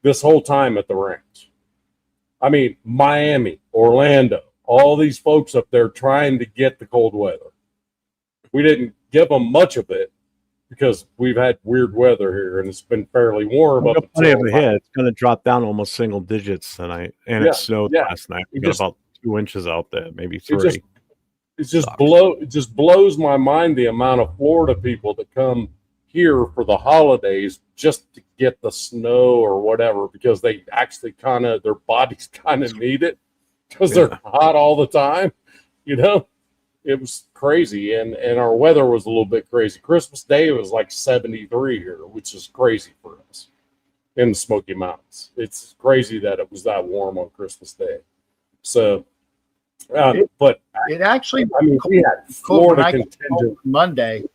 this whole time at the ranch. I mean, Miami, Orlando, all these folks up there trying to get the cold weather. We didn't give them much of it because we've had weird weather here and it's been fairly warm up until here. It's going to drop down almost single digits tonight, and it snowed last night. We got about 2 inches out there, maybe 3. It just blows my mind the amount of Florida people that come here for the holidays just to get the snow or whatever, because they actually their bodies kind of need it because they're hot all the time, you know. It was crazy, and our weather was a little bit crazy. Christmas Day was like 73 here, which is crazy for us in the Smoky Mountains. It's crazy that it was that warm on Christmas Day. So, but it actually, I mean, we had Florida contingent Monday.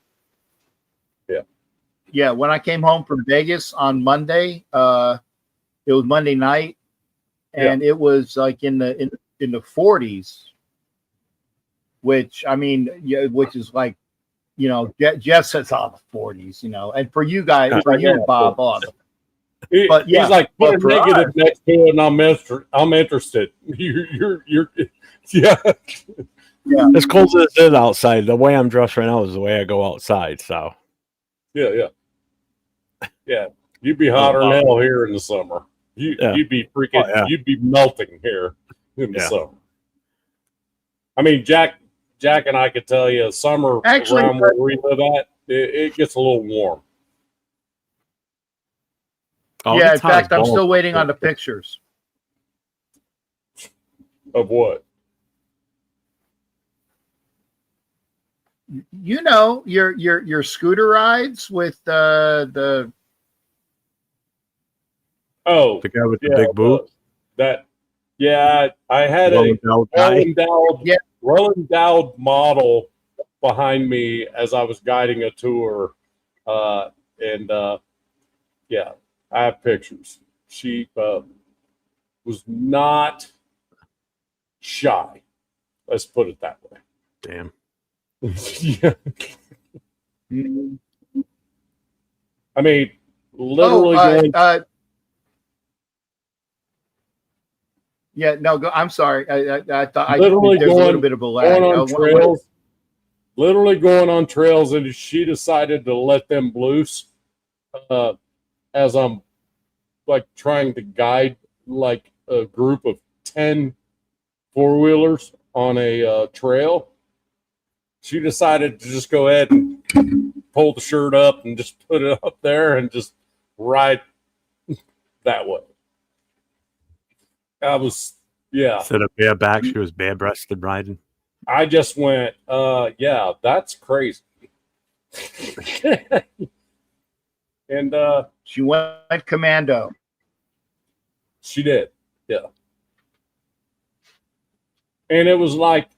Yeah, yeah. When I came home from Vegas on Monday, it was Monday night, and it was like in the 40s. Which I mean, which is like, you know, Jeff says all the 40s, you know, and for you guys, for you, Bob, but he's like, put a negative next to it, and I'm interested. You're yeah. As cold as it is outside, the way I'm dressed right now is the way I go outside. So yeah. You'd be hotter than hell here in the summer. You'd be freaking. You'd be melting here in the summer. I mean, Jack and I could tell you, summer around where we live at, it gets a little warm. Yeah, in fact, I'm still waiting on the pictures. Of what? You know, your scooter rides with the the guy with the big boot. I had a well-endowed model behind me as I was guiding a tour, and I have pictures. She was not shy. Let's put it that way. Damn. Yeah. I mean, literally Yeah, no, go, I'm sorry. I thought Literally there's a little going- bit of a lag. Going on trails, literally going on trails, and she decided to let them loose as I'm like trying to guide like a group of 10 four-wheelers on a trail. She decided to just go ahead and pull the shirt up and just put it up there and just ride that way. I was, yeah. Instead of bareback, she was bare-breasted riding. I just went, yeah, that's crazy. And she went commando. She did, yeah. And it was like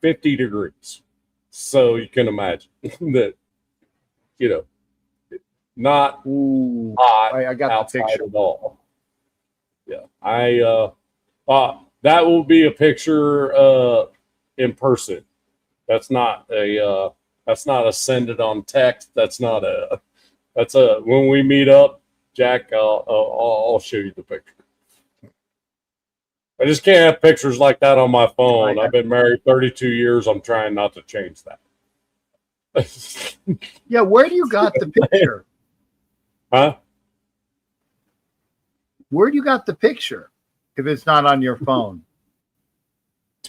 50 degrees. So you can imagine that, you know, not Ooh, hot I got the outside picture. at all. Yeah, that will be a picture in person. That's not a send it on text. That's a when we meet up, Jack. I'll show you the picture. I just can't have pictures like that on my phone. I've been married 32 years. I'm trying not to change that. Yeah, where do you got the picture? Huh? Where do you got the picture? If it's not on your phone,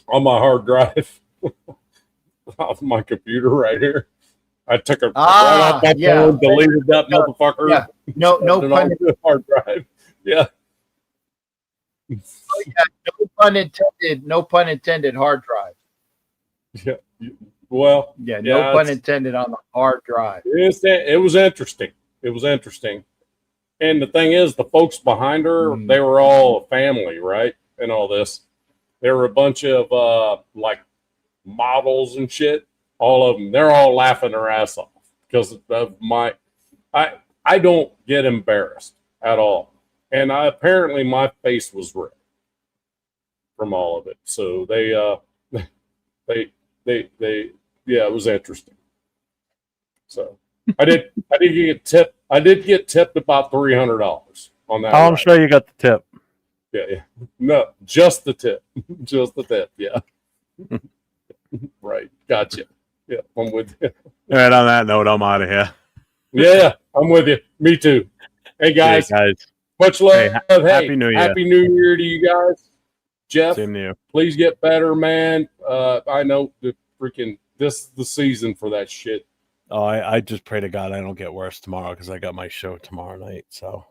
On my hard drive, off my computer right here. I took it right off my phone, deleted that motherfucker. Yeah, no pun. Hard drive. Yeah. Yeah, no pun intended. No pun intended. Hard drive. Yeah. Well. Yeah, no pun intended on the hard drive. It was interesting. It was interesting. And the thing is, the folks behind her, they were all a family, right? And all this. There were a bunch of like models and shit. All of them. They're all laughing their ass off because of my. I don't get embarrassed at all, and apparently my face was red from all of it. So they yeah, it was interesting. So I did get tipped. I did get tipped about $300 on that. I'm sure you got the tip. Yeah. No, just the tip. Just the tip. Yeah. Right. Gotcha. Yeah, I'm with you. All right, on that note, I'm out of here. Yeah, I'm with you. Me too. Hey guys, much love. Hey, Happy New Year. Happy New Year to you guys. Jeff, Same to you. Please get better, man. I know the freaking this is the season for that shit. Oh, I just pray to God I don't get worse tomorrow because I got my show tomorrow night. So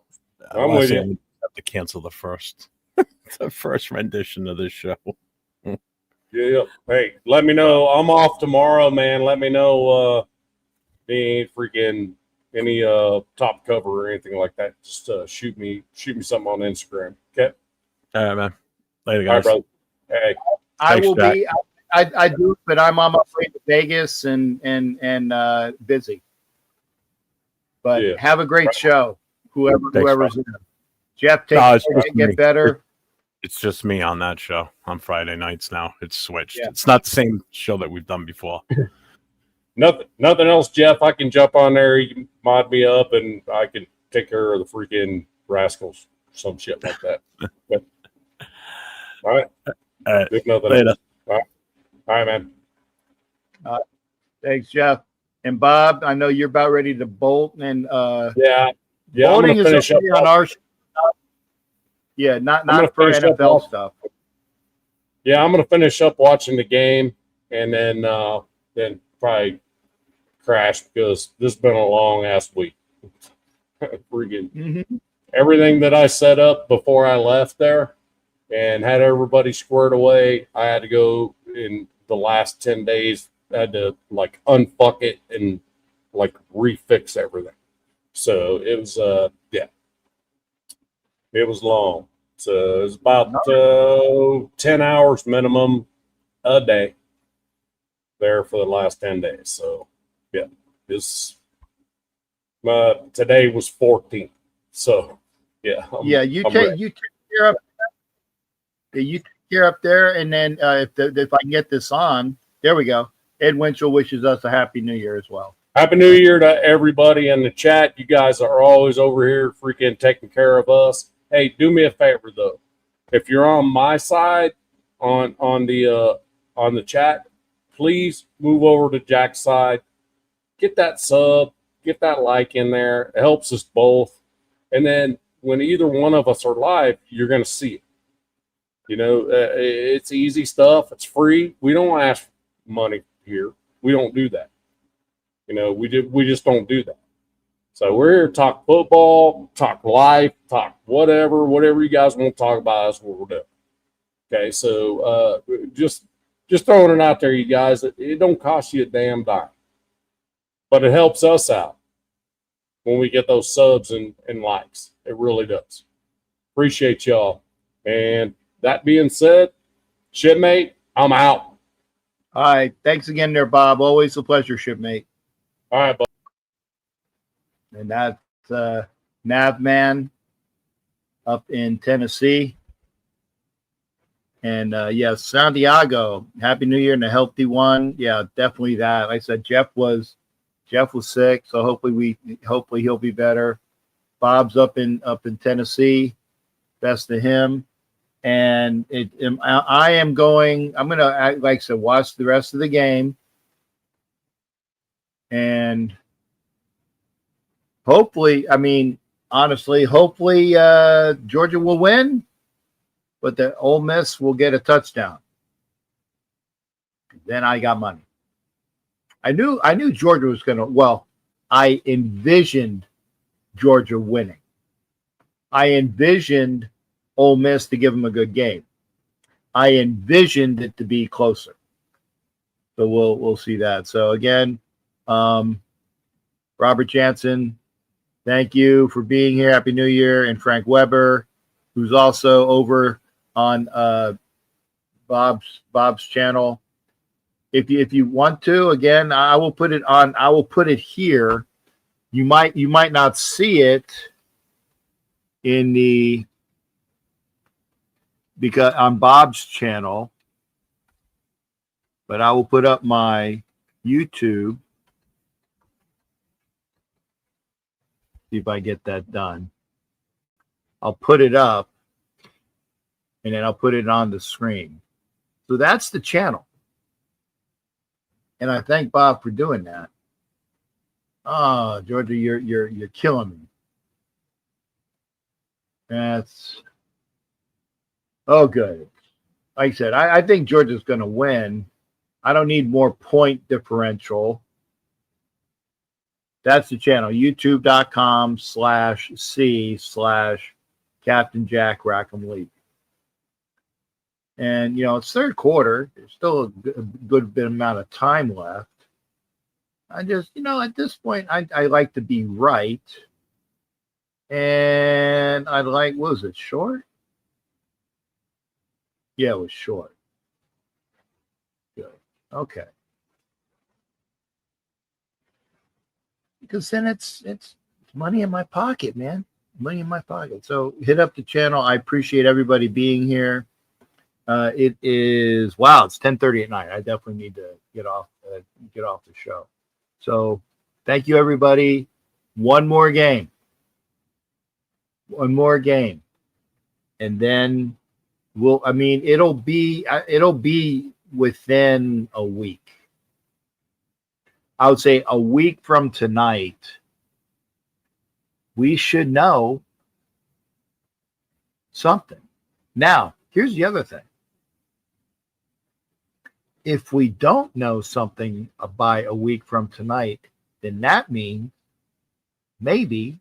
I'm with you. I have to cancel the first rendition of this show. Yeah. Hey, let me know. I'm off tomorrow, man. Let me know any freaking any top cover or anything like that. Just shoot me something on Instagram. Okay. All right, man. Later, All right, guys. brother. Hey. I Thanks, will Jack. be. I do, but I'm on my way to Vegas and busy. But Yeah. have a great show, whoever's brother. there. Jeff, take No, it's care, just get me. better. It's just me on that show on Friday nights now. It's switched. Yeah. It's not the same show that we've done before. Nothing else, Jeff. I can jump on there. You can mod me up, and I can take care of the freaking rascals, some shit like that. But, all right. All right. If nothing Later. else. All right, man. Thanks, Jeff. And Bob, I know you're about ready to bolt, and Yeah. I'm bolting gonna is finish up only on our. Yeah, gonna not for finish up NFL off- stuff. Yeah, I'm gonna finish up watching the game, and then probably crash because this has been a long ass week. Freaking Mhm. everything that I set up before I left there and had everybody squared away. I had to go in the last 10 days. I had to like unfuck it and like refix everything. So it was it was long. So it was about 10 hours minimum a day there for the last 10 days. So yeah, this today was 14. So yeah, You I'm take ready. care up. You take care up there, and then if I can get this on, there we go. Ed Winchell wishes us a happy New Year as well. Happy New Year to everybody in the chat. You guys are always over here freaking taking care of us. Hey, do me a favor though. If you're on my side on the chat, please move over to Jack's side. Get that sub, get that like in there. It helps us both. And then when either one of us are live, you're going to see it. It's easy stuff. It's free. We don't ask money here. We don't do that. We just don't do that. So we're here to talk football, talk life, talk whatever you guys want to talk about. That's what we're doing. Okay, so just throwing it out there, you guys. It don't cost you a damn dime, but it helps us out when we get those subs and likes. It really does. Appreciate y'all. And that being said, shipmate, I'm out. All right. Thanks again there, Bob. Always a pleasure, shipmate. All right, bud. And that's Navman up in Tennessee. And yes, Santiago, Happy New Year and a healthy one. Yeah, definitely that. Like I said, Jeff was sick, so hopefully he'll be better. Bob's up in Tennessee. Best to him. And I'm gonna, like I said, watch the rest of the game. And hopefully, Georgia will win, but the Ole Miss will get a touchdown. Then I got money. I knew Georgia was going to, well, I envisioned Georgia winning. I envisioned Ole Miss to give them a good game. I envisioned it to be closer. So we'll see that. So again, Robert Jansen, thank you for being here. Happy New Year. And Frank Weber, who's also over on Bob's channel. If you want to, again, I will put it here. You might not see it because on Bob's channel, but I will put up my YouTube. See if I get that done. I'll put it up and then I'll put it on the screen. So that's the channel. And I thank Bob for doing that. Oh, Georgia, you're killing me. That's good. Like I said, I think Georgia's going to win. I don't need more point differential. That's the channel, youtube.com/C/Captain Jack Rackham League. And, it's third quarter. There's still a good bit amount of time left. I just, at this point, I like to be right. And I like, what was it, short? Yeah, it was short. Good. Okay. Because then it's money in my pocket, man. Money in my pocket. So hit up the channel. I appreciate everybody being here. It is it's 10:30 at night. I definitely need to get off the show. So thank you, everybody. One more game, and then it'll be within a week. I would say a week from tonight, we should know something. Now, here's the other thing. If we don't know something by a week from tonight, then that means maybe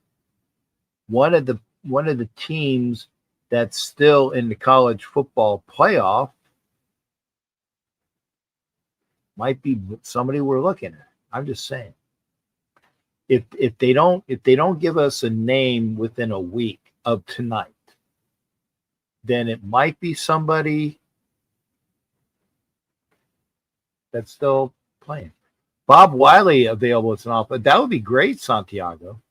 one of the teams that's still in the college football playoff might be somebody we're looking at. I'm just saying. If they don't give us a name within a week of tonight, then it might be somebody that's still playing. Bob Wiley available as an offer. That would be great, Santiago.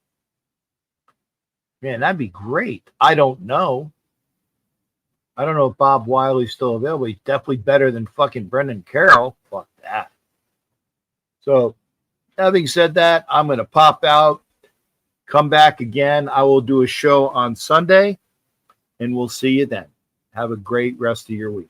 Man, that'd be great. I don't know if Bob Wiley's still available. He's definitely better than fucking Brendan Carroll. Fuck that. So, having said that, I'm going to pop out, come back again. I will do a show on Sunday, and we'll see you then. Have a great rest of your week.